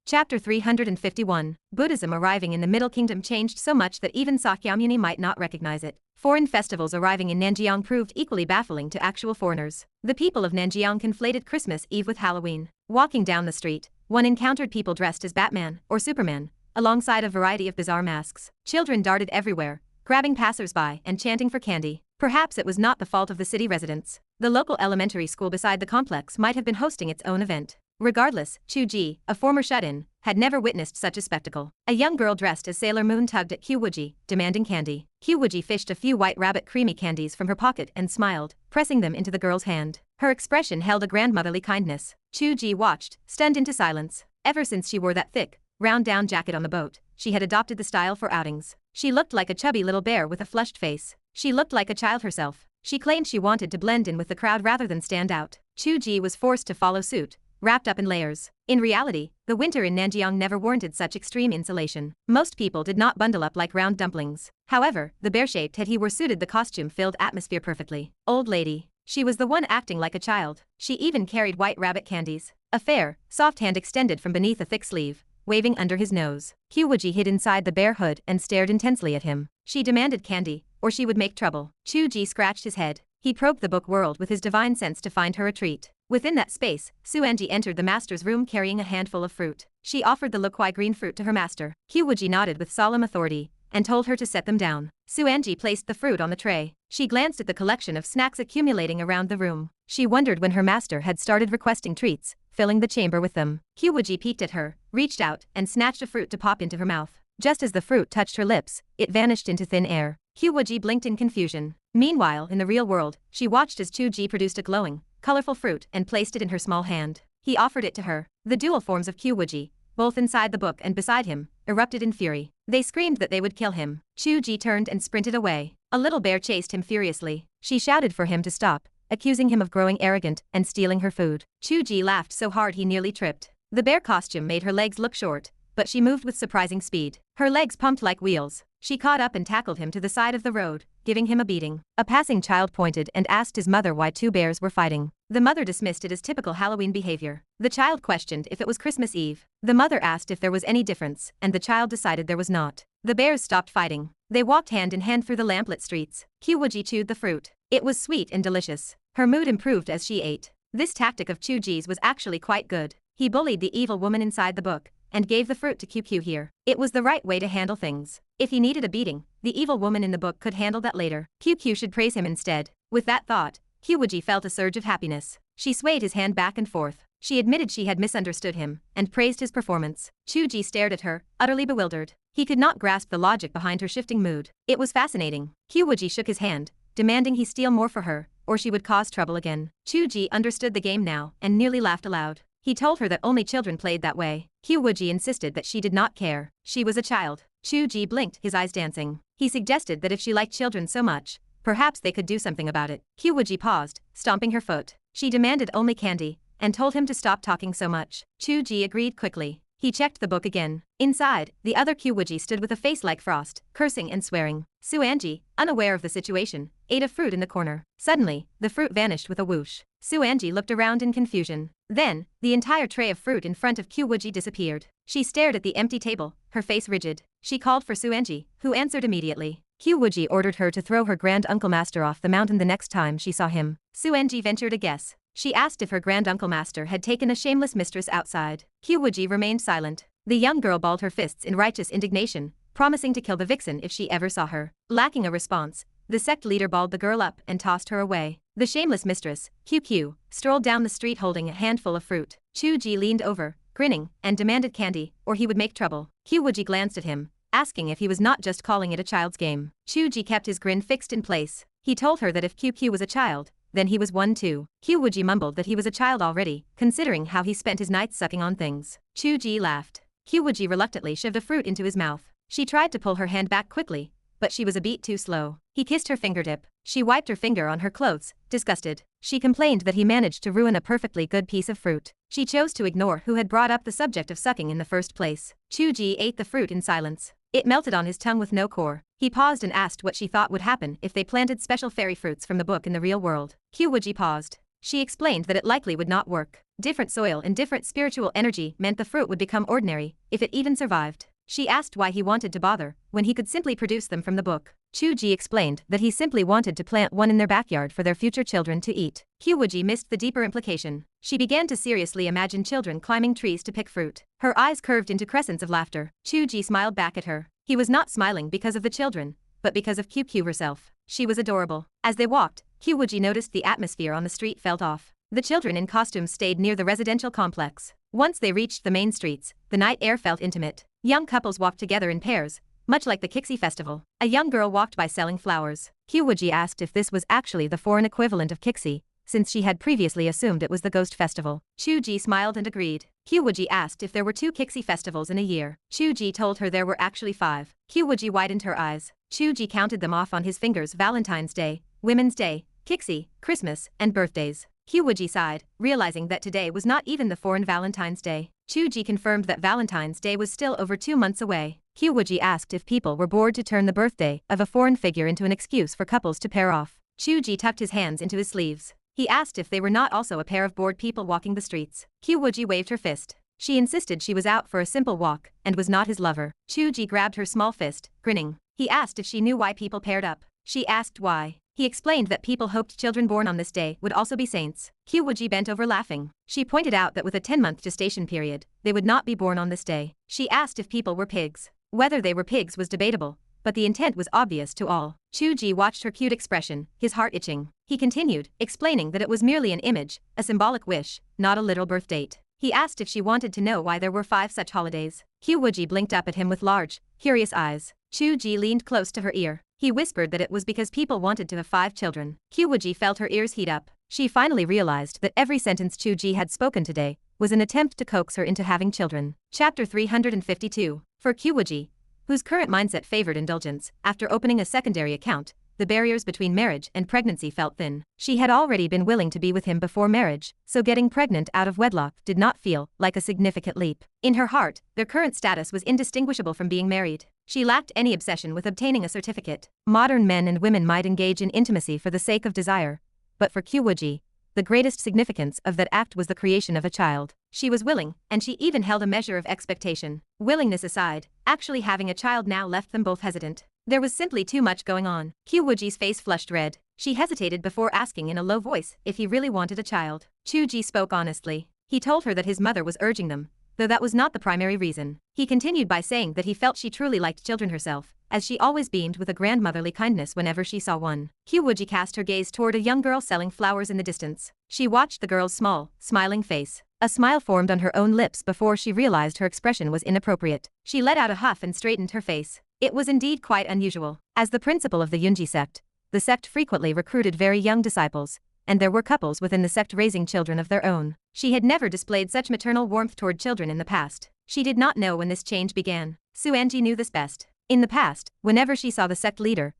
Chapter 351. Buddhism arriving in the Middle Kingdom changed so much that even Sakyamuni might not recognize it. Foreign festivals arriving in Nanjiang proved equally baffling to actual foreigners. The people of Nanjiang conflated Christmas Eve with Halloween. Walking down the street, one encountered people dressed as Batman or Superman, alongside a variety of bizarre masks. Children darted everywhere, grabbing passers-by and chanting for candy. Perhaps it was not the fault of the city residents. The local elementary school beside the complex might have been hosting its own event. Regardless, Chu Ge, a former shut-in, had never witnessed such a spectacle. A young girl dressed as Sailor Moon tugged at Qiu Wuji, demanding candy. Qiu Wuji fished a few white rabbit creamy candies from her pocket and smiled, pressing them into the girl's hand. Her expression held a grandmotherly kindness. Chu Ge watched, stunned into silence. Ever since she wore that thick, round-down jacket on the boat, she had adopted the style for outings. She looked like a chubby little bear with a flushed face. She looked like a child herself. She claimed she wanted to blend in with the crowd rather than stand out. Chu Ge was forced to follow suit, wrapped up in layers. In reality, the winter in Nanjiang never warranted such extreme insulation. Most people did not bundle up like round dumplings. However, the bear-shaped head he wore suited the costume-filled atmosphere perfectly. Old lady. She was the one acting like a child. She even carried white rabbit candies. A fair, soft hand extended from beneath a thick sleeve, waving under his nose. Qiu Wuji hid inside the bear hood and stared intensely at him. She demanded candy, or she would make trouble. Chu Ge scratched his head. He probed the book world with his divine sense to find her a treat. Within that space, Suanji entered the master's room carrying a handful of fruit. She offered the liquai green fruit to her master. Qiu Wuji nodded with solemn authority and told her to set them down. Suanji placed the fruit on the tray. She glanced at the collection of snacks accumulating around the room. She wondered when her master had started requesting treats, filling the chamber with them. Qiu Wuji peeked at her, reached out, and snatched a fruit to pop into her mouth. Just as the fruit touched her lips, it vanished into thin air. Qiu Wuji blinked in confusion. Meanwhile, in the real world, she watched as Chu Ge produced a glowing, colorful fruit and placed it in her small hand. He offered it to her. The dual forms of Qiu Wuji, both inside the book and beside him, erupted in fury. They screamed that they would kill him. Chu Ge turned and sprinted away. A little bear chased him furiously. She shouted for him to stop, accusing him of growing arrogant and stealing her food. Chu Ge laughed so hard he nearly tripped. The bear costume made her legs look short, but she moved with surprising speed. Her legs pumped like wheels. She caught up and tackled him to the side of the road, giving him a beating. A passing child pointed and asked his mother why two bears were fighting. The mother dismissed it as typical Halloween behavior. The child questioned if it was Christmas Eve. The mother asked if there was any difference, and the child decided there was not. The bears stopped fighting. They walked hand in hand through the lamplit streets. Qiu Wuji chewed the fruit. It was sweet and delicious. Her mood improved as she ate. This tactic of Chu Ge's was actually quite good. He bullied the evil woman inside the book and gave the fruit to QQ here. It was the right way to handle things. If he needed a beating, the evil woman in the book could handle that later. QQ should praise him instead. With that thought, Qiu Wuji felt a surge of happiness. She swayed his hand back and forth. She admitted she had misunderstood him and praised his performance. Chu Ge stared at her, utterly bewildered. He could not grasp the logic behind her shifting mood. It was fascinating. Qiu Wuji shook his hand, demanding he steal more for her, or she would cause trouble again. Chu Ge understood the game now and nearly laughed aloud. He told her that only children played that way. Qiu Wuji insisted that she did not care. She was a child. Chu Ge blinked, his eyes dancing. He suggested that if she liked children so much, perhaps they could do something about it. Qiu Wuji paused, stomping her foot. She demanded only candy and told him to stop talking so much. Chu Ge agreed quickly. He checked the book again. Inside, the other Qiu Wuji stood with a face like frost, cursing and swearing. Suanji, unaware of the situation, ate a fruit in the corner. Suddenly, the fruit vanished with a whoosh. Suanji looked around in confusion. Then, the entire tray of fruit in front of Qiu Wuji disappeared. She stared at the empty table, her face rigid. She called for Suanji, who answered immediately. Qiu Wuji ordered her to throw her Grand Uncle Master off the mountain the next time she saw him. Suanji ventured a guess. She asked if her Grand Uncle Master had taken a shameless mistress outside. Qiu Wuji remained silent. The young girl balled her fists in righteous indignation, promising to kill the vixen if she ever saw her. Lacking a response, the sect leader balled the girl up and tossed her away. The shameless mistress, QQ, strolled down the street holding a handful of fruit. Chu Ge leaned over, grinning, and demanded candy, or he would make trouble. Qiu Wuji glanced at him, asking if he was not just calling it a child's game. Chu Ge kept his grin fixed in place. He told her that if QQ was a child, then he was one too. Qiu Wuji mumbled that he was a child already, considering how he spent his nights sucking on things. Chu Ge laughed. Qiu Wuji reluctantly shoved a fruit into his mouth. She tried to pull her hand back quickly, but she was a beat too slow. He kissed her fingertip. She wiped her finger on her clothes, disgusted. She complained that he managed to ruin a perfectly good piece of fruit. She chose to ignore who had brought up the subject of sucking in the first place. Chu Ge ate the fruit in silence. It melted on his tongue with no core. He paused and asked what she thought would happen if they planted special fairy fruits from the book in the real world. Qiu Wuji paused. She explained that it likely would not work. Different soil and different spiritual energy meant the fruit would become ordinary, if it even survived. She asked why he wanted to bother, when he could simply produce them from the book. Chu Ge explained that he simply wanted to plant one in their backyard for their future children to eat. Qiu Wuji missed the deeper implication. She began to seriously imagine children climbing trees to pick fruit. Her eyes curved into crescents of laughter. Chu Ge smiled back at her. He was not smiling because of the children, but because of Qiu herself. She was adorable. As they walked, Qiu Wuji noticed the atmosphere on the street felt off. The children in costumes stayed near the residential complex. Once they reached the main streets, the night air felt intimate. Young couples walked together in pairs, much like the Kixi festival. A young girl walked by selling flowers. Qiu Wuji asked if this was actually the foreign equivalent of Kixi, since she had previously assumed it was the ghost festival. Chu Ge smiled and agreed. Qiu Wuji asked if there were 2 Kixi festivals in a year. Chu Ge told her there were actually 5. Qiu Wuji widened her eyes. Chu Ge counted them off on his fingers: Valentine's Day, Women's Day, Kixi, Christmas, and birthdays. Qiu Wuji sighed, realizing that today was not even the foreign Valentine's Day. Chu Ge confirmed that Valentine's Day was still over 2 months away. Qiu Wuji asked if people were bored to turn the birthday of a foreign figure into an excuse for couples to pair off. Chu Ge tucked his hands into his sleeves. He asked if they were not also a pair of bored people walking the streets. Qiu Wuji waved her fist. She insisted she was out for a simple walk and was not his lover. Chu Ge grabbed her small fist, grinning. He asked if she knew why people paired up. She asked why. He explained that people hoped children born on this day would also be saints. Qiu Wuji bent over laughing. She pointed out that with a 10-month gestation period, they would not be born on this day. She asked if people were pigs. Whether they were pigs was debatable, but the intent was obvious to all. Chu Ge watched her cute expression, his heart itching. He continued, explaining that it was merely an image, a symbolic wish, not a literal birth date. He asked if she wanted to know why there were 5 such holidays. Qiu Wuji blinked up at him with large, curious eyes. Chu Ge leaned close to her ear. He whispered that it was because people wanted to have 5 children. Qiu Wuji felt her ears heat up. She finally realized that every sentence Chu Ge had spoken today was an attempt to coax her into having children. Chapter 352. For Qiu Wuji, whose current mindset favored indulgence, after opening a secondary account, the barriers between marriage and pregnancy felt thin. She had already been willing to be with him before marriage, so getting pregnant out of wedlock did not feel like a significant leap. In her heart, their current status was indistinguishable from being married. She lacked any obsession with obtaining a certificate. Modern men and women might engage in intimacy for the sake of desire, but for Qiu Wuji, the greatest significance of that act was the creation of a child. She was willing, and she even held a measure of expectation. Willingness aside, actually having a child now left them both hesitant. There was simply too much going on. Qiu Wuji's face flushed red. She hesitated before asking in a low voice if he really wanted a child. Chu Ge spoke honestly. He told her that his mother was urging them, though that was not the primary reason. He continued by saying that he felt she truly liked children herself, as she always beamed with a grandmotherly kindness whenever she saw one. Qiu Wuji cast her gaze toward a young girl selling flowers in the distance. She watched the girl's small, smiling face. A smile formed on her own lips before she realized her expression was inappropriate. She let out a huff and straightened her face. It was indeed quite unusual. As the principal of the Yunji sect, the sect frequently recruited very young disciples, and there were couples within the sect raising children of their own. She had never displayed such maternal warmth toward children in the past. She did not know when this change began. Su Anji knew this best. In the past, whenever she saw the sect leader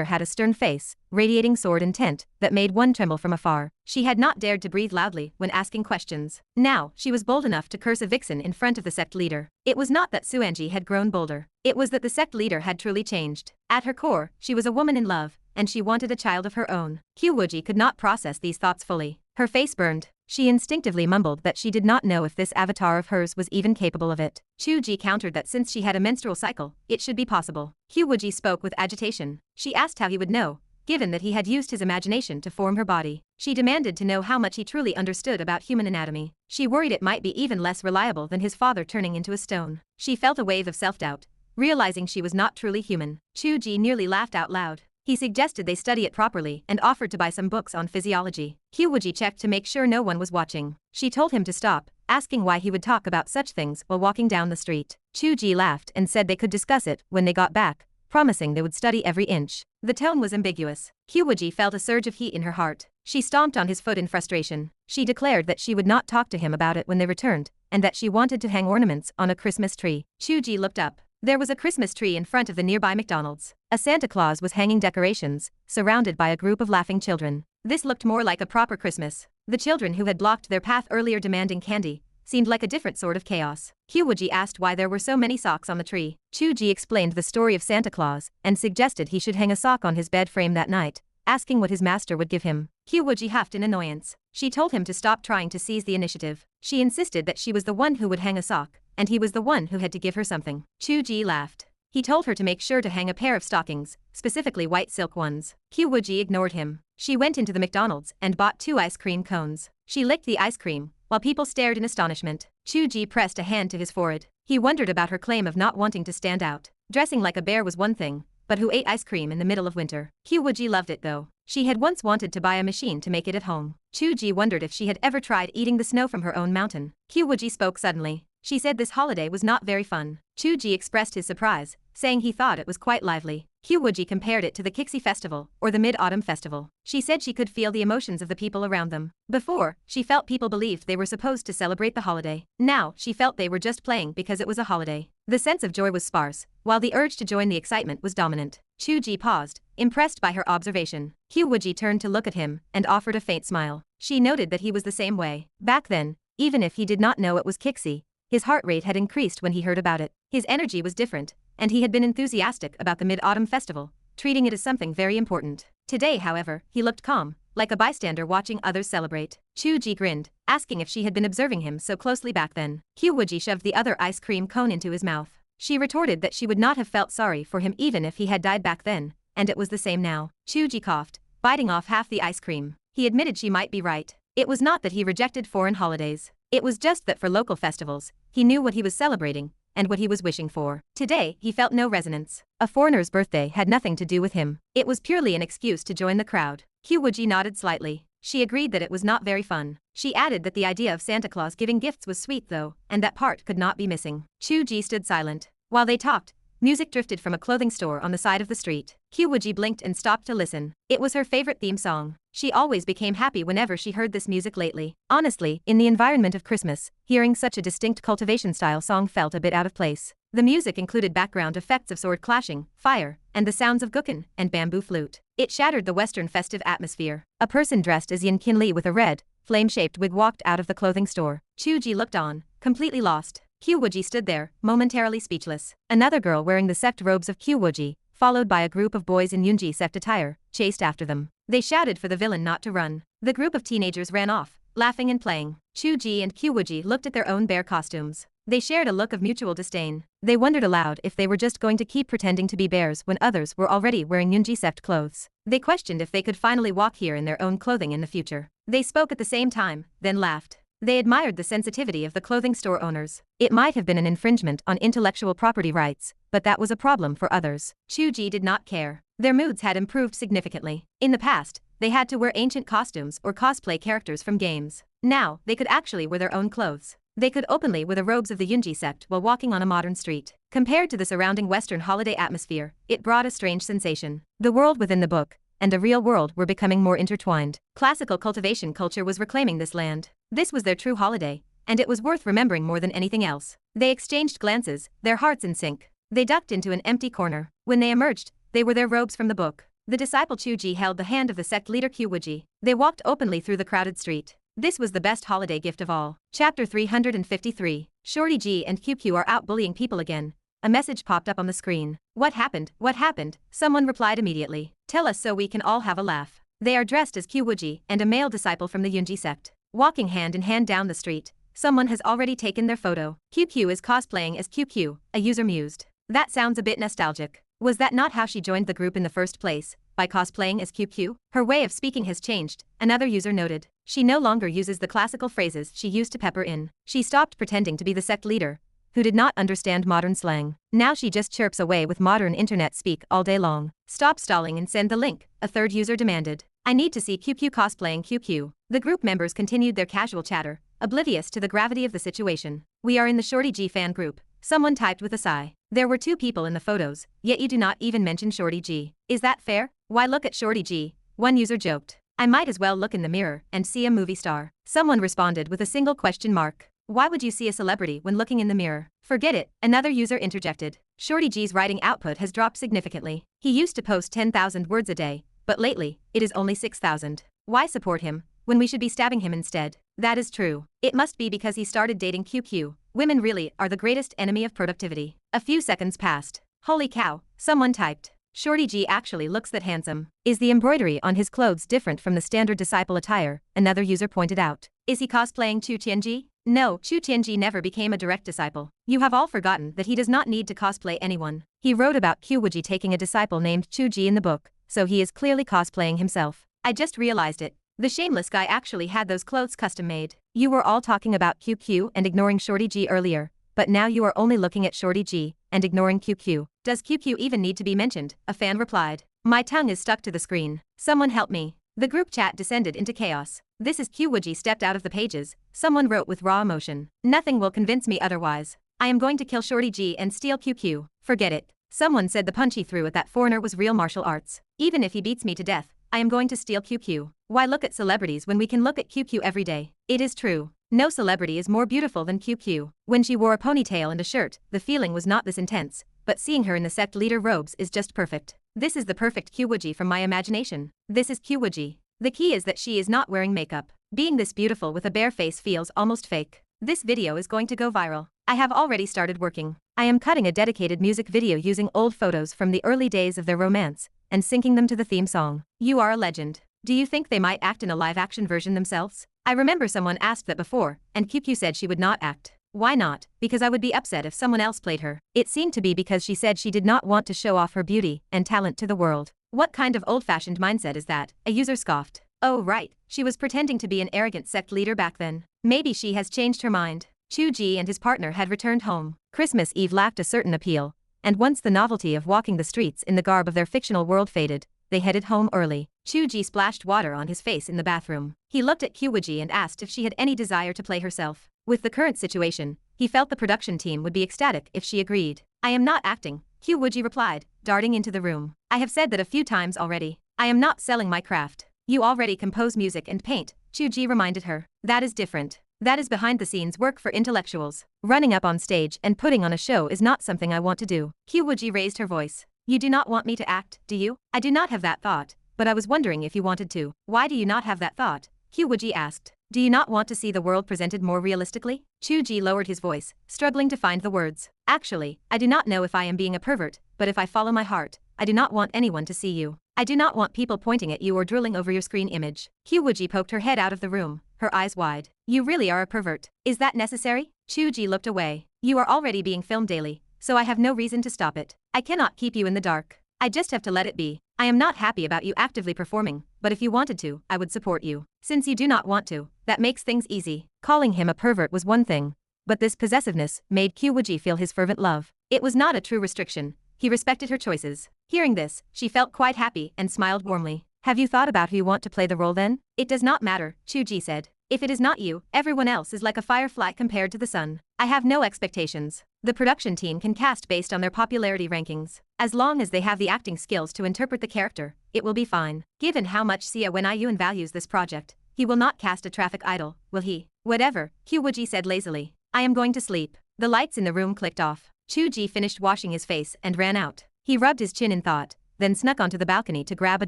had a stern face, radiating sword intent, that made one tremble from afar. She had not dared to breathe loudly when asking questions. Now, she was bold enough to curse a vixen in front of the sect leader. It was not that Su Anji had grown bolder. It was that the sect leader had truly changed. At her core, she was a woman in love, and she wanted a child of her own. Qiu Wuji could not process these thoughts fully. Her face burned. She instinctively mumbled that she did not know if this avatar of hers was even capable of it. Chu Ge countered that since she had a menstrual cycle, it should be possible. Qiu Wuji spoke with agitation. She asked how he would know, given that he had used his imagination to form her body. She demanded to know how much he truly understood about human anatomy. She worried it might be even less reliable than his father turning into a stone. She felt a wave of self-doubt, realizing she was not truly human. Chu Ge nearly laughed out loud. He suggested they study it properly and offered to buy some books on physiology. Qiu Wuji checked to make sure no one was watching. She told him to stop, asking why he would talk about such things while walking down the street. Chu Ge laughed and said they could discuss it when they got back, promising they would study every inch. The tone was ambiguous. Qiu Wuji felt a surge of heat in her heart. She stomped on his foot in frustration. She declared that she would not talk to him about it when they returned, and that she wanted to hang ornaments on a Christmas tree. Chu Ge looked up. There was a Christmas tree in front of the nearby McDonald's. A Santa Claus was hanging decorations, surrounded by a group of laughing children. This looked more like a proper Christmas. The children who had blocked their path earlier demanding candy seemed like a different sort of chaos. Qiu Wuji asked why there were so many socks on the tree. Chu Ge explained the story of Santa Claus and suggested he should hang a sock on his bed frame that night, asking what his master would give him. Qiu Wuji huffed in annoyance. She told him to stop trying to seize the initiative. She insisted that she was the one who would hang a sock, and he was the one who had to give her something. Chu Ge laughed. He told her to make sure to hang a pair of stockings, specifically white silk ones. Qiu Wuji ignored him. She went into the McDonald's and bought 2 ice cream cones. She licked the ice cream, while people stared in astonishment. Chu Ge pressed a hand to his forehead. He wondered about her claim of not wanting to stand out. Dressing like a bear was one thing, but who ate ice cream in the middle of winter? Qiu Wuji loved it though. She had once wanted to buy a machine to make it at home. Chu Ge wondered if she had ever tried eating the snow from her own mountain. Qiu Wuji spoke suddenly. She said this holiday was not very fun. Chu Ge expressed his surprise, saying he thought it was quite lively. Qiu Wuji compared it to the Kixi Festival, or the Mid-Autumn Festival. She said she could feel the emotions of the people around them. Before, she felt people believed they were supposed to celebrate the holiday. Now, she felt they were just playing because it was a holiday. The sense of joy was sparse, while the urge to join the excitement was dominant. Chu Ge paused, impressed by her observation. Qiu Wuji turned to look at him and offered a faint smile. She noted that he was the same way. Back then, even if he did not know it was Kixi, his heart rate had increased when he heard about it. His energy was different, and he had been enthusiastic about the Mid-Autumn Festival, treating it as something very important. Today, however, he looked calm, like a bystander watching others celebrate. Chu Ge grinned, asking if she had been observing him so closely back then. Qiu Wuji shoved the other ice cream cone into his mouth. She retorted that she would not have felt sorry for him even if he had died back then, and it was the same now. Chu Ge coughed, biting off half the ice cream. He admitted she might be right. It was not that he rejected foreign holidays. It was just that for local festivals, he knew what he was celebrating and what he was wishing for. Today, he felt no resonance. A foreigner's birthday had nothing to do with him. It was purely an excuse to join the crowd. Qiu Wuji nodded slightly. She agreed that it was not very fun. She added that the idea of Santa Claus giving gifts was sweet though, and that part could not be missing. Chu Ge stood silent. While they talked, music drifted from a clothing store on the side of the street. Qiu Wuji blinked and stopped to listen. It was her favorite theme song. She always became happy whenever she heard this music lately. Honestly, in the environment of Christmas, hearing such a distinct Cultivation-style song felt a bit out of place. The music included background effects of sword clashing, fire, and the sounds of guqin and bamboo flute. It shattered the Western festive atmosphere. A person dressed as Yin Qinli with a red, flame-shaped wig walked out of the clothing store. Chu Ge looked on, completely lost. Qiu Wuji stood there, momentarily speechless. Another girl wearing the sect robes of Qiu Wuji, followed by a group of boys in Yunji sect attire, chased after them. They shouted for the villain not to run. The group of teenagers ran off, laughing and playing. Chu Ge and Qiu Wuji looked at their own bear costumes. They shared a look of mutual disdain. They wondered aloud if they were just going to keep pretending to be bears when others were already wearing Yunji sect clothes. They questioned if they could finally walk here in their own clothing in the future. They spoke at the same time, then laughed. They admired the sensitivity of the clothing store owners. It might have been an infringement on intellectual property rights, but that was a problem for others. Chu Ge did not care. Their moods had improved significantly. In the past, they had to wear ancient costumes or cosplay characters from games. Now, they could actually wear their own clothes. They could openly wear the robes of the Yunji sect while walking on a modern street. Compared to the surrounding Western holiday atmosphere, it brought a strange sensation. The world within the book and the real world were becoming more intertwined. Classical cultivation culture was reclaiming this land. This was their true holiday, and it was worth remembering more than anything else. They exchanged glances, their hearts in sync. They ducked into an empty corner. When they emerged, they were their robes from the book. The disciple Chu Ge held the hand of the sect leader Qiu Wuji. They walked openly through the crowded street. This was the best holiday gift of all. Chapter 353. Shorty G and QQ are out bullying people again. A message popped up on the screen. What happened? What happened? Someone replied immediately. Tell us so we can all have a laugh. They are dressed as Qiu Wuji and a male disciple from the Yunji sect. Walking hand in hand down the street, someone has already taken their photo. QQ is cosplaying as QQ, a user mused. That sounds a bit nostalgic. Was that not how she joined the group in the first place, by cosplaying as QQ? Her way of speaking has changed, another user noted. She no longer uses the classical phrases she used to pepper in. She stopped pretending to be the sect leader, who did not understand modern slang. Now she just chirps away with modern internet speak all day long. Stop stalling and send the link, a third user demanded. I need to see QQ cosplaying QQ. The group members continued their casual chatter, oblivious to the gravity of the situation. We are in the Shorty G fan group, someone typed with a sigh. There were 2 people in the photos, yet you do not even mention Shorty G. Is that fair? Why look at Shorty G, one user joked. I might as well look in the mirror and see a movie star. Someone responded with a single question mark. Why would you see a celebrity when looking in the mirror? Forget it, another user interjected. Shorty G's writing output has dropped significantly. He used to post 10,000 words a day, but lately, it is only 6,000. Why support him, when we should be stabbing him instead? That is true. It must be because he started dating QQ. Women really are the greatest enemy of productivity. A few seconds passed. Holy cow, someone typed. Shorty G actually looks that handsome. Is the embroidery on his clothes different from the standard disciple attire? Another user pointed out. Is he cosplaying Chu Tianji? No, Chu Tianji never became a direct disciple. You have all forgotten that he does not need to cosplay anyone. He wrote about Qiu Wuji taking a disciple named Chu Ge in the book, so he is clearly cosplaying himself. I just realized it. The shameless guy actually had those clothes custom made. You were all talking about QQ and ignoring Shorty G earlier, but now you are only looking at Shorty G and ignoring QQ. Does QQ even need to be mentioned? A fan replied. My tongue is stuck to the screen. Someone help me. The group chat descended into chaos. This is Qiu Wuji stepped out of the pages, someone wrote with raw emotion. Nothing will convince me otherwise. I am going to kill Shorty G and steal QQ. Forget it. Someone said the punch he threw at that foreigner was real martial arts. Even if he beats me to death, I am going to steal QQ. Why look at celebrities when we can look at QQ every day? It is true. No celebrity is more beautiful than QQ. When she wore a ponytail and a shirt, the feeling was not this intense, but seeing her in the sect leader robes is just perfect. This is the perfect Qiu Wuji from my imagination. This is Qiu Wuji. The key is that she is not wearing makeup. Being this beautiful with a bare face feels almost fake. This video is going to go viral. I have already started working. I am cutting a dedicated music video using old photos from the early days of their romance and syncing them to the theme song. You are a legend. Do you think they might act in a live-action version themselves? I remember someone asked that before, and QQ said she would not act. Why not? Because I would be upset if someone else played her. It seemed to be because she said she did not want to show off her beauty and talent to the world. What kind of old-fashioned mindset is that? A user scoffed. Oh right, she was pretending to be an arrogant sect leader back then. Maybe she has changed her mind. Chu Ge and his partner had returned home. Christmas Eve lacked a certain appeal, and once the novelty of walking the streets in the garb of their fictional world faded, they headed home early. Chu Ge splashed water on his face in the bathroom. He looked at Qiu Wuji and asked if she had any desire to play herself. With the current situation, he felt the production team would be ecstatic if she agreed. I am not acting, Qiu Wuji replied, darting into the room. I have said that a few times already. I am not selling my craft. You already compose music and paint, Chu Ge reminded her. That is different. That is behind-the-scenes work for intellectuals. Running up on stage and putting on a show is not something I want to do. Qiu Wuji raised her voice. You do not want me to act, do you? I do not have that thought, but I was wondering if you wanted to. Why do you not have that thought? Qiu Wuji asked. Do you not want to see the world presented more realistically? Chu Ge lowered his voice, struggling to find the words. Actually, I do not know if I am being a pervert, but if I follow my heart, I do not want anyone to see you. I do not want people pointing at you or drooling over your screen image. Qiu Wuji poked her head out of the room, her eyes wide. You really are a pervert. Is that necessary? Chu Ge looked away. You are already being filmed daily, so I have no reason to stop it. I cannot keep you in the dark. I just have to let it be. I am not happy about you actively performing, but if you wanted to, I would support you. Since you do not want to, that makes things easy. Calling him a pervert was one thing, but this possessiveness made Qiu Wuji feel his fervent love. It was not a true restriction. He respected her choices. Hearing this, she felt quite happy and smiled warmly. Have you thought about who you want to play the role then? It does not matter, Chu Ge said. If it is not you, everyone else is like a firefly compared to the sun. I have no expectations. The production team can cast based on their popularity rankings. As long as they have the acting skills to interpret the character, it will be fine. Given how much Xia Wenyuan values this project, he will not cast a traffic idol, will he? Whatever, Qiu Wuji said lazily. I am going to sleep. The lights in the room clicked off. Chu Ge finished washing his face and ran out. He rubbed his chin in thought, then snuck onto the balcony to grab a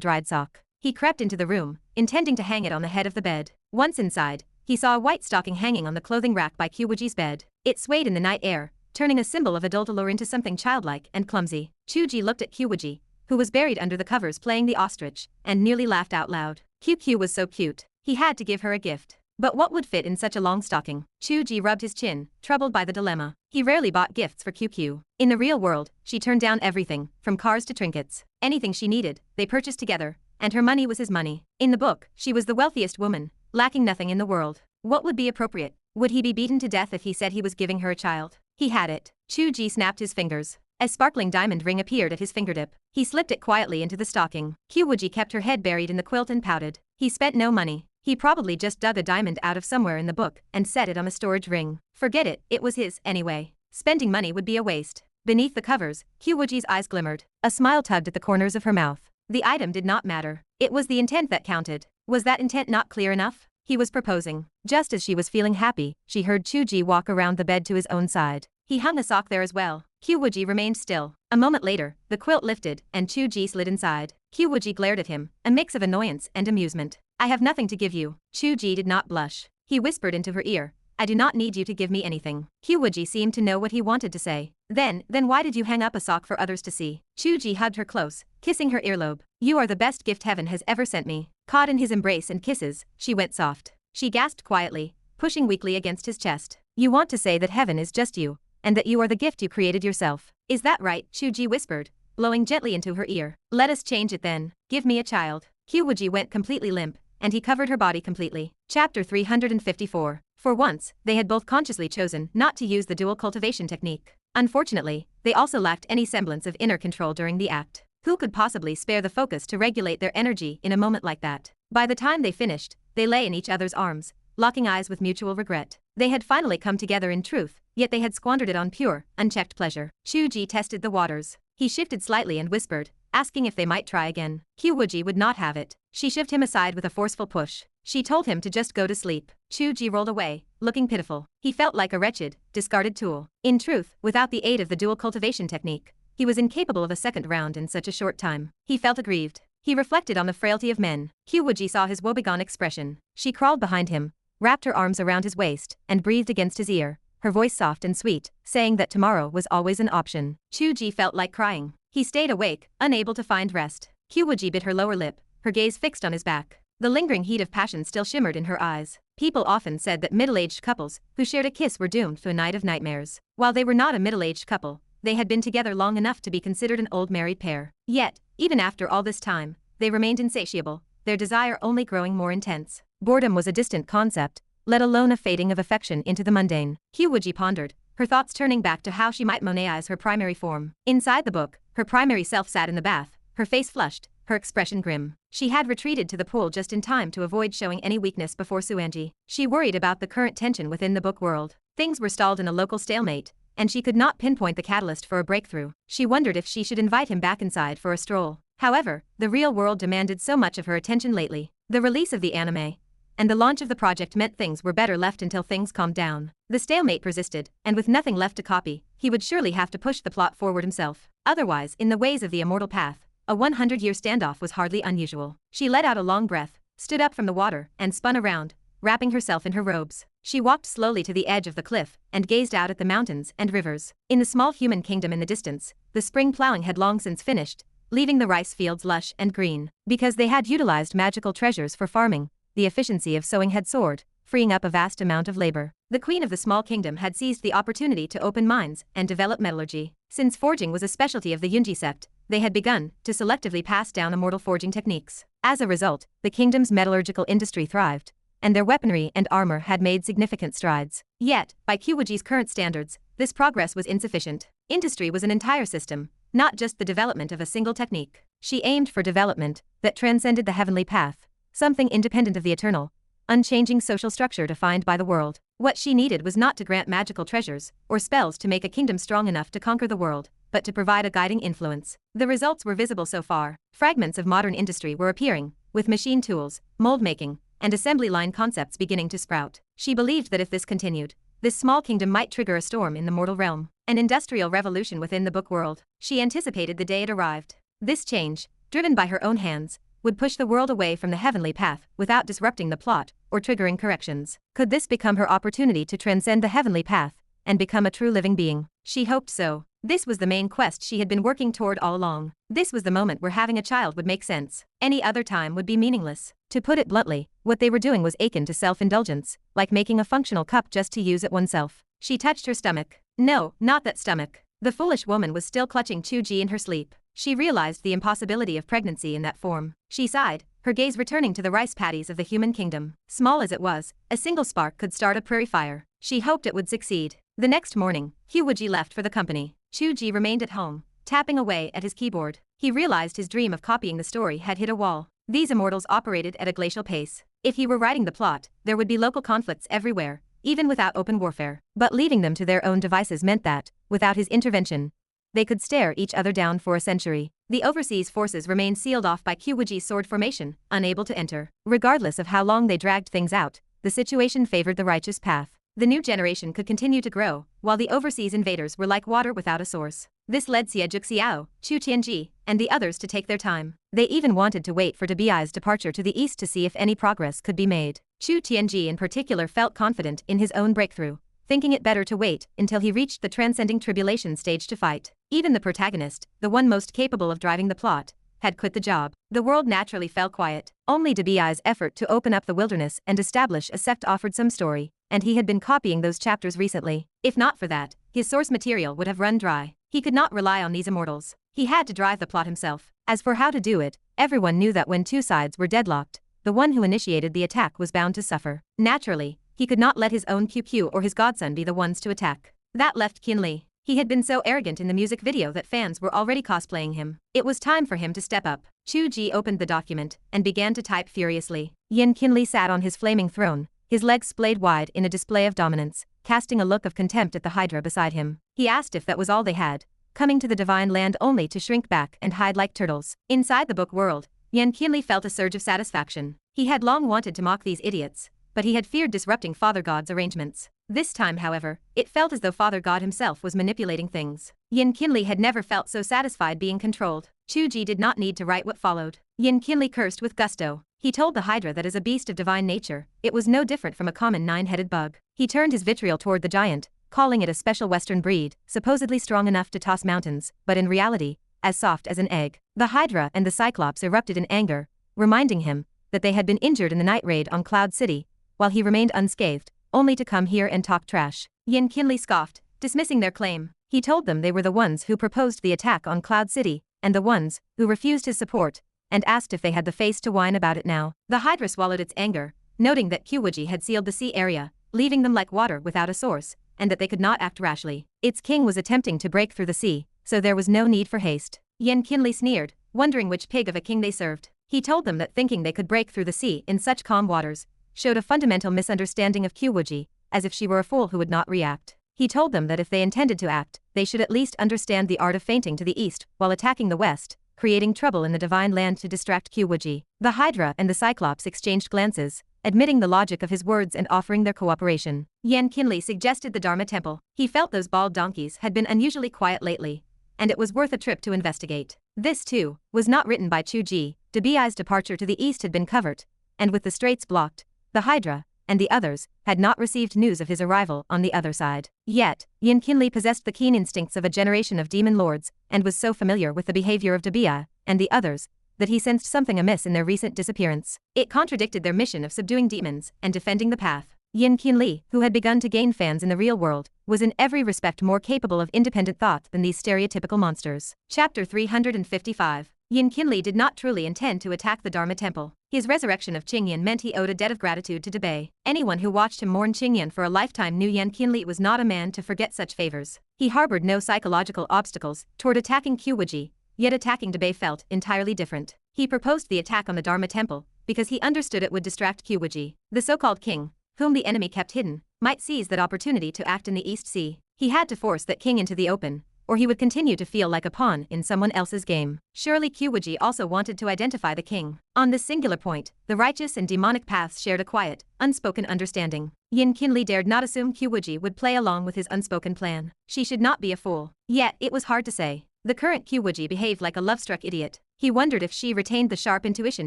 dried sock. He crept into the room, intending to hang it on the head of the bed. Once inside, he saw a white stocking hanging on the clothing rack by Qiu Wuji's bed. It swayed in the night air, turning a symbol of adult allure into something childlike and clumsy. Chu Ge looked at Qiu Wuji, who was buried under the covers playing the ostrich, and nearly laughed out loud. QQ was so cute. He had to give her a gift. But what would fit in such a long stocking? Chu Ge rubbed his chin, troubled by the dilemma. He rarely bought gifts for QQ. In the real world, she turned down everything, from cars to trinkets. Anything she needed, they purchased together, and her money was his money. In the book, she was the wealthiest woman, lacking nothing in the world. What would be appropriate? Would he be beaten to death if he said he was giving her a child? He had it. Chu Ge snapped his fingers. A sparkling diamond ring appeared at his fingertip. He slipped it quietly into the stocking. Qiu Wuji kept her head buried in the quilt and pouted. He spent no money. He probably just dug a diamond out of somewhere in the book and set it on a storage ring. Forget it, it was his, anyway. Spending money would be a waste. Beneath the covers, Qiu Wuji's eyes glimmered. A smile tugged at the corners of her mouth. The item did not matter. It was the intent that counted. Was that intent not clear enough? He was proposing. Just as she was feeling happy, she heard Chu Ge walk around the bed to his own side. He hung a sock there as well. Qiu Wuji remained still. A moment later, the quilt lifted and Chu Ge slid inside. Qiu Wuji glared at him, a mix of annoyance and amusement. I have nothing to give you. Chu Ge did not blush. He whispered into her ear, I do not need you to give me anything. Qiu Wuji seemed to know what he wanted to say. Then why did you hang up a sock for others to see? Chu Ge hugged her close, kissing her earlobe. You are the best gift heaven has ever sent me. Caught in his embrace and kisses, she went soft. She gasped quietly, pushing weakly against his chest. You want to say that heaven is just you, and that you are the gift you created yourself. Is that right? Chu Ge whispered, blowing gently into her ear. Let us change it then. Give me a child. Qiu Wuji went completely limp, and he covered her body completely. Chapter 354. For once, they had both consciously chosen not to use the dual cultivation technique. Unfortunately, they also lacked any semblance of inner control during the act. Who could possibly spare the focus to regulate their energy in a moment like that? By the time they finished, they lay in each other's arms, locking eyes with mutual regret. They had finally come together in truth, yet they had squandered it on pure, unchecked pleasure. Chu Ge tested the waters. He shifted slightly and whispered, asking if they might try again. Qiu Wuji would not have it. She shoved him aside with a forceful push. She told him to just go to sleep. Chu Ge rolled away, looking pitiful. He felt like a wretched, discarded tool. In truth, without the aid of the dual cultivation technique, he was incapable of a second round in such a short time. He felt aggrieved. He reflected on the frailty of men. Qiu Wuji saw his woebegone expression. She crawled behind him, wrapped her arms around his waist, and breathed against his ear, her voice soft and sweet, saying that tomorrow was always an option. Chu Ge felt like crying. He stayed awake, unable to find rest. Qiu Wuji bit her lower lip, her gaze fixed on his back. The lingering heat of passion still shimmered in her eyes. People often said that middle-aged couples who shared a kiss were doomed to a night of nightmares. While they were not a middle-aged couple, they had been together long enough to be considered an old married pair. Yet, even after all this time, they remained insatiable, their desire only growing more intense. Boredom was a distant concept, let alone a fading of affection into the mundane. Qiu Wuji pondered, her thoughts turning back to how she might monetize her primary form. Inside the book, her primary self sat in the bath, her face flushed, her expression grim. She had retreated to the pool just in time to avoid showing any weakness before Suanji. She worried about the current tension within the book world. Things were stalled in a local stalemate, and she could not pinpoint the catalyst for a breakthrough. She wondered if she should invite him back inside for a stroll. However, the real world demanded so much of her attention lately. The release of the anime and the launch of the project meant things were better left until things calmed down. The stalemate persisted, and with nothing left to copy, he would surely have to push the plot forward himself. Otherwise, in the ways of the immortal path, a 100-year standoff was hardly unusual. She let out a long breath, stood up from the water, and spun around, wrapping herself in her robes. She walked slowly to the edge of the cliff and gazed out at the mountains and rivers. In the small human kingdom in the distance, the spring plowing had long since finished, leaving the rice fields lush and green. Because they had utilized magical treasures for farming, the efficiency of sowing had soared, freeing up a vast amount of labor. The queen of the small kingdom had seized the opportunity to open mines and develop metallurgy. Since forging was a specialty of the Yunji sept, they had begun to selectively pass down immortal forging techniques. As a result, the kingdom's metallurgical industry thrived, and their weaponry and armor had made significant strides. Yet, by Qiu Wuji's current standards, this progress was insufficient. Industry was an entire system, not just the development of a single technique. She aimed for development that transcended the heavenly path, something independent of the eternal, unchanging social structure defined by the world. What she needed was not to grant magical treasures or spells to make a kingdom strong enough to conquer the world, but to provide a guiding influence. The results were visible so far. Fragments of modern industry were appearing, with machine tools, mold making, and assembly line concepts beginning to sprout. She believed that if this continued, this small kingdom might trigger a storm in the mortal realm, an industrial revolution within the book world. She anticipated the day it arrived. This change, driven by her own hands, would push the world away from the heavenly path without disrupting the plot or triggering corrections. Could this become her opportunity to transcend the heavenly path and become a true living being? She hoped so. This was the main quest she had been working toward all along. This was the moment where having a child would make sense. Any other time would be meaningless. To put it bluntly, what they were doing was akin to self-indulgence, like making a functional cup just to use it oneself. She touched her stomach. No, not that stomach. The foolish woman was still clutching Chu Ge in her sleep. She realized the impossibility of pregnancy in that form. She sighed, her gaze returning to the rice paddies of the human kingdom. Small as it was, a single spark could start a prairie fire. She hoped it would succeed. The next morning, Qiu Wuji left for the company. Chu Ge remained at home, tapping away at his keyboard. He realized his dream of copying the story had hit a wall. These immortals operated at a glacial pace. If he were writing the plot, there would be local conflicts everywhere, even without open warfare. But leaving them to their own devices meant that, without his intervention, they could stare each other down for a century. The overseas forces remained sealed off by Qiu Wuji's sword formation, unable to enter. Regardless of how long they dragged things out, the situation favored the righteous path. The new generation could continue to grow, while the overseas invaders were like water without a source. This led Xie Zhuxiao, Chu Tianji, and the others to take their time. They even wanted to wait for Debei's departure to the east to see if any progress could be made. Chu Tianji in particular felt confident in his own breakthrough, thinking it better to wait until he reached the transcending tribulation stage to fight. Even the protagonist, the one most capable of driving the plot, had quit the job. The world naturally fell quiet. Only Debei's effort to open up the wilderness and establish a sect offered some story, and he had been copying those chapters recently. If not for that, his source material would have run dry. He could not rely on these immortals. He had to drive the plot himself. As for how to do it, everyone knew that when two sides were deadlocked, the one who initiated the attack was bound to suffer. Naturally, he could not let his own QQ or his godson be the ones to attack. That left Qinli. He had been so arrogant in the music video that fans were already cosplaying him. It was time for him to step up. Chu Ge opened the document and began to type furiously. Qinli sat on his flaming throne, his legs splayed wide in a display of dominance, casting a look of contempt at the Hydra beside him. He asked if that was all they had, coming to the divine land only to shrink back and hide like turtles. Inside the book world, Qinli felt a surge of satisfaction. He had long wanted to mock these idiots, but he had feared disrupting Father God's arrangements. This time, however, it felt as though Father God himself was manipulating things. Qinli had never felt so satisfied being controlled. Chu Ge did not need to write what followed. Qinli cursed with gusto. He told the Hydra that as a beast of divine nature, it was no different from a common nine-headed bug. He turned his vitriol toward the giant, calling it a special western breed, supposedly strong enough to toss mountains, but in reality, as soft as an egg. The Hydra and the Cyclops erupted in anger, reminding him that they had been injured in the night raid on Cloud City, while he remained unscathed, only to come here and talk trash. Qinli scoffed, dismissing their claim. He told them they were the ones who proposed the attack on Cloud City, and the ones who refused his support, and asked if they had the face to whine about it now. The Hydra swallowed its anger, noting that Qiu Wuji had sealed the sea area, leaving them like water without a source, and that they could not act rashly. Its king was attempting to break through the sea, so there was no need for haste. Qinli sneered, wondering which pig of a king they served. He told them that thinking they could break through the sea in such calm waters showed a fundamental misunderstanding of Qiu Wuji, as if she were a fool who would not react. He told them that if they intended to act, they should at least understand the art of feinting to the east while attacking the west, creating trouble in the divine land to distract Qiu Wuji. The Hydra and the Cyclops exchanged glances, admitting the logic of his words and offering their cooperation. Qinli suggested the Dharma Temple. He felt those bald donkeys had been unusually quiet lately, and it was worth a trip to investigate. This, too, was not written by Chu Ge. Debei's departure to the east had been covered, and with the straits blocked, the Hydra and the others had not received news of his arrival on the other side. Yet, Qinli possessed the keen instincts of a generation of demon lords and was so familiar with the behavior of Debei and the others that he sensed something amiss in their recent disappearance. It contradicted their mission of subduing demons and defending the path. Qinli, who had begun to gain fans in the real world, was in every respect more capable of independent thought than these stereotypical monsters. Chapter 355. Qinli did not truly intend to attack the Dharma Temple. His resurrection of Qingyan meant he owed a debt of gratitude to Debei. Anyone who watched him mourn Qingyan for a lifetime knew Qinli was not a man to forget such favors. He harbored no psychological obstacles toward attacking Qiu Wuji, yet attacking Debei felt entirely different. He proposed the attack on the Dharma Temple because he understood it would distract Qiu Wuji. The so-called king, whom the enemy kept hidden, might seize that opportunity to act in the East Sea. He had to force that king into the open, or he would continue to feel like a pawn in someone else's game. Surely Qiu Wuji also wanted to identify the king. On this singular point, the righteous and demonic paths shared a quiet, unspoken understanding. Qinli dared not assume Qiu Wuji would play along with his unspoken plan. She should not be a fool. Yet, it was hard to say. The current Qiu Wuji behaved like a love-struck idiot. He wondered if she retained the sharp intuition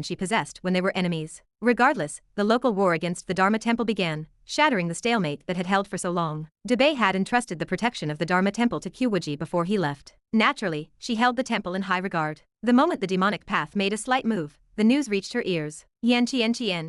she possessed when they were enemies. Regardless, the local war against the Dharma Temple began, shattering the stalemate that had held for so long. Debei had entrusted the protection of the Dharma Temple to Qiu Wuji before he left. Naturally, she held the temple in high regard. The moment the demonic path made a slight move, the news reached her ears. Qiu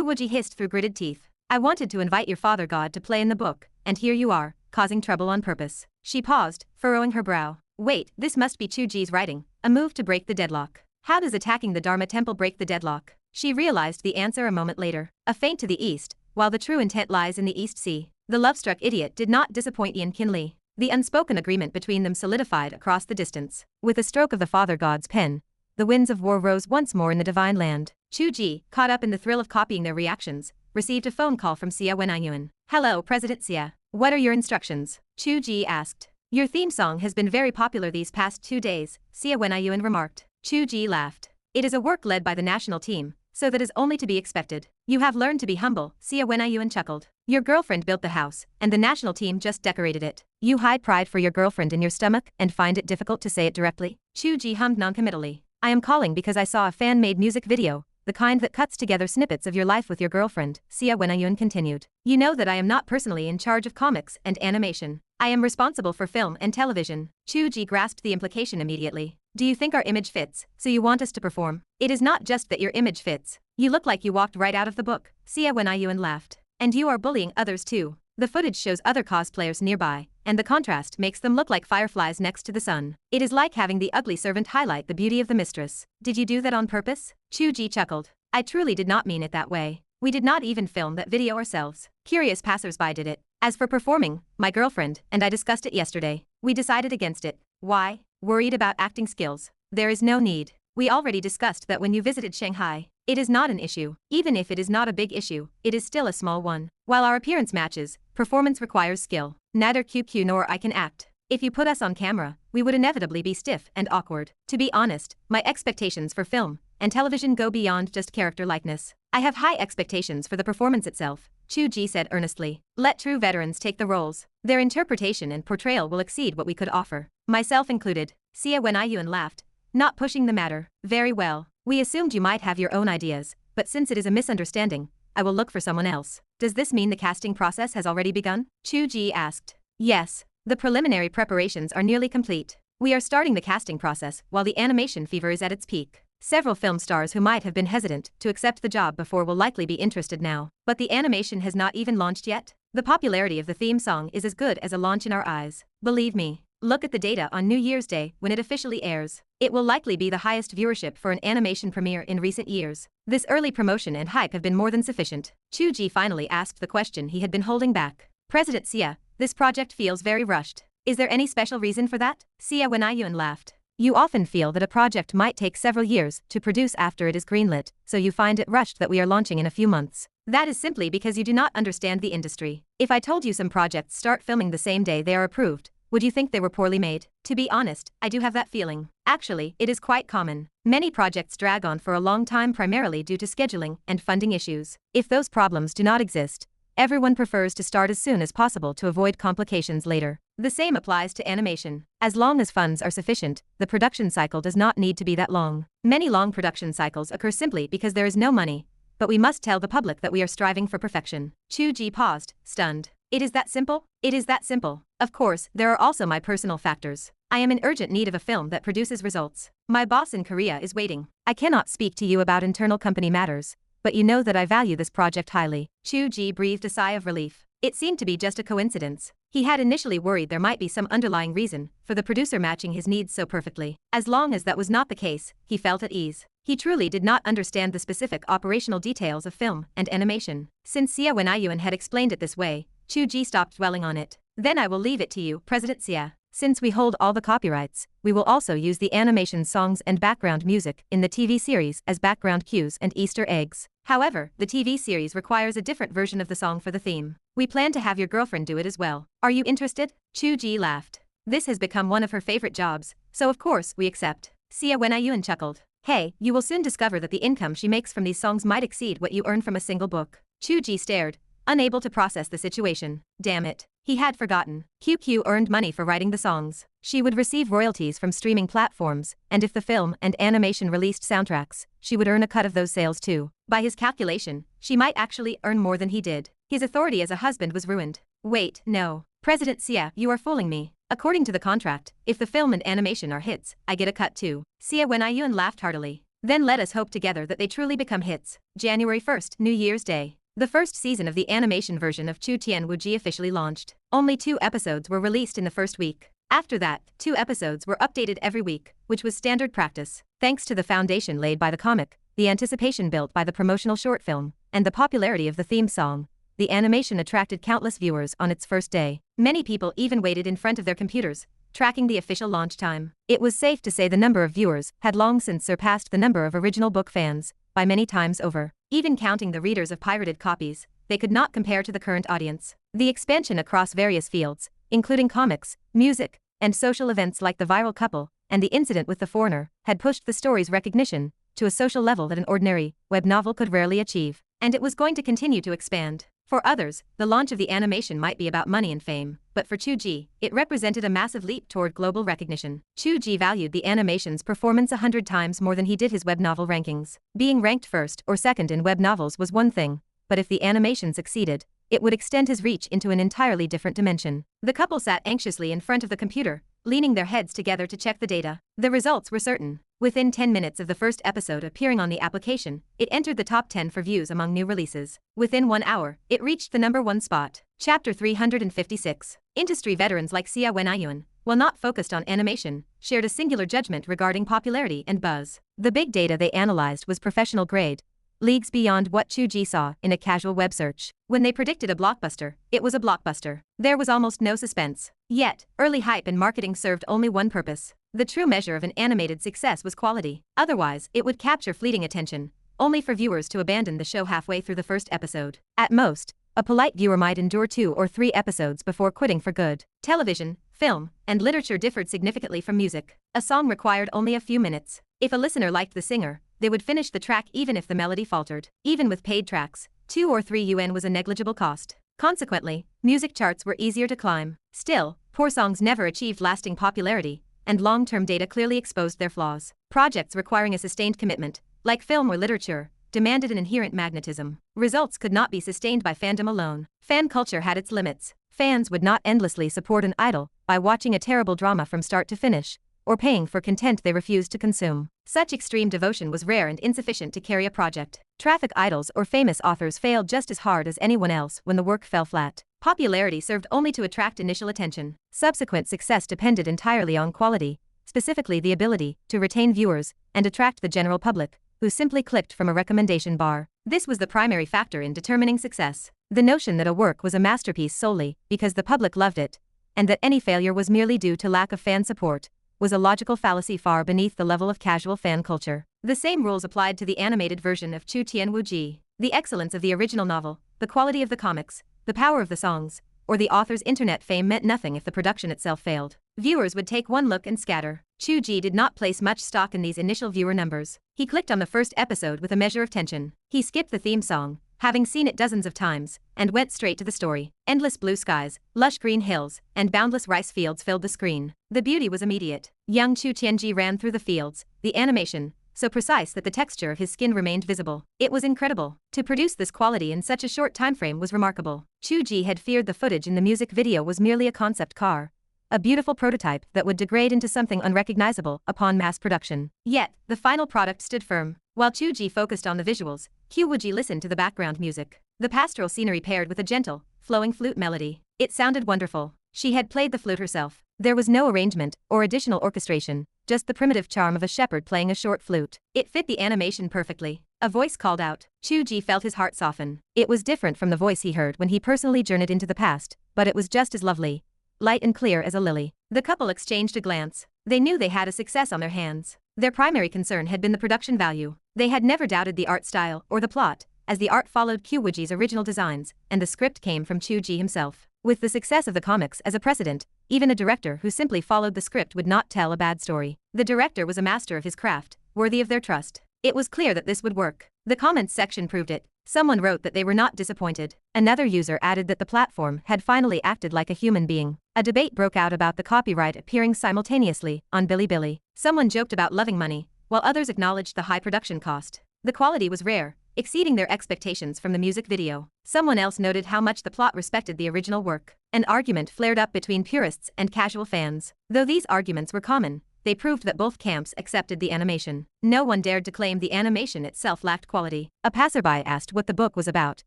Wuji hissed through gritted teeth. I wanted to invite your father god to play in the book, and here you are, causing trouble on purpose. She paused, furrowing her brow. Wait, this must be Chu Ge's writing, a move to break the deadlock. How does attacking the Dharma Temple break the deadlock? She realized the answer a moment later. A feint to the east, while the true intent lies in the East Sea. The love-struck idiot did not disappoint Qinli. The unspoken agreement between them solidified across the distance. With a stroke of the Father God's pen, the winds of war rose once more in the divine land. Chu Ge, caught up in the thrill of copying their reactions, received a phone call from Xia Wenyuan. Hello, President Xia. What are your instructions? Chu Ge asked. Your theme song has been very popular these past 2 days, Xia Wenyuan remarked. Chu Ge laughed. It is a work led by the national team, so that is only to be expected. You have learned to be humble, Xia Wenyuan chuckled. Your girlfriend built the house, and the national team just decorated it. You hide pride for your girlfriend in your stomach and find it difficult to say it directly? Chu Ge hummed noncommittally. I am calling because I saw a fan-made music video, the kind that cuts together snippets of your life with your girlfriend, Xia Wenayun continued. You know that I am not personally in charge of comics and animation. I am responsible for film and television. Chu Ge grasped the implication immediately. Do you think our image fits, so you want us to perform? It is not just that your image fits. You look like you walked right out of the book. Xia Wenayun laughed. And you are bullying others too. The footage shows other cosplayers nearby, and the contrast makes them look like fireflies next to the sun. It is like having the ugly servant highlight the beauty of the mistress. Did you do that on purpose? Chu Ge chuckled. I truly did not mean it that way. We did not even film that video ourselves. Curious passersby did it. As for performing, my girlfriend and I discussed it yesterday. We decided against it. Why? Worried about acting skills. There is no need. We already discussed that when you visited Shanghai. It is not an issue. Even if it is not a big issue, it is still a small one. While our appearance matches, performance requires skill. Neither QQ nor I can act. If you put us on camera, we would inevitably be stiff and awkward. To be honest, my expectations for film and television go beyond just character likeness. I have high expectations for the performance itself, Chu Ge said earnestly. Let true veterans take the roles. Their interpretation and portrayal will exceed what we could offer. Myself included. Xia Wenayun laughed, not pushing the matter. Very well. We assumed you might have your own ideas, but since it is a misunderstanding, I will look for someone else. Does this mean the casting process has already begun? Chu Ge asked. Yes. The preliminary preparations are nearly complete. We are starting the casting process while the animation fever is at its peak. Several film stars who might have been hesitant to accept the job before will likely be interested now. But the animation has not even launched yet. The popularity of the theme song is as good as a launch in our eyes. Believe me. Look at the data on New Year's Day when it officially airs. It will likely be the highest viewership for an animation premiere in recent years. This early promotion and hype have been more than sufficient. Chu Ge finally asked the question he had been holding back. President Xia, this project feels very rushed. Is there any special reason for that? Xia Wenayun laughed. You often feel that a project might take several years to produce after it is greenlit, so you find it rushed that we are launching in a few months. That is simply because you do not understand the industry. If I told you some projects start filming the same day they are approved, would you think they were poorly made? To be honest, I do have that feeling. Actually, it is quite common. Many projects drag on for a long time primarily due to scheduling and funding issues. If those problems do not exist, everyone prefers to start as soon as possible to avoid complications later. The same applies to animation. As long as funds are sufficient, the production cycle does not need to be that long. Many long production cycles occur simply because there is no money, but we must tell the public that we are striving for perfection. Chu Ge paused, stunned. It is that simple? It is that simple. Of course, there are also my personal factors. I am in urgent need of a film that produces results. My boss in Korea is waiting. I cannot speak to you about internal company matters, but you know that I value this project highly. Chu Ge breathed a sigh of relief. It seemed to be just a coincidence. He had initially worried there might be some underlying reason for the producer matching his needs so perfectly. As long as that was not the case, he felt at ease. He truly did not understand the specific operational details of film and animation. Since Xia Wenayun had explained it this way, Chu Ge stopped dwelling on it. Then I will leave it to you, President Xia. Since we hold all the copyrights, we will also use the animation songs and background music in the TV series as background cues and Easter eggs. However, the TV series requires a different version of the song for the theme. We plan to have your girlfriend do it as well. Are you interested? Chu Ge laughed. This has become one of her favorite jobs, so of course we accept. Xia Wenayun chuckled. Hey, you will soon discover that the income she makes from these songs might exceed what you earn from a single book. Chu Ge stared, unable to process the situation. Damn it. He had forgotten. QQ earned money for writing the songs. She would receive royalties from streaming platforms, and if the film and animation released soundtracks, she would earn a cut of those sales too. By his calculation, she might actually earn more than he did. His authority as a husband was ruined. Wait, no. President Xia, you are fooling me. According to the contract, if the film and animation are hits, I get a cut too. Xia Wenayun laughed heartily. Then let us hope together that they truly become hits. January 1st, New Year's Day. The first season of the animation version of Qiu Wuji officially launched. Only 2 episodes were released in the first week. After that, 2 episodes were updated every week, which was standard practice. Thanks to the foundation laid by the comic, the anticipation built by the promotional short film, and the popularity of the theme song, the animation attracted countless viewers on its first day. Many people even waited in front of their computers, tracking the official launch time. It was safe to say the number of viewers had long since surpassed the number of original book fans, by many times over. Even counting the readers of pirated copies, they could not compare to the current audience. The expansion across various fields, including comics, music, and social events like the viral couple and the incident with the foreigner, had pushed the story's recognition to a social level that an ordinary web novel could rarely achieve. And it was going to continue to expand. For others, the launch of the animation might be about money and fame, but for Chu Ge, it represented a massive leap toward global recognition. Chu Ge valued the animation's performance 100 times more than he did his web novel rankings. Being ranked first or second in web novels was one thing, but if the animation succeeded, it would extend his reach into an entirely different dimension. The couple sat anxiously in front of the computer, leaning their heads together to check the data. The results were certain. Within 10 minutes of the first episode appearing on the application, it entered the top 10 for views among new releases. Within 1 hour, it reached the #1 spot. Chapter 356. Industry veterans like Xia Wenyuan, while not focused on animation, shared a singular judgment regarding popularity and buzz. The big data they analyzed was professional grade, leagues beyond what Chu Ge saw in a casual web search. When they predicted a blockbuster, it was a blockbuster. There was almost no suspense. Yet, early hype and marketing served only one purpose. The true measure of an animated success was quality. Otherwise, it would capture fleeting attention, only for viewers to abandon the show halfway through the first episode. At most, a polite viewer might endure 2 or 3 episodes before quitting for good. Television, film, and literature differed significantly from music. A song required only a few minutes. If a listener liked the singer, they would finish the track even if the melody faltered. Even with paid tracks, 2 or 3 yuan was a negligible cost. Consequently, music charts were easier to climb. Still, poor songs never achieved lasting popularity, and long-term data clearly exposed their flaws. Projects requiring a sustained commitment, like film or literature, demanded an inherent magnetism. Results could not be sustained by fandom alone. Fan culture had its limits. Fans would not endlessly support an idol by watching a terrible drama from start to finish, or paying for content they refused to consume. Such extreme devotion was rare and insufficient to carry a project. Traffic idols or famous authors failed just as hard as anyone else when the work fell flat. Popularity served only to attract initial attention. Subsequent success depended entirely on quality, specifically the ability to retain viewers and attract the general public, who simply clicked from a recommendation bar. This was the primary factor in determining success. The notion that a work was a masterpiece solely because the public loved it, and that any failure was merely due to lack of fan support, was a logical fallacy far beneath the level of casual fan culture. The same rules applied to the animated version of Chu Ge Wuji. The excellence of the original novel, the quality of the comics, the power of the songs, or the author's internet fame meant nothing if the production itself failed. Viewers would take one look and scatter. Chu Ge did not place much stock in these initial viewer numbers. He clicked on the first episode with a measure of tension. He skipped the theme song, having seen it dozens of times, and went straight to the story. Endless blue skies, lush green hills, and boundless rice fields filled the screen. The beauty was immediate. Young Chu Tianji ran through the fields, the animation so precise that the texture of his skin remained visible. It was incredible. To produce this quality in such a short time frame was remarkable. Chu Ge had feared the footage in the music video was merely a concept car, a beautiful prototype that would degrade into something unrecognizable upon mass production. Yet, the final product stood firm. While Chu Ge focused on the visuals, Qiu Wuji listened to the background music. The pastoral scenery paired with a gentle, flowing flute melody. It sounded wonderful. She had played the flute herself. There was no arrangement or additional orchestration, just the primitive charm of a shepherd playing a short flute. It fit the animation perfectly. A voice called out. Chu Ge felt his heart soften. It was different from the voice he heard when he personally journeyed into the past, but it was just as lovely, light and clear as a lily. The couple exchanged a glance. They knew they had a success on their hands. Their primary concern had been the production value. They had never doubted the art style or the plot, as the art followed Qiu Wuji's original designs, and the script came from Chu Ge himself. With the success of the comics as a precedent, even a director who simply followed the script would not tell a bad story. The director was a master of his craft, worthy of their trust. It was clear that this would work. The comments section proved it. Someone wrote that they were not disappointed. Another user added that the platform had finally acted like a human being. A debate broke out about the copyright appearing simultaneously on Bilibili. Someone joked about loving money, while others acknowledged the high production cost. The quality was rare, exceeding their expectations from the music video. Someone else noted how much the plot respected the original work. An argument flared up between purists and casual fans. Though these arguments were common, they proved that both camps accepted the animation. No one dared to claim the animation itself lacked quality. A passerby asked what the book was about,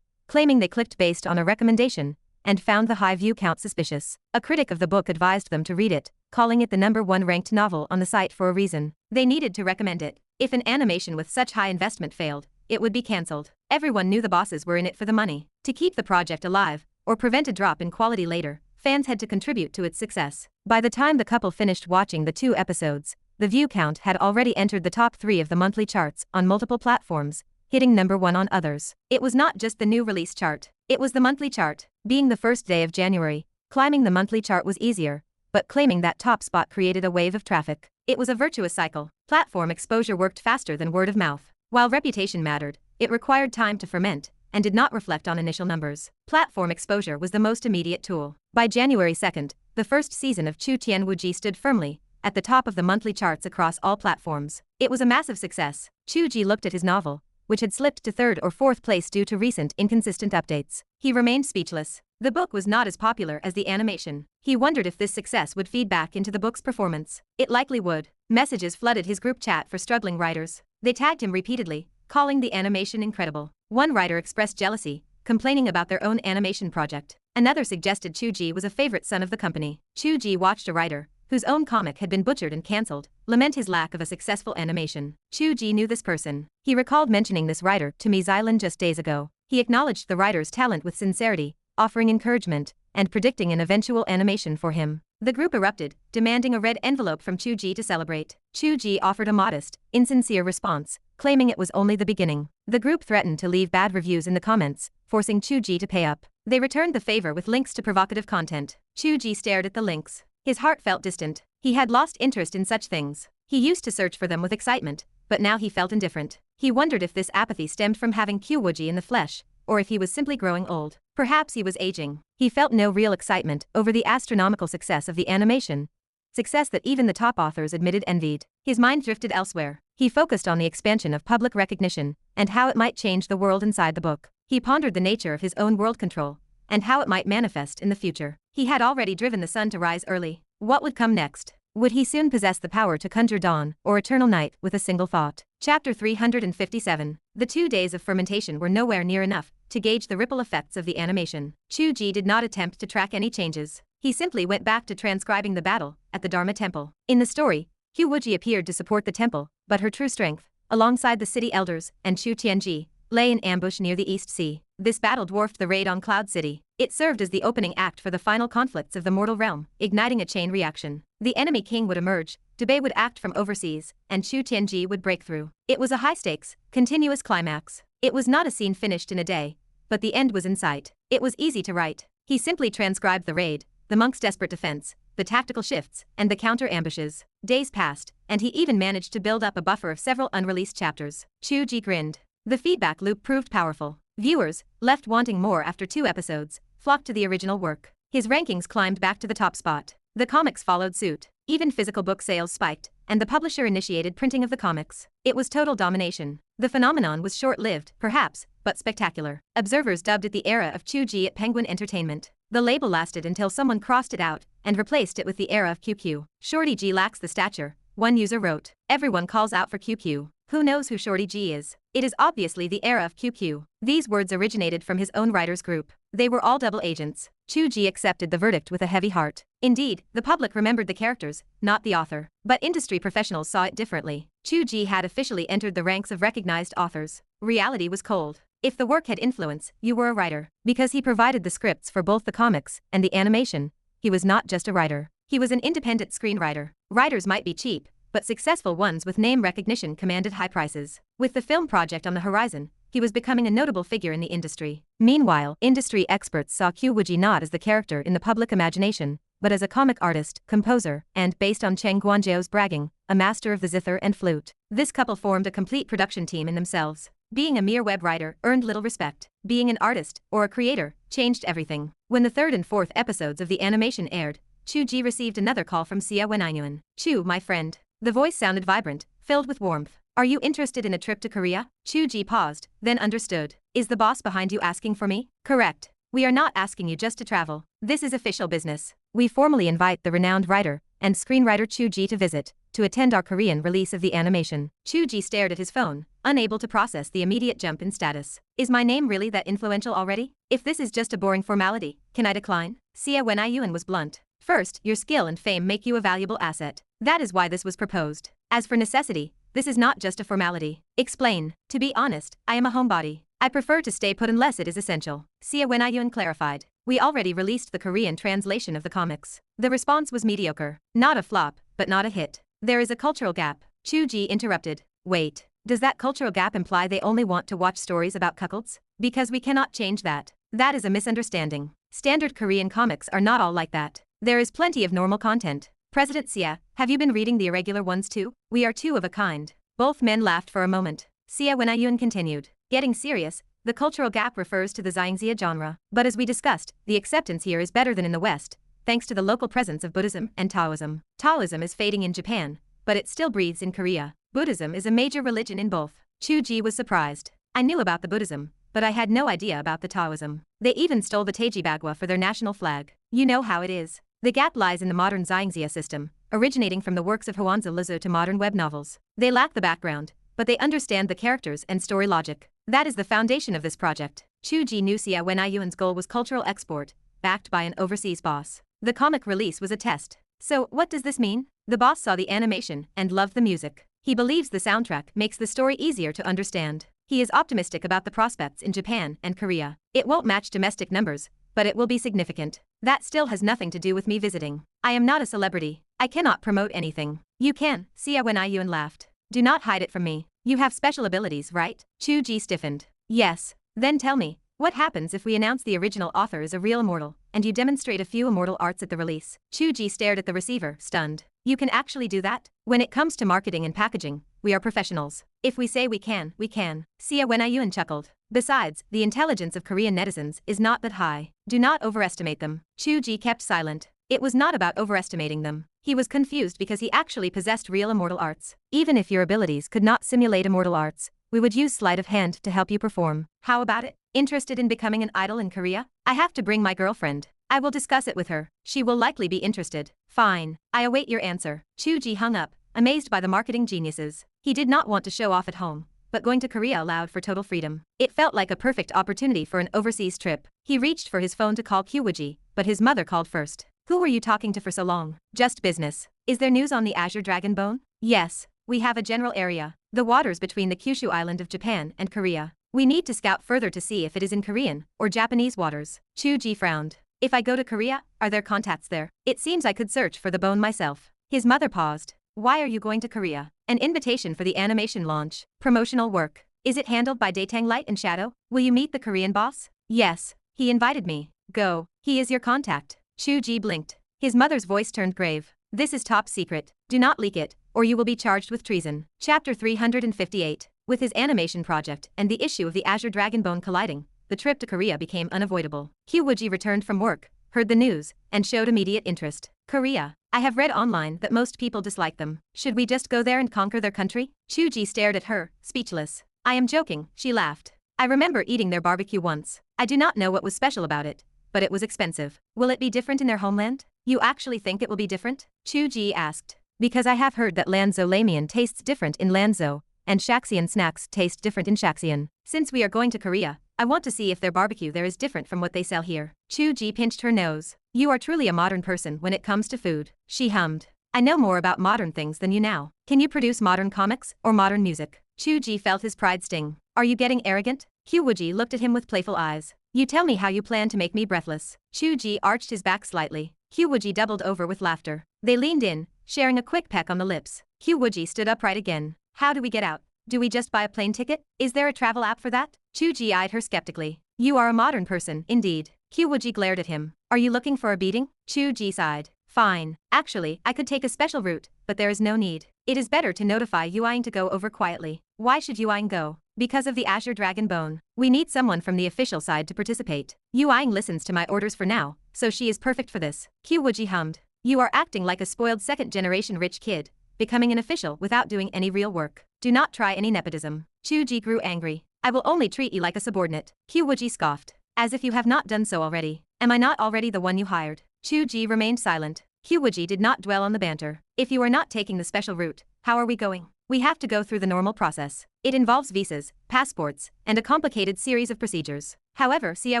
claiming they clicked based on a recommendation, and found the high view count suspicious. A critic of the book advised them to read it, calling it the #1 ranked novel on the site for a reason. They needed to recommend it. If an animation with such high investment failed, it would be cancelled. Everyone knew the bosses were in it for the money. To keep the project alive, or prevent a drop in quality later, fans had to contribute to its success. By the time the couple finished watching the 2 episodes, the view count had already entered the top 3 of the monthly charts on multiple platforms, hitting #1 on others. It was not just the new release chart, it was the monthly chart. Being the first day of January, climbing the monthly chart was easier, but claiming that top spot created a wave of traffic. It was a virtuous cycle. Platform exposure worked faster than word of mouth. While reputation mattered, it required time to ferment, and did not reflect on initial numbers. Platform exposure was the most immediate tool. By January 2nd, the first season of Chu Ge Wuji stood firmly at the top of the monthly charts across all platforms. It was a massive success. Chu Ge looked at his novel, which had slipped to third or fourth place due to recent inconsistent updates. He remained speechless. The book was not as popular as the animation. He wondered if this success would feed back into the book's performance. It likely would. Messages flooded his group chat for struggling writers. They tagged him repeatedly, calling the animation incredible. One writer expressed jealousy, complaining about their own animation project. Another suggested Chu Ge was a favorite son of the company. Chu Ge watched a writer, whose own comic had been butchered and cancelled, lament his lack of a successful animation. Chu Ge knew this person. He recalled mentioning this writer to Ms. Island just days ago. He acknowledged the writer's talent with sincerity, offering encouragement, and predicting an eventual animation for him. The group erupted, demanding a red envelope from Chu Ge to celebrate. Chu Ge offered a modest, insincere response, claiming it was only the beginning. The group threatened to leave bad reviews in the comments, forcing Chu Ge to pay up. They returned the favor with links to provocative content. Chu Ge stared at the links. His heart felt distant. He had lost interest in such things. He used to search for them with excitement, but now he felt indifferent. He wondered if this apathy stemmed from having Qiu Wuji in the flesh, or if he was simply growing old. Perhaps he was aging. He felt no real excitement over the astronomical success of the animation, success that even the top authors admitted envied. His mind drifted elsewhere. He focused on the expansion of public recognition and how it might change the world inside the book. He pondered the nature of his own world control and how it might manifest in the future. He had already driven the sun to rise early. What would come next? Would he soon possess the power to conjure dawn or eternal night with a single thought? Chapter 357. The 2 days of fermentation were nowhere near enough to gauge the ripple effects of the animation. Chu Ge did not attempt to track any changes. He simply went back to transcribing the battle at the Dharma Temple. In the story, Qiu Wuji appeared to support the temple, but her true strength, alongside the city elders and Chu Tianji, lay in ambush near the East Sea. This battle dwarfed the raid on Cloud City. It served as the opening act for the final conflicts of the mortal realm, igniting a chain reaction. The enemy king would emerge, Dubei would act from overseas, and Chu Tianji would break through. It was a high-stakes, continuous climax. It was not a scene finished in a day, but the end was in sight. It was easy to write. He simply transcribed the raid, the monk's desperate defense, the tactical shifts, and the counter-ambushes. Days passed, and he even managed to build up a buffer of several unreleased chapters. Chu Ge grinned. The feedback loop proved powerful. Viewers, left wanting more after 2 episodes, flocked to the original work. His rankings climbed back to the top spot. The comics followed suit. Even physical book sales spiked, and the publisher initiated printing of the comics. It was total domination. The phenomenon was short-lived, perhaps, but spectacular. Observers dubbed it the era of Chu Ge at Penguin Entertainment. The label lasted until someone crossed it out and replaced it with the era of QQ. Shorty G lacks the stature, one user wrote. Everyone calls out for QQ. Who knows who Shorty G is? It is obviously the era of QQ. These words originated from his own writers group. They were all double agents. Chu Ge accepted the verdict with a heavy heart. Indeed, the public remembered the characters, not the author. But industry professionals saw it differently. Chu Ge had officially entered the ranks of recognized authors. Reality was cold. If the work had influence, you were a writer. Because he provided the scripts for both the comics and the animation, he was not just a writer. He was an independent screenwriter. Writers might be cheap, but successful ones with name recognition commanded high prices. With the film project on the horizon, he was becoming a notable figure in the industry. Meanwhile, industry experts saw Qiu Wuji not as the character in the public imagination, but as a comic artist, composer, and, based on Cheng Guanzhou's bragging, a master of the zither and flute. This couple formed a complete production team in themselves. Being a mere web writer earned little respect. Being an artist, or a creator, changed everything. When the 3rd and 4th episodes of the animation aired, Chu Ge received another call from Xia Wenyuan. Chu, my friend. The voice sounded vibrant, filled with warmth. Are you interested in a trip to Korea? Chu Ge paused, then understood. Is the boss behind you asking for me? Correct. We are not asking you just to travel. This is official business. We formally invite the renowned writer and screenwriter Chu Ge to visit, to attend our Korean release of the animation. Chu Ge stared at his phone, unable to process the immediate jump in status. Is my name really that influential already? If this is just a boring formality, can I decline? Xia Wenyuan was blunt. First, your skill and fame make you a valuable asset. That is why this was proposed. As for necessity, this is not just a formality. Explain. To be honest, I am a homebody. I prefer to stay put unless it is essential. Xia Wenyuan clarified. We already released the Korean translation of the comics. The response was mediocre. Not a flop, but not a hit. There is a cultural gap. Chu Ge interrupted. Wait. Does that cultural gap imply they only want to watch stories about cuckolds? Because we cannot change that. That is a misunderstanding. Standard Korean comics are not all like that. There is plenty of normal content. President Xia, have you been reading the irregular ones too? We are 2 of a kind. Both men laughed for a moment. Xia Wenyuan continued. Getting serious, The cultural gap refers to the Xiangxia genre, but as we discussed, the acceptance here is better than in the West, thanks to the local presence of Buddhism and Taoism. Taoism is fading in Japan, but it still breathes in Korea. Buddhism is a major religion in both. Chu Ge was surprised. I knew about the Buddhism, but I had no idea about the Taoism. They even stole the Teiji Bagua for their national flag. You know how it is. The gap lies in the modern Xiangxia system, originating from the works of Huanzi Lizu to modern web novels. They lack the background, but they understand the characters and story logic. That is the foundation of this project. Chu Ge knew Xia Wenyuan's goal was cultural export, backed by an overseas boss. The comic release was a test. So, what does this mean? The boss saw the animation and loved the music. He believes the soundtrack makes the story easier to understand. He is optimistic about the prospects in Japan and Korea. It won't match domestic numbers, but it will be significant. That still has nothing to do with me visiting. I am not a celebrity. I cannot promote anything. You can, Xia Wenyuan laughed. Do not hide it from me. You have special abilities, right? Chu Ge stiffened. Yes. Then tell me, what happens if we announce the original author is a real immortal, and you demonstrate a few immortal arts at the release? Chu Ge stared at the receiver, stunned. You can actually do that? When it comes to marketing and packaging, we are professionals. If we say we can, we can. Xia Wenyuan chuckled. Besides, the intelligence of Korean netizens is not that high. Do not overestimate them. Chu Ge kept silent. It was not about overestimating them. He was confused because he actually possessed real immortal arts. Even if your abilities could not simulate immortal arts, we would use sleight of hand to help you perform. How about it? Interested in becoming an idol in Korea? I have to bring my girlfriend. I will discuss it with her. She will likely be interested. Fine. I await your answer. Chu Ge hung up, amazed by the marketing geniuses. He did not want to show off at home, but going to Korea allowed for total freedom. It felt like a perfect opportunity for an overseas trip. He reached for his phone to call Qiu Wuji, but his mother called first. Who were you talking to for so long? Just business. Is there news on the Azure Dragon Bone? Yes. We have a general area. The waters between the Kyushu island of Japan and Korea. We need to scout further to see if it is in Korean or Japanese waters. Chu Ge frowned. If I go to Korea, are there contacts there? It seems I could search for the bone myself. His mother paused. Why are you going to Korea? An invitation for the animation launch. Promotional work. Is it handled by Daetang Light and Shadow? Will you meet the Korean boss? Yes. He invited me. Go. He is your contact. Chu Ge blinked. His mother's voice turned grave. This is top secret. Do not leak it, or you will be charged with treason. Chapter 358. With his animation project and the issue of the Azure Dragon Bone colliding, the trip to Korea became unavoidable. Qiu Wuji returned from work, heard the news, and showed immediate interest. Korea. I have read online that most people dislike them. Should we just go there and conquer their country? Chu Ge stared at her, speechless. I am joking, she laughed. I remember eating their barbecue once. I do not know what was special about it, but it was expensive. Will it be different in their homeland? You actually think it will be different? Chu Ge asked. Because I have heard that Lanzhou Lamian tastes different in Lanzhou, and Shaxian snacks taste different in Shaxian. Since we are going to Korea, I want to see if their barbecue there is different from what they sell here. Chu Ge pinched her nose. You are truly a modern person when it comes to food. She hummed. I know more about modern things than you now. Can you produce modern comics or modern music? Chu Ge felt his pride sting. Are you getting arrogant? Qiu Wuji looked at him with playful eyes. You tell me how you plan to make me breathless. Chu Ge arched his back slightly. Qiu Wuji doubled over with laughter. They leaned in, sharing a quick peck on the lips. Qiu Wuji stood upright again. How do we get out? Do we just buy a plane ticket? Is there a travel app for that? Chu Ge eyed her skeptically. You are a modern person, indeed. Qiu Wuji glared at him. Are you looking for a beating? Chu Ge sighed. Fine. Actually, I could take a special route, but there is no need. It is better to notify Yuang to go over quietly. Why should Yuang go? Because of the Azure Dragon Bone. We need someone from the official side to participate. Yuang listens to my orders for now, so she is perfect for this. Qiu Wuji hummed. You are acting like a spoiled second-generation rich kid, becoming an official without doing any real work. Do not try any nepotism. Chu Ge grew angry. I will only treat you like a subordinate. Qiu Wuji scoffed. As if you have not done so already. Am I not already the one you hired? Chu Ge remained silent. Qiu Wuji did not dwell on the banter. If you are not taking the special route, how are we going? We have to go through the normal process. It involves visas, passports, and a complicated series of procedures. However, Xia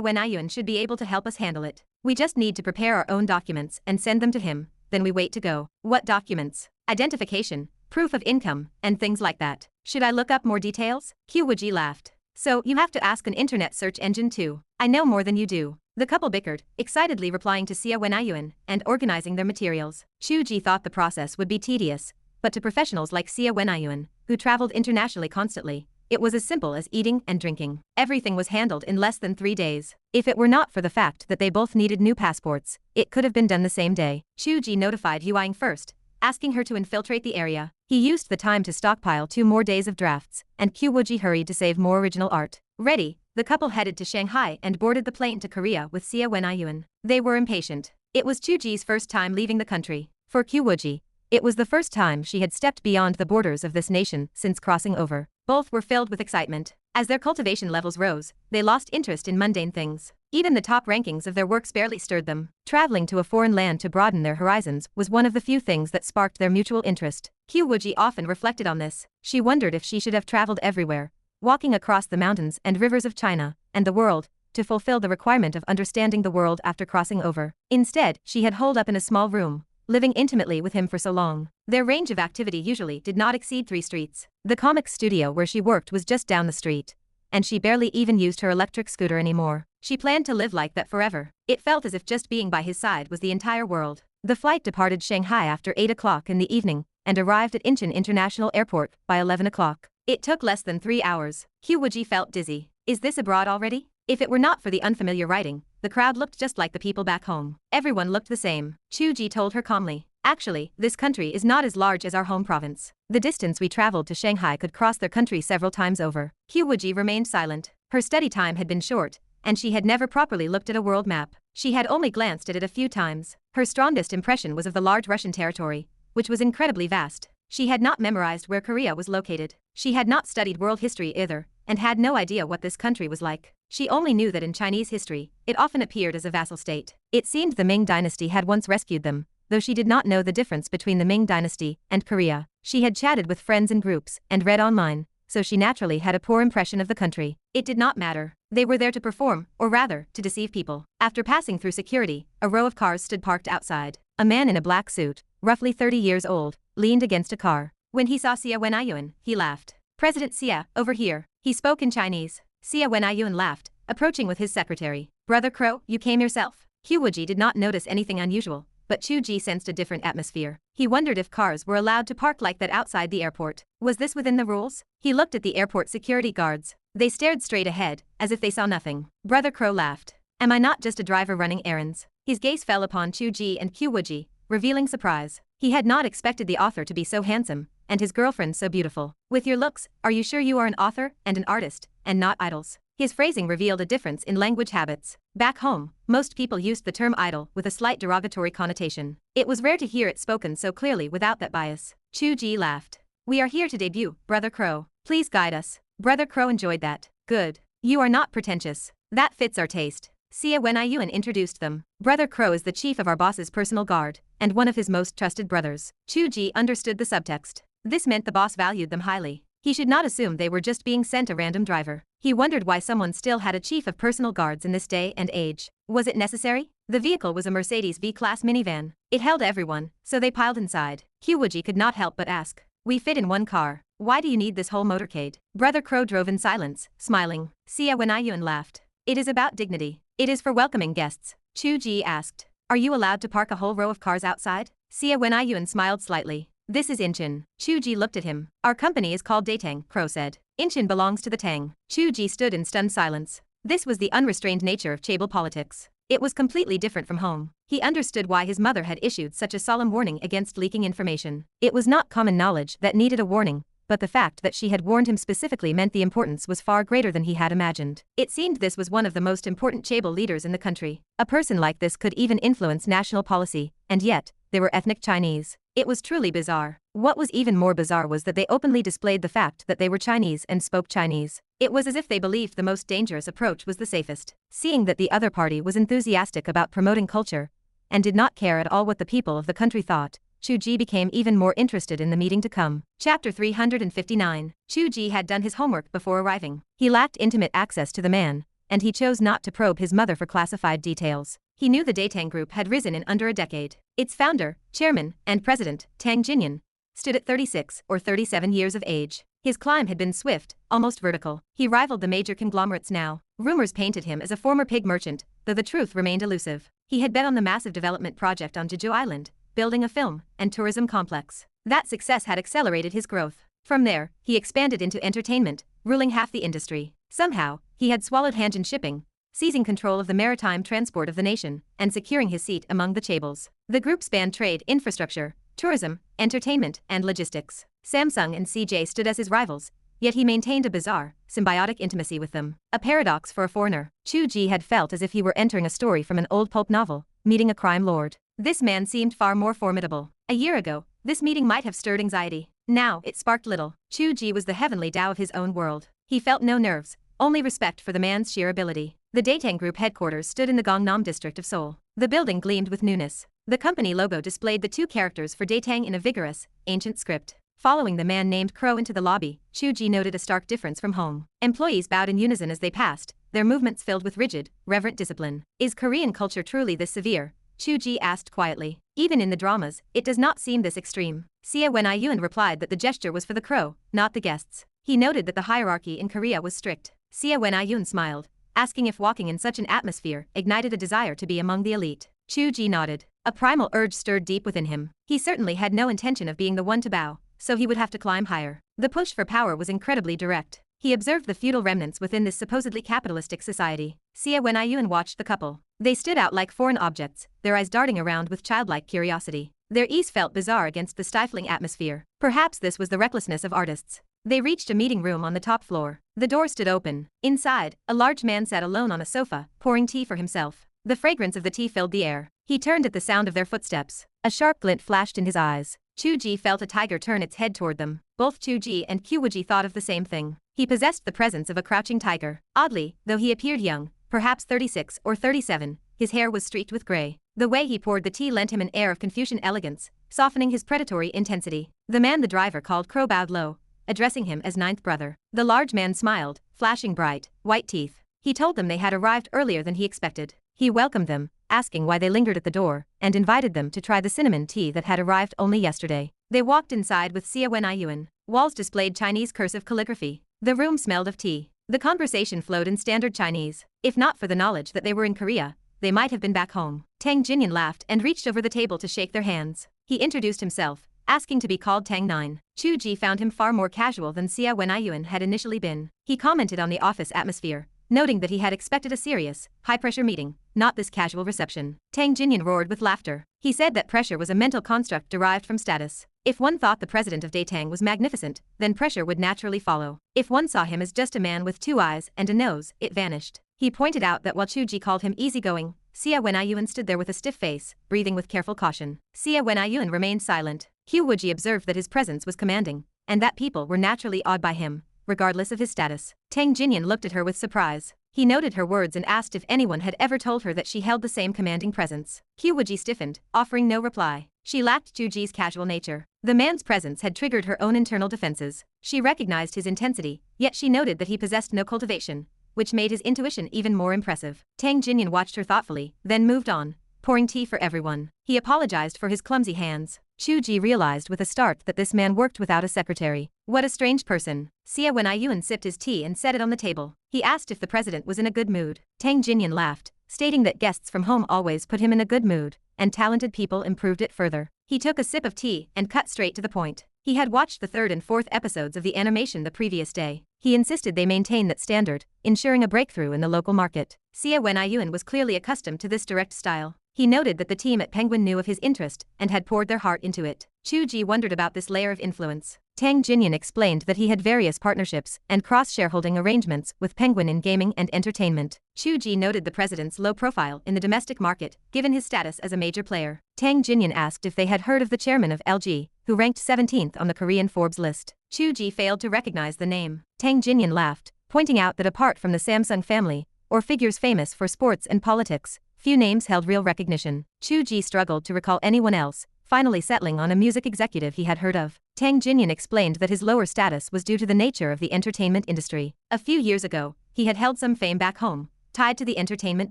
Wenyuan should be able to help us handle it. We just need to prepare our own documents and send them to him, then we wait to go. What documents? Identification, proof of income, and things like that. Should I look up more details? Qiu Wuji laughed. So, you have to ask an internet search engine too. I know more than you do. The couple bickered, excitedly replying to Xia Wenyuan and organizing their materials. Chu Ge thought the process would be tedious, but to professionals like Xia Wenyuan, who traveled internationally constantly, it was as simple as eating and drinking. Everything was handled in less than 3 days. If it were not for the fact that they both needed new passports, it could have been done the same day. Chu Ge notified Yuang first, asking her to infiltrate the area. He used the time to stockpile 2 more days of drafts, and Qiu Wuji hurried to save more original art. Ready, the couple headed to Shanghai and boarded the plane to Korea with Xia Wenyuan. They were impatient. It was Chu Ge's first time leaving the country. For Qiu Wuji, it was the first time she had stepped beyond the borders of this nation since crossing over. Both were filled with excitement. As their cultivation levels rose, they lost interest in mundane things. Even the top rankings of their works barely stirred them. Traveling to a foreign land to broaden their horizons was one of the few things that sparked their mutual interest. Qiu Wuji often reflected on this. She wondered if she should have traveled everywhere, walking across the mountains and rivers of China and the world, to fulfill the requirement of understanding the world after crossing over. Instead, she had holed up in a small room, living intimately with him for so long. Their range of activity usually did not exceed 3 streets. The comics studio where she worked was just down the street, and she barely even used her electric scooter anymore. She planned to live like that forever. It felt as if just being by his side was the entire world. The flight departed Shanghai after 8 o'clock in the evening and arrived at Incheon International Airport by 11 o'clock. It took less than 3 hours. Qiu Wuji felt dizzy. Is this abroad already? If it were not for the unfamiliar writing, the crowd looked just like the people back home. Everyone looked the same. Chu Ge told her calmly. Actually, this country is not as large as our home province. The distance we traveled to Shanghai could cross their country several times over. Qiu Wuji remained silent. Her study time had been short, and she had never properly looked at a world map. She had only glanced at it a few times. Her strongest impression was of the large Russian territory, which was incredibly vast. She had not memorized where Korea was located. She had not studied world history either, and had no idea what this country was like. She only knew that in Chinese history, it often appeared as a vassal state. It seemed the Ming dynasty had once rescued them, though she did not know the difference between the Ming dynasty and Korea. She had chatted with friends in groups and read online, so she naturally had a poor impression of the country. It did not matter. They were there to perform, or rather, to deceive people. After passing through security, a row of cars stood parked outside. A man in a black suit, roughly 30 years old, leaned against a car. When he saw Xia Wenyuan, he laughed. "President Xia, over here." He spoke in Chinese. Xia Wenyuan laughed, approaching with his secretary. "Brother Crow, you came yourself?" Qiu Wuji did not notice anything unusual, but Chu Ge sensed a different atmosphere. He wondered if cars were allowed to park like that outside the airport. Was this within the rules? He looked at the airport security guards. They stared straight ahead, as if they saw nothing. Brother Crow laughed. "Am I not just a driver running errands?" His gaze fell upon Chu Ge and Qiu Wuji, revealing surprise. He had not expected the author to be so handsome, and his girlfriend so beautiful. "With your looks, are you sure you are an author and an artist, and not idols?" His phrasing revealed a difference in language habits. Back home, most people used the term idol with a slight derogatory connotation. It was rare to hear it spoken so clearly without that bias. Chu Ge laughed. "We are here to debut, Brother Crow. Please guide us." Brother Crow enjoyed that. "Good. You are not pretentious. That fits our taste." Xia Wenyuan introduced them. "Brother Crow is the chief of our boss's personal guard, and one of his most trusted brothers." Chu Ge understood the subtext. This meant the boss valued them highly. He should not assume they were just being sent a random driver. He wondered why someone still had a chief of personal guards in this day and age. Was it necessary? The vehicle was a Mercedes V-Class minivan. It held everyone, so they piled inside. Qiu Wuji could not help but ask. "We fit in one car. Why do you need this whole motorcade?" Brother Crow drove in silence, smiling. Xia Wenyuan laughed. "It is about dignity. It is for welcoming guests." Chu Ge asked. "Are you allowed to park a whole row of cars outside?" Xia Wenyuan smiled slightly. "This is Incheon." Chu Ge looked at him. "Our company is called Datang," Crow said. "Incheon belongs to the Tang." Chu Ge stood in stunned silence. This was the unrestrained nature of chaebol politics. It was completely different from home. He understood why his mother had issued such a solemn warning against leaking information. It was not common knowledge that needed a warning, but the fact that she had warned him specifically meant the importance was far greater than he had imagined. It seemed this was one of the most important chaebol leaders in the country. A person like this could even influence national policy, and yet, they were ethnic Chinese. It was truly bizarre. What was even more bizarre was that they openly displayed the fact that they were Chinese and spoke Chinese. It was as if they believed the most dangerous approach was the safest. Seeing that the other party was enthusiastic about promoting culture, and did not care at all what the people of the country thought, Chu Ge became even more interested in the meeting to come. Chapter 359. Chu Ge had done his homework before arriving. He lacked intimate access to the man, and he chose not to probe his mother for classified details. He knew the Datang Group had risen in under a decade. Its founder, chairman, and president, Tang Jinyan, stood at 36 or 37 years of age. His climb had been swift, almost vertical. He rivaled the major conglomerates now. Rumors painted him as a former pig merchant, though the truth remained elusive. He had bet on the massive development project on Jeju Island, building a film and tourism complex. That success had accelerated his growth. From there, he expanded into entertainment, ruling half the industry. Somehow, he had swallowed Hanjin shipping, seizing control of the maritime transport of the nation, and securing his seat among the chaebols. The group spanned trade, infrastructure, tourism, entertainment, and logistics. Samsung and CJ stood as his rivals, yet he maintained a bizarre, symbiotic intimacy with them. A paradox for a foreigner. Chu Ge had felt as if he were entering a story from an old pulp novel, meeting a crime lord. This man seemed far more formidable. A year ago, this meeting might have stirred anxiety. Now, it sparked little. Chu Ge was the heavenly Tao of his own world. He felt no nerves, only respect for the man's sheer ability. The Datang Group headquarters stood in the Gangnam district of Seoul. The building gleamed with newness. The company logo displayed the two characters for Datang in a vigorous, ancient script. Following the man named Crow into the lobby, Chu Ge noted a stark difference from home. Employees bowed in unison as they passed, their movements filled with rigid, reverent discipline. Is Korean culture truly this severe? Chu Ge asked quietly. Even in the dramas, it does not seem this extreme. Xie Wenyuan replied that the gesture was for the crow, not the guests. He noted that the hierarchy in Korea was strict. Xie Wenyuan smiled, asking if walking in such an atmosphere ignited a desire to be among the elite. Chu Ge nodded. A primal urge stirred deep within him. He certainly had no intention of being the one to bow, so he would have to climb higher. The push for power was incredibly direct. He observed the feudal remnants within this supposedly capitalistic society. Xie Wenyuan watched the couple. They stood out like foreign objects, their eyes darting around with childlike curiosity. Their ease felt bizarre against the stifling atmosphere. Perhaps this was the recklessness of artists. They reached a meeting room on the top floor. The door stood open. Inside, a large man sat alone on a sofa, pouring tea for himself. The fragrance of the tea filled the air. He turned at the sound of their footsteps. A sharp glint flashed in his eyes. Chu Ge felt a tiger turn its head toward them. Both Chu Ge and Qiu Wuji thought of the same thing. He possessed the presence of a crouching tiger. Oddly, though he appeared young, perhaps 36 or 37, his hair was streaked with gray. The way he poured the tea lent him an air of Confucian elegance, softening his predatory intensity. The man the driver called Crow bowed low, addressing him as ninth brother. The large man smiled, flashing bright, white teeth. He told them they had arrived earlier than he expected. He welcomed them, asking why they lingered at the door, and invited them to try the cinnamon tea that had arrived only yesterday. They walked inside with Xie Wenyuan. Walls displayed Chinese cursive calligraphy. The room smelled of tea. The conversation flowed in standard Chinese. If not for the knowledge that they were in Korea, they might have been back home. Tang Jinyan laughed and reached over the table to shake their hands. He introduced himself, asking to be called Tang Nine. Chu Ge found him far more casual than Xie Wenyuan had initially been. He commented on the office atmosphere, noting that he had expected a serious, high-pressure meeting, not this casual reception. Tang Jinyan roared with laughter. He said that pressure was a mental construct derived from status. If one thought the president of Datang was magnificent, then pressure would naturally follow. If one saw him as just a man with two eyes and a nose, it vanished. He pointed out that while Chu Ge called him easygoing, Xie Wenyuan stood there with a stiff face, breathing with careful caution. Xie Wenyuan remained silent. Qiu Wuji observed that his presence was commanding, and that people were naturally awed by him, regardless of his status. Tang Jinyan looked at her with surprise. He noted her words and asked if anyone had ever told her that she held the same commanding presence. Qiu Wuji stiffened, offering no reply. She lacked Chu Ge's casual nature. The man's presence had triggered her own internal defenses. She recognized his intensity, yet she noted that he possessed no cultivation, which made his intuition even more impressive. Tang Jinyan watched her thoughtfully, then moved on, pouring tea for everyone. He apologized for his clumsy hands. Chu Ge realized with a start that this man worked without a secretary. What a strange person. Xie Wenyuan sipped his tea and set it on the table. He asked if the president was in a good mood. Tang Jinyan laughed, stating that guests from home always put him in a good mood, and talented people improved it further. He took a sip of tea and cut straight to the point. He had watched the third and fourth episodes of the animation the previous day. He insisted they maintain that standard, ensuring a breakthrough in the local market. Xie Wenyuan was clearly accustomed to this direct style. He noted that the team at Penguin knew of his interest and had poured their heart into it. Chu Ge wondered about this layer of influence. Tang Jinyan explained that he had various partnerships and cross-shareholding arrangements with Penguin in gaming and entertainment. Chu Ge noted the president's low profile in the domestic market, given his status as a major player. Tang Jinyan asked if they had heard of the chairman of LG, who ranked 17th on the Korean Forbes list. Chu Ge failed to recognize the name. Tang Jinyan laughed, pointing out that apart from the Samsung family, or figures famous for sports and politics, few names held real recognition. Chu Ge struggled to recall anyone else, finally settling on a music executive he had heard of. Tang Jinyan explained that his lower status was due to the nature of the entertainment industry. A few years ago, he had held some fame back home, tied to the entertainment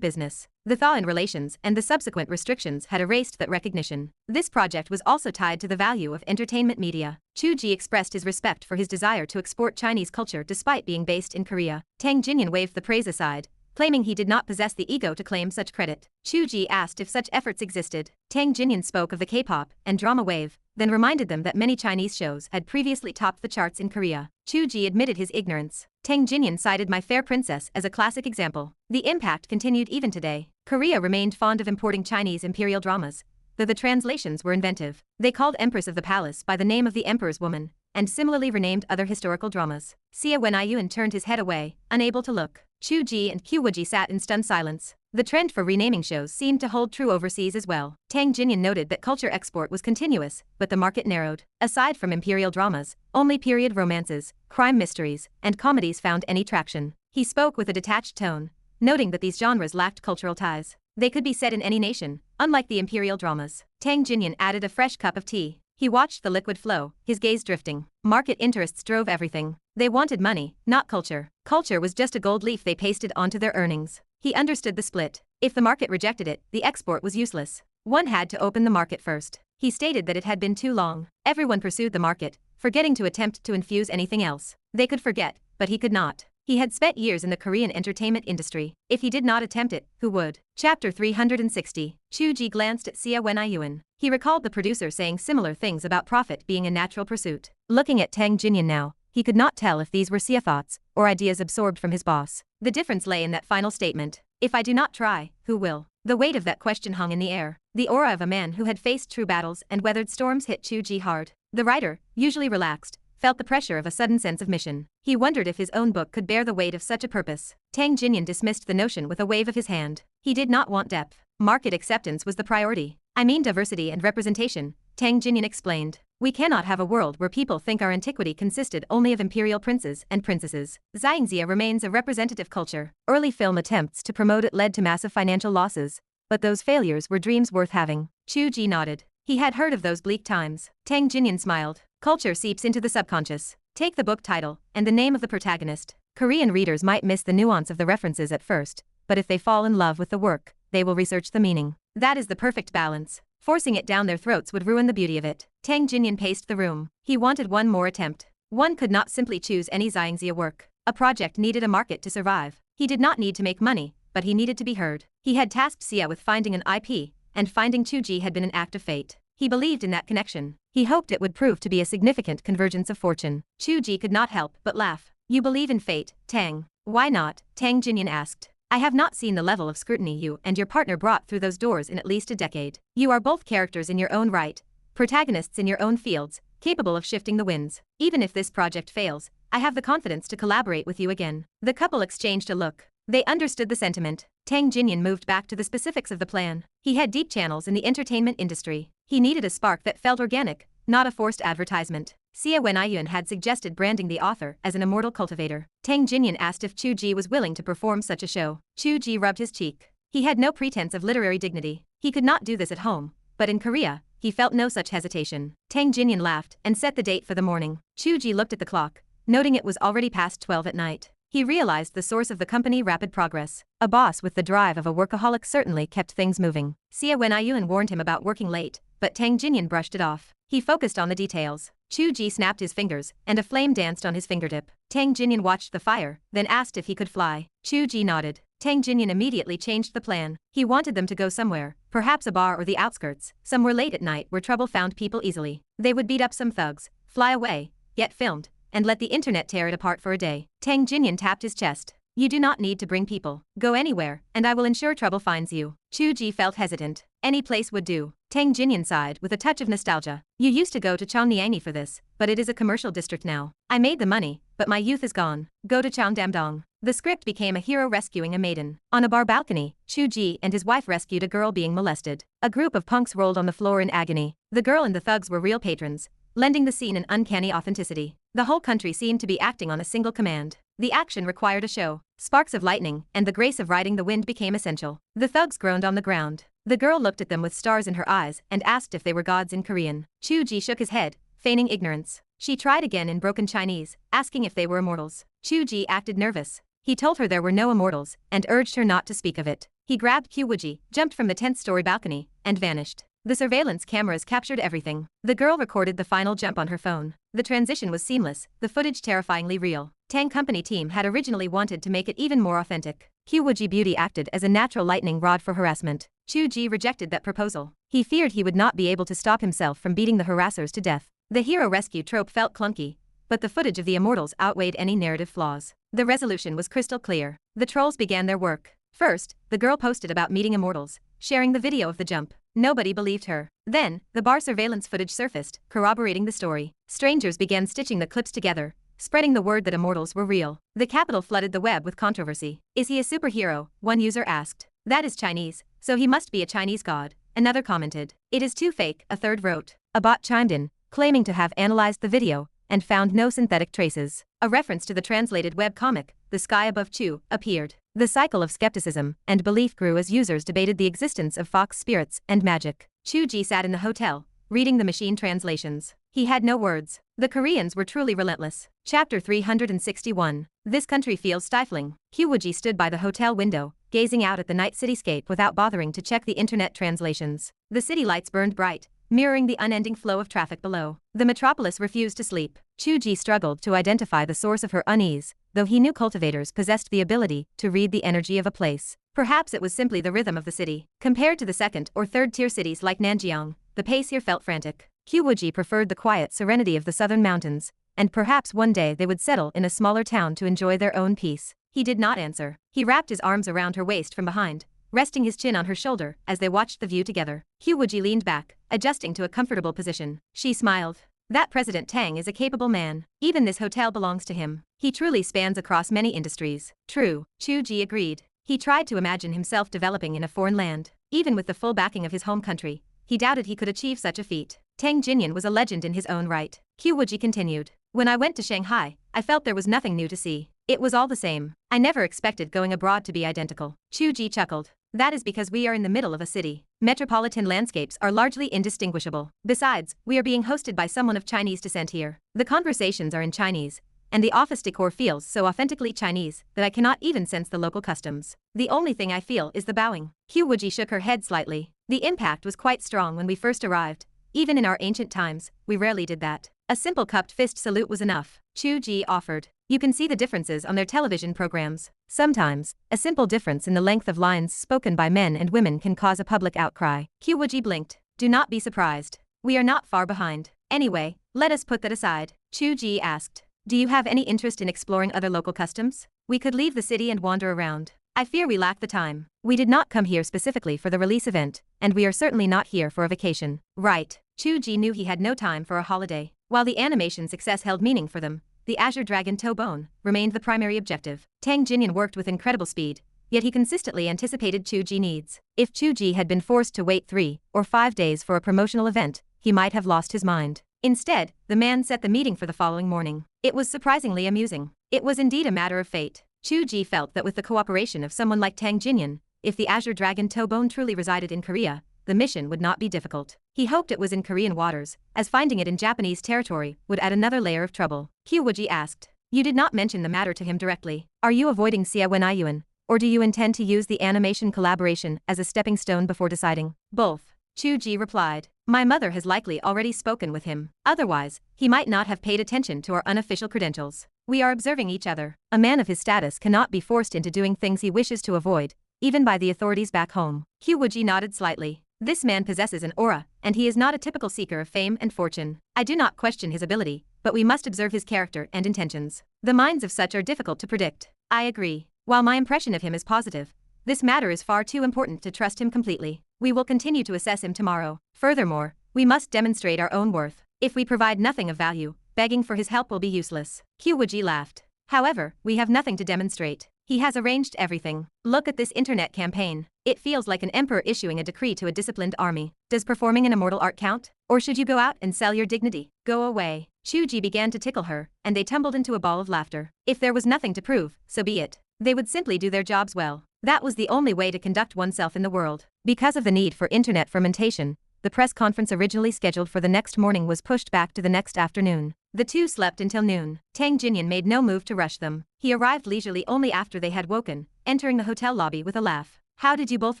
business. The thaw in relations and the subsequent restrictions had erased that recognition. This project was also tied to the value of entertainment media. Chu Ge expressed his respect for his desire to export Chinese culture despite being based in Korea. Tang Jinyan waved the praise aside, claiming he did not possess the ego to claim such credit. Chu Ge asked if such efforts existed. Tang Jinyan spoke of the K-pop and drama wave, then reminded them that many Chinese shows had previously topped the charts in Korea. Chu Ge admitted his ignorance. Tang Jinyan cited My Fair Princess as a classic example. The impact continued even today. Korea remained fond of importing Chinese imperial dramas, though the translations were inventive. They called Empress of the Palace by the name of the Emperor's Woman, and similarly renamed other historical dramas. Xia Wenyuan turned his head away, unable to look. Chu Ge and Qiu Wuji sat in stunned silence. The trend for renaming shows seemed to hold true overseas as well. Tang Jinyan noted that culture export was continuous, but the market narrowed. Aside from imperial dramas, only period romances, crime mysteries, and comedies found any traction. He spoke with a detached tone, noting that these genres lacked cultural ties. They could be set in any nation, unlike the imperial dramas. Tang Jinyan added a fresh cup of tea. He watched the liquid flow, his gaze drifting. Market interests drove everything. They wanted money, not culture. Culture was just a gold leaf they pasted onto their earnings. He understood the split. If the market rejected it, the export was useless. One had to open the market first. He stated that it had been too long. Everyone pursued the market, forgetting to attempt to infuse anything else. They could forget, but he could not. He had spent years in the Korean entertainment industry. If he did not attempt it, who would? Chapter 360. Chu Ge glanced at Xia Wenyuan. He recalled the producer saying similar things about profit being a natural pursuit. Looking at Tang Jinyan now, he could not tell if these were Xia thoughts or ideas absorbed from his boss. The difference lay in that final statement. If I do not try, who will? The weight of that question hung in the air. The aura of a man who had faced true battles and weathered storms hit Chu Ge hard. The writer, usually relaxed, felt the pressure of a sudden sense of mission. He wondered if his own book could bear the weight of such a purpose. Tang Jinyan dismissed the notion with a wave of his hand. He did not want depth. Market acceptance was the priority. I mean diversity and representation, Tang Jinyan explained. We cannot have a world where people think our antiquity consisted only of imperial princes and princesses. Xiangxia remains a representative culture. Early film attempts to promote it led to massive financial losses, but those failures were dreams worth having. Chu Ge nodded. He had heard of those bleak times. Tang Jinyan smiled. Culture seeps into the subconscious. Take the book title and the name of the protagonist. Korean readers might miss the nuance of the references at first, but if they fall in love with the work, they will research the meaning. That is the perfect balance. Forcing it down their throats would ruin the beauty of it. Tang Jinyan paced the room. He wanted one more attempt. One could not simply choose any Xiangxia work. A project needed a market to survive. He did not need to make money, but he needed to be heard. He had tasked Xia with finding an IP, and finding Chu Ge had been an act of fate. He believed in that connection. He hoped it would prove to be a significant convergence of fortune. Chu Ge could not help but laugh. You believe in fate, Tang. Why not? Tang Jinyan asked. I have not seen the level of scrutiny you and your partner brought through those doors in at least a decade. You are both characters in your own right, protagonists in your own fields, capable of shifting the winds. Even if this project fails, I have the confidence to collaborate with you again. The couple exchanged a look. They understood the sentiment. Tang Jinyan moved back to the specifics of the plan. He had deep channels in the entertainment industry. He needed a spark that felt organic, not a forced advertisement. Xia Wenyuan had suggested branding the author as an immortal cultivator. Tang Jinyan asked if Chu Ge was willing to perform such a show. Chu Ge rubbed his cheek. He had no pretense of literary dignity. He could not do this at home, but in Korea, he felt no such hesitation. Tang Jinyan laughed and set the date for the morning. Chu Ge looked at the clock, noting it was already past 12 at night. He realized the source of the company's rapid progress. A boss with the drive of a workaholic certainly kept things moving. Xia Wenyuan warned him about working late, but Tang Jinyan brushed it off. He focused on the details. Chu Ge snapped his fingers, and a flame danced on his fingertip. Tang Jinyan watched the fire, then asked if he could fly. Chu Ge nodded. Tang Jinyan immediately changed the plan. He wanted them to go somewhere, perhaps a bar or the outskirts, somewhere late at night where trouble found people easily. They would beat up some thugs, fly away, get filmed, and let the internet tear it apart for a day. Tang Jinyan tapped his chest. You do not need to bring people. Go anywhere, and I will ensure trouble finds you. Chu Ge felt hesitant. Any place would do. Tang Jinyan sighed with a touch of nostalgia. You used to go to Changniangni for this, but it is a commercial district now. I made the money, but my youth is gone. Go to Changdamdong. The script became a hero rescuing a maiden. On a bar balcony, Chu Ge and his wife rescued a girl being molested. A group of punks rolled on the floor in agony. The girl and the thugs were real patrons, lending the scene an uncanny authenticity. The whole country seemed to be acting on a single command. The action required a show. Sparks of lightning and the grace of riding the wind became essential. The thugs groaned on the ground. The girl looked at them with stars in her eyes and asked if they were gods in Korean. Chu Ge shook his head, feigning ignorance. She tried again in broken Chinese, asking if they were immortals. Chu Ge acted nervous. He told her there were no immortals and urged her not to speak of it. He grabbed Qiu Wuji, jumped from the 10th story balcony, and vanished. The surveillance cameras captured everything. The girl recorded the final jump on her phone. The transition was seamless, the footage terrifyingly real. Tang Company team had originally wanted to make it even more authentic. Qiu Wuji beauty acted as a natural lightning rod for harassment. Chu Ge rejected that proposal. He feared he would not be able to stop himself from beating the harassers to death. The hero rescue trope felt clunky, but the footage of the immortals outweighed any narrative flaws. The resolution was crystal clear. The trolls began their work. First, the girl posted about meeting immortals, sharing the video of the jump. Nobody believed her. Then, the bar surveillance footage surfaced, corroborating the story. Strangers began stitching the clips together, spreading the word that immortals were real. The capital flooded the web with controversy. Is he a superhero? One user asked. That is Chinese, so he must be a Chinese god, another commented. It is too fake, a third wrote. A bot chimed in, claiming to have analyzed the video and found no synthetic traces. A reference to the translated webcomic, The Sky Above Chu, appeared. The cycle of skepticism and belief grew as users debated the existence of fox spirits and magic. Chu Ge sat in the hotel, reading the machine translations. He had no words. The Koreans were truly relentless. Chapter 361. This country feels stifling. Qiu Wuji stood by the hotel window, gazing out at the night cityscape without bothering to check the internet translations. The city lights burned bright, mirroring the unending flow of traffic below. The metropolis refused to sleep. Chu Ge struggled to identify the source of her unease, though he knew cultivators possessed the ability to read the energy of a place. Perhaps it was simply the rhythm of the city. Compared to the second or third tier cities like Nanjiang, the pace here felt frantic. Qiu Wuji preferred the quiet serenity of the southern mountains, and perhaps one day they would settle in a smaller town to enjoy their own peace. He did not answer. He wrapped his arms around her waist from behind, resting his chin on her shoulder as they watched the view together. Qiu Wuji leaned back, adjusting to a comfortable position. She smiled. That President Tang is a capable man. Even this hotel belongs to him. He truly spans across many industries. True, Chu Ge agreed. He tried to imagine himself developing in a foreign land. Even with the full backing of his home country, he doubted he could achieve such a feat. Tang Jinyan was a legend in his own right. Qiu Wuji continued. When I went to Shanghai, I felt there was nothing new to see. It was all the same. I never expected going abroad to be identical. Chu Ge chuckled. That is because we are in the middle of a city. Metropolitan landscapes are largely indistinguishable. Besides, we are being hosted by someone of Chinese descent here. The conversations are in Chinese, and the office decor feels so authentically Chinese that I cannot even sense the local customs. The only thing I feel is the bowing. Qiu Wuji shook her head slightly. The impact was quite strong when we first arrived. Even in our ancient times, we rarely did that. A simple cupped fist salute was enough. Chu Ge offered. You can see the differences on their television programs. Sometimes, a simple difference in the length of lines spoken by men and women can cause a public outcry. Qiu Wuji blinked. Do not be surprised. We are not far behind. Anyway, let us put that aside. Chu Ge asked. Do you have any interest in exploring other local customs? We could leave the city and wander around. I fear we lack the time. We did not come here specifically for the release event, and we are certainly not here for a vacation. Right. Chu Ge knew he had no time for a holiday. While the animation success held meaning for them, the Azure Dragon Toe Bone remained the primary objective. Tang Jinyan worked with incredible speed, yet he consistently anticipated Chu Ge needs. If Chu Ge had been forced to wait 3 or 5 days for a promotional event, he might have lost his mind. Instead, the man set the meeting for the following morning. It was surprisingly amusing. It was indeed a matter of fate. Chu Ge felt that with the cooperation of someone like Tang Jinyan, if the Azure Dragon Toe Bone truly resided in Korea, the mission would not be difficult. He hoped it was in Korean waters, as finding it in Japanese territory would add another layer of trouble. Qiu Wuji asked. You did not mention the matter to him directly. Are you avoiding Xia Wenyuan, or do you intend to use the animation collaboration as a stepping stone before deciding? Both. Chu Ge replied. My mother has likely already spoken with him. Otherwise, he might not have paid attention to our unofficial credentials. We are observing each other. A man of his status cannot be forced into doing things he wishes to avoid, even by the authorities back home. Qiu Wuji nodded slightly. This man possesses an aura, and he is not a typical seeker of fame and fortune. I do not question his ability, but we must observe his character and intentions. The minds of such are difficult to predict. I agree. While my impression of him is positive, this matter is far too important to trust him completely. We will continue to assess him tomorrow. Furthermore, we must demonstrate our own worth. If we provide nothing of value, begging for his help will be useless. Qiu Wuji laughed. However, we have nothing to demonstrate. He has arranged everything. Look at this internet campaign. It feels like an emperor issuing a decree to a disciplined army. Does performing an immortal art count? Or should you go out and sell your dignity? Go away. Chu Ge began to tickle her, and they tumbled into a ball of laughter. If there was nothing to prove, so be it. They would simply do their jobs well. That was the only way to conduct oneself in the world. Because of the need for internet fermentation, the press conference originally scheduled for the next morning was pushed back to the next afternoon. The two slept until noon. Tang Jinyan made no move to rush them. He arrived leisurely only after they had woken, entering the hotel lobby with a laugh. How did you both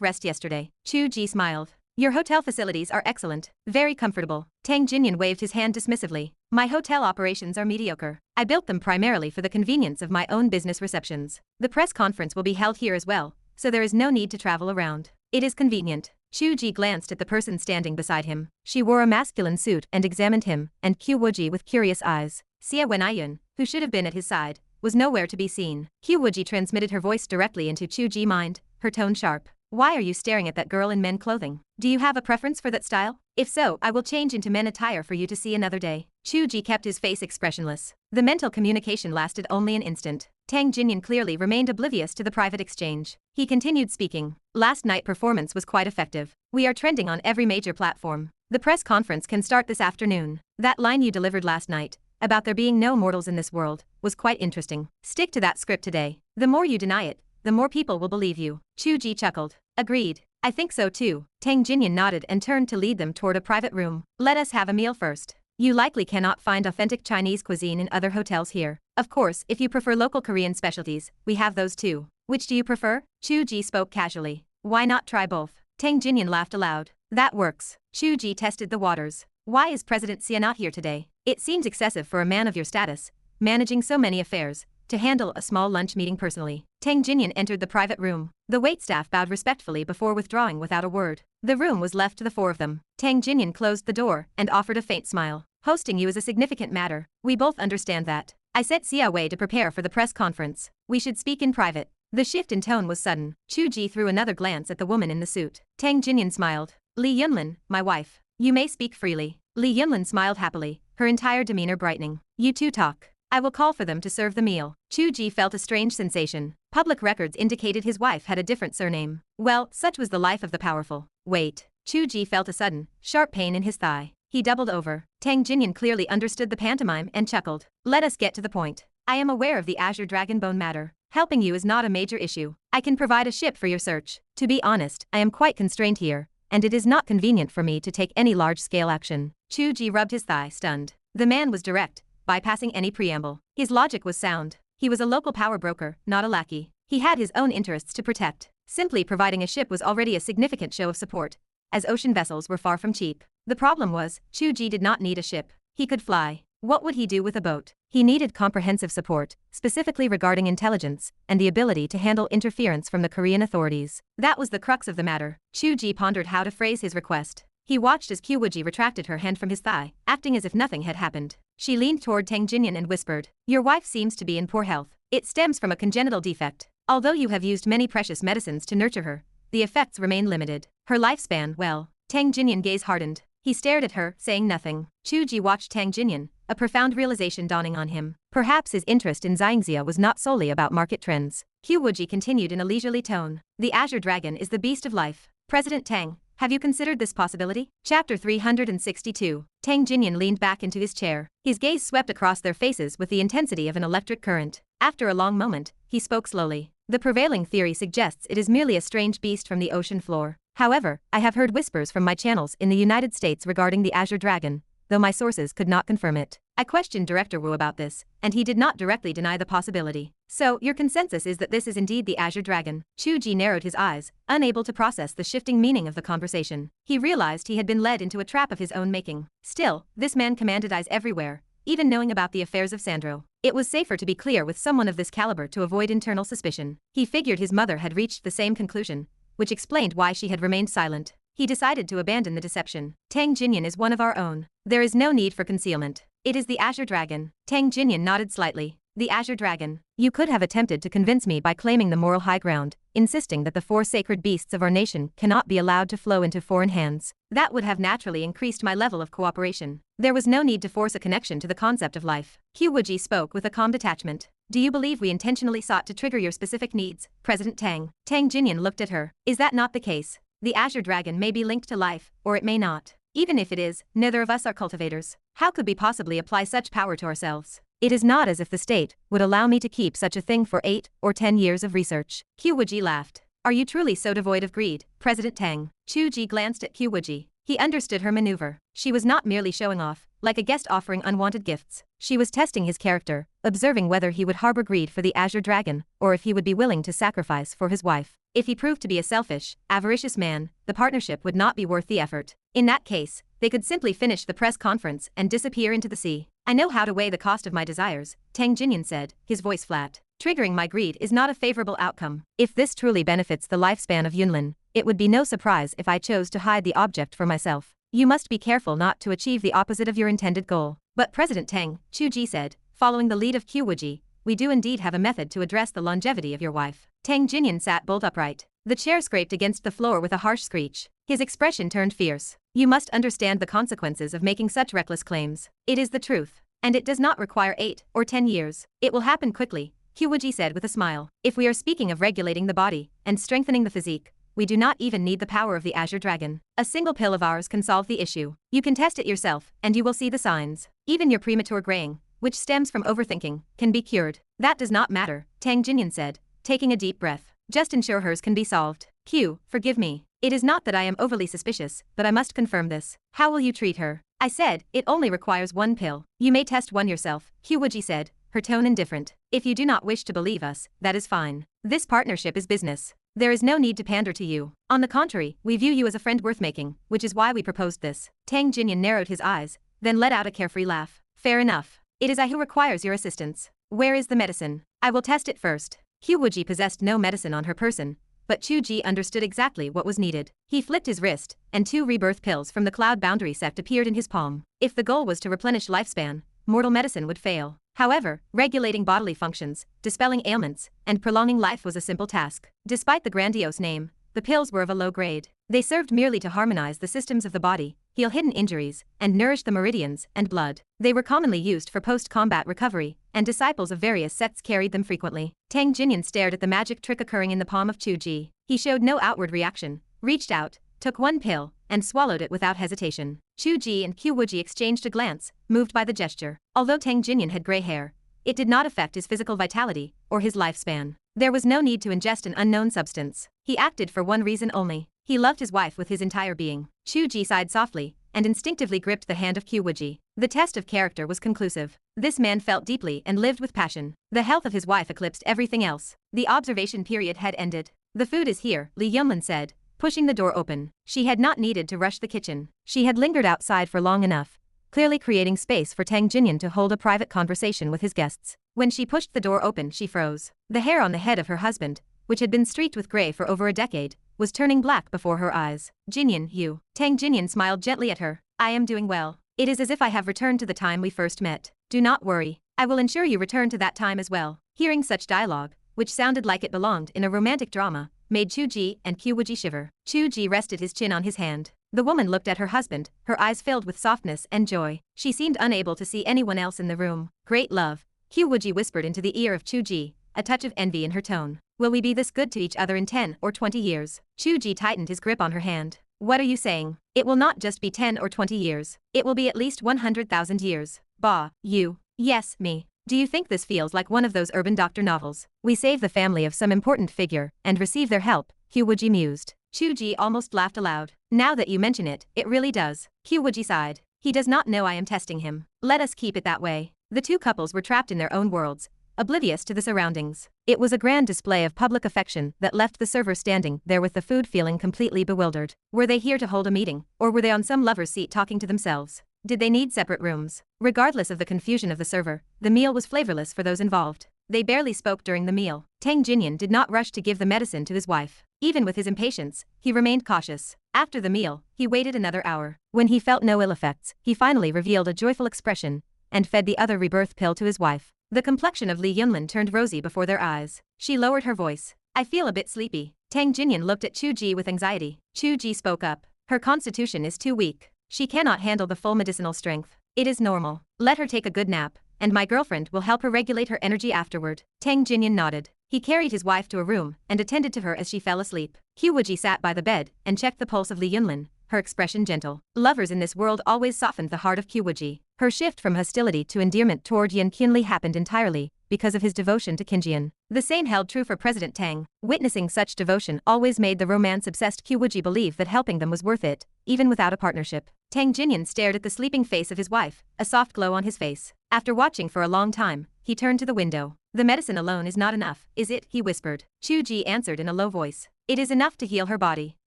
rest yesterday? Chu Ge smiled. Your hotel facilities are excellent, very comfortable. Tang Jinyan waved his hand dismissively. My hotel operations are mediocre. I built them primarily for the convenience of my own business receptions. The press conference will be held here as well, so there is no need to travel around. It is convenient. Chu Ge glanced at the person standing beside him. She wore a masculine suit and examined him, and Qiu Wuji with curious eyes. Xia Wenyuan, who should have been at his side, was nowhere to be seen. Qiu Wuji transmitted her voice directly into Chu Ge's mind, her tone sharp. Why are you staring at that girl in men clothing? Do you have a preference for that style? If so, I will change into men attire for you to see another day. Chu Ge kept his face expressionless. The mental communication lasted only an instant. Tang Jinyan clearly remained oblivious to the private exchange. He continued speaking. Last night performance was quite effective. We are trending on every major platform. The press conference can start this afternoon. That line you delivered last night, about there being no mortals in this world, was quite interesting. Stick to that script today. The more you deny it, the more people will believe you. Chu Ge chuckled. Agreed. I think so too. Tang Jinyan nodded and turned to lead them toward a private room. Let us have a meal first. You likely cannot find authentic Chinese cuisine in other hotels here. Of course, if you prefer local Korean specialties, we have those too. Which do you prefer? Chu Ge spoke casually. Why not try both? Tang Jinyan laughed aloud. That works. Chu Ge tested the waters. Why is President Xia not here today? It seems excessive for a man of your status, managing so many affairs, to handle a small lunch meeting personally. Tang Jinyan entered the private room. The waitstaff bowed respectfully before withdrawing without a word. The room was left to the four of them. Tang Jinyan closed the door and offered a faint smile. Hosting you is a significant matter. We both understand that. I sent Xia Wei to prepare for the press conference. We should speak in private. The shift in tone was sudden. Chu Ge threw another glance at the woman in the suit. Tang Jinyan smiled. Li Yunlin, my wife. You may speak freely. Li Yunlin smiled happily, her entire demeanor brightening. You two talk. I will call for them to serve the meal. Chu Ge felt a strange sensation. Public records indicated his wife had a different surname. Well, such was the life of the powerful. Wait. Chu Ge felt a sudden, sharp pain in his thigh. He doubled over. Tang Jinyan clearly understood the pantomime and chuckled. Let us get to the point. I am aware of the Azure Dragon Bone matter. Helping you is not a major issue. I can provide a ship for your search. To be honest, I am quite constrained here, and it is not convenient for me to take any large-scale action. Chu Ge rubbed his thigh, stunned. The man was direct, bypassing any preamble. His logic was sound. He was a local power broker, not a lackey. He had his own interests to protect. Simply providing a ship was already a significant show of support, as ocean vessels were far from cheap. The problem was, Chu Ge did not need a ship. He could fly. What would he do with a boat? He needed comprehensive support, specifically regarding intelligence, and the ability to handle interference from the Korean authorities. That was the crux of the matter. Chu Ge pondered how to phrase his request. He watched as Qiu Wuji retracted her hand from his thigh, acting as if nothing had happened. She leaned toward Tang Jinyan and whispered, Your wife seems to be in poor health. It stems from a congenital defect. Although you have used many precious medicines to nurture her, the effects remain limited. Her lifespan, well. Tang Jinyan gaze hardened. He stared at her, saying nothing. Chu Ge watched Tang Jinyan, a profound realization dawning on him. Perhaps his interest in Xiangxia was not solely about market trends. Qiu Wuji continued in a leisurely tone. The Azure Dragon is the beast of life. President Tang, have you considered this possibility? Chapter 362. Tang Jinyan leaned back into his chair. His gaze swept across their faces with the intensity of an electric current. After a long moment, he spoke slowly. The prevailing theory suggests it is merely a strange beast from the ocean floor. However, I have heard whispers from my channels in the United States regarding the Azure Dragon, though my sources could not confirm it. I questioned Director Wu about this, and he did not directly deny the possibility. So, your consensus is that this is indeed the Azure Dragon. Chu Ge narrowed his eyes, unable to process the shifting meaning of the conversation. He realized he had been led into a trap of his own making. Still, this man commanded eyes everywhere, even knowing about the affairs of Sandro. It was safer to be clear with someone of this caliber to avoid internal suspicion. He figured his mother had reached the same conclusion, which explained why she had remained silent. He decided to abandon the deception. Tang Jinyan is one of our own. There is no need for concealment. It is the Azure Dragon. Tang Jinyan nodded slightly. The Azure Dragon. You could have attempted to convince me by claiming the moral high ground, insisting that the 4 sacred beasts of our nation cannot be allowed to flow into foreign hands. That would have naturally increased my level of cooperation. There was no need to force a connection to the concept of life. Qiu Wuji spoke with a calm detachment. Do you believe we intentionally sought to trigger your specific needs, President Tang? Tang Jinyan looked at her. Is that not the case? The Azure Dragon may be linked to life, or it may not. Even if it is, neither of us are cultivators. How could we possibly apply such power to ourselves? It is not as if the state would allow me to keep such a thing for 8 or 10 years of research. Qiu Wuji laughed. Are you truly so devoid of greed, President Tang? Chu Ge glanced at Qiu Wuji. He understood her maneuver. She was not merely showing off, like a guest offering unwanted gifts. She was testing his character, observing whether he would harbor greed for the Azure Dragon, or if he would be willing to sacrifice for his wife. If he proved to be a selfish, avaricious man, the partnership would not be worth the effort. In that case, they could simply finish the press conference and disappear into the sea. I know how to weigh the cost of my desires, Tang Jinyan said, his voice flat. Triggering my greed is not a favorable outcome. If this truly benefits the lifespan of Yunlin, it would be no surprise if I chose to hide the object for myself. You must be careful not to achieve the opposite of your intended goal. But President Tang, Chu Ge said, following the lead of Qiu Wuji, we do indeed have a method to address the longevity of your wife. Tang Jinyan sat bolt upright. The chair scraped against the floor with a harsh screech. His expression turned fierce. You must understand the consequences of making such reckless claims. It is the truth. And it does not require 8 or 10 years. It will happen quickly, Qiu Wuji said with a smile. If we are speaking of regulating the body and strengthening the physique, we do not even need the power of the Azure Dragon. A single pill of ours can solve the issue. You can test it yourself, and you will see the signs. Even your premature graying, which stems from overthinking, can be cured. That does not matter, Tang Jinyan said, taking a deep breath. Just ensure hers can be solved. Q, forgive me. It is not that I am overly suspicious, but I must confirm this. How will you treat her? I said, it only requires 1 pill. You may test one yourself, Qiu Wuji said, her tone indifferent. If you do not wish to believe us, that is fine. This partnership is business. There is no need to pander to you. On the contrary, we view you as a friend worth making, which is why we proposed this. Tang Jinyan narrowed his eyes, then let out a carefree laugh. Fair enough. It is I who requires your assistance. Where is the medicine? I will test it first. Qiu Wuji possessed no medicine on her person, but Chu Ge understood exactly what was needed. He flipped his wrist, and 2 rebirth pills from the Cloud Boundary Sect appeared in his palm. If the goal was to replenish lifespan, mortal medicine would fail. However, regulating bodily functions, dispelling ailments, and prolonging life was a simple task. Despite the grandiose name, the pills were of a low grade. They served merely to harmonize the systems of the body, heal hidden injuries, and nourish the meridians and blood. They were commonly used for post-combat recovery, and disciples of various sects carried them frequently. Tang Jinyan stared at the magic trick occurring in the palm of Chu Ge. He showed no outward reaction, reached out, took 1 pill, and swallowed it without hesitation. Chu Ge and Qiu Wuji exchanged a glance, moved by the gesture. Although Tang Jinyan had gray hair, it did not affect his physical vitality or his lifespan. There was no need to ingest an unknown substance. He acted for one reason only. He loved his wife with his entire being. Chu Ge sighed softly and instinctively gripped the hand of Qiu Wuji. The test of character was conclusive. This man felt deeply and lived with passion. The health of his wife eclipsed everything else. The observation period had ended. The food is here, Li Yunlin said, pushing the door open. She had not needed to rush the kitchen. She had lingered outside for long enough, clearly creating space for Tang Jinyan to hold a private conversation with his guests. When she pushed the door open, she froze. The hair on the head of her husband, which had been streaked with gray for over a decade, was turning black before her eyes. Jinyan, you. Tang Jinyan smiled gently at her. I am doing well. It is as if I have returned to the time we first met. Do not worry. I will ensure you return to that time as well. Hearing such dialogue, which sounded like it belonged in a romantic drama, made Chu Ge and Qiu Wuji shiver. Chu Ge rested his chin on his hand. The woman looked at her husband, her eyes filled with softness and joy. She seemed unable to see anyone else in the room. Great love, Qiu Wuji whispered into the ear of Chu Ge, a touch of envy in her tone. Will we be this good to each other in 10 or 20 years? Chu Ge tightened his grip on her hand. What are you saying? It will not just be 10 or 20 years. It will be at least 100,000 years. Bah, you. Yes, me. Do you think this feels like one of those urban doctor novels? We save the family of some important figure and receive their help, Qiu Wuji mused. Chu Ge almost laughed aloud. Now that you mention it, it really does. Qiu Wuji sighed. He does not know I am testing him. Let us keep it that way. The two couples were trapped in their own worlds, oblivious to the surroundings. It was a grand display of public affection that left the server standing there with the food feeling completely bewildered. Were they here to hold a meeting, or were they on some lover's seat talking to themselves? Did they need separate rooms? Regardless of the confusion of the server, the meal was flavorless for those involved. They barely spoke during the meal. Tang Jinyan did not rush to give the medicine to his wife. Even with his impatience, he remained cautious. After the meal, he waited another hour. When he felt no ill effects, he finally revealed a joyful expression and fed the other rebirth pill to his wife. The complexion of Li Yunlin turned rosy before their eyes. She lowered her voice. I feel a bit sleepy. Tang Jinyan looked at Chu Ge with anxiety. Chu Ge spoke up. Her constitution is too weak. She cannot handle the full medicinal strength. It is normal. Let her take a good nap, and my girlfriend will help her regulate her energy afterward. Tang Jinyan nodded. He carried his wife to a room and attended to her as she fell asleep. Qiu Wuji sat by the bed and checked the pulse of Li Yunlin, her expression gentle. Lovers in this world always softened the heart of Qiu Wuji. Her shift from hostility to endearment toward Yan Qinli happened entirely because of his devotion to Qinjian. The same held true for President Tang. Witnessing such devotion always made the romance-obsessed Qiu Wuji believe that helping them was worth it, even without a partnership. Tang Jinyan stared at the sleeping face of his wife, a soft glow on his face. After watching for a long time, he turned to the window. The medicine alone is not enough, is it? He whispered. Chu Ge answered in a low voice. It is enough to heal her body.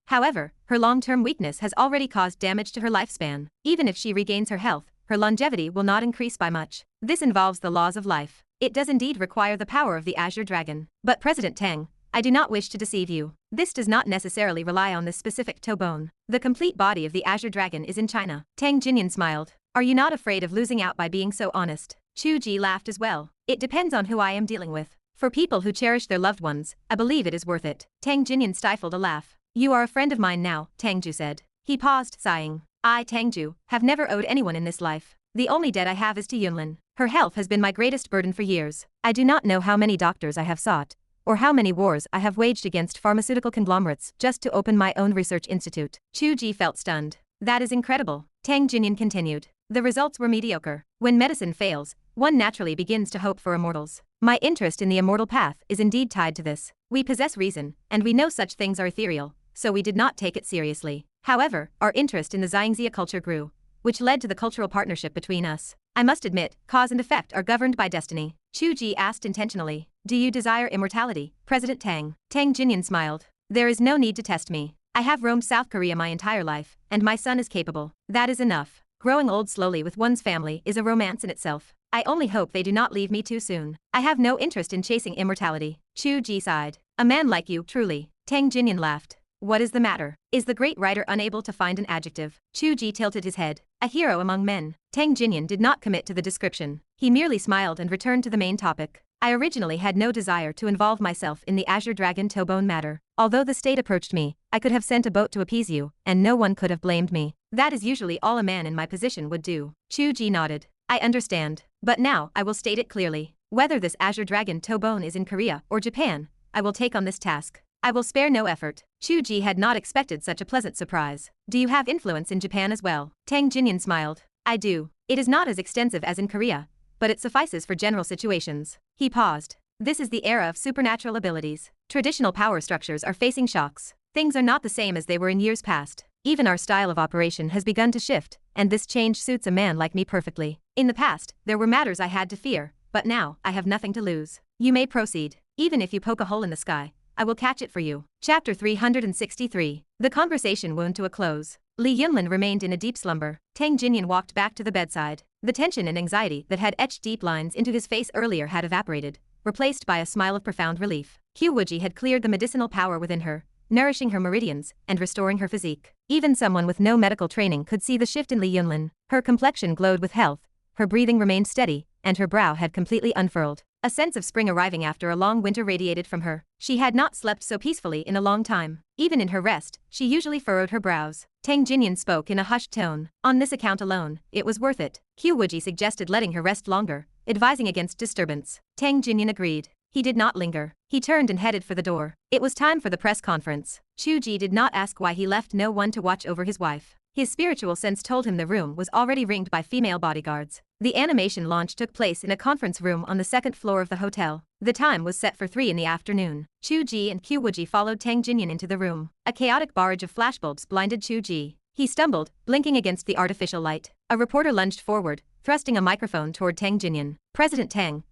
However, her long-term weakness has already caused damage to her lifespan. Even if she regains her health, her longevity will not increase by much. This involves the laws of life. It does indeed require the power of the Azure Dragon. But President Tang, I do not wish to deceive you. This does not necessarily rely on this specific toe bone. The complete body of the Azure Dragon is in China. Tang Jinyan smiled. Are you not afraid of losing out by being so honest? Chu Ge laughed as well. It depends on who I am dealing with. For people who cherish their loved ones, I believe it is worth it. Tang Jinyan stifled a laugh. You are a friend of mine now, Tang Ju said. He paused, sighing. I, Tang Ju, have never owed anyone in this life. The only debt I have is to Yunlin. Her health has been my greatest burden for years. I do not know how many doctors I have sought, or how many wars I have waged against pharmaceutical conglomerates just to open my own research institute. Chu Ge felt stunned. That is incredible. Tang Jinyan continued. The results were mediocre. When medicine fails, one naturally begins to hope for immortals. My interest in the immortal path is indeed tied to this. We possess reason, and we know such things are ethereal, so we did not take it seriously. However, our interest in the Xiangxia culture grew, which led to the cultural partnership between us. I must admit, cause and effect are governed by destiny. Chu Ge asked intentionally. Do you desire immortality, President Tang? Tang Jinyan smiled. There is no need to test me. I have roamed South Korea my entire life, and my son is capable. That is enough. Growing old slowly with one's family is a romance in itself. I only hope they do not leave me too soon. I have no interest in chasing immortality. Chu Ge sighed. A man like you, truly. Tang Jinyan laughed. What is the matter? Is the great writer unable to find an adjective? Chu Ge tilted his head. A hero among men. Tang Jinyan did not commit to the description. He merely smiled and returned to the main topic. I originally had no desire to involve myself in the Azure Dragon Tobone matter. Although the state approached me, I could have sent a boat to appease you, and no one could have blamed me. That is usually all a man in my position would do. Chu Ge nodded. I understand. But now I will state it clearly. Whether this Azure Dragon Tobone is in Korea or Japan, I will take on this task. I will spare no effort. Chu Ge had not expected such a pleasant surprise. Do you have influence in Japan as well? Tang Jinyan smiled. I do. It is not as extensive as in Korea, but it suffices for general situations. He paused. This is the era of supernatural abilities. Traditional power structures are facing shocks. Things are not the same as they were in years past. Even our style of operation has begun to shift, and this change suits a man like me perfectly. In the past, there were matters I had to fear, but now, I have nothing to lose. You may proceed. Even if you poke a hole in the sky, I will catch it for you. Chapter 363. The conversation wound to a close. Li Yunlin remained in a deep slumber. Tang Jinyan walked back to the bedside. The tension and anxiety that had etched deep lines into his face earlier had evaporated, replaced by a smile of profound relief. Qiu Wuji had cleared the medicinal power within her, nourishing her meridians and restoring her physique. Even someone with no medical training could see the shift in Li Yunlin. Her complexion glowed with health, her breathing remained steady, and her brow had completely unfurled. A sense of spring arriving after a long winter radiated from her. She had not slept so peacefully in a long time. Even in her rest, she usually furrowed her brows. Tang Jinyan spoke in a hushed tone. On this account alone, it was worth it. Qiu Wuji suggested letting her rest longer, advising against disturbance. Tang Jinyan agreed. He did not linger. He turned and headed for the door. It was time for the press conference. Chu Ge did not ask why he left no one to watch over his wife. His spiritual sense told him the room was already ringed by female bodyguards. The animation launch took place in a conference room on the second floor of the hotel. The time was set for 3 in the afternoon. Chu Ge and Qiu Wuji followed Tang Jinyan into the room. A chaotic barrage of flashbulbs blinded Chu Ge. He stumbled, blinking against the artificial light. A reporter lunged forward, thrusting a microphone toward Tang Jinyan. President Tang,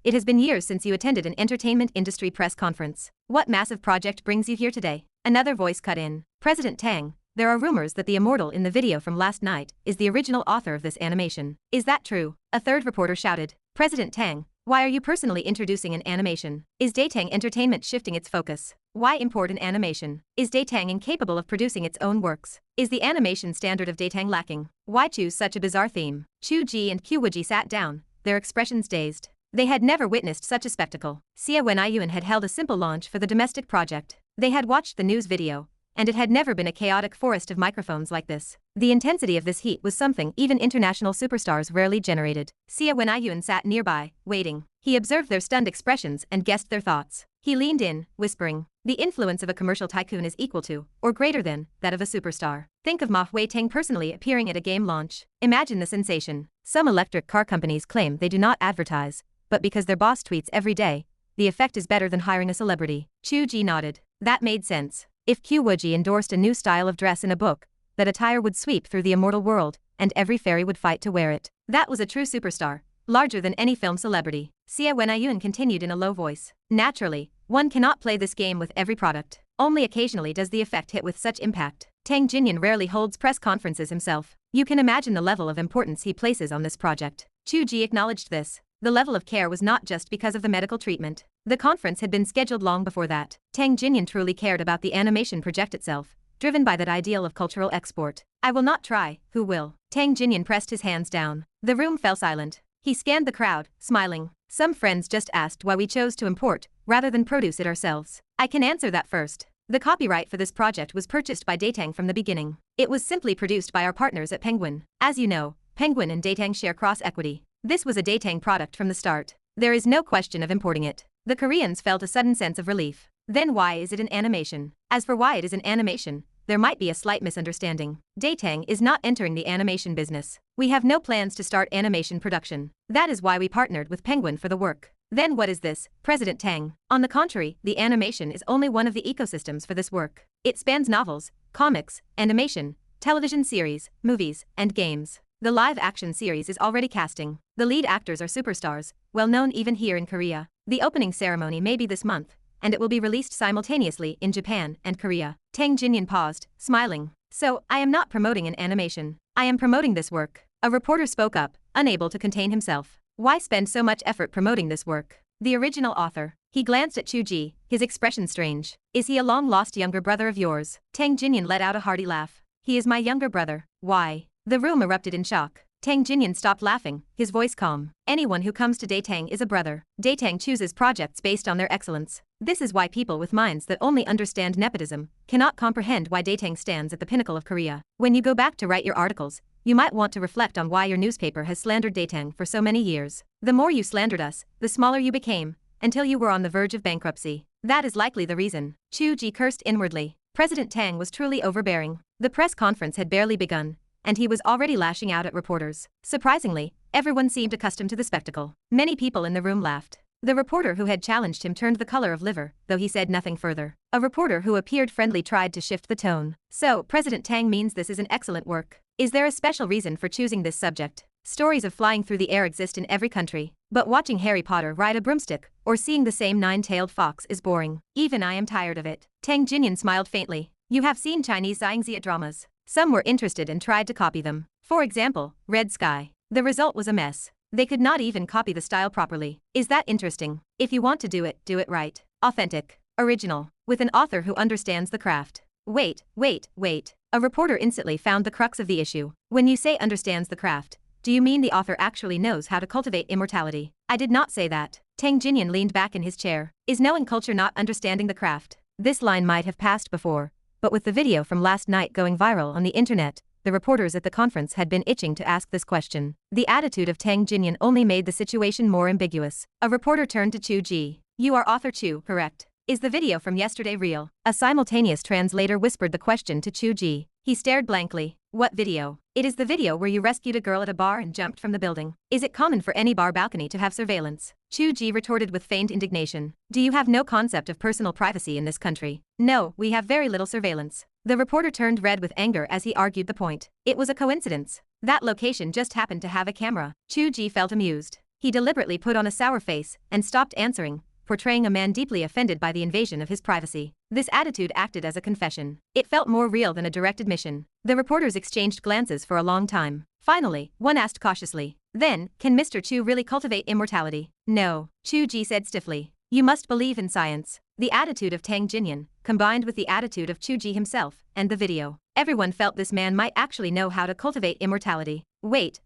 it has been years since you attended an entertainment industry press conference. What massive project brings you here today? Another voice cut in. President Tang, there are rumors that the immortal in the video from last night is the original author of this animation. Is that true? A third reporter shouted. President Tang, why are you personally introducing an animation? Is Datang Entertainment shifting its focus? Why import an animation? Is Datang incapable of producing its own works? Is the animation standard of Datang lacking? Why choose such a bizarre theme? Chu Ge and Qiu Wuji sat down, their expressions dazed. They had never witnessed such a spectacle. Xia Wenyuan had held a simple launch for the domestic project. They had watched the news video, and it had never been a chaotic forest of microphones like this. The intensity of this heat was something even international superstars rarely generated. Xia Wenyuan sat nearby, waiting. He observed their stunned expressions and guessed their thoughts. He leaned in, whispering, the influence of a commercial tycoon is equal to, or greater than, that of a superstar. Think of Ma Huiteng personally appearing at a game launch. Imagine the sensation. Some electric car companies claim they do not advertise, but because their boss tweets every day, the effect is better than hiring a celebrity. Chu Ge nodded. That made sense. If Qiu Wuji endorsed a new style of dress in a book, that attire would sweep through the immortal world, and every fairy would fight to wear it. That was a true superstar, larger than any film celebrity. Xia Wenyuan continued in a low voice. Naturally, one cannot play this game with every product. Only occasionally does the effect hit with such impact. Tang Jinyan rarely holds press conferences himself. You can imagine the level of importance he places on this project. Chu Ge acknowledged this. The level of care was not just because of the medical treatment. The conference had been scheduled long before that. Tang Jinyan truly cared about the animation project itself, driven by that ideal of cultural export. I will not try, who will? Tang Jinyan pressed his hands down. The room fell silent. He scanned the crowd, smiling. Some friends just asked why we chose to import, rather than produce it ourselves. I can answer that first. The copyright for this project was purchased by Datang from the beginning. It was simply produced by our partners at Penguin. As you know, Penguin and Datang share cross-equity. This was a Datang product from the start. There is no question of importing it. The Koreans felt a sudden sense of relief. Then why is it an animation? As for why it is an animation, there might be a slight misunderstanding. Datang is not entering the animation business. We have no plans to start animation production. That is why we partnered with Penguin for the work. Then what is this, President Tang? On the contrary, the animation is only one of the ecosystems for this work. It spans novels, comics, animation, television series, movies, and games. The live-action series is already casting. The lead actors are superstars, well known even here in Korea. The opening ceremony may be this month, and it will be released simultaneously in Japan and Korea. Tang Jinyan paused, smiling. So, I am not promoting an animation. I am promoting this work. A reporter spoke up, unable to contain himself. Why spend so much effort promoting this work? The original author. He glanced at Chu Ge, his expression strange. Is he a long-lost younger brother of yours? Tang Jinyan let out a hearty laugh. He is my younger brother. Why? The room erupted in shock. Tang Jinyan stopped laughing, his voice calm. Anyone who comes to Datang is a brother. Datang chooses projects based on their excellence. This is why people with minds that only understand nepotism cannot comprehend why Datang stands at the pinnacle of Korea. When you go back to write your articles, you might want to reflect on why your newspaper has slandered Datang for so many years. The more you slandered us, the smaller you became, until you were on the verge of bankruptcy. That is likely the reason. Chu Ge cursed inwardly. President Tang was truly overbearing. The press conference had barely begun, and he was already lashing out at reporters. Surprisingly, everyone seemed accustomed to the spectacle. Many people in the room laughed. The reporter who had challenged him turned the color of liver, though he said nothing further. A reporter who appeared friendly tried to shift the tone. So, President Tang means this is an excellent work. Is there a special reason for choosing this subject? Stories of flying through the air exist in every country, but watching Harry Potter ride a broomstick, or seeing the same nine-tailed fox is boring. Even I am tired of it. Tang Jinyan smiled faintly. You have seen Chinese Xingxia dramas. Some were interested and tried to copy them. For example, Red Sky. The result was a mess. They could not even copy the style properly. Is that interesting? If you want to do it right. Authentic. Original. With an author who understands the craft. Wait. A reporter instantly found the crux of the issue. When you say understands the craft, do you mean the author actually knows how to cultivate immortality? I did not say that. Tang Jinyan leaned back in his chair. Is knowing culture not understanding the craft? This line might have passed before, but with the video from last night going viral on the internet, the reporters at the conference had been itching to ask this question. The attitude of Tang Jinyan only made the situation more ambiguous. A reporter turned to Chu Ge. You are author Chu, correct? Is the video from yesterday real? A simultaneous translator whispered the question to Chu Ge. He stared blankly. What video? It is the video where you rescued a girl at a bar and jumped from the building. Is it common for any bar balcony to have surveillance? Chu Ge retorted with feigned indignation. Do you have no concept of personal privacy in this country? No, we have very little surveillance. The reporter turned red with anger as he argued the point. It was a coincidence. That location just happened to have a camera. Chu Ge felt amused. He deliberately put on a sour face and stopped answering, portraying a man deeply offended by the invasion of his privacy. This attitude acted as a confession. It felt more real than a direct admission. The reporters exchanged glances for a long time. Finally, one asked cautiously, then, can Mr. Chu really cultivate immortality? No, Chu Ge said stiffly. You must believe in science. The attitude of Tang Jinyan, combined with the attitude of Chu Ge himself, and the video. Everyone felt this man might actually know how to cultivate immortality. Wait.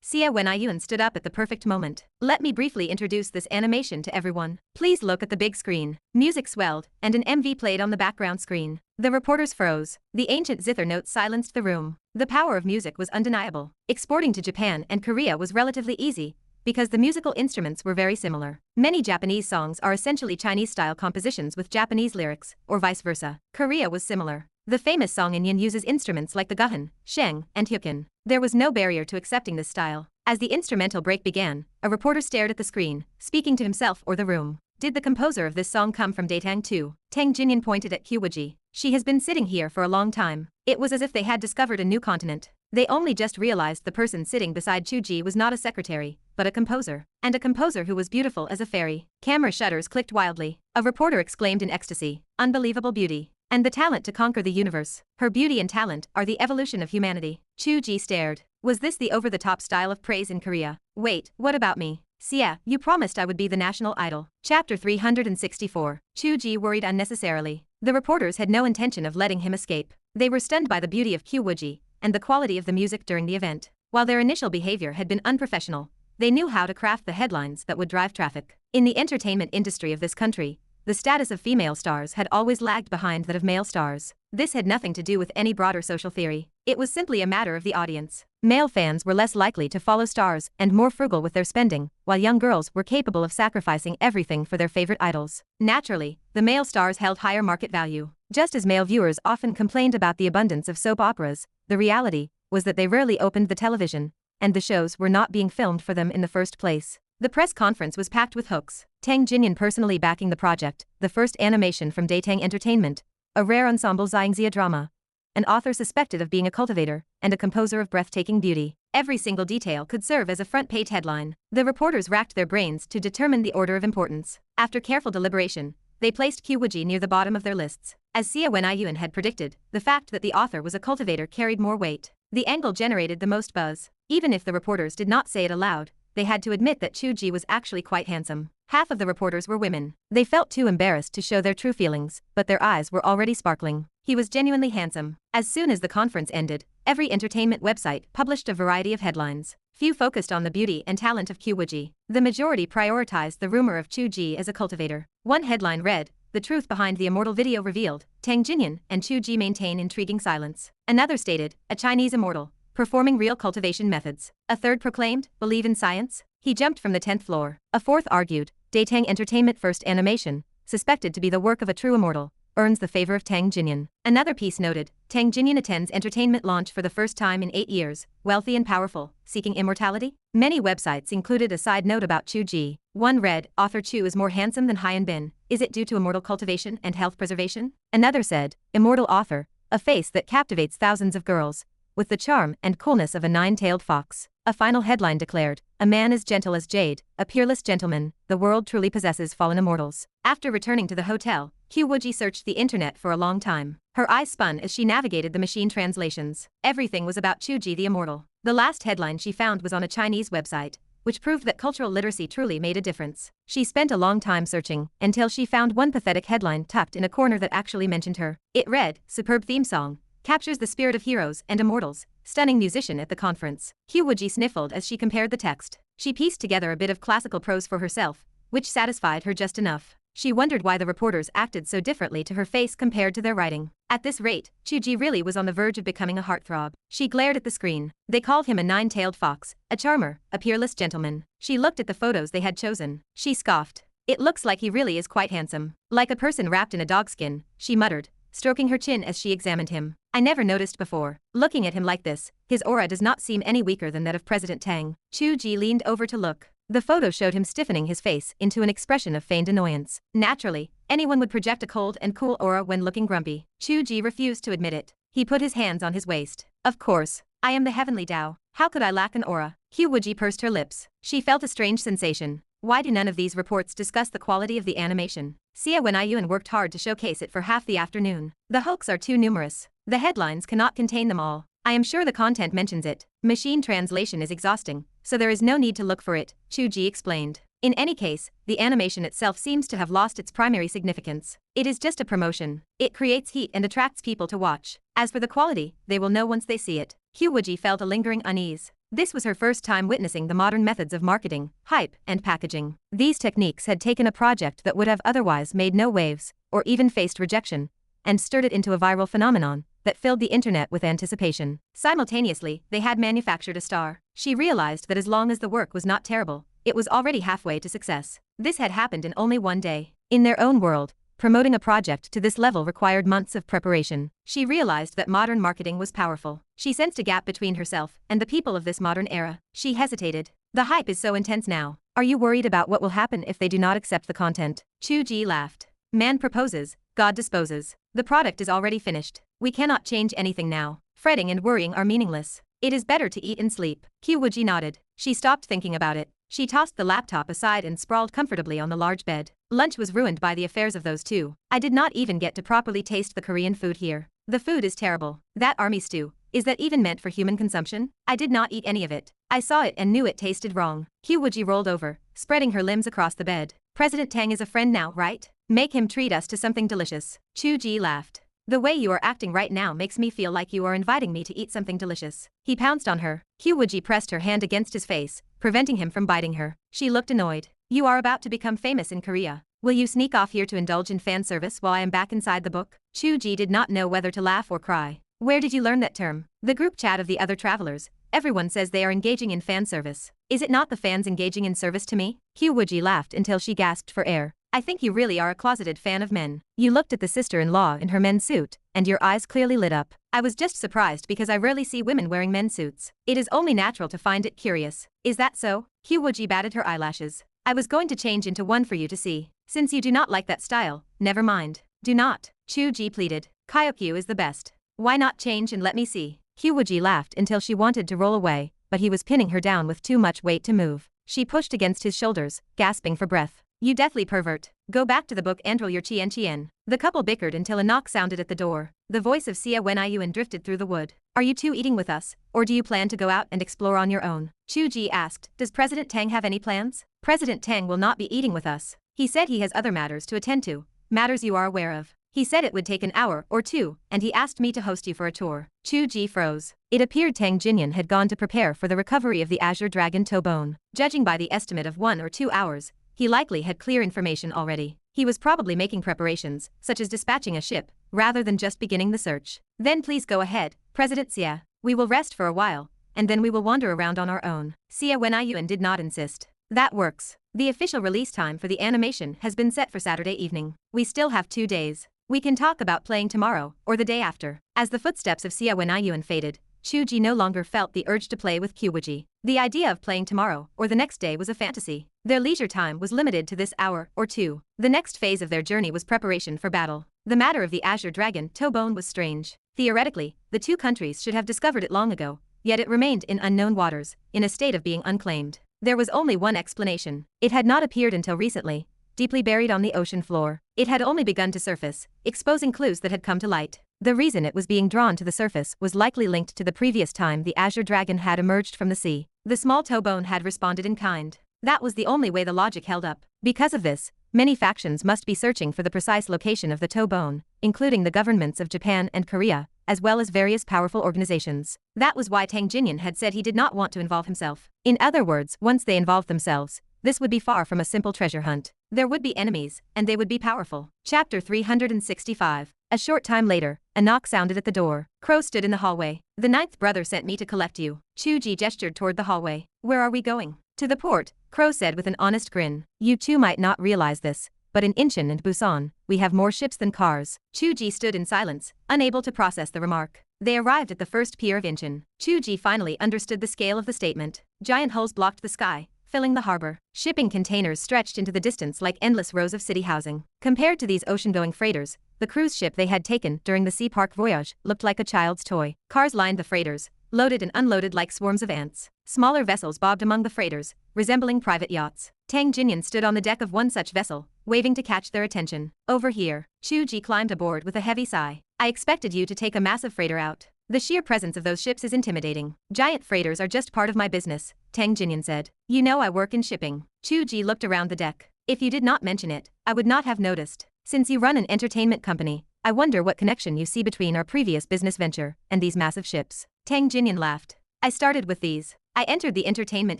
Xia Wenyuan stood up at the perfect moment. Let me briefly introduce this animation to everyone. Please look at the big screen. Music swelled, and an MV played on the background screen. The reporters froze. The ancient zither notes silenced the room. The power of music was undeniable. Exporting to Japan and Korea was relatively easy, because the musical instruments were very similar. Many Japanese songs are essentially Chinese-style compositions with Japanese lyrics, or vice versa. Korea was similar. The famous song in Yin uses instruments like the guhan, sheng, and hyukin. There was no barrier to accepting this style. As the instrumental break began, a reporter stared at the screen, speaking to himself or the room. Did the composer of this song come from Datang too? Tang Jinyan pointed at Qiu Wuji. She has been sitting here for a long time. It was as if they had discovered a new continent. They only just realized the person sitting beside Chu Ge was not a secretary, but a composer. And a composer who was beautiful as a fairy. Camera shutters clicked wildly. A reporter exclaimed in ecstasy. Unbelievable beauty. And the talent to conquer the universe. Her beauty and talent are the evolution of humanity. Chu Ge stared. Was this the over-the-top style of praise in Korea? Wait, what about me? Xia, you promised I would be the national idol. Chapter 364. Chu Ge worried unnecessarily. The reporters had no intention of letting him escape. They were stunned by the beauty of Qiu Wuji and the quality of the music during the event. While their initial behavior had been unprofessional, They knew how to craft the headlines that would drive traffic. In the entertainment industry of this country, the status of female stars had always lagged behind that of male stars. This had nothing to do with any broader social theory. It was simply a matter of the audience. Male fans were less likely to follow stars and more frugal with their spending, while young girls were capable of sacrificing everything for their favorite idols. Naturally, the male stars held higher market value. Just as male viewers often complained about the abundance of soap operas, the reality was that they rarely opened the television, and the shows were not being filmed for them in the first place. The press conference was packed with hooks. Tang Jinyan personally backing the project, the first animation from Daetang Entertainment, a rare ensemble Xiangxia drama, an author suspected of being a cultivator, and a composer of breathtaking beauty. Every single detail could serve as a front-page headline. The reporters racked their brains to determine the order of importance. After careful deliberation, they placed Qiu Wuji near the bottom of their lists. As Xia Wenyuan had predicted, the fact that the author was a cultivator carried more weight. The angle generated the most buzz. Even if the reporters did not say it aloud, they had to admit that Chu Ge was actually quite handsome. Half of the reporters were women. They felt too embarrassed to show their true feelings, but their eyes were already sparkling. He was genuinely handsome. As soon as the conference ended, every entertainment website published a variety of headlines. Few focused on the beauty and talent of Qiu Wuji. The majority prioritized the rumor of Chu Ge as a cultivator. One headline read, "The truth behind the immortal video revealed. Tang Jinyan and Chu Ge maintain intriguing silence." Another stated, "A Chinese immortal, performing real cultivation methods." A third proclaimed, "Believe in science?" He jumped from the 10th floor. A fourth argued, "Daetang Entertainment first animation, suspected to be the work of a true immortal, earns the favor of Tang Jinyan." Another piece noted, "Tang Jinyan attends entertainment launch for the first time in 8 years, wealthy and powerful, seeking immortality." Many websites included a side note about Chu Ge. One read, "Author Chu is more handsome than Haiyan Bin. Is it due to immortal cultivation and health preservation?" Another said, "Immortal author, a face that captivates thousands of girls, with the charm and coolness of a nine-tailed fox." A final headline declared, "A man as gentle as jade, a peerless gentleman, the world truly possesses fallen immortals." After returning to the hotel, Qiu Wuji searched the internet for a long time. Her eyes spun as she navigated the machine translations. Everything was about Chu Ge the immortal. The last headline she found was on a Chinese website, which proved that cultural literacy truly made a difference. She spent a long time searching, until she found one pathetic headline tucked in a corner that actually mentioned her. It read, "Superb theme song, captures the spirit of heroes and immortals, stunning musician at the conference." Qiu Wuji sniffled as she compared the text. She pieced together a bit of classical prose for herself, which satisfied her just enough. She wondered why the reporters acted so differently to her face compared to their writing. At this rate, Chu Ge really was on the verge of becoming a heartthrob. She glared at the screen. They called him a nine-tailed fox, a charmer, a peerless gentleman. She looked at the photos they had chosen. She scoffed. "It looks like he really is quite handsome. Like a person wrapped in a dogskin," she muttered, stroking her chin as she examined him. "I never noticed before. Looking at him like this, his aura does not seem any weaker than that of President Tang." Chu Ge leaned over to look. The photo showed him stiffening his face into an expression of feigned annoyance. Naturally, anyone would project a cold and cool aura when looking grumpy. Chu Ge refused to admit it. He put his hands on his waist. "Of course, I am the heavenly Tao. How could I lack an aura?" Qiu Wuji pursed her lips. She felt a strange sensation. Why do none of these reports discuss the quality of the animation? Xia Wenyuan worked hard to showcase it for half the afternoon. The hoax are too numerous. The headlines cannot contain them all. I am sure the content mentions it. Machine translation is exhausting, so there is no need to look for it, Chu Ge explained. In any case, the animation itself seems to have lost its primary significance. It is just a promotion. It creates heat and attracts people to watch. As for the quality, they will know once they see it. Qiu Wuji felt a lingering unease. This was her first time witnessing the modern methods of marketing, hype, and packaging. These techniques had taken a project that would have otherwise made no waves, or even faced rejection, and stirred it into a viral phenomenon that filled the internet with anticipation. Simultaneously, they had manufactured a star. She realized that as long as the work was not terrible, it was already halfway to success. This had happened in only one day. In their own world, promoting a project to this level required months of preparation. She realized that modern marketing was powerful. She sensed a gap between herself and the people of this modern era. She hesitated. "The hype is so intense now. Are you worried about what will happen if they do not accept the content?" Chu Ge laughed. "Man proposes, God disposes. The product is already finished. We cannot change anything now. Fretting and worrying are meaningless. It is better to eat and sleep." Qiu Wuji nodded. She stopped thinking about it. She tossed the laptop aside and sprawled comfortably on the large bed. Lunch was ruined by the affairs of those two. "I did not even get to properly taste the Korean food here. The food is terrible. That army stew, is that even meant for human consumption? I did not eat any of it. I saw it and knew it tasted wrong." Qiu Wuji rolled over, spreading her limbs across the bed. "President Tang is a friend now, right? Make him treat us to something delicious." Chu Ge laughed. The way you are acting right now makes me feel like you are inviting me to eat something delicious. He pounced on her. Qiu Wuji pressed her hand against his face, preventing him from biting her. She looked annoyed. You are about to become famous in Korea. Will you sneak off here to indulge in fan service while I am back inside the book? Chu Ge did not know whether to laugh or cry. Where did you learn that term? The group chat of the other travelers. Everyone says they are engaging in fan service. Is it not the fans engaging in service to me? Qiu Wuji laughed until she gasped for air. I think you really are a closeted fan of men. You looked at the sister-in-law in her men's suit, and your eyes clearly lit up. I was just surprised because I rarely see women wearing men's suits. It is only natural to find it curious. Is that so? Qiu Wuji batted her eyelashes. I was going to change into one for you to see. Since you do not like that style, never mind. Do not. Chu Ge pleaded. Kyokyu is the best. Why not change and let me see? Qiu Wuji laughed until she wanted to roll away, but he was pinning her down with too much weight to move. She pushed against his shoulders, gasping for breath. You deathly pervert. Go back to the book and roll your chien. The couple bickered until a knock sounded at the door. The voice of Xia Wenyuan drifted through the wood. Are you two eating with us, or do you plan to go out and explore on your own? Chu Ge asked. Does President Tang have any plans? President Tang will not be eating with us. He said he has other matters to attend to. Matters you are aware of. He said it would take an hour or two, and he asked me to host you for a tour. Chu Ge froze. It appeared Tang Jinyan had gone to prepare for the recovery of the Azure Dragon Tobone. Judging by the estimate of 1 or 2 hours, he likely had clear information already. He was probably making preparations, such as dispatching a ship, rather than just beginning the search. Then please go ahead, President Xia. We will rest for a while, and then we will wander around on our own. Xia Wenyuan did not insist. That works. The official release time for the animation has been set for Saturday evening. We still have 2 days. We can talk about playing tomorrow, or the day after. As the footsteps of Xia Wenyuan faded, Chu Ge no longer felt the urge to play with Qiu Wuji. The idea of playing tomorrow or the next day was a fantasy. Their leisure time was limited to this hour or two. The next phase of their journey was preparation for battle. The matter of the Azure Dragon Tobone was strange. Theoretically, the two countries should have discovered it long ago, yet it remained in unknown waters, in a state of being unclaimed. There was only one explanation. It had not appeared until recently, deeply buried on the ocean floor. It had only begun to surface, exposing clues that had come to light. The reason it was being drawn to the surface was likely linked to the previous time the Azure Dragon had emerged from the sea. The small Tobone had responded in kind. That was the only way the logic held up. Because of this, many factions must be searching for the precise location of the Tobone, including the governments of Japan and Korea, as well as various powerful organizations. That was why Tang Jinyan had said he did not want to involve himself. In other words, once they involved themselves, this would be far from a simple treasure hunt. There would be enemies, and they would be powerful. Chapter 365. A short time later, a knock sounded at the door. Crow stood in the hallway. The ninth brother sent me to collect you. Chu Ge gestured toward the hallway. Where are we going? To the port, Crow said with an honest grin. You two might not realize this, but in Incheon and Busan, we have more ships than cars. Chu Ge stood in silence, unable to process the remark. They arrived at the first pier of Incheon. Chu Ge finally understood the scale of the statement. Giant hulls blocked the sky, filling the harbor. Shipping containers stretched into the distance like endless rows of city housing. Compared to these ocean-going freighters, the cruise ship they had taken during the Sea Park voyage looked like a child's toy. Cars lined the freighters, loaded and unloaded like swarms of ants. Smaller vessels bobbed among the freighters, resembling private yachts. Tang Jinyan stood on the deck of one such vessel, waving to catch their attention. Over here. Chu Ge climbed aboard with a heavy sigh. I expected you to take a massive freighter out. The sheer presence of those ships is intimidating. Giant freighters are just part of my business, Tang Jinyan said. You know I work in shipping. Chu Ge looked around the deck. If you did not mention it, I would not have noticed. Since you run an entertainment company, I wonder what connection you see between our previous business venture and these massive ships. Tang Jinyan laughed. I started with these. I entered the entertainment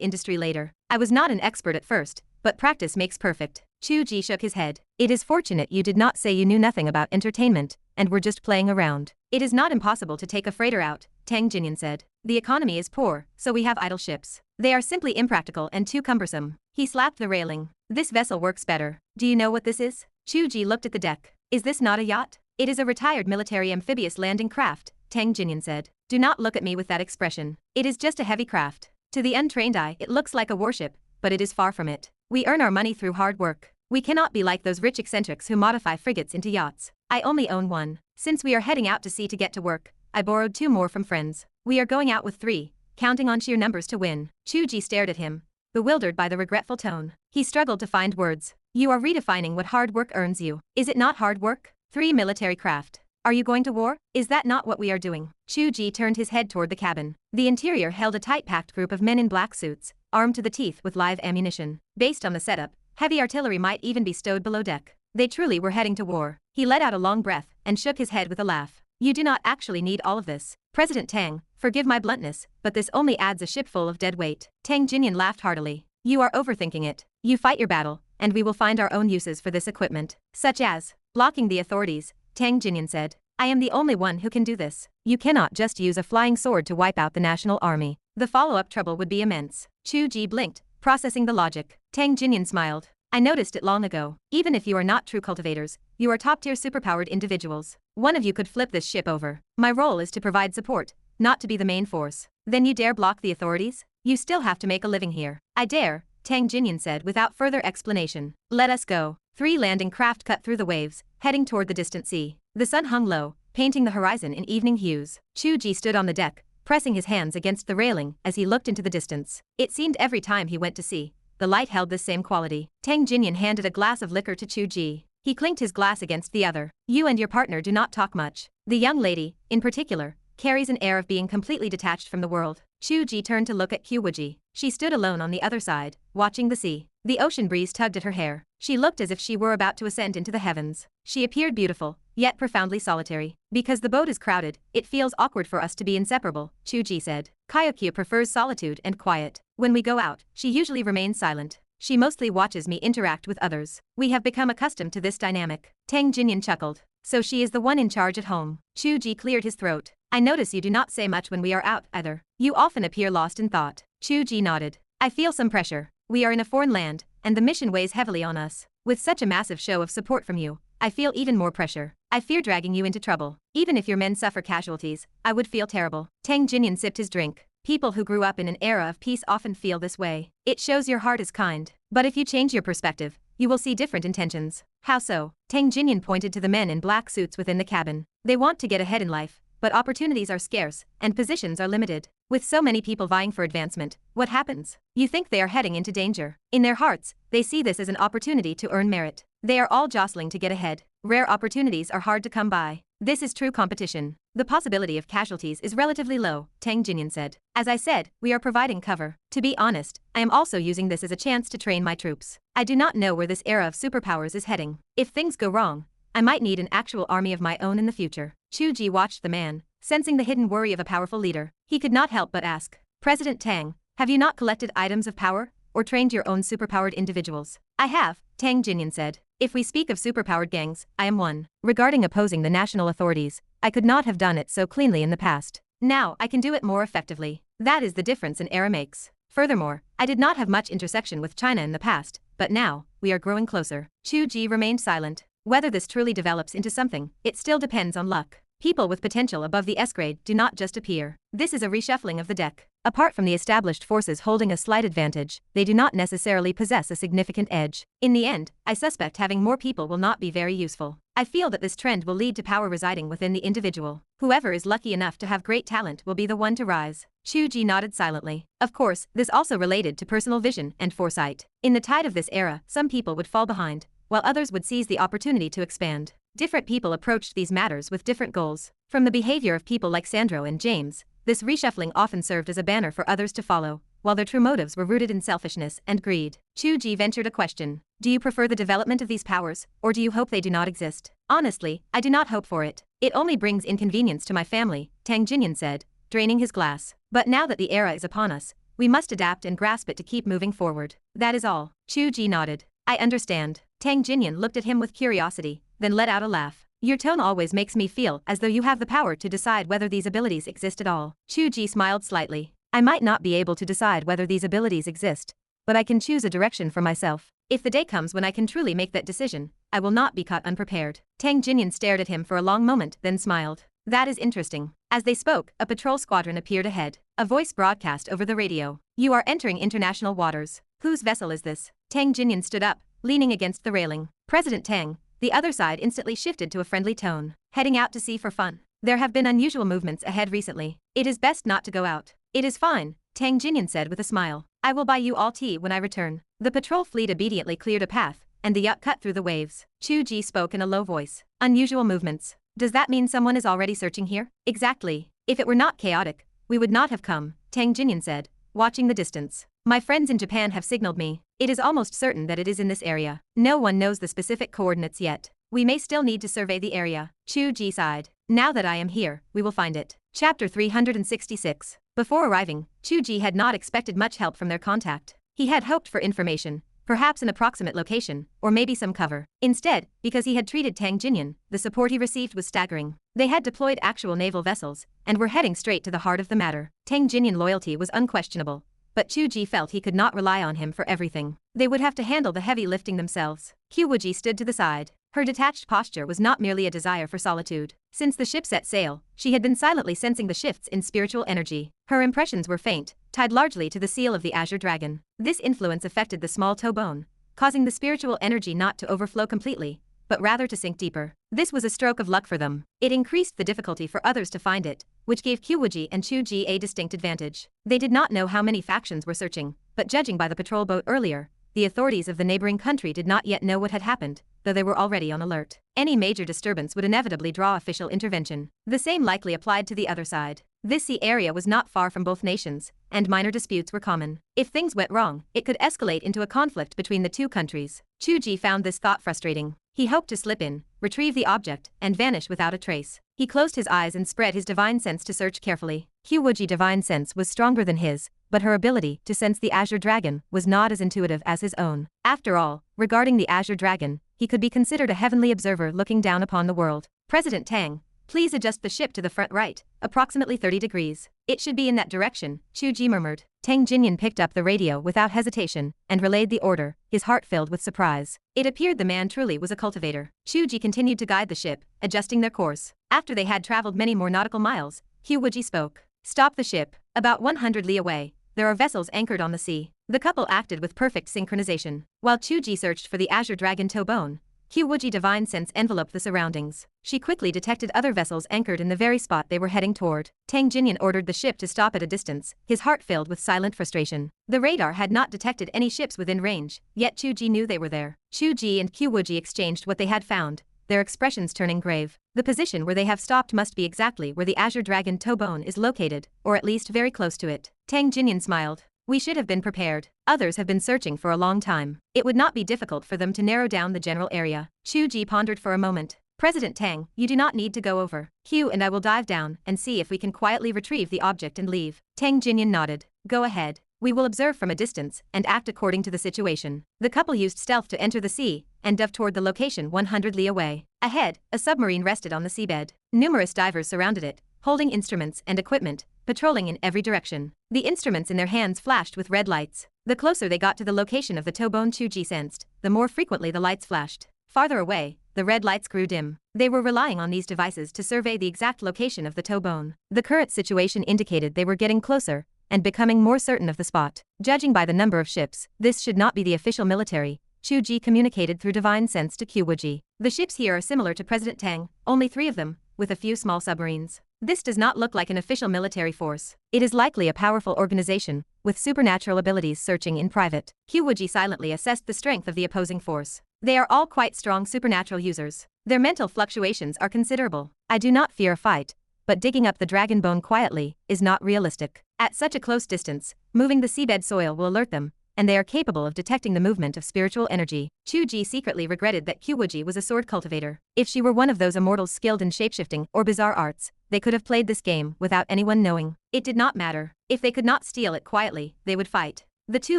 industry later. I was not an expert at first, but practice makes perfect. Chu Ge shook his head. It is fortunate you did not say you knew nothing about entertainment, and were just playing around. It is not impossible to take a freighter out, Tang Jinyan said. The economy is poor, so we have idle ships. They are simply impractical and too cumbersome. He slapped the railing. This vessel works better. Do you know what this is? Chu Ge looked at the deck. Is this not a yacht? It is a retired military amphibious landing craft, Tang Jinyan said. Do not look at me with that expression. It is just a heavy craft. To the untrained eye, it looks like a warship, but it is far from it. We earn our money through hard work. We cannot be like those rich eccentrics who modify frigates into yachts. I only own one. Since we are heading out to sea to get to work, I borrowed 2 more from friends. We are going out with 3, counting on sheer numbers to win. Chu Ge stared at him, bewildered by the regretful tone. He struggled to find words. You are redefining what hard work earns you. Is it not hard work? 3 military craft. Are you going to war? Is that not what we are doing? Chu Ge turned his head toward the cabin. The interior held a tight-packed group of men in black suits, armed to the teeth with live ammunition. Based on the setup, heavy artillery might even be stowed below deck. They truly were heading to war. He let out a long breath, and shook his head with a laugh. You do not actually need all of this. President Tang, forgive my bluntness, but this only adds a ship full of dead weight. Tang Jinyan laughed heartily. You are overthinking it. You fight your battle, and we will find our own uses for this equipment. Such as blocking the authorities, Tang Jinyan said. I am the only one who can do this. You cannot just use a flying sword to wipe out the national army. The follow-up trouble would be immense. Chu Ge blinked, processing the logic. Tang Jinyan smiled. I noticed it long ago. Even if you are not true cultivators, you are top-tier superpowered individuals. One of you could flip this ship over. My role is to provide support, not to be the main force. Then you dare block the authorities? You still have to make a living here. I dare, Tang Jinyan said without further explanation. Let us go. 3 landing craft cut through the waves, heading toward the distant sea. The sun hung low, painting the horizon in evening hues. Chu Ge stood on the deck, pressing his hands against the railing as he looked into the distance. It seemed every time he went to sea, the light held the same quality. Tang Jinyan handed a glass of liquor to Chu Ge. He clinked his glass against the other. You and your partner do not talk much. The young lady, in particular, carries an air of being completely detached from the world. Chu Ge turned to look at Qiu Wuji. She stood alone on the other side, watching the sea. The ocean breeze tugged at her hair. She looked as if she were about to ascend into the heavens. She appeared beautiful, yet profoundly solitary. Because the boat is crowded, it feels awkward for us to be inseparable, Chu Ge said. Kayokya prefers solitude and quiet. When we go out, she usually remains silent. She mostly watches me interact with others. We have become accustomed to this dynamic. Tang Jinyan chuckled. So she is the one in charge at home. Chu Ge cleared his throat. I notice you do not say much when we are out, either. You often appear lost in thought. Chu Ge nodded. I feel some pressure. We are in a foreign land, and the mission weighs heavily on us. With such a massive show of support from you, I feel even more pressure. I fear dragging you into trouble. Even if your men suffer casualties, I would feel terrible. Tang Jinyan sipped his drink. People who grew up in an era of peace often feel this way. It shows your heart is kind. But if you change your perspective, you will see different intentions. How so? Tang Jinyan pointed to the men in black suits within the cabin. They want to get ahead in life, but opportunities are scarce, and positions are limited. With so many people vying for advancement, what happens? You think they are heading into danger. In their hearts, they see this as an opportunity to earn merit. They are all jostling to get ahead. Rare opportunities are hard to come by. This is true competition. The possibility of casualties is relatively low, Tang Jinyan said. As I said, we are providing cover. To be honest, I am also using this as a chance to train my troops. I do not know where this era of superpowers is heading. If things go wrong, I might need an actual army of my own in the future. Chu Ge watched the man, sensing the hidden worry of a powerful leader. He could not help but ask, President Tang, have you not collected items of power, or trained your own superpowered individuals? I have, Tang Jinyan said. If we speak of superpowered gangs, I am one. Regarding opposing the national authorities, I could not have done it so cleanly in the past. Now I can do it more effectively. That is the difference an era makes. Furthermore, I did not have much intersection with China in the past, but now, we are growing closer. Chu Ge remained silent. Whether this truly develops into something, it still depends on luck. People with potential above the S-grade do not just appear. This is a reshuffling of the deck. Apart from the established forces holding a slight advantage, they do not necessarily possess a significant edge. In the end, I suspect having more people will not be very useful. I feel that this trend will lead to power residing within the individual. Whoever is lucky enough to have great talent will be the one to rise. Chu Ge nodded silently. Of course, this also related to personal vision and foresight. In the tide of this era, some people would fall behind, while others would seize the opportunity to expand. Different people approached these matters with different goals. From the behavior of people like Sandro and James, this reshuffling often served as a banner for others to follow, while their true motives were rooted in selfishness and greed. Chu Ge ventured a question. Do you prefer the development of these powers, or do you hope they do not exist? Honestly, I do not hope for it. It only brings inconvenience to my family, Tang Jinyan said, draining his glass. But now that the era is upon us, we must adapt and grasp it to keep moving forward. That is all. Chu Ge nodded. I understand. Tang Jinyan looked at him with curiosity, then let out a laugh. Your tone always makes me feel as though you have the power to decide whether these abilities exist at all. Chu Ge smiled slightly. I might not be able to decide whether these abilities exist, but I can choose a direction for myself. If the day comes when I can truly make that decision, I will not be caught unprepared. Tang Jinyan stared at him for a long moment, then smiled. That is interesting. As they spoke, a patrol squadron appeared ahead. A voice broadcast over the radio. You are entering international waters. Whose vessel is this? Tang Jinyan stood up, leaning against the railing. President Tang. The other side instantly shifted to a friendly tone. Heading out to sea for fun. There have been unusual movements ahead recently. It is best not to go out. It is fine, Tang Jinyan said with a smile. I will buy you all tea when I return. The patrol fleet obediently cleared a path, and the yacht cut through the waves. Chu Ge spoke in a low voice. Unusual movements. Does that mean someone is already searching here? Exactly. If it were not chaotic, we would not have come, Tang Jinyan said, watching the distance. My friends in Japan have signaled me. It is almost certain that it is in this area. No one knows the specific coordinates yet. we may still need to survey the area. Chu Ge sighed. Now that I am here, we will find it. Chapter 366. Before arriving, Chu Ge had not expected much help from their contact. He had hoped for information, perhaps an approximate location, or maybe some cover. Instead, because he had treated Tang Jinyan, the support he received was staggering. They had deployed actual naval vessels, and were heading straight to the heart of the matter. Tang Jinyan loyalty was unquestionable, but Chu Ge felt he could not rely on him for everything. They would have to handle the heavy lifting themselves. Qiu Wuji stood to the side. Her detached posture was not merely a desire for solitude. Since the ship set sail, she had been silently sensing the shifts in spiritual energy. Her impressions were faint, tied largely to the seal of the Azure Dragon. This influence affected the small toe bone, causing the spiritual energy not to overflow completely, but rather to sink deeper. This was a stroke of luck for them. It increased the difficulty for others to find it, which gave Qiu Wuji and Chu Ge a distinct advantage. They did not know how many factions were searching, but judging by the patrol boat earlier, the authorities of the neighboring country did not yet know what had happened, though they were already on alert. Any major disturbance would inevitably draw official intervention. The same likely applied to the other side. This sea area was not far from both nations, and minor disputes were common. If things went wrong, it could escalate into a conflict between the two countries. Chu Ge found this thought frustrating. He hoped to slip in, retrieve the object, and vanish without a trace. He closed his eyes and spread his divine sense to search carefully. Qiu Wuji's divine sense was stronger than his, but her ability to sense the Azure Dragon was not as intuitive as his own. After all, regarding the Azure Dragon, he could be considered a heavenly observer looking down upon the world. President Tang, please adjust the ship to the front right, approximately 30 degrees. It should be in that direction, Chu Ge murmured. Tang Jinyan picked up the radio without hesitation and relayed the order, his heart filled with surprise. It appeared the man truly was a cultivator. Chu Ge continued to guide the ship, adjusting their course. After they had traveled many more nautical miles, Qiu Wuji spoke. Stop the ship. About 100 li away, there are vessels anchored on the sea. The couple acted with perfect synchronization. While Chu Ge searched for the Azure Dragon toe bone, Qiu Wuji's divine sense enveloped the surroundings. She quickly detected other vessels anchored in the very spot they were heading toward. Tang Jinyan ordered the ship to stop at a distance, his heart filled with silent frustration. The radar had not detected any ships within range, yet Chu Ge knew they were there. Chu Ge and Qiu Wuji exchanged what they had found, their expressions turning grave. The position where they have stopped must be exactly where the Azure Dragon toe bone is located, or at least very close to it. Tang Jinyan smiled. We should have been prepared. Others have been searching for a long time. It would not be difficult for them to narrow down the general area. Chu Ge pondered for a moment. President Tang, you do not need to go over. Qiu and I will dive down and see if we can quietly retrieve the object and leave. Tang Jinyan nodded. Go ahead. We will observe from a distance and act according to the situation. The couple used stealth to enter the sea and dove toward the location 100 li away. Ahead, a submarine rested on the seabed. Numerous divers surrounded it, holding instruments and equipment, patrolling in every direction. The instruments in their hands flashed with red lights. The closer they got to the location of the toe bone Chu Ge sensed, the more frequently the lights flashed. Farther away, the red lights grew dim. They were relying on these devices to survey the exact location of the toe bone. The current situation indicated they were getting closer and becoming more certain of the spot. Judging by the number of ships, this should not be the official military, Chu Ge communicated through divine sense to Qiu Wuji. The ships here are similar to President Tang, only 3 of them, with a few small submarines. This does not look like an official military force. It is likely a powerful organization, with supernatural abilities searching in private. Qiu Wuji silently assessed the strength of the opposing force. They are all quite strong supernatural users. Their mental fluctuations are considerable. I do not fear a fight, but digging up the dragon bone quietly is not realistic. At such a close distance, moving the seabed soil will alert them, and they are capable of detecting the movement of spiritual energy. Chu Ge secretly regretted that Qiu Wuji was a sword cultivator. If she were one of those immortals skilled in shapeshifting or bizarre arts, they could have played this game without anyone knowing. It did not matter. If they could not steal it quietly, they would fight. The two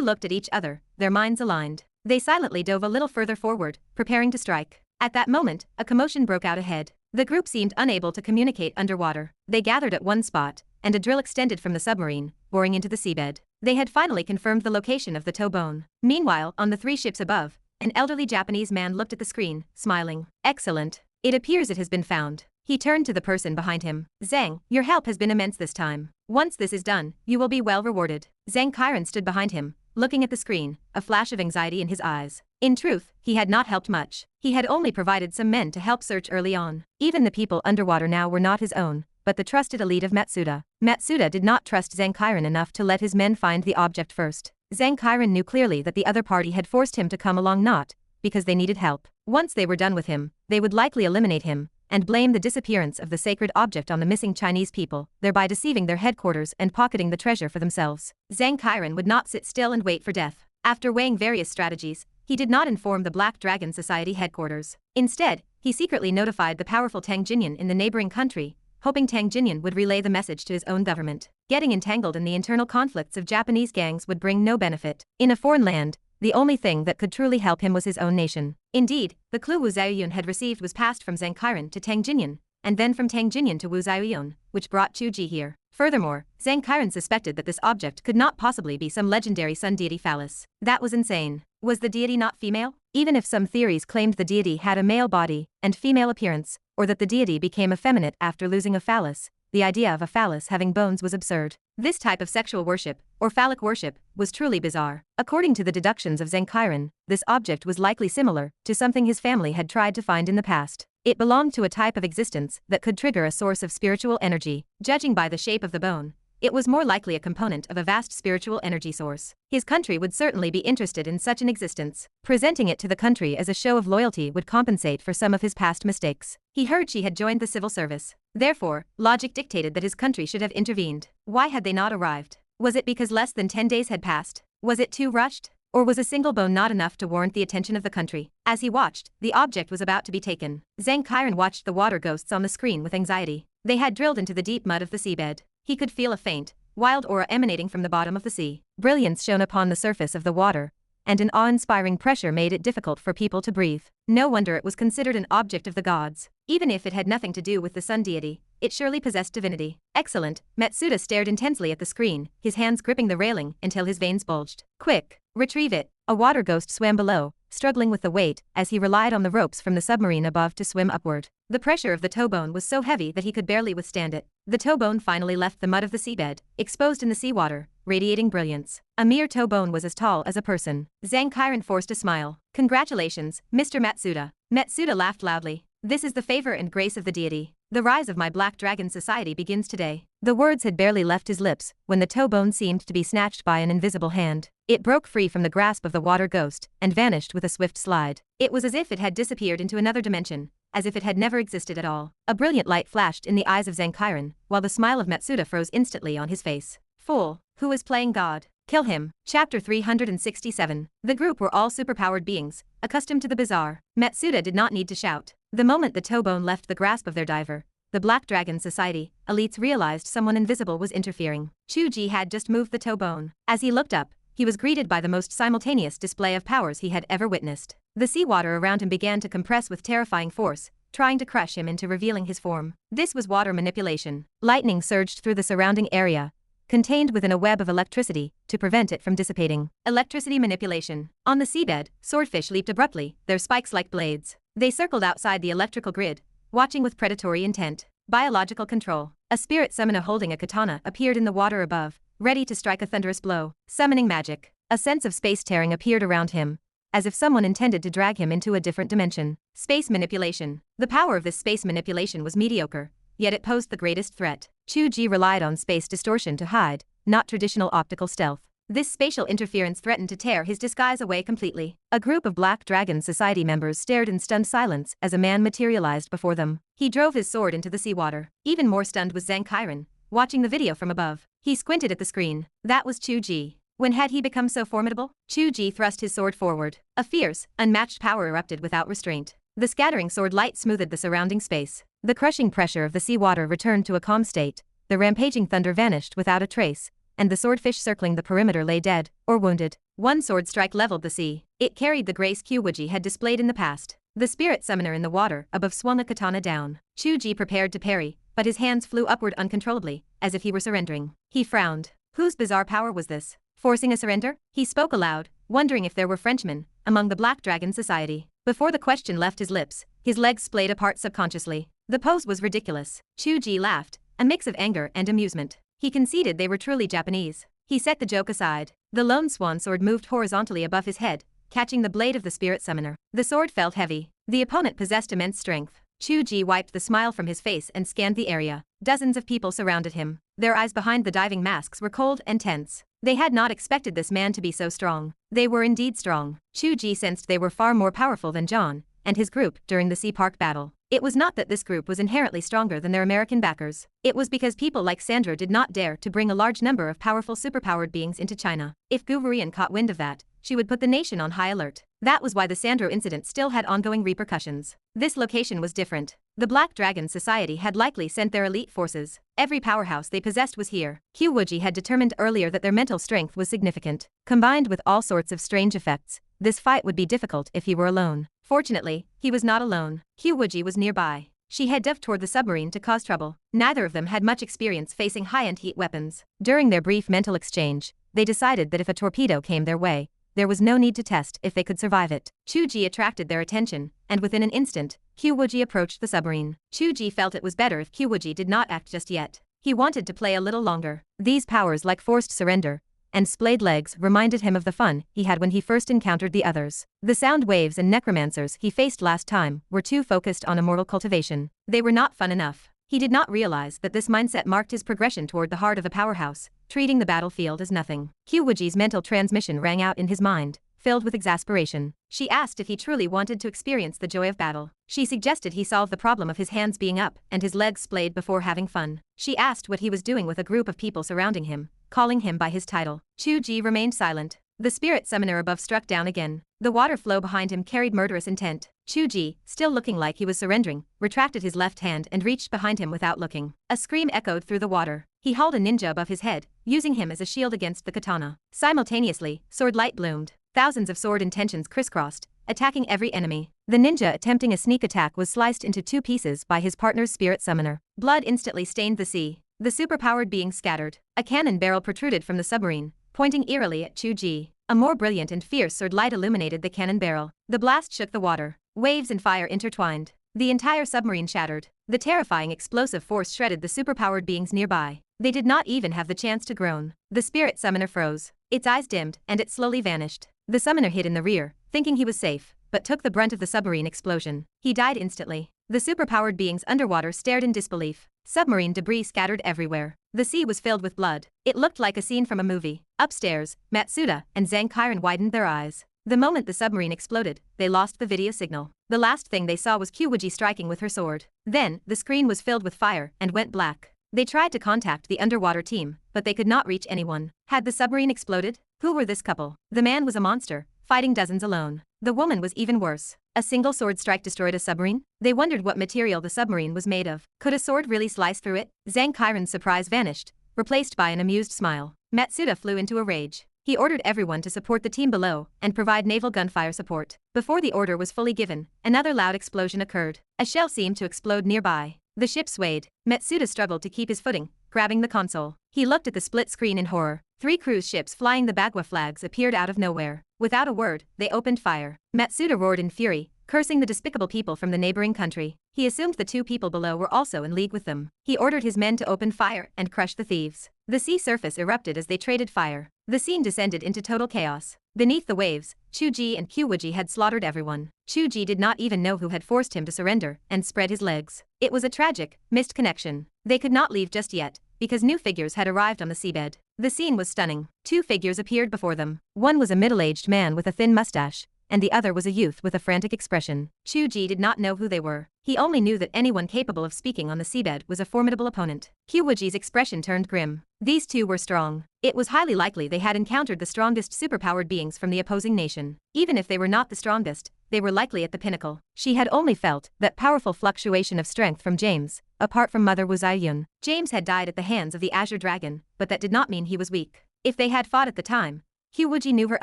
looked at each other, their minds aligned. They silently dove a little further forward, preparing to strike. At that moment, a commotion broke out ahead. The group seemed unable to communicate underwater. They gathered at one spot, and a drill extended from the submarine, boring into the seabed. They had finally confirmed the location of the toe bone. Meanwhile, on the 3 ships above, an elderly Japanese man looked at the screen, smiling. Excellent. It appears it has been found. He turned to the person behind him. Zhang, your help has been immense this time. Once this is done, you will be well rewarded. Zhang Qiren stood behind him, looking at the screen, a flash of anxiety in his eyes. In truth, he had not helped much. He had only provided some men to help search early on. Even the people underwater now were not his own, but the trusted elite of Matsuda. Matsuda did not trust Zhang Qiren enough to let his men find the object first. Zhang Qiren knew clearly that the other party had forced him to come along not because they needed help. Once they were done with him, they would likely eliminate him and blame the disappearance of the sacred object on the missing Chinese people, thereby deceiving their headquarters and pocketing the treasure for themselves. Zhang Qiren would not sit still and wait for death. After weighing various strategies, he did not inform the Black Dragon Society headquarters. Instead, he secretly notified the powerful Tang Jinyan in the neighboring country, hoping Tang Jinyan would relay the message to his own government. Getting entangled in the internal conflicts of Japanese gangs would bring no benefit. In a foreign land, the only thing that could truly help him was his own nation. Indeed, the clue Wu Zhaoyun had received was passed from Zhang Kairan to Tang Jinyan, and then from Tang Jinyan to Wu Zhaoyun, which brought Chu Ge here. Furthermore, Zhang Kairan suspected that this object could not possibly be some legendary sun deity phallus. That was insane. Was the deity not female? Even if some theories claimed the deity had a male body and female appearance, or that the deity became effeminate after losing a phallus, the idea of a phallus having bones was absurd. This type of sexual worship, or phallic worship, was truly bizarre. According to the deductions of Zhang Kairan, this object was likely similar to something his family had tried to find in the past. It belonged to a type of existence that could trigger a source of spiritual energy. Judging by the shape of the bone, it was more likely a component of a vast spiritual energy source. His country would certainly be interested in such an existence. Presenting it to the country as a show of loyalty would compensate for some of his past mistakes. He heard she had joined the civil service. Therefore, logic dictated that his country should have intervened. Why had they not arrived? Was it because less than 10 days had passed? Was it too rushed? Or was a single bone not enough to warrant the attention of the country? As he watched, the object was about to be taken. Zhang Kairan watched the water ghosts on the screen with anxiety. They had drilled into the deep mud of the seabed. He could feel a faint, wild aura emanating from the bottom of the sea. Brilliance shone upon the surface of the water, and an awe-inspiring pressure made it difficult for people to breathe. No wonder it was considered an object of the gods. Even if it had nothing to do with the sun deity, it surely possessed divinity. Excellent. Matsuda stared intensely at the screen, his hands gripping the railing until his veins bulged. Quick! Retrieve it. A water ghost swam below, struggling with the weight as he relied on the ropes from the submarine above to swim upward. The pressure of the toe bone was so heavy that he could barely withstand it. The toe bone finally left the mud of the seabed, exposed in the seawater, radiating brilliance. A mere toe bone was as tall as a person. Zhang Kairan forced a smile. Congratulations, Mr. Matsuda. Matsuda laughed loudly. This is the favor and grace of the deity. The rise of my Black Dragon Society begins today. The words had barely left his lips when the toe bone seemed to be snatched by an invisible hand. It broke free from the grasp of the water ghost and vanished with a swift slide. It was as if it had disappeared into another dimension, as if it had never existed at all. A brilliant light flashed in the eyes of Zhang Kairan, while the smile of Matsuda froze instantly on his face. Fool, who is playing God? Kill him. Chapter 367. The group were all superpowered beings, accustomed to the bizarre. Matsuda did not need to shout. The moment the toe bone left the grasp of their diver, the Black Dragon Society elites realized someone invisible was interfering. Chu Ge had just moved the toe bone. As he looked up, he was greeted by the most simultaneous display of powers he had ever witnessed. The seawater around him began to compress with terrifying force, trying to crush him into revealing his form. This was water manipulation. Lightning surged through the surrounding area, contained within a web of electricity, to prevent it from dissipating. Electricity manipulation. On the seabed, swordfish leaped abruptly, their spikes like blades. They circled outside the electrical grid, watching with predatory intent. Biological control. A spirit summoner holding a katana appeared in the water above, ready to strike a thunderous blow. Summoning magic. A sense of space tearing appeared around him, as if someone intended to drag him into a different dimension. Space manipulation. The power of this space manipulation was mediocre, yet it posed the greatest threat. Chu Ge relied on space distortion to hide, not traditional optical stealth. This spatial interference threatened to tear his disguise away completely. A group of Black Dragon Society members stared in stunned silence as a man materialized before them. He drove his sword into the seawater. Even more stunned was Zhang Kairan, watching the video from above. He squinted at the screen. That was Chu Ge. When had he become so formidable? Chu Ge thrust his sword forward. A fierce, unmatched power erupted without restraint. The scattering sword light smoothed the surrounding space. The crushing pressure of the seawater returned to a calm state. The rampaging thunder vanished without a trace, and the swordfish circling the perimeter lay dead, or wounded. One sword strike leveled the sea. It carried the grace Qiu Wuji had displayed in the past. The spirit summoner in the water above swung a katana down. Chu Ge prepared to parry, but his hands flew upward uncontrollably, as if he were surrendering. He frowned. Whose bizarre power was this? Forcing a surrender? He spoke aloud, wondering if there were Frenchmen among the Black Dragon Society. Before the question left his lips, his legs splayed apart subconsciously. The pose was ridiculous. Chu Ge laughed, a mix of anger and amusement. He conceded they were truly Japanese. He set the joke aside. The lone swan sword moved horizontally above his head, catching the blade of the spirit summoner. The sword felt heavy. The opponent possessed immense strength. Chu Ge wiped the smile from his face and scanned the area. Dozens of people surrounded him. Their eyes behind the diving masks were cold and tense. They had not expected this man to be so strong. They were indeed strong. Chu Ge sensed they were far more powerful than John and his group during the Sea Park battle. It was not that this group was inherently stronger than their American backers. It was because people like Sandra did not dare to bring a large number of powerful superpowered beings into China. If Gu Wujian caught wind of that, she would put the nation on high alert. That was why the Sandro incident still had ongoing repercussions. This location was different. The Black Dragon Society had likely sent their elite forces. Every powerhouse they possessed was here. Qiu Wuji had determined earlier that their mental strength was significant. Combined with all sorts of strange effects, this fight would be difficult if he were alone. Fortunately, he was not alone. Qiu Wuji was nearby. She had dove toward the submarine to cause trouble. Neither of them had much experience facing high-end heat weapons. During their brief mental exchange, they decided that if a torpedo came their way, there was no need to test if they could survive it. Chu Ge attracted their attention, and within an instant, Qiu Wuji approached the submarine. Chu Ge felt it was better if Qiu Wuji did not act just yet. He wanted to play a little longer. These powers like forced surrender and splayed legs reminded him of the fun he had when he first encountered the others. The sound waves and necromancers he faced last time were too focused on immortal cultivation. They were not fun enough. He did not realize that this mindset marked his progression toward the heart of a powerhouse, treating the battlefield as nothing. Qiu Wuji's mental transmission rang out in his mind, filled with exasperation. She asked if he truly wanted to experience the joy of battle. She suggested he solve the problem of his hands being up and his legs splayed before having fun. She asked what he was doing with a group of people surrounding him, calling him by his title. Chu Ge remained silent. The spirit summoner above struck down again. The water flow behind him carried murderous intent. Chu Ge, still looking like he was surrendering, retracted his left hand and reached behind him without looking. A scream echoed through the water. He hauled a ninja above his head, using him as a shield against the katana. Simultaneously, sword light bloomed. Thousands of sword intentions crisscrossed, attacking every enemy. The ninja attempting a sneak attack was sliced into 2 pieces by his partner's spirit summoner. Blood instantly stained the sea. The superpowered being scattered. A cannon barrel protruded from the submarine, pointing eerily at Chu Ge. A more brilliant and fierce sword light illuminated the cannon barrel. The blast shook the water. Waves and fire intertwined. The entire submarine shattered. The terrifying explosive force shredded the superpowered beings nearby. They did not even have the chance to groan. The spirit summoner froze. Its eyes dimmed, and it slowly vanished. The summoner hid in the rear, thinking he was safe, but took the brunt of the submarine explosion. He died instantly. The superpowered beings underwater stared in disbelief. Submarine debris scattered everywhere. The sea was filled with blood. It looked like a scene from a movie. Upstairs, Matsuda and Zhang Qiren widened their eyes. The moment the submarine exploded, they lost the video signal. The last thing they saw was Qiu Wuji striking with her sword. Then, the screen was filled with fire and went black. They tried to contact the underwater team, but they could not reach anyone. Had the submarine exploded? Who were this couple? The man was a monster, fighting dozens alone. The woman was even worse. A single sword strike destroyed a submarine? They wondered what material the submarine was made of. Could a sword really slice through it? Zhang Qiren's surprise vanished, replaced by an amused smile. Matsuda flew into a rage. He ordered everyone to support the team below and provide naval gunfire support. Before the order was fully given, another loud explosion occurred. A shell seemed to explode nearby. The ship swayed. Matsuda struggled to keep his footing, grabbing the console. He looked at the split screen in horror. 3 cruise ships flying the Bagua flags appeared out of nowhere. Without a word, they opened fire. Matsuda roared in fury, cursing the despicable people from the neighboring country. He assumed the 2 people below were also in league with them. He ordered his men to open fire and crush the thieves. The sea surface erupted as they traded fire. The scene descended into total chaos. Beneath the waves, Chu Ge and Qiu Wuji had slaughtered everyone. Chu Ge did not even know who had forced him to surrender and spread his legs. It was a tragic, missed connection. They could not leave just yet, because new figures had arrived on the seabed. The scene was stunning. 2 figures appeared before them. One was a middle-aged man with a thin mustache, and the other was a youth with a frantic expression. Chu Ge did not know who they were. He only knew that anyone capable of speaking on the seabed was a formidable opponent. Qiu Wuji's expression turned grim. These 2 were strong. It was highly likely they had encountered the strongest superpowered beings from the opposing nation. Even if they were not the strongest, they were likely at the pinnacle. She had only felt that powerful fluctuation of strength from James, apart from Mother Wu Ziyun. James had died at the hands of the Azure Dragon, but that did not mean he was weak. If they had fought at the time, Qiu Wuji knew her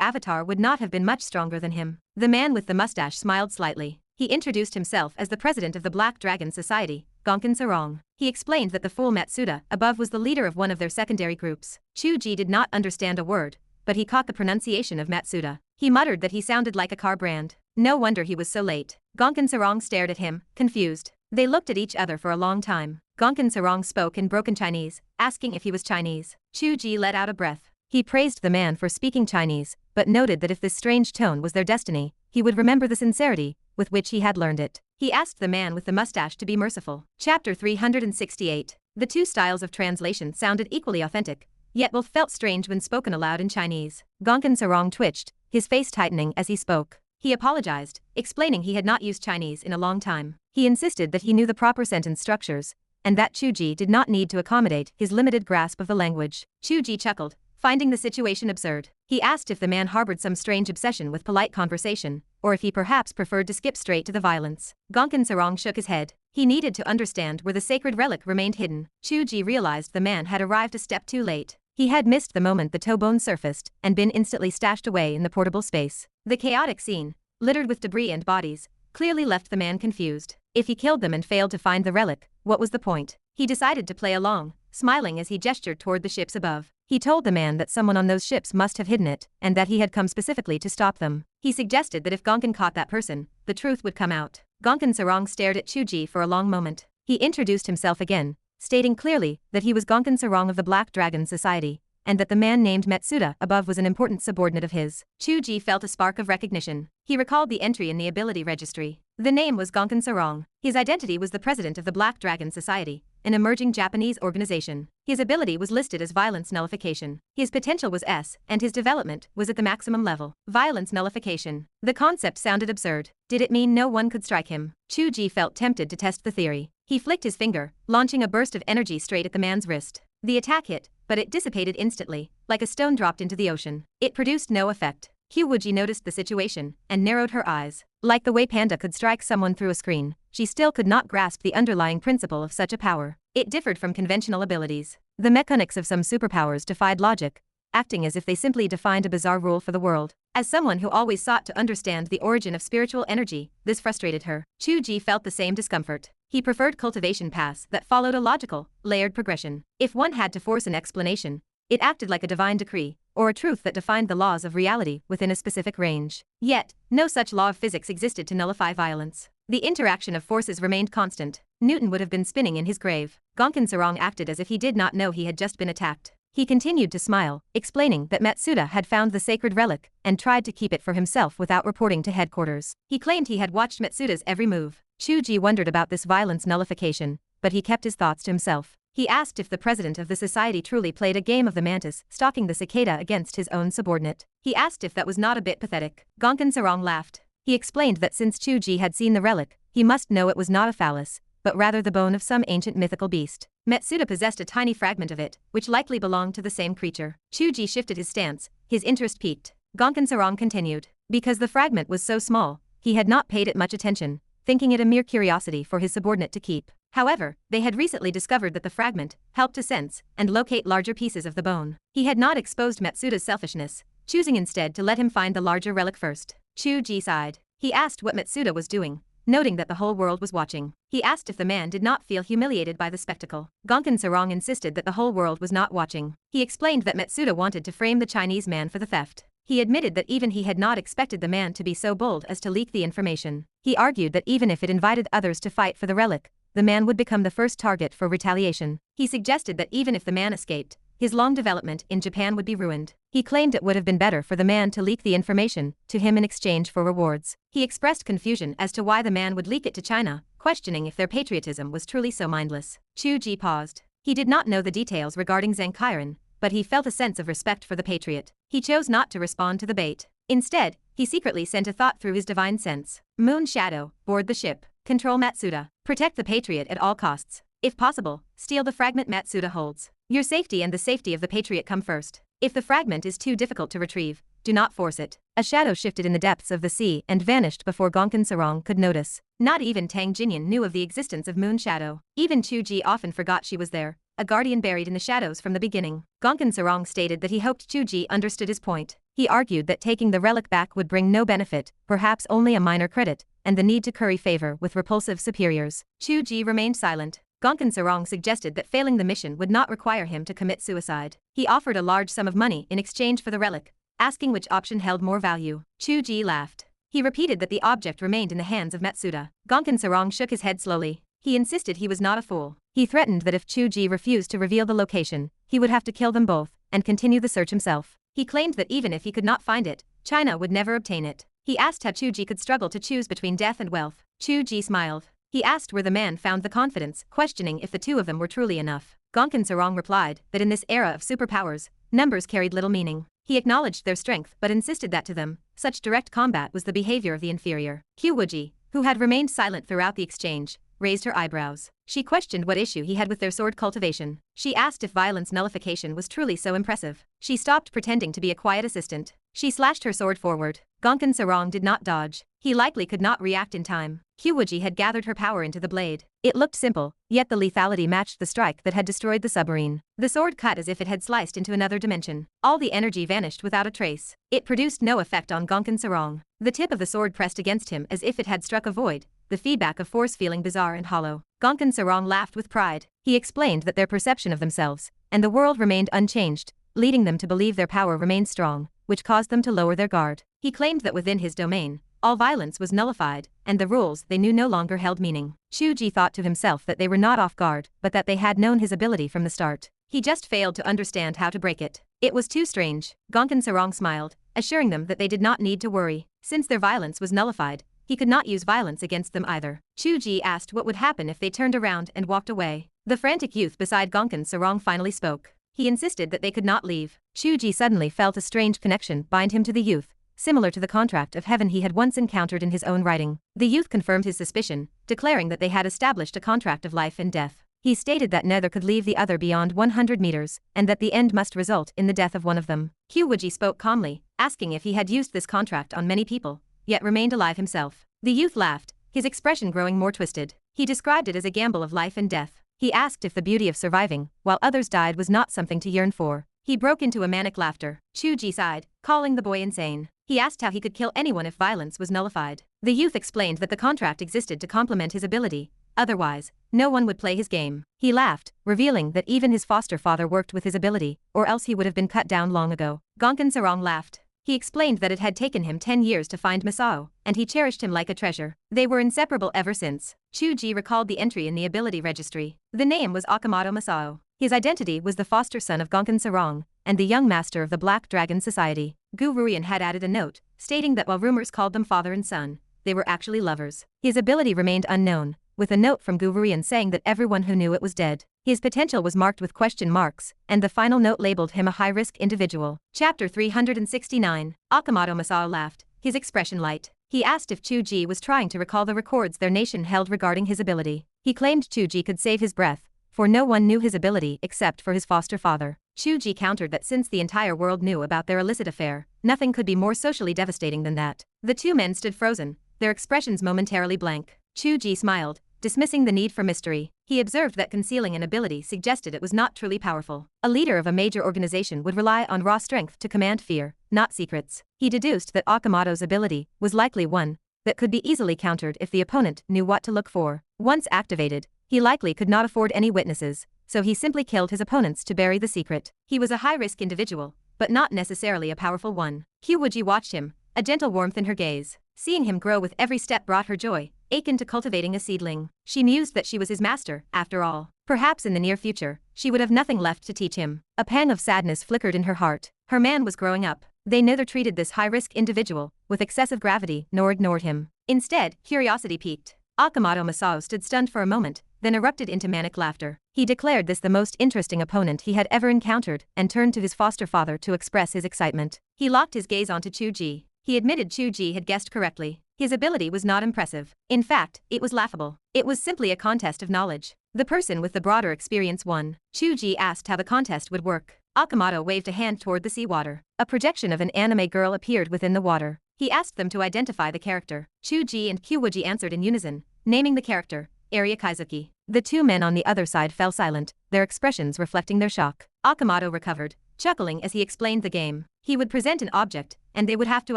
avatar would not have been much stronger than him. The man with the mustache smiled slightly. He introduced himself as the president of the Black Dragon Society, Gonkin Sarong. He explained that the fool Matsuda above was the leader of one of their secondary groups. Chu Ge did not understand a word, but he caught the pronunciation of Matsuda. He muttered that he sounded like a car brand. No wonder he was so late. Gonkin Sarong stared at him, confused. They looked at each other for a long time. Gonkin Sarong spoke in broken Chinese, asking if he was Chinese. Chu Ge let out a breath. He praised the man for speaking Chinese, but noted that if this strange tone was their destiny, he would remember the sincerity with which he had learned it. He asked the man with the mustache to be merciful. Chapter 368. The 2 styles of translation sounded equally authentic, yet both felt strange when spoken aloud in Chinese. Gonkin Sarong twitched, his face tightening as he spoke. He apologized, explaining he had not used Chinese in a long time. He insisted that he knew the proper sentence structures, and that Chu Ge did not need to accommodate his limited grasp of the language. Chu Ge chuckled, finding the situation absurd. He asked if the man harbored some strange obsession with polite conversation, or if he perhaps preferred to skip straight to the violence. Gonkin Sarong shook his head. He needed to understand where the sacred relic remained hidden. Chu Ge realized the man had arrived a step too late. He had missed the moment the toe bone surfaced and been instantly stashed away in the portable space. The chaotic scene, littered with debris and bodies, clearly left the man confused. If he killed them and failed to find the relic, what was the point? He decided to play along, smiling as he gestured toward the ships above. He told the man that someone on those ships must have hidden it, and that he had come specifically to stop them. He suggested that if Gonkin caught that person, the truth would come out. Gonkin Sarong stared at Chu Ge for a long moment. He introduced himself again, stating clearly that he was Gonkin Sarong of the Black Dragon Society, and that the man named Matsuda above was an important subordinate of his. Chu Ge felt a spark of recognition. He recalled the entry in the ability registry. The name was Gonkin Sarong. His identity was the president of the Black Dragon Society, an emerging Japanese organization. His ability was listed as violence nullification. His potential was S, and his development was at the maximum level. Violence nullification. The concept sounded absurd. Did it mean no one could strike him? Chu Ge felt tempted to test the theory. He flicked his finger, launching a burst of energy straight at the man's wrist. The attack hit, but it dissipated instantly, like a stone dropped into the ocean. It produced no effect. Qiu Wuji noticed the situation and narrowed her eyes. Like the way Panda could strike someone through a screen, she still could not grasp the underlying principle of such a power. It differed from conventional abilities. The mechanics of some superpowers defied logic, acting as if they simply defined a bizarre rule for the world. As someone who always sought to understand the origin of spiritual energy, this frustrated her. Chu Ge felt the same discomfort. He preferred cultivation paths that followed a logical, layered progression. If one had to force an explanation, it acted like a divine decree, or a truth that defined the laws of reality within a specific range. Yet, no such law of physics existed to nullify violence. The interaction of forces remained constant. Newton would have been spinning in his grave. Gonkin Sarong acted as if he did not know he had just been attacked. He continued to smile, explaining that Matsuda had found the sacred relic and tried to keep it for himself without reporting to headquarters. He claimed he had watched Matsuda's every move. Chu Ge wondered about this violence nullification, but he kept his thoughts to himself. He asked if the president of the society truly played a game of the mantis, stalking the cicada against his own subordinate. He asked if that was not a bit pathetic. Gonkin Sarong laughed. He explained that since Chu Ge had seen the relic, he must know it was not a phallus, but rather the bone of some ancient mythical beast. Matsuda possessed a tiny fragment of it, which likely belonged to the same creature. Chu Ge shifted his stance, his interest piqued. Gonkin Sarong continued. Because the fragment was so small, he had not paid it much attention, thinking it a mere curiosity for his subordinate to keep. However, they had recently discovered that the fragment helped to sense and locate larger pieces of the bone. He had not exposed Matsuda's selfishness, choosing instead to let him find the larger relic first. Chu Ge sighed. He asked what Matsuda was doing, noting that the whole world was watching. He asked if the man did not feel humiliated by the spectacle. Gonkin Sarong insisted that the whole world was not watching. He explained that Matsuda wanted to frame the Chinese man for the theft. He admitted that even he had not expected the man to be so bold as to leak the information. He argued that even if it invited others to fight for the relic, the man would become the first target for retaliation. He suggested that even if the man escaped, his long development in Japan would be ruined. He claimed it would have been better for the man to leak the information to him in exchange for rewards. He expressed confusion as to why the man would leak it to China, questioning if their patriotism was truly so mindless. Chu Ge paused. He did not know the details regarding Zhang Kairan, but he felt a sense of respect for the patriot. He chose not to respond to the bait. Instead, he secretly sent a thought through his divine sense. Moon Shadow, board the ship. Control Matsuda. Protect the patriot at all costs. If possible, steal the fragment Matsuda holds. Your safety and the safety of the patriot come first. If the fragment is too difficult to retrieve, do not force it. A shadow shifted in the depths of the sea and vanished before Gonkin Sarong could notice. Not even Tang Jinyan knew of the existence of Moon Shadow. Even Chu Ge often forgot she was there, a guardian buried in the shadows from the beginning. Gonkin Sarong stated that he hoped Chu Ge understood his point. He argued that taking the relic back would bring no benefit, perhaps only a minor credit, and the need to curry favor with repulsive superiors. Chu Ge remained silent. Gonkin Sarong suggested that failing the mission would not require him to commit suicide. He offered a large sum of money in exchange for the relic, asking which option held more value. Chu Ge laughed. He repeated that the object remained in the hands of Matsuda. Gonkin Sarong shook his head slowly. He insisted he was not a fool. He threatened that if Chu Ge refused to reveal the location, he would have to kill them both and continue the search himself. He claimed that even if he could not find it, China would never obtain it. He asked how Chu Ge could struggle to choose between death and wealth. Chu Ge smiled. He asked where the man found the confidence, questioning if the two of them were truly enough. Gonkin Sarong replied that in this era of superpowers, numbers carried little meaning. He acknowledged their strength but insisted that to them, such direct combat was the behavior of the inferior. Qiu Wuji, who had remained silent throughout the exchange, raised her eyebrows. She questioned what issue he had with their sword cultivation. She asked if violence nullification was truly so impressive. She stopped pretending to be a quiet assistant. She slashed her sword forward. Gonkin Sarong did not dodge. He likely could not react in time. Qiu Wuji had gathered her power into the blade. It looked simple, yet the lethality matched the strike that had destroyed the submarine. The sword cut as if it had sliced into another dimension. All the energy vanished without a trace. It produced no effect on Gonkin Sarong. The tip of the sword pressed against him as if it had struck a void, the feedback of force feeling bizarre and hollow. Gonkin Sarong laughed with pride. He explained that their perception of themselves and the world remained unchanged, leading them to believe their power remained strong, which caused them to lower their guard. He claimed that within his domain, all violence was nullified, and the rules they knew no longer held meaning. Chu Ge thought to himself that they were not off guard, but that they had known his ability from the start. He just failed to understand how to break it. It was too strange. Gonkin Sarong smiled, assuring them that they did not need to worry. Since their violence was nullified, he could not use violence against them either. Chu Ge asked what would happen if they turned around and walked away. The frantic youth beside Gonkin Sarong finally spoke. He insisted that they could not leave. Chu Ge suddenly felt a strange connection bind him to the youth, similar to the contract of heaven he had once encountered in his own writing. The youth confirmed his suspicion, declaring that they had established a contract of life and death. He stated that neither could leave the other beyond 100 meters, and that the end must result in the death of one of them. Qiu Wuji spoke calmly, asking if he had used this contract on many people, yet remained alive himself. The youth laughed, his expression growing more twisted. He described it as a gamble of life and death. He asked if the beauty of surviving, while others died, was not something to yearn for. He broke into a manic laughter. Chu Ge sighed, calling the boy insane. He asked how he could kill anyone if violence was nullified. The youth explained that the contract existed to complement his ability, otherwise, no one would play his game. He laughed, revealing that even his foster father worked with his ability, or else he would have been cut down long ago. Gonkin Sarong laughed. He explained that it had taken him 10 years to find Masao, and he cherished him like a treasure. They were inseparable ever since. Chu Ge recalled the entry in the ability registry. The name was Akamoto Masao. His identity was the foster son of Gonkin Sarong, and the young master of the Black Dragon Society. Gu Ruian had added a note, stating that while rumors called them father and son, they were actually lovers. His ability remained unknown, with a note from Gu Ruian saying that everyone who knew it was dead. His potential was marked with question marks, and the final note labeled him a high-risk individual. Chapter 369. Akamoto Masao laughed, his expression light. He asked if Chu Ge was trying to recall the records their nation held regarding his ability. He claimed Chu Ge could save his breath, for no one knew his ability except for his foster father. Chu Ge countered that since the entire world knew about their illicit affair, nothing could be more socially devastating than that. The two men stood frozen, their expressions momentarily blank. Chu Ge smiled, dismissing the need for mystery. He observed that concealing an ability suggested it was not truly powerful. A leader of a major organization would rely on raw strength to command fear, not secrets. He deduced that Akamoto's ability was likely one that could be easily countered if the opponent knew what to look for. Once activated, he likely could not afford any witnesses, so he simply killed his opponents to bury the secret. He was a high-risk individual, but not necessarily a powerful one. Qiu Wuji watched him, a gentle warmth in her gaze. Seeing him grow with every step brought her joy, akin to cultivating a seedling. She mused that she was his master, after all. Perhaps in the near future, she would have nothing left to teach him. A pang of sadness flickered in her heart. Her man was growing up. They neither treated this high-risk individual with excessive gravity nor ignored him. Instead, curiosity piqued. Akamoto Masao stood stunned for a moment, then erupted into manic laughter. He declared this the most interesting opponent he had ever encountered and turned to his foster father to express his excitement. He locked his gaze onto Chu Ge. He admitted Chu Ge had guessed correctly. His ability was not impressive. In fact, it was laughable. It was simply a contest of knowledge. The person with the broader experience won. Chu Ge asked how the contest would work. Akamoto waved a hand toward the seawater. A projection of an anime girl appeared within the water. He asked them to identify the character. Chu Ge and Qiu Wuji answered in unison, naming the character, Area Kaizuki. The two men on the other side fell silent, their expressions reflecting their shock. Akamoto recovered, chuckling as he explained the game. He would present an object, and they would have to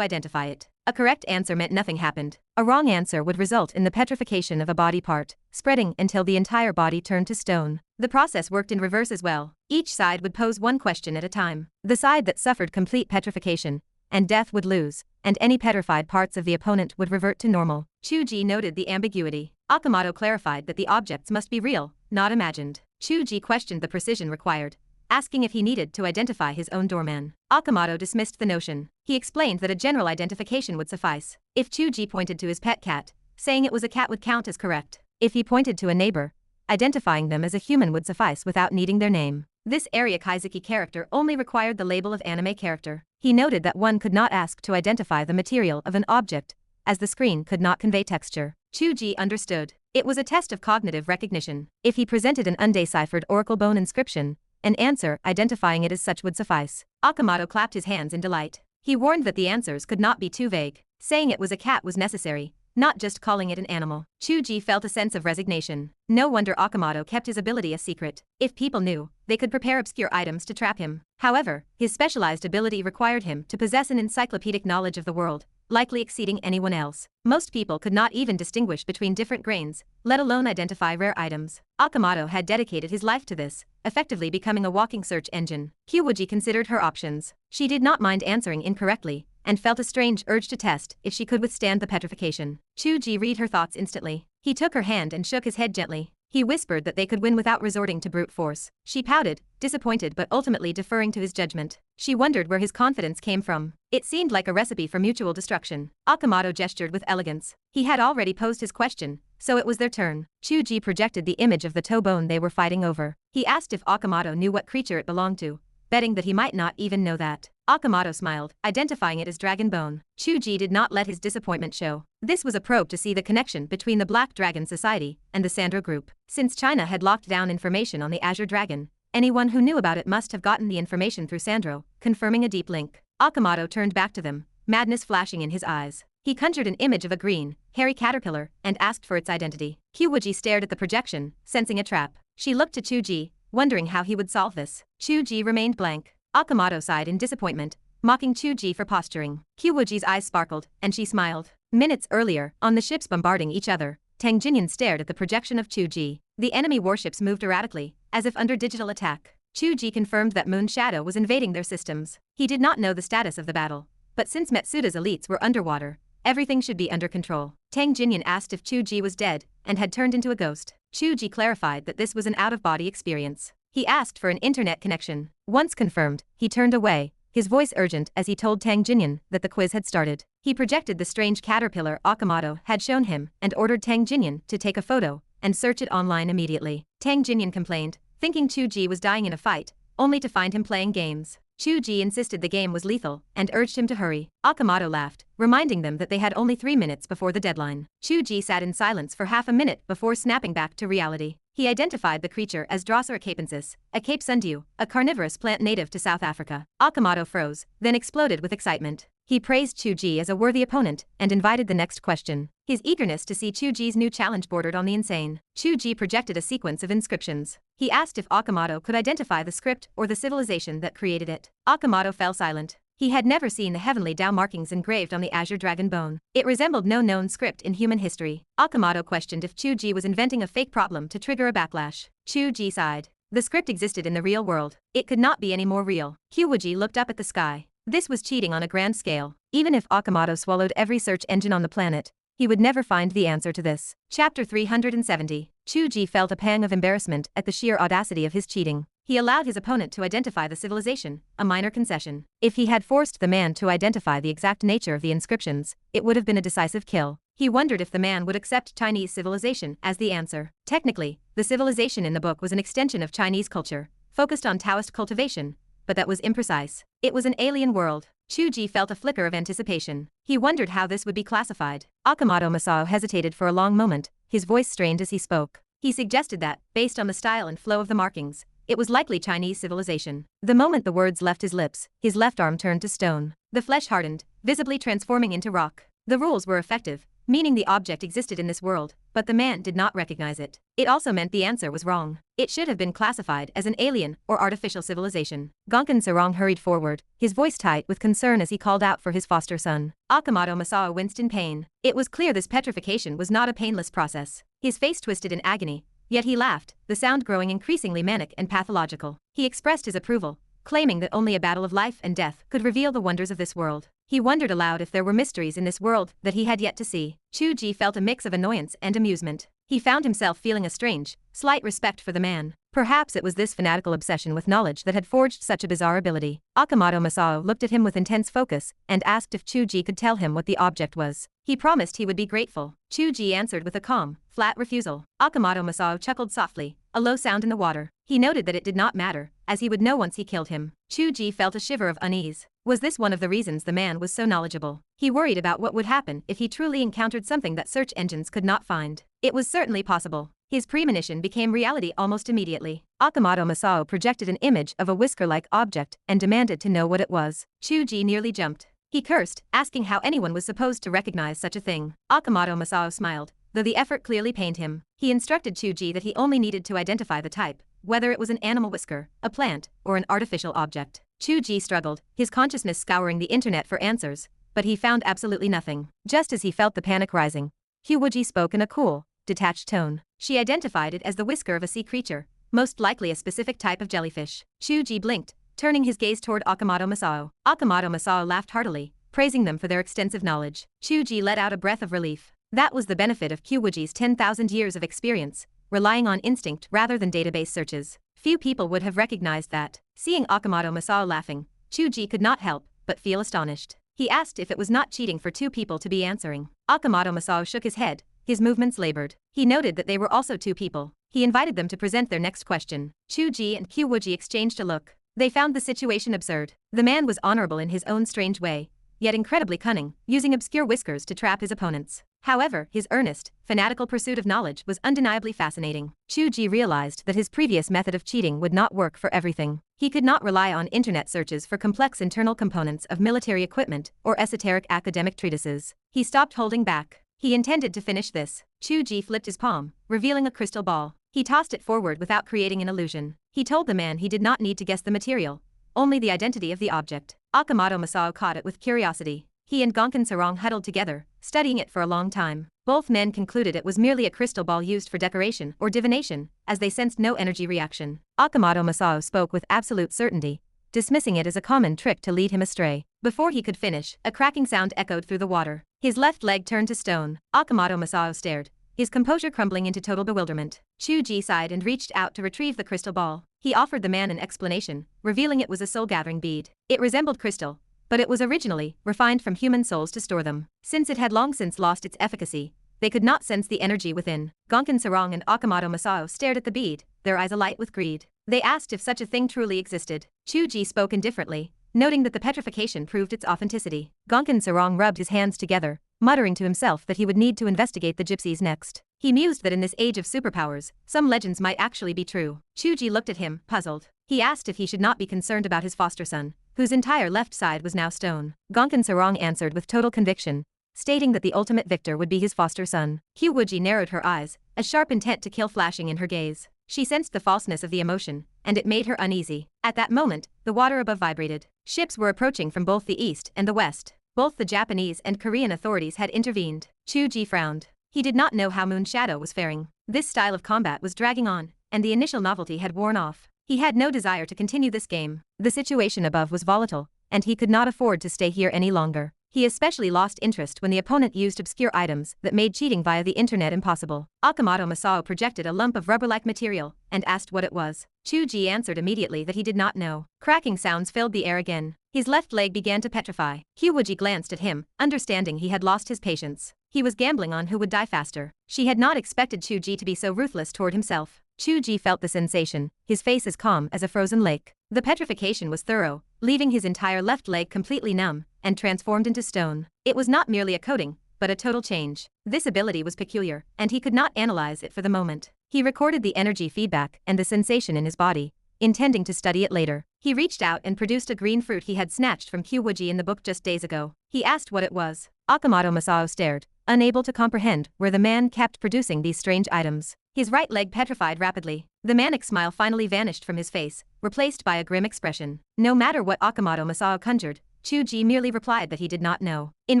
identify it. A correct answer meant nothing happened. A wrong answer would result in the petrification of a body part, spreading until the entire body turned to stone. The process worked in reverse as well. Each side would pose one question at a time. The side that suffered complete petrification and death would lose, and any petrified parts of the opponent would revert to normal. Chu Ge noted the ambiguity. Akamoto clarified that the objects must be real, not imagined. Chu Ge questioned the precision required, asking if he needed to identify his own doorman. Akamoto dismissed the notion. He explained that a general identification would suffice. If Chu Ge pointed to his pet cat, saying it was a cat would count as correct. If he pointed to a neighbor, identifying them as a human would suffice without needing their name. This Area Kaizuki character only required the label of anime character. He noted that one could not ask to identify the material of an object, as the screen could not convey texture. Chu Ge understood. It was a test of cognitive recognition. If he presented an undeciphered oracle bone inscription, An answer identifying it as such would suffice. Akamoto clapped his hands in delight. He warned that the answers could not be too vague. Saying it was a cat was necessary, not just calling it an animal. Chu Ge felt a sense of resignation. No wonder Akamoto kept his ability a secret. If people knew, they could prepare obscure items to trap him. However, his specialized ability required him to possess an encyclopedic knowledge of the world, likely exceeding anyone else. Most people could not even distinguish between different grains, let alone identify rare items. Akamoto had dedicated his life to this, effectively becoming a walking search engine. Qiu Wuji considered her options. She did not mind answering incorrectly, and felt a strange urge to test if she could withstand the petrification. Chu Ge read her thoughts instantly. He took her hand and shook his head gently. He whispered that they could win without resorting to brute force. She pouted, disappointed but ultimately deferring to his judgment. She wondered where his confidence came from. It seemed like a recipe for mutual destruction. Akamoto gestured with elegance. He had already posed his question, so it was their turn. Chu Ge projected the image of the toe bone they were fighting over. He asked if Akamoto knew what creature it belonged to, betting that he might not even know that. Akamoto smiled, identifying it as dragon bone. Chu Ge did not let his disappointment show. This was a probe to see the connection between the Black Dragon Society and the Sandro Group. Since China had locked down information on the Azure Dragon, anyone who knew about it must have gotten the information through Sandro, confirming a deep link. Akamoto turned back to them, madness flashing in his eyes. He conjured an image of a green, hairy caterpillar and asked for its identity. Qiu Wuji stared at the projection, sensing a trap. She looked to Chu Ge, wondering how he would solve this. Chu Ge remained blank. Akamoto sighed in disappointment, mocking Chu Ge for posturing. Qiu Wuji's eyes sparkled, and she smiled. Minutes earlier, on the ships bombarding each other, Tang Jinyan stared at the projection of Chu Ge. The enemy warships moved erratically, as if under digital attack. Chu Ge confirmed that Moon Shadow was invading their systems. He did not know the status of the battle, but since Metsuda's elites were underwater, everything should be under control. Tang Jinyan asked if Chu Ge was dead and had turned into a ghost. Chu Ge clarified that this was an out-of-body experience. He asked for an internet connection. Once confirmed, he turned away, his voice urgent as he told Tang Jinyan that the quiz had started. He projected the strange caterpillar Akamoto had shown him and ordered Tang Jinyan to take a photo and search it online immediately. Tang Jinyan complained, thinking Chu Ge was dying in a fight, only to find him playing games. Chu Ge insisted the game was lethal and urged him to hurry. Akamoto laughed, reminding them that they had only 3 minutes before the deadline. Chu Ge sat in silence for half a minute before snapping back to reality. He identified the creature as Drosera capensis, a Cape sundew, a carnivorous plant native to South Africa. Akamoto froze, then exploded with excitement. He praised Chu Ge as a worthy opponent and invited the next question. His eagerness to see Chu Ge's new challenge bordered on the insane. Chu Ge projected a sequence of inscriptions. He asked if Akamoto could identify the script or the civilization that created it. Akamoto fell silent. He had never seen the heavenly Tao markings engraved on the Azure Dragon bone. It resembled no known script in human history. Akamoto questioned if Chu Ge was inventing a fake problem to trigger a backlash. Chu Ge sighed. The script existed in the real world. It could not be any more real. Qiu Wuji looked up at the sky. This was cheating on a grand scale. Even if Akamoto swallowed every search engine on the planet, he would never find the answer to this. Chapter 370. Chu Ge felt a pang of embarrassment at the sheer audacity of his cheating. He allowed his opponent to identify the civilization, a minor concession. If he had forced the man to identify the exact nature of the inscriptions, it would have been a decisive kill. He wondered if the man would accept Chinese civilization as the answer. Technically, the civilization in the book was an extension of Chinese culture, focused on Taoist cultivation, but that was imprecise. It was an alien world. Chu Ge felt a flicker of anticipation. He wondered how this would be classified. Akamoto Masao hesitated for a long moment, his voice strained as he spoke. He suggested that, based on the style and flow of the markings, it was likely Chinese civilization. The moment the words left his lips, his left arm turned to stone. The flesh hardened, visibly transforming into rock. The rules were effective, meaning the object existed in this world, but the man did not recognize it. It also meant the answer was wrong. It should have been classified as an alien or artificial civilization. Gonkan Sarong hurried forward, his voice tight with concern as he called out for his foster son. Akamoto Masao winced in pain. It was clear this petrification was not a painless process. His face twisted in agony, yet he laughed, the sound growing increasingly manic and pathological. He expressed his approval, claiming that only a battle of life and death could reveal the wonders of this world. He wondered aloud if there were mysteries in this world that he had yet to see. Chu Ge felt a mix of annoyance and amusement. He found himself feeling a strange, slight respect for the man. Perhaps it was this fanatical obsession with knowledge that had forged such a bizarre ability. Akamoto Masao looked at him with intense focus and asked if Chu Ge could tell him what the object was. He promised he would be grateful. Chu Ge answered with a calm, flat refusal. Akamoto Masao chuckled softly, a low sound in the water. He noted that it did not matter, as he would know once he killed him. Chu Ge felt a shiver of unease. Was this one of the reasons the man was so knowledgeable? He worried about what would happen if he truly encountered something that search engines could not find. It was certainly possible. His premonition became reality almost immediately. Akamoto Masao projected an image of a whisker-like object and demanded to know what it was. Chu Ge nearly jumped. He cursed, asking how anyone was supposed to recognize such a thing. Akamoto Masao smiled, though the effort clearly pained him. He instructed Chu Ge that he only needed to identify the type, whether it was an animal whisker, a plant, or an artificial object. Chu Ge struggled, his consciousness scouring the internet for answers, but he found absolutely nothing. Just as he felt the panic rising, Qiu Wuji spoke in a cool, detached tone. She identified it as the whisker of a sea creature, most likely a specific type of jellyfish. Chu Ge blinked, turning his gaze toward Akamoto Masao. Akamoto Masao laughed heartily, praising them for their extensive knowledge. Chu Ge let out a breath of relief. That was the benefit of Qiu Wuji's 10,000 years of experience, relying on instinct rather than database searches. Few people would have recognized that. Seeing Akamoto Masao laughing, Chu Ge could not help but feel astonished. He asked if it was not cheating for two people to be answering. Akamoto Masao shook his head, his movements labored. He noted that they were also two people. He invited them to present their next question. Chu Ge and Qiu Wuji exchanged a look. They found the situation absurd. The man was honorable in his own strange way, yet incredibly cunning, using obscure whiskers to trap his opponents. However, his earnest, fanatical pursuit of knowledge was undeniably fascinating. Chu Ge realized that his previous method of cheating would not work for everything. He could not rely on internet searches for complex internal components of military equipment or esoteric academic treatises. He stopped holding back. He intended to finish this. Chu Ge flipped his palm, revealing a crystal ball. He tossed it forward without creating an illusion. He told the man he did not need to guess the material, only the identity of the object. Akamoto Masao caught it with curiosity. He and Gonkin Sarong huddled together, studying it for a long time. Both men concluded it was merely a crystal ball used for decoration or divination, as they sensed no energy reaction. Akamoto Masao spoke with absolute certainty, dismissing it as a common trick to lead him astray. Before he could finish, a cracking sound echoed through the water. His left leg turned to stone. Akamoto Masao stared, his composure crumbling into total bewilderment. Chu Ge sighed and reached out to retrieve the crystal ball. He offered the man an explanation, revealing it was a soul-gathering bead. It resembled crystal, but it was originally refined from human souls to store them. Since it had long since lost its efficacy, they could not sense the energy within. Gonkin Sarong and Akamoto Masao stared at the bead, their eyes alight with greed. They asked if such a thing truly existed. Chu Ge spoke indifferently, noting that the petrification proved its authenticity. Gonkin Sarong rubbed his hands together, muttering to himself that he would need to investigate the gypsies next. He mused that in this age of superpowers, some legends might actually be true. Chu Ge looked at him, puzzled. He asked if he should not be concerned about his foster son, whose entire left side was now stone. Gonkin Sarong answered with total conviction, stating that the ultimate victor would be his foster son. Qiu Wuji narrowed her eyes, a sharp intent to kill flashing in her gaze. She sensed the falseness of the emotion, and it made her uneasy. At that moment, the water above vibrated. Ships were approaching from both the east and the west. Both the Japanese and Korean authorities had intervened. Chu Ge frowned. He did not know how Moon Shadow was faring. This style of combat was dragging on, and the initial novelty had worn off. He had no desire to continue this game. The situation above was volatile, and he could not afford to stay here any longer. He especially lost interest when the opponent used obscure items that made cheating via the internet impossible. Akamoto Masao projected a lump of rubber-like material and asked what it was. Chu Ge answered immediately that he did not know. Cracking sounds filled the air again. His left leg began to petrify. Qiu Wuji glanced at him, understanding he had lost his patience. He was gambling on who would die faster. She had not expected Chu Ge to be so ruthless toward himself. Chu Ge felt the sensation, his face as calm as a frozen lake. The petrification was thorough, leaving his entire left leg completely numb and transformed into stone. It was not merely a coating, but a total change. This ability was peculiar, and he could not analyze it for the moment. He recorded the energy feedback and the sensation in his body, intending to study it later. He reached out and produced a green fruit he had snatched from Qiu Wuji in the book just days ago. He asked what it was. Akamoto Masao stared, unable to comprehend where the man kept producing these strange items. His right leg petrified rapidly. The manic smile finally vanished from his face, replaced by a grim expression. No matter what Akamoto Masao conjured, Chu Ge merely replied that he did not know. In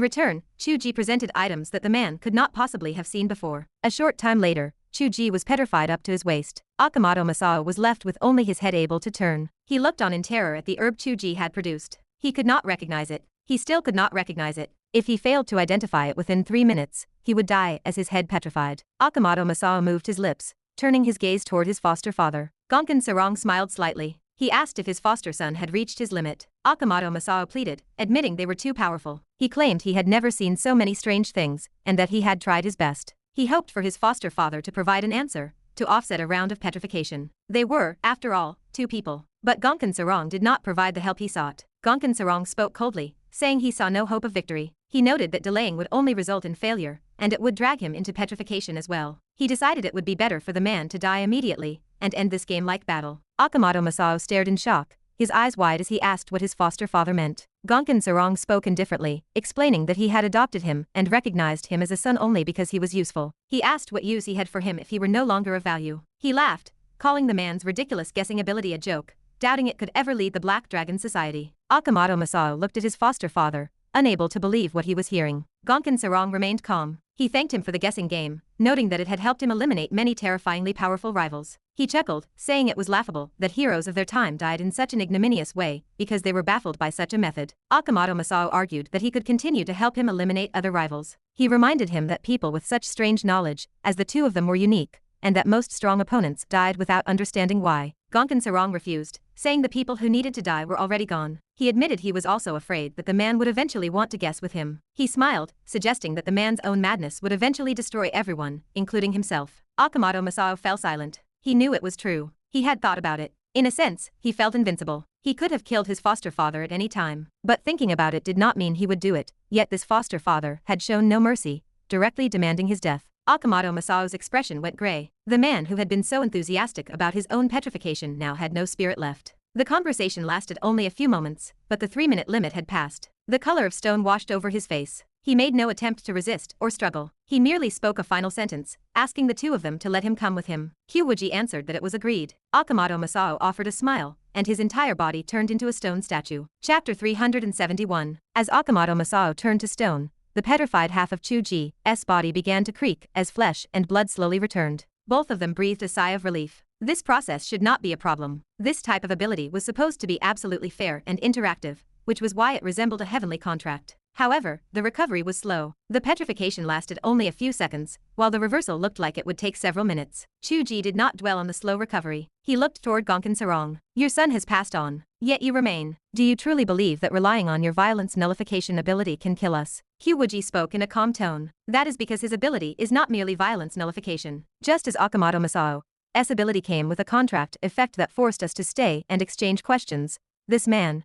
return, Chu Ge presented items that the man could not possibly have seen before. A short time later, Chu Ge was petrified up to his waist. Akamoto Masao was left with only his head able to turn. He looked on in terror at the herb Chu Ge had produced. He could not recognize it. He still could not recognize it. If he failed to identify it within 3 minutes, he would die as his head petrified. Akamoto Masao moved his lips, turning his gaze toward his foster father. Gonkin Sarong smiled slightly. He asked if his foster son had reached his limit. Akamoto Masao pleaded, admitting they were too powerful. He claimed he had never seen so many strange things, and that he had tried his best. He hoped for his foster father to provide an answer, to offset a round of petrification. They were, after all, two people. But Gonkin Sarong did not provide the help he sought. Gonkin Sarong spoke coldly, saying he saw no hope of victory. He noted that delaying would only result in failure, and it would drag him into petrification as well. He decided it would be better for the man to die immediately, and end this game-like battle. Akamoto Masao stared in shock, his eyes wide as he asked what his foster father meant. Gonkin Sarong spoke indifferently, explaining that he had adopted him and recognized him as a son only because he was useful. He asked what use he had for him if he were no longer of value. He laughed, calling the man's ridiculous guessing ability a joke, doubting it could ever lead the Black Dragon Society. Akamoto Masao looked at his foster father, unable to believe what he was hearing. Gonkin Sarong remained calm. He thanked him for the guessing game, noting that it had helped him eliminate many terrifyingly powerful rivals. He chuckled, saying it was laughable that heroes of their time died in such an ignominious way because they were baffled by such a method. Akamoto Masao argued that he could continue to help him eliminate other rivals. He reminded him that people with such strange knowledge, as the two of them were unique, and that most strong opponents died without understanding why. Gonkin Sarong refused, saying the people who needed to die were already gone. He admitted he was also afraid that the man would eventually want to guess with him. He smiled, suggesting that the man's own madness would eventually destroy everyone, including himself. Akamoto Masao fell silent. He knew it was true. He had thought about it. In a sense, he felt invincible. He could have killed his foster father at any time. But thinking about it did not mean he would do it, yet this foster father had shown no mercy, directly demanding his death. Akamoto Masao's expression went gray. The man who had been so enthusiastic about his own petrification now had no spirit left. The conversation lasted only a few moments, but the 3-minute limit had passed. The color of stone washed over his face. He made no attempt to resist or struggle. He merely spoke a final sentence, asking the two of them to let him come with him. Qiu Wuji answered that it was agreed. Akamoto Masao offered a smile, and his entire body turned into a stone statue. Chapter 371. As Akamoto Masao turned to stone, the petrified half of Chu Ge's body began to creak as flesh and blood slowly returned. Both of them breathed a sigh of relief. This process should not be a problem. This type of ability was supposed to be absolutely fair and interactive, which was why it resembled a heavenly contract. However, the recovery was slow. The petrification lasted only a few seconds, while the reversal looked like it would take several minutes. Chu Ge did not dwell on the slow recovery. He looked toward Gonkin Sarong. Your son has passed on, yet you remain. Do you truly believe that relying on your violence nullification ability can kill us? Qiu Wuji spoke in a calm tone. That is because his ability is not merely violence nullification. Just as Akamoto Masao's ability came with a contract effect that forced us to stay and exchange questions, this man's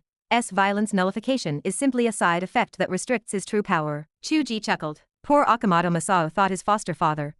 violence nullification is simply a side effect that restricts his true power. Chu Ge chuckled. Poor Akamoto Masao thought his foster father's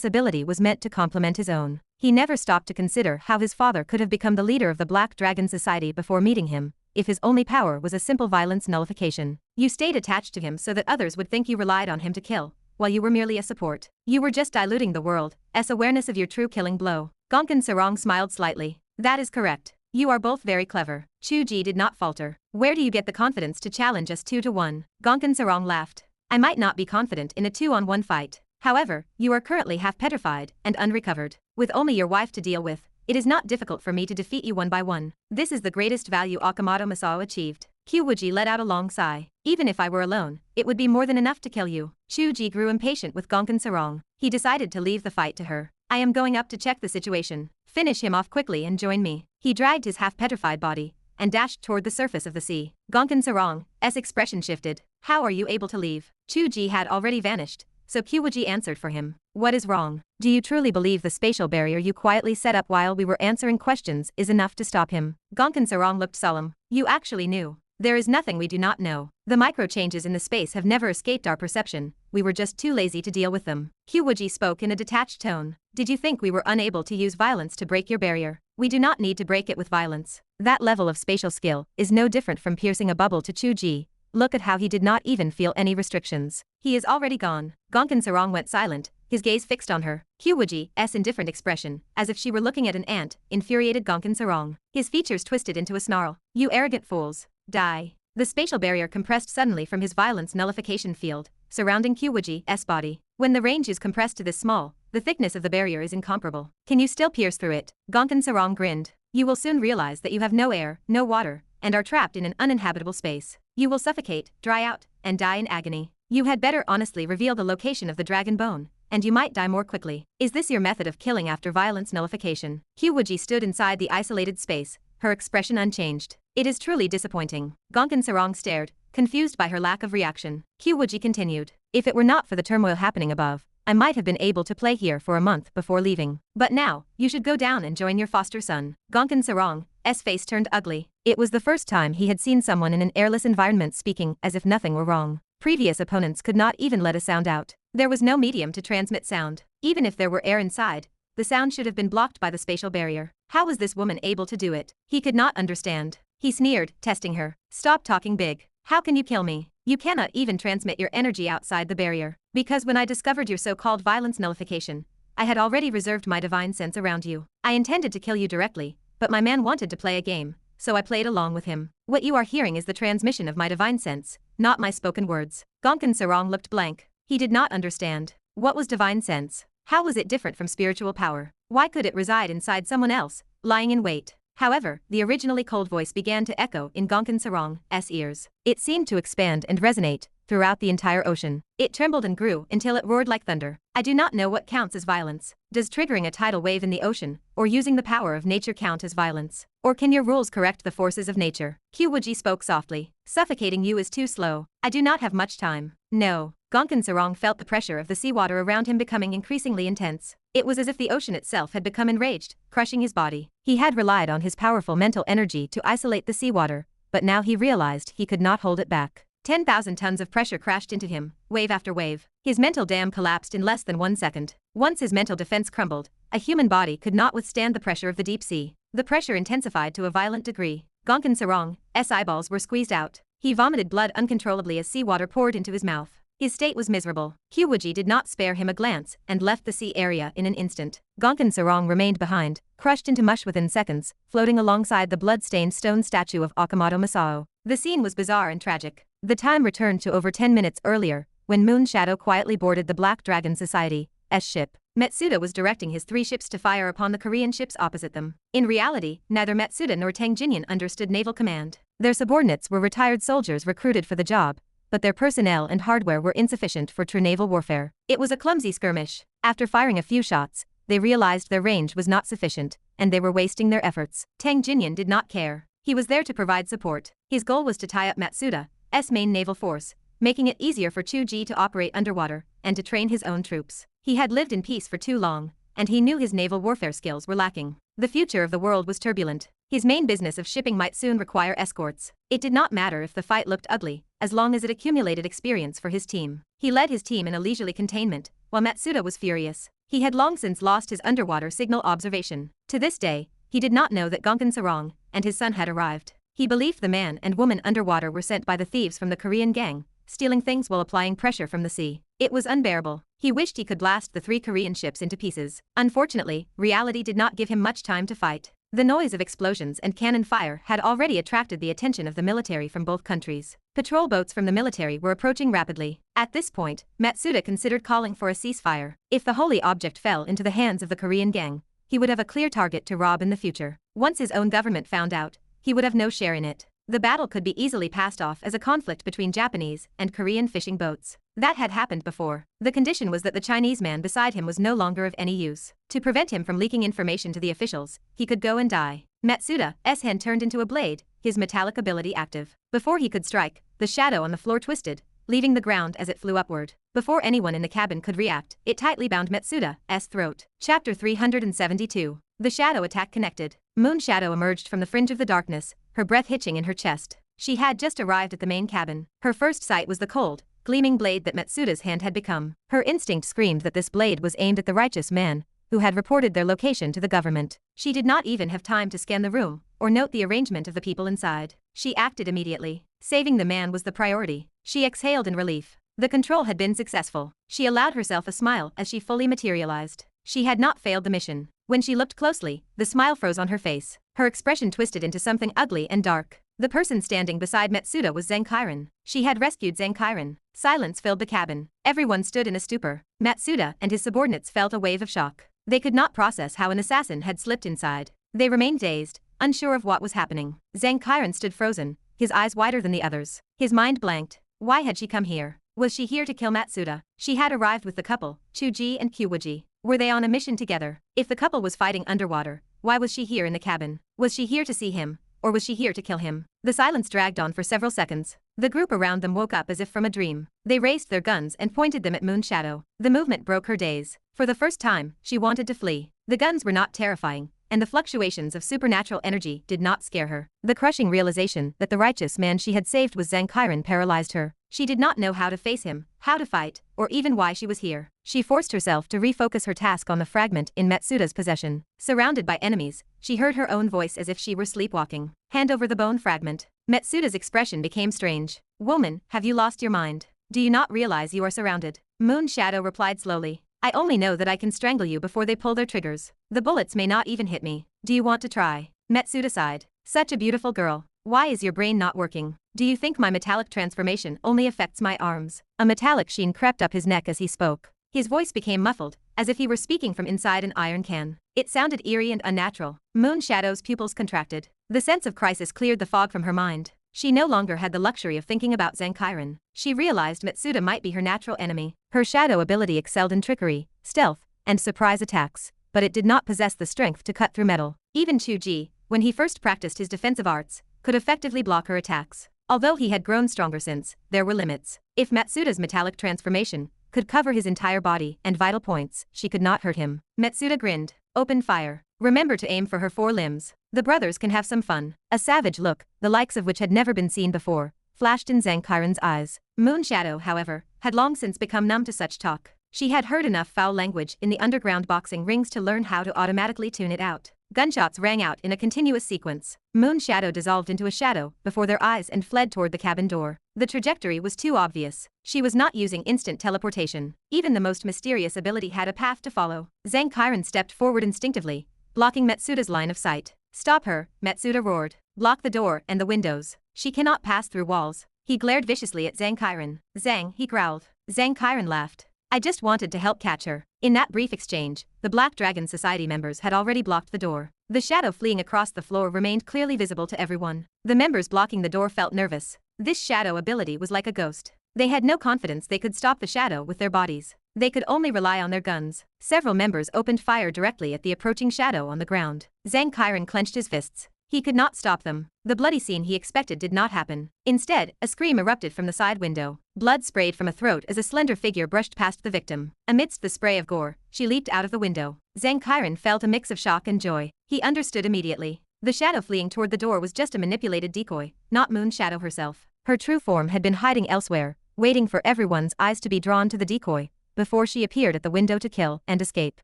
ability was meant to complement his own. He never stopped to consider how his father could have become the leader of the Black Dragon Society before meeting him, if his only power was a simple violence nullification. You stayed attached to him so that others would think you relied on him to kill, while you were merely a support. You were just diluting the world's awareness of your true killing blow. Gonkin Sarong smiled slightly. That is correct. You are both very clever. Chu Ge did not falter. Where do you get the confidence to challenge us 2-1? Gonkin Sarong laughed. I might not be confident in a 2-on-1 fight. However, you are currently half petrified and unrecovered. With only your wife to deal with, it is not difficult for me to defeat you 1 by 1. This is the greatest value Akamoto Masao achieved. Qiu Wuji let out a long sigh. Even if I were alone, it would be more than enough to kill you. Chu Ge grew impatient with Gonkin Sarong. He decided to leave the fight to her. I am going up to check the situation. Finish him off quickly and join me. He dragged his half-petrified body and dashed toward the surface of the sea. Gonkin Sarong's expression shifted. How are you able to leave? Chu Ge had already vanished, so Qiu Wuji answered for him. What is wrong? Do you truly believe the spatial barrier you quietly set up while we were answering questions is enough to stop him? Gonkin Sarong looked solemn. You actually knew. There is nothing we do not know. The micro-changes in the space have never escaped our perception. We were just too lazy to deal with them. Qiu Wuji spoke in a detached tone. Did you think we were unable to use violence to break your barrier? We do not need to break it with violence. That level of spatial skill is no different from piercing a bubble to Chu Ge. Look at how he did not even feel any restrictions. He is already gone. Gonkin Sarong went silent, his gaze fixed on her. Qiu Wuji's indifferent expression, as if she were looking at an ant, infuriated Gonkin Sarong. His features twisted into a snarl. You arrogant fools. Die. The spatial barrier compressed suddenly from his violence nullification field, surrounding Qiu Wuji's body. When the range is compressed to this small, the thickness of the barrier is incomparable. Can you still pierce through it? Gonkin Sarong grinned. You will soon realize that you have no air, no water, and are trapped in an uninhabitable space. You will suffocate, dry out, and die in agony. You had better honestly reveal the location of the dragon bone, and you might die more quickly. Is this your method of killing after violence nullification? Qiu Wuji stood inside the isolated space, her expression unchanged. It is truly disappointing. Gonkin Sarong stared, confused by her lack of reaction. Qiu Wuji continued. If it were not for the turmoil happening above, I might have been able to play here for a month before leaving. But now, you should go down and join your foster son. Gonkin Sarong's face turned ugly. It was the first time he had seen someone in an airless environment speaking as if nothing were wrong. Previous opponents could not even let a sound out. There was no medium to transmit sound. Even if there were air inside, the sound should have been blocked by the spatial barrier. How was this woman able to do it? He could not understand. He sneered, testing her. Stop talking big. How can you kill me? You cannot even transmit your energy outside the barrier. Because when I discovered your so-called violence nullification, I had already reserved my divine sense around you. I intended to kill you directly, but my man wanted to play a game, so I played along with him. What you are hearing is the transmission of my divine sense, not my spoken words. Gonkin Sarong looked blank. He did not understand. What was divine sense? How was it different from spiritual power? Why could it reside inside someone else, lying in wait? However, the originally cold voice began to echo in Gonkin Sarong's ears. It seemed to expand and resonate throughout the entire ocean. It trembled and grew until it roared like thunder. I do not know what counts as violence. Does triggering a tidal wave in the ocean, or using the power of nature count as violence? Or can your rules correct the forces of nature? Qiu Wuji spoke softly. Suffocating you is too slow. I do not have much time. No. Gonkin Sarong felt the pressure of the seawater around him becoming increasingly intense. It was as if the ocean itself had become enraged, crushing his body. He had relied on his powerful mental energy to isolate the seawater, but now he realized he could not hold it back. 10,000 tons of pressure crashed into him, wave after wave. His mental dam collapsed in less than 1 second. Once his mental defense crumbled, a human body could not withstand the pressure of the deep sea. The pressure intensified to a violent degree. Gonkin Sarong's eyeballs were squeezed out. He vomited blood uncontrollably as seawater poured into his mouth. His state was miserable. Qiu Wuji did not spare him a glance and left the sea area in an instant. Gonkin Sarong remained behind, crushed into mush within seconds, floating alongside the blood-stained stone statue of Okamoto Masao. The scene was bizarre and tragic. The time returned to over 10 minutes earlier, when Moon Shadow quietly boarded the Black Dragon Society's ship. Metsuda was directing his 3 ships to fire upon the Korean ships opposite them. In reality, neither Metsuda nor Tang Jinyan understood naval command. Their subordinates were retired soldiers recruited for the job, but their personnel and hardware were insufficient for true naval warfare. It was a clumsy skirmish. After firing a few shots, they realized their range was not sufficient, and they were wasting their efforts. Tang Jinyan did not care. He was there to provide support. His goal was to tie up Matsuda's main naval force, making it easier for Chu Ge to operate underwater, and to train his own troops. He had lived in peace for too long, and he knew his naval warfare skills were lacking. The future of the world was turbulent. His main business of shipping might soon require escorts. It did not matter if the fight looked ugly, as long as it accumulated experience for his team. He led his team in a leisurely containment, while Matsuda was furious. He had long since lost his underwater signal observation. To this day, he did not know that Gonkin Sarong and his son had arrived. He believed the man and woman underwater were sent by the thieves from the Korean gang, stealing things while applying pressure from the sea. It was unbearable. He wished he could blast the 3 Korean ships into pieces. Unfortunately, reality did not give him much time to fight. The noise of explosions and cannon fire had already attracted the attention of the military from both countries. Patrol boats from the military were approaching rapidly. At this point, Matsuda considered calling for a ceasefire. If the holy object fell into the hands of the Korean gang, he would have a clear target to rob in the future. Once his own government found out, he would have no share in it. The battle could be easily passed off as a conflict between Japanese and Korean fishing boats. That had happened before. The condition was that the Chinese man beside him was no longer of any use. To prevent him from leaking information to the officials, he could go and die. Matsuda's hand turned into a blade, his metallic ability active. Before he could strike, the shadow on the floor twisted, leaving the ground as it flew upward. Before anyone in the cabin could react, it tightly bound Matsuda's throat. Chapter 372. The shadow attack connected. Moon Shadow emerged from the fringe of the darkness, her breath hitching in her chest. She had just arrived at the main cabin. Her first sight was the cold, gleaming blade that Matsuda's hand had become. Her instinct screamed that this blade was aimed at the righteous man, who had reported their location to the government. She did not even have time to scan the room, or note the arrangement of the people inside. She acted immediately. Saving the man was the priority. She exhaled in relief. The control had been successful. She allowed herself a smile as she fully materialized. She had not failed the mission. When she looked closely, the smile froze on her face. Her expression twisted into something ugly and dark. The person standing beside Matsuda was Zhang Kairan. She had rescued Zhang Kairan. Silence filled the cabin. Everyone stood in a stupor. Matsuda and his subordinates felt a wave of shock. They could not process how an assassin had slipped inside. They remained dazed, unsure of what was happening. Zhang Kairan stood frozen, his eyes wider than the others. His mind blanked. Why had she come here? Was she here to kill Matsuda? She had arrived with the couple, Chu Ge and Qiu Wuji. Were they on a mission together? If the couple was fighting underwater, why was she here in the cabin? Was she here to see him, or was she here to kill him? The silence dragged on for several seconds. The group around them woke up as if from a dream. They raised their guns and pointed them at Moon Shadow. The movement broke her daze. For the first time, she wanted to flee. The guns were not terrifying, and the fluctuations of supernatural energy did not scare her. The crushing realization that the righteous man she had saved was Zhang Kairan paralyzed her. She did not know how to face him, how to fight, or even why she was here. She forced herself to refocus her task on the fragment in Matsuda's possession. Surrounded by enemies, she heard her own voice as if she were sleepwalking. Hand over the bone fragment. Matsuda's expression became strange. Woman, have you lost your mind? Do you not realize you are surrounded? Moon Shadow replied slowly. I only know that I can strangle you before they pull their triggers. The bullets may not even hit me. Do you want to try? Matsuda sighed. Such a beautiful girl. Why is your brain not working? Do you think my metallic transformation only affects my arms? A metallic sheen crept up his neck as he spoke. His voice became muffled, as if he were speaking from inside an iron can. It sounded eerie and unnatural. Moon Shadow's pupils contracted. The sense of crisis cleared the fog from her mind. She no longer had the luxury of thinking about Zankiren. She realized Matsuda might be her natural enemy. Her shadow ability excelled in trickery, stealth, and surprise attacks, but it did not possess the strength to cut through metal. Even Chu Ge, when he first practiced his defensive arts, could effectively block her attacks. Although he had grown stronger since, there were limits. If Matsuda's metallic transformation could cover his entire body and vital points, she could not hurt him. Matsuda grinned. Open fire. Remember to aim for her 4 limbs. The brothers can have some fun. A savage look, the likes of which had never been seen before, flashed in Zankiren's eyes. Moon Shadow, however, had long since become numb to such talk. She had heard enough foul language in the underground boxing rings to learn how to automatically tune it out. Gunshots rang out in a continuous sequence. Moon Shadow dissolved into a shadow before their eyes and fled toward the cabin door. The trajectory was too obvious. She was not using instant teleportation. Even the most mysterious ability had a path to follow. Zankiren stepped forward instinctively, blocking Matsuda's line of sight. Stop her, Matsuda roared. Block the door and the windows. She cannot pass through walls. He glared viciously at Zankiren. Zang, he growled. Zankiren laughed. I just wanted to help catch her. In that brief exchange, the Black Dragon Society members had already blocked the door. The shadow fleeing across the floor remained clearly visible to everyone. The members blocking the door felt nervous. This shadow ability was like a ghost. They had no confidence they could stop the shadow with their bodies. They could only rely on their guns. Several members opened fire directly at the approaching shadow on the ground. Zankiren clenched his fists. He could not stop them. The bloody scene he expected did not happen. Instead, a scream erupted from the side window. Blood sprayed from a throat as a slender figure brushed past the victim. Amidst the spray of gore, she leaped out of the window. Zankiren felt a mix of shock and joy. He understood immediately. The shadow fleeing toward the door was just a manipulated decoy, not Moon Shadow herself. Her true form had been hiding elsewhere, waiting for everyone's eyes to be drawn to the decoy, before she appeared at the window to kill and escape.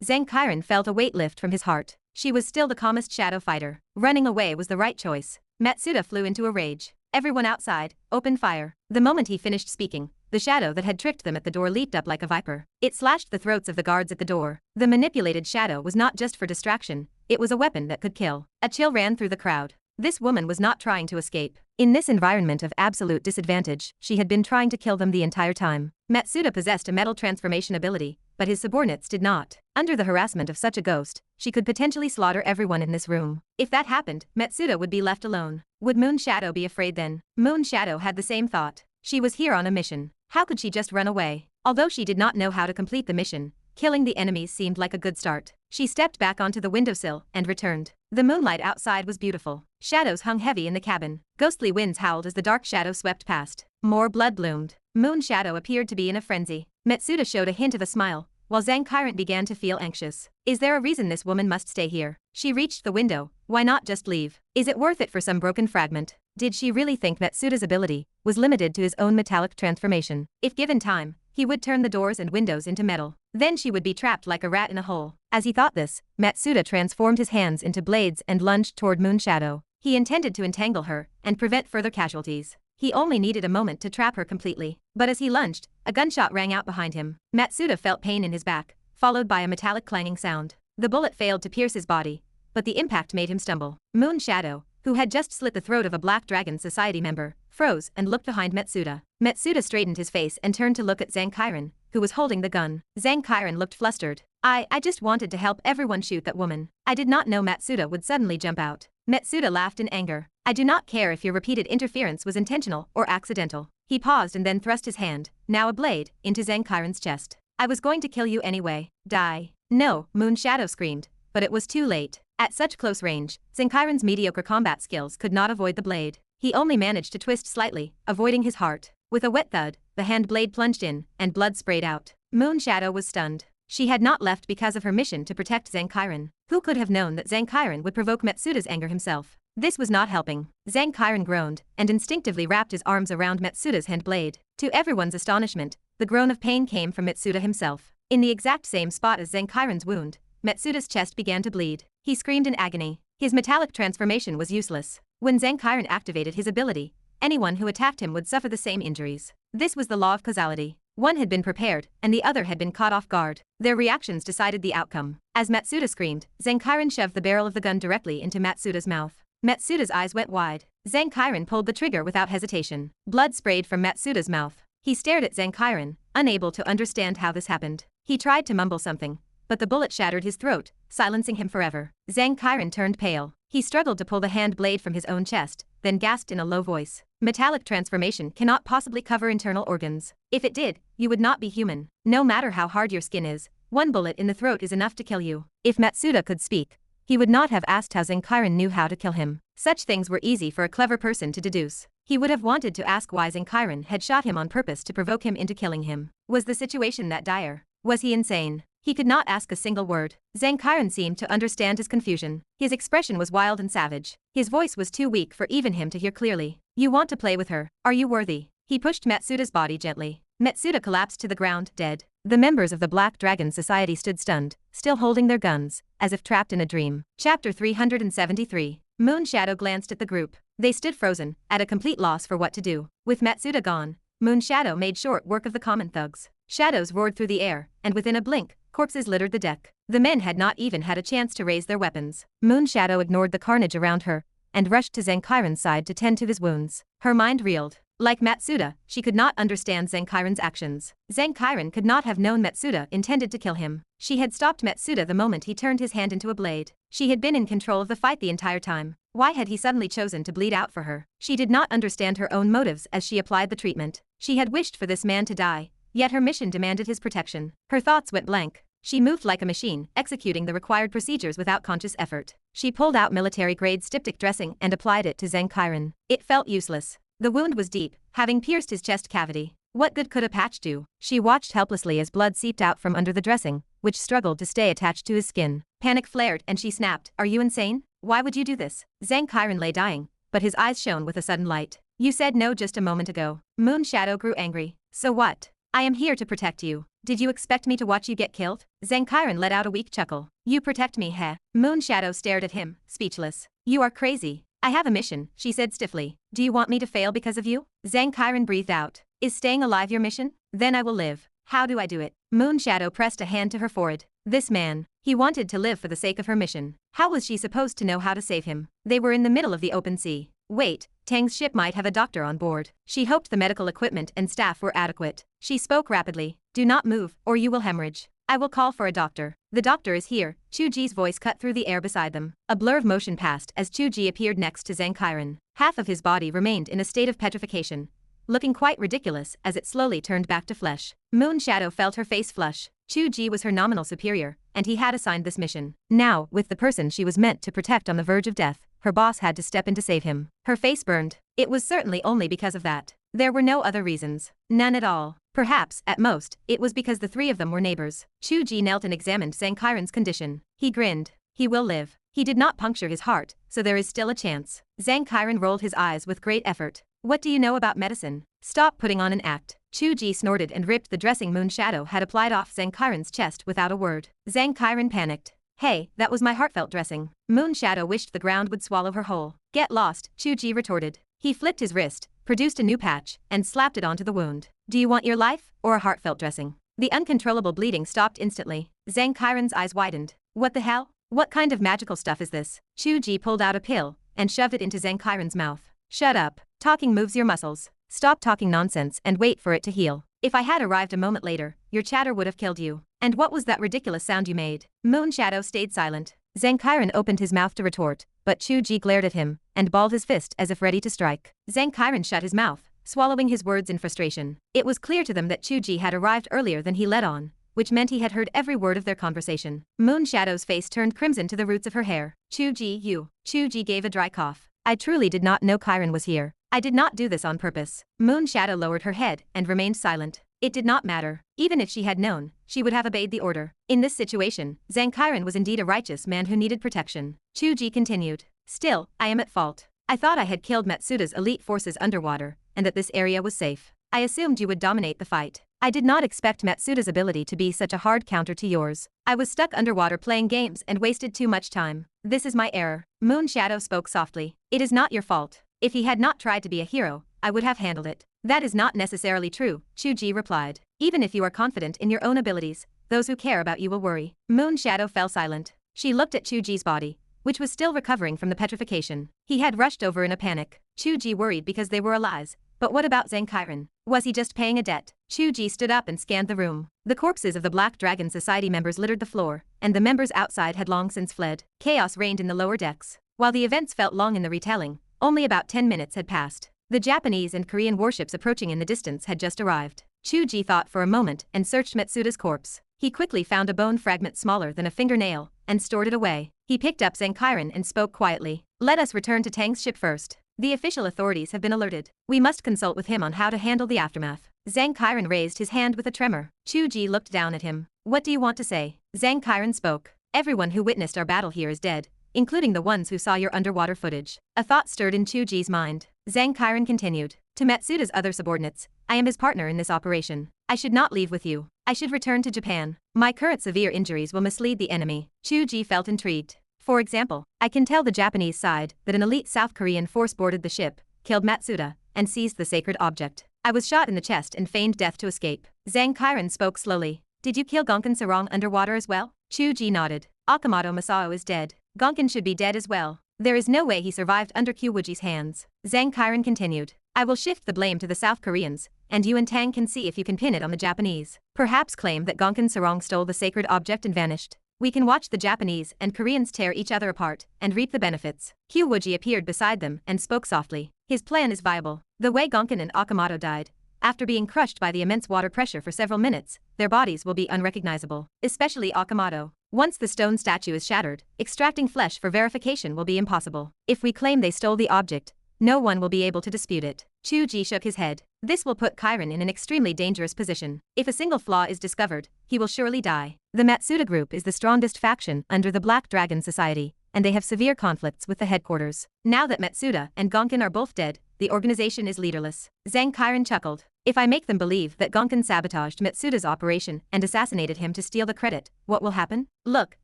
Zankiren felt a weight lift from his heart. She was still the calmest shadow fighter. Running away was the right choice. Matsuda flew into a rage. Everyone outside, open fire. The moment he finished speaking, the shadow that had tricked them at the door leaped up like a viper. It slashed the throats of the guards at the door. The manipulated shadow was not just for distraction, it was a weapon that could kill. A chill ran through the crowd. This woman was not trying to escape. In this environment of absolute disadvantage, she had been trying to kill them the entire time. Matsuda possessed a metal transformation ability, but his subordinates did not. Under the harassment of such a ghost, she could potentially slaughter everyone in this room. If that happened, Matsuda would be left alone. Would Moon Shadow be afraid then? Moon Shadow had the same thought. She was here on a mission. How could she just run away? Although she did not know how to complete the mission, killing the enemies seemed like a good start. She stepped back onto the windowsill and returned. The moonlight outside was beautiful. Shadows hung heavy in the cabin. Ghostly winds howled as the dark shadow swept past. More blood bloomed. Moon Shadow appeared to be in a frenzy. Matsuda showed a hint of a smile, while Zankiren began to feel anxious. Is there a reason this woman must stay here? She reached the window. Why not just leave? Is it worth it for some broken fragment? Did she really think Matsuda's ability was limited to his own metallic transformation? If given time, he would turn the doors and windows into metal. Then she would be trapped like a rat in a hole. As he thought this, Matsuda transformed his hands into blades and lunged toward Moon Shadow. He intended to entangle her and prevent further casualties. He only needed a moment to trap her completely. But as he lunged, a gunshot rang out behind him. Matsuda felt pain in his back, followed by a metallic clanging sound. The bullet failed to pierce his body, but the impact made him stumble. Moon Shadow, who had just slit the throat of a Black Dragon Society member, froze and looked behind Matsuda. Matsuda straightened his face and turned to look at Zankiren, who was holding the gun. Zankiren looked flustered. I just wanted to help everyone shoot that woman. I did not know Matsuda would suddenly jump out. Matsuda laughed in anger. I do not care if your repeated interference was intentional or accidental. He paused and then thrust his hand, now a blade, into Zankiren's chest. I was going to kill you anyway. Die. No, Moon Shadow screamed, but it was too late. At such close range, Zankiren's mediocre combat skills could not avoid the blade. He only managed to twist slightly, avoiding his heart. With a wet thud, the hand blade plunged in, and blood sprayed out. Moon Shadow was stunned. She had not left because of her mission to protect Zankiren. Who could have known that Zankiren would provoke Matsuda's anger himself? This was not helping. Zhang Qiren groaned, and instinctively wrapped his arms around Matsuda's hand blade. To everyone's astonishment, the groan of pain came from Matsuda himself. In the exact same spot as Zhang Qiren's wound, Matsuda's chest began to bleed. He screamed in agony. His metallic transformation was useless. When Zhang Qiren activated his ability, anyone who attacked him would suffer the same injuries. This was the law of causality. One had been prepared, and the other had been caught off guard. Their reactions decided the outcome. As Matsuda screamed, Zhang Qiren shoved the barrel of the gun directly into Matsuda's mouth. Matsuda's eyes went wide. Zhang Qiren pulled the trigger without hesitation. Blood sprayed from Matsuda's mouth. He stared at Zhang Qiren, unable to understand how this happened. He tried to mumble something, but the bullet shattered his throat, silencing him forever. Zhang Qiren turned pale. He struggled to pull the hand blade from his own chest, then gasped in a low voice. Metallic transformation cannot possibly cover internal organs. If it did, you would not be human. No matter how hard your skin is, one bullet in the throat is enough to kill you. If Matsuda could speak, he would not have asked how Zhang Qiren knew how to kill him. Such things were easy for a clever person to deduce. He would have wanted to ask why Zhang Qiren had shot him on purpose to provoke him into killing him. Was the situation that dire? Was he insane? He could not ask a single word. Zhang Qiren seemed to understand his confusion. His expression was wild and savage. His voice was too weak for even him to hear clearly. You want to play with her? Are you worthy? He pushed Matsuda's body gently. Matsuda collapsed to the ground, dead. The members of the Black Dragon Society stood stunned, still holding their guns, as if trapped in a dream. Chapter 373. Moon Shadow glanced at the group. They stood frozen, at a complete loss for what to do. With Matsuda gone, Moon Shadow made short work of the common thugs. Shadows roared through the air, and within a blink, corpses littered the deck. The men had not even had a chance to raise their weapons. Moon Shadow ignored the carnage around her, and rushed to Zhang Qiren's side to tend to his wounds. Her mind reeled. Like Matsuda, she could not understand Zhang Qiren's actions. Zhang Qiren could not have known Matsuda intended to kill him. She had stopped Matsuda the moment he turned his hand into a blade. She had been in control of the fight the entire time. Why had he suddenly chosen to bleed out for her? She did not understand her own motives as she applied the treatment. She had wished for this man to die, yet her mission demanded his protection. Her thoughts went blank. She moved like a machine, executing the required procedures without conscious effort. She pulled out military-grade styptic dressing and applied it to Zhang Qiren. It felt useless. The wound was deep, having pierced his chest cavity. What good could a patch do? She watched helplessly as blood seeped out from under the dressing, which struggled to stay attached to his skin. Panic flared and she snapped, "Are you insane? Why would you do this?" Zhang Qiren lay dying, but his eyes shone with a sudden light. "You said no just a moment ago." Moon Shadow grew angry. "So what? I am here to protect you. Did you expect me to watch you get killed?" Zhang Qiren let out a weak chuckle. "You protect me, heh?" Moon Shadow stared at him, speechless. "You are crazy. I have a mission," she said stiffly. "Do you want me to fail because of you?" Zhang Qiren breathed out. "Is staying alive your mission? Then I will live. How do I do it?" Moon Shadow pressed a hand to her forehead. This man, he wanted to live for the sake of her mission. How was she supposed to know how to save him? They were in the middle of the open sea. Wait, Tang's ship might have a doctor on board. She hoped the medical equipment and staff were adequate. She spoke rapidly. "Do not move, or you will hemorrhage. I will call for a doctor." "The doctor is here." Chu Ge's voice cut through the air beside them. A blur of motion passed as Chu Ge appeared next to Zhang Qiren. Half of his body remained in a state of petrification, looking quite ridiculous as it slowly turned back to flesh. Moon Shadow felt her face flush. Chu Ge was her nominal superior, and he had assigned this mission. Now, with the person she was meant to protect on the verge of death, her boss had to step in to save him. Her face burned. It was certainly only because of that. There were no other reasons. None at all. Perhaps, at most, it was because the three of them were neighbors. Chu Ge knelt and examined Zhang Qiren's condition. He grinned. He will live. He did not puncture his heart, so there is still a chance. Zhang Qiren rolled his eyes with great effort. "What do you know about medicine? Stop putting on an act." Chu Ge snorted and ripped the dressing Moon Shadow had applied off Zhang Qiren's chest without a word. Zhang Qiren panicked. "Hey, that was my heartfelt dressing." Moon Shadow wished the ground would swallow her whole. "Get lost," Chu Ge retorted. He flipped his wrist, produced a new patch, and slapped it onto the wound. "Do you want your life, or a heartfelt dressing?" The uncontrollable bleeding stopped instantly. Zhang Qiren's eyes widened. "What the hell? What kind of magical stuff is this?" Chu Ge pulled out a pill, and shoved it into Zhang Qiren's mouth. "Shut up. Talking moves your muscles. Stop talking nonsense and wait for it to heal. If I had arrived a moment later, your chatter would have killed you. And what was that ridiculous sound you made?" Moon Shadow stayed silent. Zhang Qiren opened his mouth to retort, but Chu Ge glared at him, and balled his fist as if ready to strike. Zhang Qiren shut his mouth, swallowing his words in frustration. It was clear to them that Chu Ge had arrived earlier than he let on, which meant he had heard every word of their conversation. Moon Shadow's face turned crimson to the roots of her hair. Chu Ge gave a dry cough. "I truly did not know Qiren was here. I did not do this on purpose." Moon Shadow lowered her head and remained silent. It did not matter. Even if she had known, she would have obeyed the order. In this situation, Zhang Qiren was indeed a righteous man who needed protection. Chu Ge continued. Still, I am at fault. I thought I had killed Matsuda's elite forces underwater, and that this area was safe. I assumed you would dominate the fight. I did not expect Matsuda's ability to be such a hard counter to yours. I was stuck underwater playing games and wasted too much time. This is my error. Moon Shadow spoke softly. It is not your fault. If he had not tried to be a hero, I would have handled it. That is not necessarily true, Chu Ge replied. Even if you are confident in your own abilities, those who care about you will worry. Moon Shadow fell silent. She looked at Chu Ge's body, which was still recovering from the petrification. He had rushed over in a panic. Chu Ge worried because they were allies. But what about Zhang Kairen? Was he just paying a debt? Chu Ge stood up and scanned the room. The corpses of the Black Dragon Society members littered the floor, and the members outside had long since fled. Chaos reigned in the lower decks. While the events felt long in the retelling, only about 10 minutes had passed. The Japanese and Korean warships approaching in the distance had just arrived. Chu Ge thought for a moment and searched Matsuda's corpse. He quickly found a bone fragment smaller than a fingernail and stored it away. He picked up Zhang Kairen and spoke quietly. Let us return to Tang's ship first. The official authorities have been alerted. We must consult with him on how to handle the aftermath. Zhang Kairen raised his hand with a tremor. Chu Ge looked down at him. What do you want to say? Zhang Kairen spoke. Everyone who witnessed our battle here is dead, including the ones who saw your underwater footage. A thought stirred in Chu Ge's mind. Zhang Kairen continued. To Matsuda's other subordinates, I am his partner in this operation. I should not leave with you. I should return to Japan. My current severe injuries will mislead the enemy. Chu Ge felt intrigued. For example, I can tell the Japanese side that an elite South Korean force boarded the ship, killed Matsuda, and seized the sacred object. I was shot in the chest and feigned death to escape. Zhang Kairen spoke slowly. Did you kill Gonkin Sarong underwater as well? Chu Ge nodded. Akamoto Masao is dead. Gonkin should be dead as well. There is no way he survived under Qiu Wuji's hands. Zhang Kairen continued. I will shift the blame to the South Koreans, and you and Tang can see if you can pin it on the Japanese. Perhaps claim that Gonkin Sarong stole the sacred object and vanished. We can watch the Japanese and Koreans tear each other apart and reap the benefits. Qiu Wuji appeared beside them and spoke softly. His plan is viable. The way Gonkin and Akamoto died, after being crushed by the immense water pressure for several minutes, their bodies will be unrecognizable, especially Akamoto. Once the stone statue is shattered, extracting flesh for verification will be impossible. If we claim they stole the object, no one will be able to dispute it. Chu Ge shook his head. This will put Kairen in an extremely dangerous position. If a single flaw is discovered, he will surely die. The Matsuda group is the strongest faction under the Black Dragon Society, and they have severe conflicts with the headquarters. Now that Matsuda and Gonkin are both dead, the organization is leaderless. Zhang Kairen chuckled. If I make them believe that Gonkin sabotaged Matsuda's operation and assassinated him to steal the credit, what will happen? Look,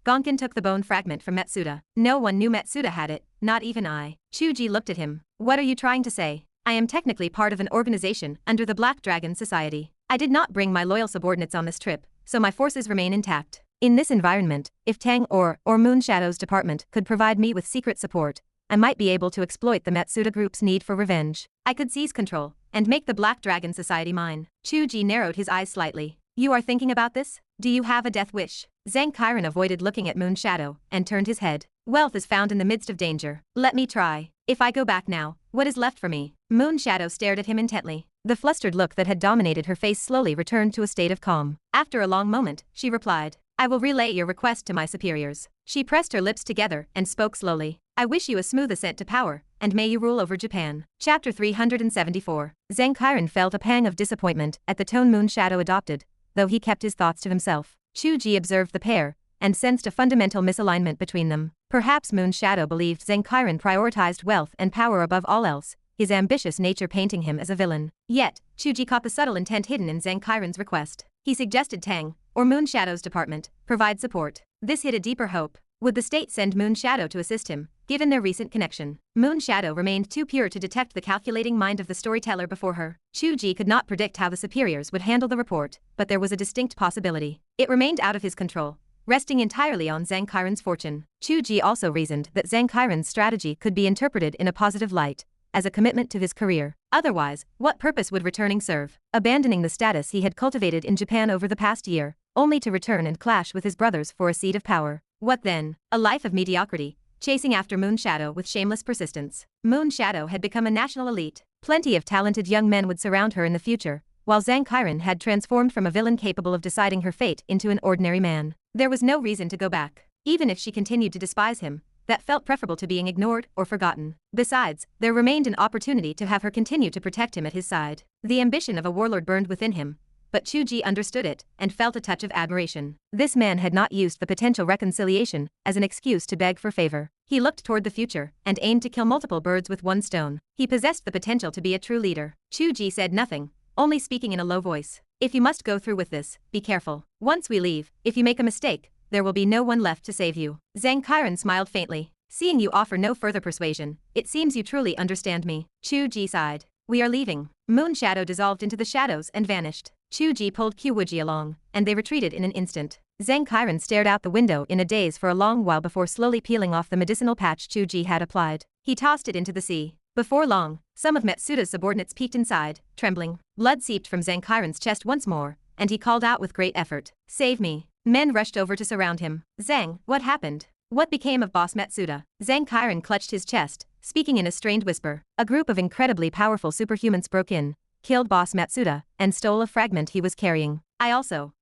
Gonkin took the bone fragment from Matsuda. No one knew Matsuda had it, not even I. Chu Ge looked at him. What are you trying to say? I am technically part of an organization under the Black Dragon Society. I did not bring my loyal subordinates on this trip, so my forces remain intact. In this environment, if Tang or Moon Shadow's department could provide me with secret support, I might be able to exploit the Matsuda group's need for revenge. I could seize control and make the Black Dragon Society mine. Chu Ge narrowed his eyes slightly. You are thinking about this? Do you have a death wish? Zhang Kairen avoided looking at Moon Shadow and turned his head. Wealth is found in the midst of danger. Let me try. If I go back now, what is left for me? Moon Shadow stared at him intently. The flustered look that had dominated her face slowly returned to a state of calm. After a long moment, she replied, I will relay your request to my superiors. She pressed her lips together and spoke slowly. I wish you a smooth ascent to power, and may you rule over Japan. Chapter 374. Zhang Kairen felt a pang of disappointment at the tone Moon Shadow adopted, though he kept his thoughts to himself. Chu Ge observed the pair, and sensed a fundamental misalignment between them. Perhaps Moon Shadow believed Zhang Kairen prioritized wealth and power above all else, his ambitious nature painting him as a villain. Yet, Chu Ge caught the subtle intent hidden in Zhang Kairen's request. He suggested Tang, or Moon Shadow's department, provide support. This hid a deeper hope. Would the state send Moon Shadow to assist him, given their recent connection? Moon Shadow remained too pure to detect the calculating mind of the storyteller before her. Chu Ge could not predict how the superiors would handle the report, but there was a distinct possibility. It remained out of his control, resting entirely on Zhang Kairen's fortune. Chu Ge also reasoned that Zhang Kairen's strategy could be interpreted in a positive light, as a commitment to his career. Otherwise, what purpose would returning serve? Abandoning the status he had cultivated in Japan over the past year, only to return and clash with his brothers for a seat of power. What then? A life of mediocrity, chasing after Moon Shadow with shameless persistence. Moon Shadow had become a national elite. Plenty of talented young men would surround her in the future, while Zhang Kairen had transformed from a villain capable of deciding her fate into an ordinary man. There was no reason to go back. Even if she continued to despise him, that felt preferable to being ignored or forgotten. Besides, there remained an opportunity to have her continue to protect him at his side. The ambition of a warlord burned within him, but Chu Ge understood it and felt a touch of admiration. This man had not used the potential reconciliation as an excuse to beg for favor. He looked toward the future and aimed to kill multiple birds with one stone. He possessed the potential to be a true leader. Chu Ge said nothing, only speaking in a low voice. If you must go through with this, be careful. Once we leave, if you make a mistake, there will be no one left to save you. Zhang Qiren smiled faintly. Seeing you offer no further persuasion, it seems you truly understand me. Chu Ge sighed. We are leaving. Moon Shadow dissolved into the shadows and vanished. Chu Ge pulled Qiu Wuji along, and they retreated in an instant. Zhang Qiren stared out the window in a daze for a long while before slowly peeling off the medicinal patch Chu Ge had applied. He tossed it into the sea. Before long, some of Matsuda's subordinates peeked inside, trembling. Blood seeped from Zhang Qiren's chest once more, and he called out with great effort, "Save me." Men rushed over to surround him. Zhang, what happened? What became of Boss Matsuda? Zhang Qiren clutched his chest, speaking in a strained whisper. A group of incredibly powerful superhumans broke in, killed Boss Matsuda, and stole a fragment he was carrying.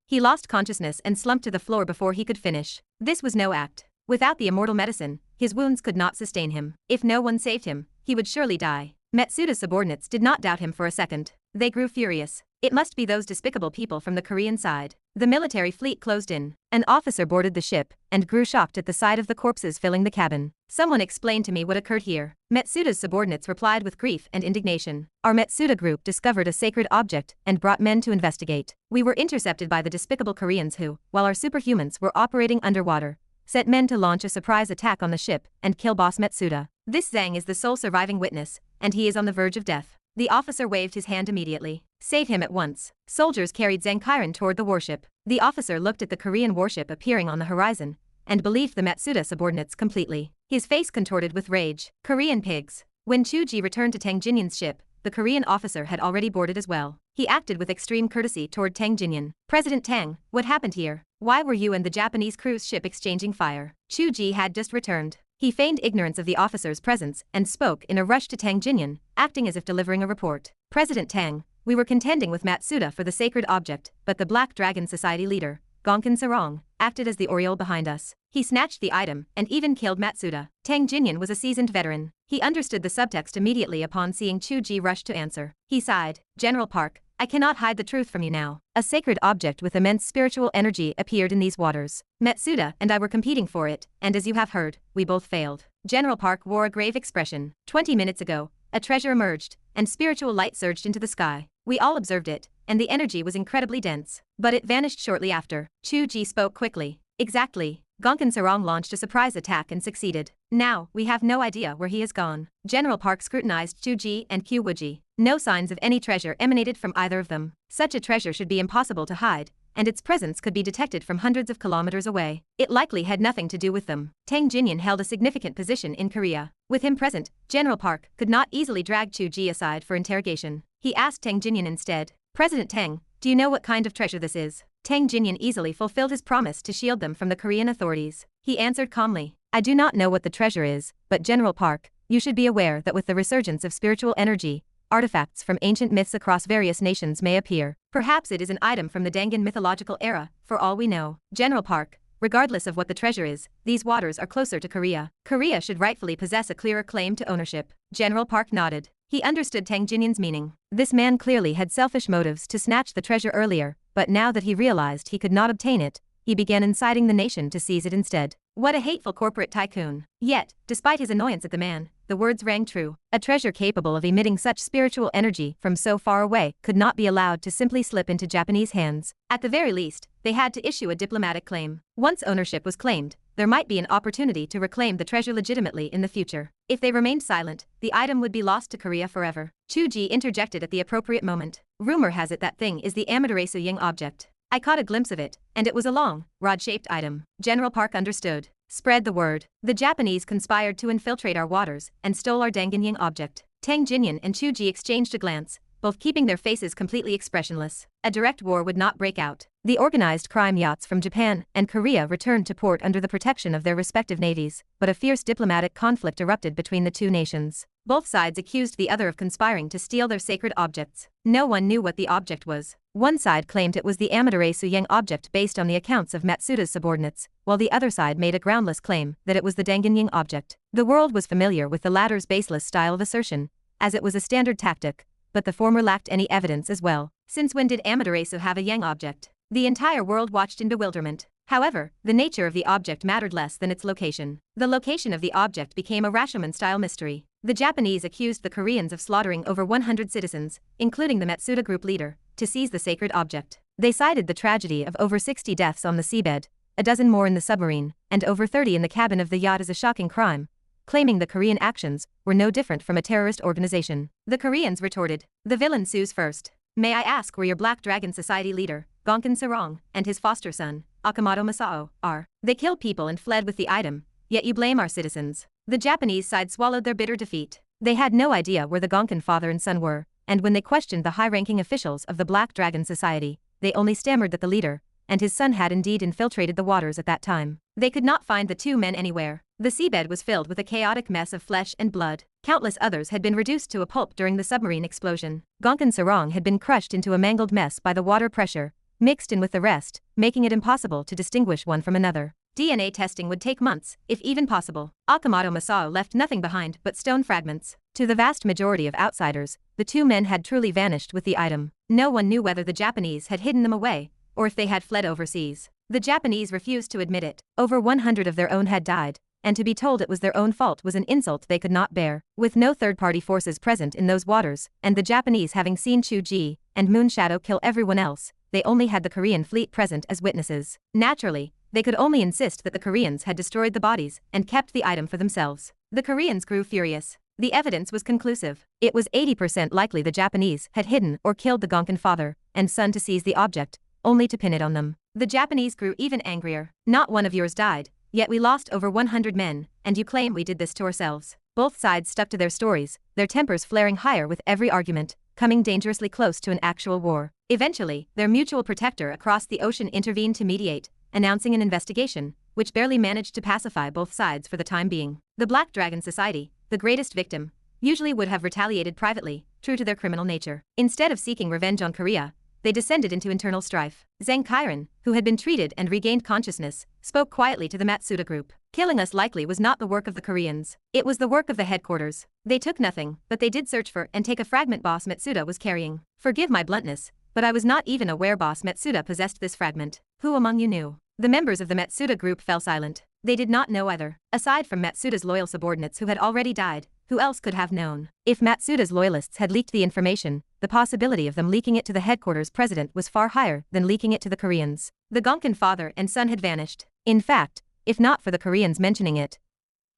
He lost consciousness and slumped to the floor before he could finish. This was no act. Without the immortal medicine, his wounds could not sustain him. If no one saved him, he would surely die. Matsuda's subordinates did not doubt him for a second. They grew furious. It must be those despicable people from the Korean side. The military fleet closed in. An officer boarded the ship and grew shocked at the sight of the corpses filling the cabin. Someone explained to me what occurred here. Matsuda's subordinates replied with grief and indignation. Our Matsuda group discovered a sacred object and brought men to investigate. We were intercepted by the despicable Koreans who, while our superhumans were operating underwater, sent men to launch a surprise attack on the ship and kill Boss Matsuda. This Zhang is the sole surviving witness, and he is on the verge of death. The officer waved his hand immediately. Save him at once. Soldiers carried Zhang Qiren toward the warship. The officer looked at the Korean warship appearing on the horizon and believed the Matsuda subordinates completely. His face contorted with rage. Korean pigs. When Chu Ge returned to Tang Jinyan's ship, the Korean officer had already boarded as well. He acted with extreme courtesy toward Tang Jinyan. President Tang, what happened here? Why were you and the Japanese cruise ship exchanging fire? Chu Ge had just returned. He feigned ignorance of the officer's presence and spoke in a rush to Tang Jinyan, acting as if delivering a report. President Tang, we were contending with Matsuda for the sacred object, but the Black Dragon Society leader, Gonkin Sarong, acted as the Oriole behind us. He snatched the item and even killed Matsuda. Tang Jinyan was a seasoned veteran. He understood the subtext immediately upon seeing Chu Ge rush to answer. He sighed. General Park, I cannot hide the truth from you now. A sacred object with immense spiritual energy appeared in these waters. Matsuda and I were competing for it, and as you have heard, we both failed. General Park wore a grave expression. 20 minutes ago, a treasure emerged, and spiritual light surged into the sky. We all observed it, and the energy was incredibly dense. But it vanished shortly after. Chu Ge spoke quickly. Exactly. Gonkin Sarong launched a surprise attack and succeeded. Now, we have no idea where he has gone. General Park scrutinized Chu Ge and Qiu Wuji. No signs of any treasure emanated from either of them. Such a treasure should be impossible to hide, and its presence could be detected from hundreds of kilometers away. It likely had nothing to do with them. Tang Jinyan held a significant position in Korea. With him present, General Park could not easily drag Chu Ge aside for interrogation. He asked Tang Jinyan instead, President Tang, do you know what kind of treasure this is? Tang Jinyan easily fulfilled his promise to shield them from the Korean authorities. He answered calmly, I do not know what the treasure is, but General Park, you should be aware that with the resurgence of spiritual energy, artifacts from ancient myths across various nations may appear. Perhaps it is an item from the Dangan mythological era, for all we know. General Park, regardless of what the treasure is, these waters are closer to Korea. Korea should rightfully possess a clearer claim to ownership. General Park nodded. He understood Tang Jinyan's meaning. This man clearly had selfish motives to snatch the treasure earlier, but now that he realized he could not obtain it, he began inciting the nation to seize it instead. What a hateful corporate tycoon. Yet, despite his annoyance at the man, the words rang true. A treasure capable of emitting such spiritual energy from so far away could not be allowed to simply slip into Japanese hands. At the very least, they had to issue a diplomatic claim. Once ownership was claimed, there might be an opportunity to reclaim the treasure legitimately in the future. If they remained silent, the item would be lost to Korea forever. Chu Ge interjected at the appropriate moment. Rumor has it that thing is the Amaterasu Ying object. I caught a glimpse of it, and it was a long, rod-shaped item. General Park understood. Spread the word. The Japanese conspired to infiltrate our waters and stole our Dangan Ying object. Tang Jinyan and Chu Ge exchanged a glance, both keeping their faces completely expressionless. A direct war would not break out. The organized crime yachts from Japan and Korea returned to port under the protection of their respective navies, but a fierce diplomatic conflict erupted between the two nations. Both sides accused the other of conspiring to steal their sacred objects. No one knew what the object was. One side claimed it was the Amaterasu Ying object based on the accounts of Matsuda's subordinates, while the other side made a groundless claim that it was the Dangan Ying object. The world was familiar with the latter's baseless style of assertion, as it was a standard tactic, but the former lacked any evidence as well. Since when did Amaterasu have a yang object? The entire world watched in bewilderment. However, the nature of the object mattered less than its location. The location of the object became a Rashomon-style mystery. The Japanese accused the Koreans of slaughtering over 100 citizens, including the Matsuda group leader, to seize the sacred object. They cited the tragedy of over 60 deaths on the seabed, a dozen more in the submarine, and over 30 in the cabin of the yacht as a shocking crime, claiming the Korean actions were no different from a terrorist organization. The Koreans retorted, "The villain sues first. May I ask where your Black Dragon Society leader, Gonkin Sarong, and his foster son, Akamoto Masao, are? They killed people and fled with the item, yet you blame our citizens." The Japanese side swallowed their bitter defeat. They had no idea where the Gonkin father and son were, and when they questioned the high-ranking officials of the Black Dragon Society, they only stammered that the leader and his son had indeed infiltrated the waters at that time. They could not find the two men anywhere. The seabed was filled with a chaotic mess of flesh and blood. Countless others had been reduced to a pulp during the submarine explosion. Gonkin Sarong had been crushed into a mangled mess by the water pressure, mixed in with the rest, making it impossible to distinguish one from another. DNA testing would take months, if even possible. Akamoto Masao left nothing behind but stone fragments. To the vast majority of outsiders, the two men had truly vanished with the item. No one knew whether the Japanese had hidden them away, or if they had fled overseas. The Japanese refused to admit it. Over 100 of their own had died, and to be told it was their own fault was an insult they could not bear. With no third-party forces present in those waters, and the Japanese having seen Chu Ge and Moonshadow kill everyone else, they only had the Korean fleet present as witnesses. Naturally, they could only insist that the Koreans had destroyed the bodies and kept the item for themselves. The Koreans grew furious. The evidence was conclusive. It was 80% likely the Japanese had hidden or killed the Gonkin father and son to seize the object, only to pin it on them. The Japanese grew even angrier. "Not one of yours died, yet we lost over 100 men, and you claim we did this to ourselves." Both sides stuck to their stories, their tempers flaring higher with every argument, coming dangerously close to an actual war. Eventually, their mutual protector across the ocean intervened to mediate, announcing an investigation, which barely managed to pacify both sides for the time being. The Black Dragon Society, the greatest victim, usually would have retaliated privately, true to their criminal nature. Instead of seeking revenge on Korea, they descended into internal strife. Zhang Kairan, who had been treated and regained consciousness, spoke quietly to the Matsuda group. "Killing us likely was not the work of the Koreans. It was the work of the headquarters. They took nothing, but they did search for and take a fragment Boss Matsuda was carrying. Forgive my bluntness, but I was not even aware Boss Matsuda possessed this fragment. Who among you knew?" The members of the Matsuda group fell silent. They did not know either. Aside from Matsuda's loyal subordinates who had already died, who else could have known? If Matsuda's loyalists had leaked the information, the possibility of them leaking it to the headquarters president was far higher than leaking it to the Koreans. The Gonkin father and son had vanished. In fact, if not for the Koreans mentioning it,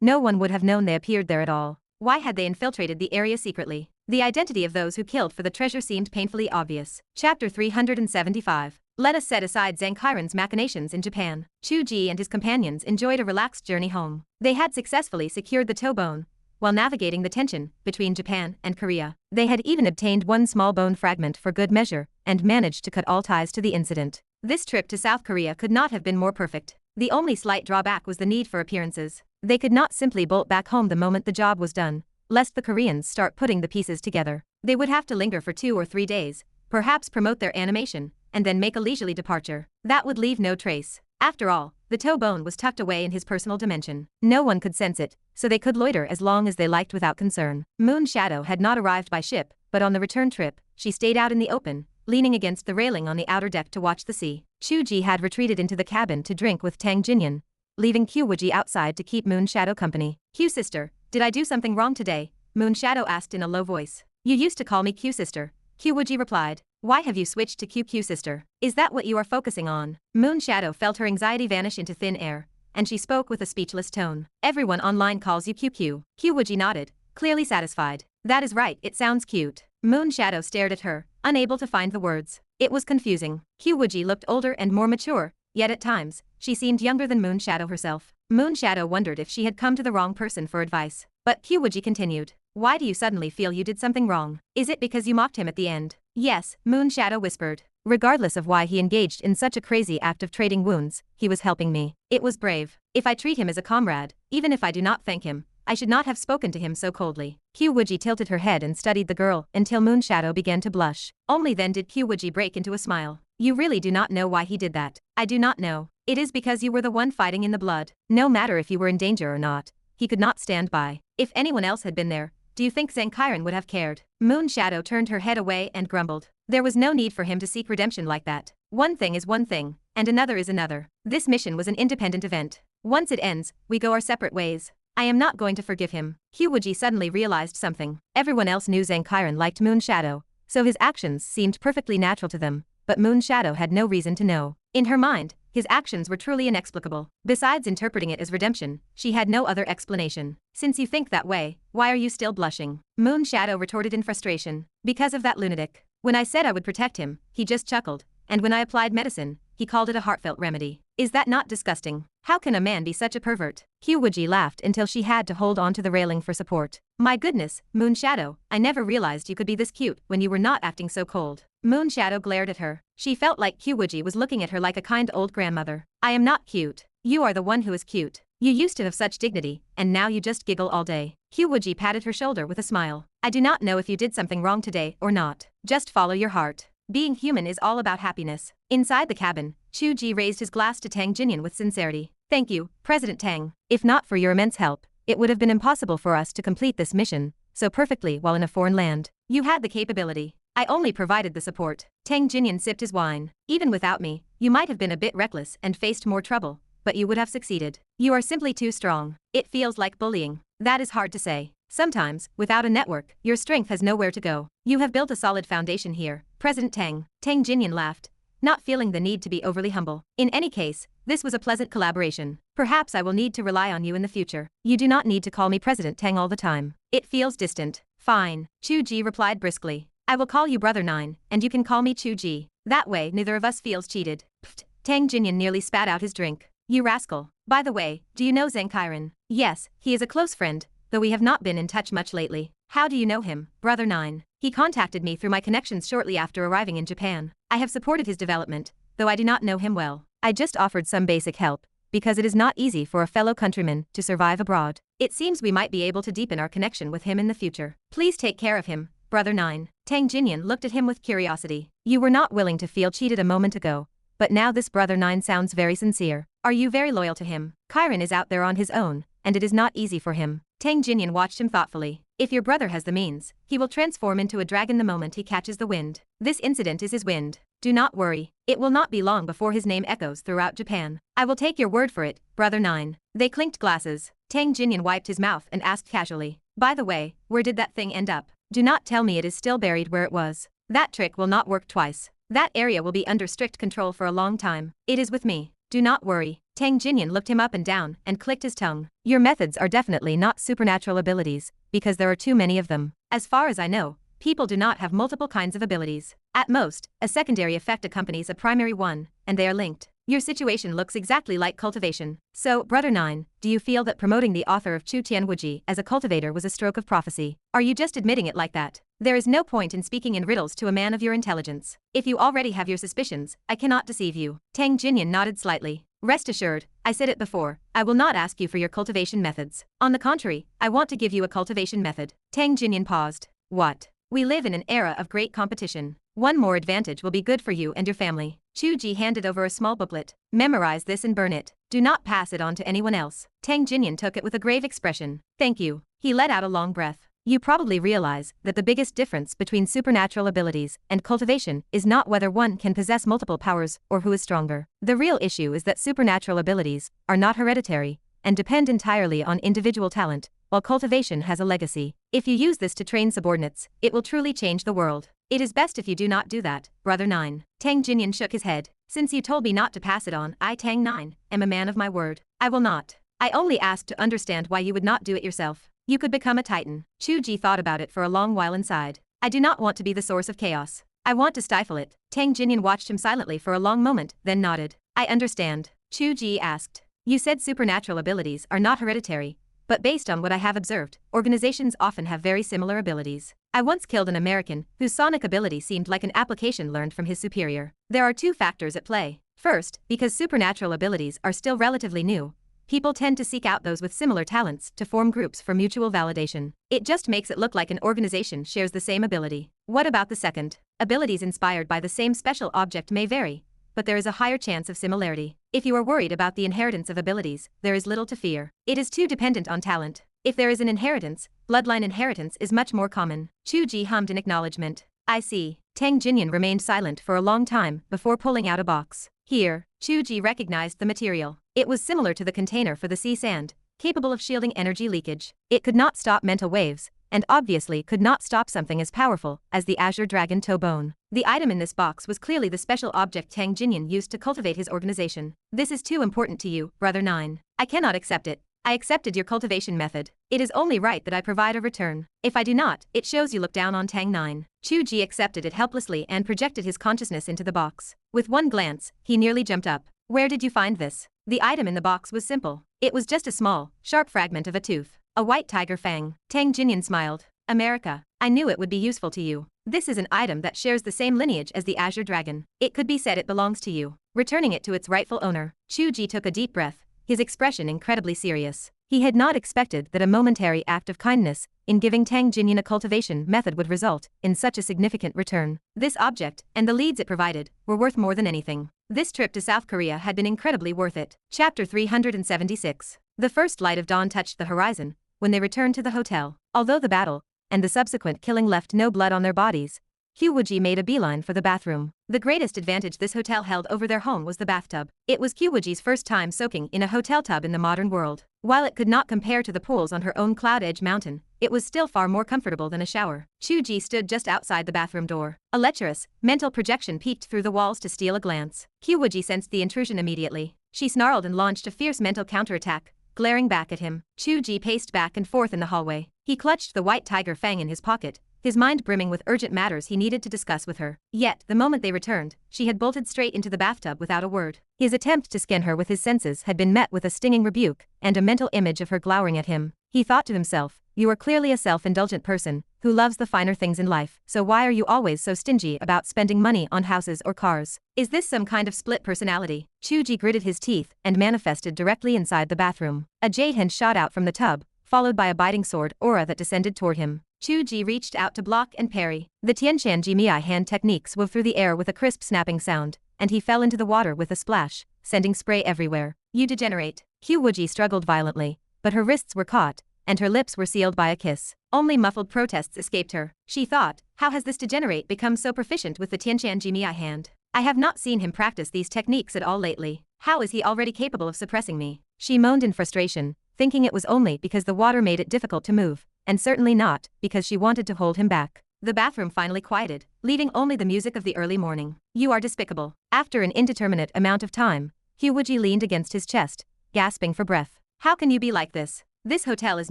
no one would have known they appeared there at all. Why had they infiltrated the area secretly? The identity of those who killed for the treasure seemed painfully obvious. Chapter 375. Let us set aside Zhang Kairan's machinations in Japan. Chu Ge and his companions enjoyed a relaxed journey home. They had successfully secured the toe bone while navigating the tension between Japan and Korea. They had even obtained one small bone fragment for good measure and managed to cut all ties to the incident. This trip to South Korea could not have been more perfect. The only slight drawback was the need for appearances. They could not simply bolt back home the moment the job was done, lest the Koreans start putting the pieces together. They would have to linger for 2 or 3 days, perhaps promote their animation, and then make a leisurely departure. That would leave no trace. After all, the toe bone was tucked away in his personal dimension. No one could sense it, so they could loiter as long as they liked without concern. Moonshadow had not arrived by ship, but on the return trip, she stayed out in the open, leaning against the railing on the outer deck to watch the sea. Chu Ge had retreated into the cabin to drink with Tang Jinyan, leaving Qiu Wuji outside to keep Moonshadow company. "Qiu sister, did I do something wrong today?" Moonshadow asked in a low voice. "You used to call me Qiu sister," Qiu Wuji replied. "Why have you switched to QQ sister? Is that what you are focusing on?" Moonshadow felt her anxiety vanish into thin air, and she spoke with a speechless tone. "Everyone online calls you QQ." Qiu Wuji nodded, clearly satisfied. "That is right, it sounds cute." Moonshadow stared at her, unable to find the words. It was confusing. Qiu Wuji looked older and more mature, yet at times, she seemed younger than Moonshadow herself. Moonshadow wondered if she had come to the wrong person for advice. But Qiu Wuji continued. "Why do you suddenly feel you did something wrong? Is it because you mocked him at the end?" "Yes," Moonshadow whispered. "Regardless of why he engaged in such a crazy act of trading wounds, he was helping me. It was brave. If I treat him as a comrade, even if I do not thank him, I should not have spoken to him so coldly." Qiu Wuji tilted her head and studied the girl until Moonshadow began to blush. Only then did Qiu Wuji break into a smile. "You really do not know why he did that." "I do not know. It is because you were the one fighting in the blood. No matter if you were in danger or not, he could not stand by. If anyone else had been there, do you think Zhang Kairan would have cared?" Moonshadow turned her head away and grumbled. There was no need for him to seek redemption like that. One thing is one thing, and another is another. This mission was an independent event. Once it ends, we go our separate ways. I am not going to forgive him. Qiu Wuji suddenly realized something. Everyone else knew Zhang Qiren liked Moon Shadow, so his actions seemed perfectly natural to them, but Moon Shadow had no reason to know. In her mind, his actions were truly inexplicable. Besides interpreting it as redemption, she had no other explanation. Since you think that way, why are you still blushing? Moon Shadow retorted in frustration. Because of that lunatic. When I said I would protect him, he just chuckled, and when I applied medicine, he called it a heartfelt remedy. Is that not disgusting? How can a man be such a pervert? Qiu Wuji laughed until she had to hold on to the railing for support. My goodness, Moon Shadow, I never realized you could be this cute when you were not acting so cold. Moon Shadow glared at her. She felt like Qiu Wuji was looking at her like a kind old grandmother. I am not cute. You are the one who is cute. You used to have such dignity, and now you just giggle all day. Qiu Wuji patted her shoulder with a smile. I do not know if you did something wrong today or not. Just follow your heart. Being human is all about happiness. Inside the cabin, Chu Ge raised his glass to Tang Jinyan with sincerity. Thank you, President Tang. If not for your immense help, it would have been impossible for us to complete this mission so perfectly while in a foreign land. You had the capability. I only provided the support. Tang Jinyan sipped his wine. Even without me, you might have been a bit reckless and faced more trouble, but you would have succeeded. You are simply too strong. It feels like bullying. That is hard to say. Sometimes, without a network, your strength has nowhere to go. You have built a solid foundation here, President Tang. Tang Jinyan laughed, not feeling the need to be overly humble. In any case, this was a pleasant collaboration. Perhaps I will need to rely on you in the future. You do not need to call me President Tang all the time. It feels distant. Fine, Chu Ge replied briskly. I will call you Brother Nine, and you can call me Chu Ge. That way neither of us feels cheated. Pfft. Tang Jinyan nearly spat out his drink. You rascal. By the way, do you know Zhang Qiren? Yes, he is a close friend, though we have not been in touch much lately. How do you know him, Brother Nine? He contacted me through my connections shortly after arriving in Japan. I have supported his development, though I do not know him well. I just offered some basic help, because it is not easy for a fellow countryman to survive abroad. It seems we might be able to deepen our connection with him in the future. Please take care of him, Brother Nine. Tang Jinyan looked at him with curiosity. You were not willing to feel cheated a moment ago, but now this Brother Nine sounds very sincere. Are you very loyal to him? Qiren is out there on his own, and it is not easy for him. Tang Jinyan watched him thoughtfully. If your brother has the means, he will transform into a dragon the moment he catches the wind. This incident is his wind. Do not worry. It will not be long before his name echoes throughout Japan. I will take your word for it, Brother Nine. They clinked glasses. Tang Jinyan wiped his mouth and asked casually. By the way, where did that thing end up? Do not tell me it is still buried where it was. That trick will not work twice. That area will be under strict control for a long time. It is with me. Do not worry. Tang Jinyan looked him up and down and clicked his tongue. Your methods are definitely not supernatural abilities, because there are too many of them. As far as I know, people do not have multiple kinds of abilities. At most, a secondary effect accompanies a primary one, and they are linked. Your situation looks exactly like cultivation. So, Brother Nine, do you feel that promoting the author of Qiu Wuji as a cultivator was a stroke of prophecy? Are you just admitting it like that? There is no point in speaking in riddles to a man of your intelligence. If you already have your suspicions, I cannot deceive you. Tang Jinyan nodded slightly. Rest assured, I said it before, I will not ask you for your cultivation methods. On the contrary, I want to give you a cultivation method. Tang Jinyan paused. What? We live in an era of great competition. One more advantage will be good for you and your family. Chu Ge handed over a small booklet. Memorize this and burn it. Do not pass it on to anyone else. Tang Jinyan took it with a grave expression. Thank you. He let out a long breath. You probably realize that the biggest difference between supernatural abilities and cultivation is not whether one can possess multiple powers or who is stronger. The real issue is that supernatural abilities are not hereditary and depend entirely on individual talent, while cultivation has a legacy. If you use this to train subordinates, it will truly change the world. It is best if you do not do that, Brother Nine. Tang Jinyan shook his head. Since you told me not to pass it on, I, Tang Nine, am a man of my word. I will not. I only asked to understand why you would not do it yourself. You could become a titan. Chu Ge thought about it for a long while inside. I do not want to be the source of chaos. I want to stifle it. Tang Jinyan watched him silently for a long moment, then nodded. I understand. Chu Ge asked. You said supernatural abilities are not hereditary, but based on what I have observed, organizations often have very similar abilities. I once killed an American whose sonic ability seemed like an application learned from his superior. There are two factors at play. First, because supernatural abilities are still relatively new, people tend to seek out those with similar talents to form groups for mutual validation. It just makes it look like an organization shares the same ability. What about the second? Abilities inspired by the same special object may vary, but there is a higher chance of similarity. If you are worried about the inheritance of abilities, there is little to fear. It is too dependent on talent. If there is an inheritance, bloodline inheritance is much more common. Chu Ge hummed in acknowledgement. I see. Tang Jinyan remained silent for a long time before pulling out a box. Here, Chu Ge recognized the material. It was similar to the container for the sea sand, capable of shielding energy leakage. It could not stop mental waves, and obviously could not stop something as powerful as the Azure Dragon Toe Bone. The item in this box was clearly the special object Tang Jinyan used to cultivate his organization. This is too important to you, Brother 9. I cannot accept it. I accepted your cultivation method. It is only right that I provide a return. If I do not, it shows you look down on Tang 9. Chu Ge accepted it helplessly and projected his consciousness into the box. With one glance, he nearly jumped up. Where did you find this? The item in the box was simple. It was just a small, sharp fragment of a tooth. A white tiger fang. Tang Jinyan smiled. America. I knew it would be useful to you. This is an item that shares the same lineage as the Azure Dragon. It could be said it belongs to you. Returning it to its rightful owner, Chu Ge took a deep breath, his expression incredibly serious. He had not expected that a momentary act of kindness in giving Tang Jinyan a cultivation method would result in such a significant return. This object, and the leads it provided, were worth more than anything. This trip to South Korea had been incredibly worth it. Chapter 376. The first light of dawn touched the horizon when they returned to the hotel. Although the battle and the subsequent killing left no blood on their bodies, Qiu Wuji made a beeline for the bathroom. The greatest advantage this hotel held over their home was the bathtub. It was Qiu Wuji's first time soaking in a hotel tub in the modern world. While it could not compare to the pools on her own Cloud Edge mountain, it was still far more comfortable than a shower. Chu Ge stood just outside the bathroom door. A lecherous, mental projection peeked through the walls to steal a glance. Qiu Wuji sensed the intrusion immediately. She snarled and launched a fierce mental counterattack, glaring back at him. Chu Ge paced back and forth in the hallway. He clutched the white tiger fang in his pocket, his mind brimming with urgent matters he needed to discuss with her. Yet, the moment they returned, she had bolted straight into the bathtub without a word. His attempt to scan her with his senses had been met with a stinging rebuke and a mental image of her glowering at him. He thought to himself, you are clearly a self-indulgent person who loves the finer things in life, so why are you always so stingy about spending money on houses or cars? Is this some kind of split personality? Chu Ge gritted his teeth and manifested directly inside the bathroom. A jade hand shot out from the tub, followed by a biting sword aura that descended toward him. Chu Ge reached out to block and parry. The Tianshan Jimiai hand technique wove through the air with a crisp snapping sound, and he fell into the water with a splash, sending spray everywhere. You degenerate. Qiu Wuji struggled violently, but her wrists were caught, and her lips were sealed by a kiss. Only muffled protests escaped her. She thought, how has this degenerate become so proficient with the Tianshan Jimiai hand? I have not seen him practice these techniques at all lately. How is he already capable of suppressing me? She moaned in frustration, thinking it was only because the water made it difficult to move, and certainly not because she wanted to hold him back. The bathroom finally quieted, leaving only the music of the early morning. You are despicable. After an indeterminate amount of time, Qiu Wuji leaned against his chest, gasping for breath. How can you be like this? This hotel is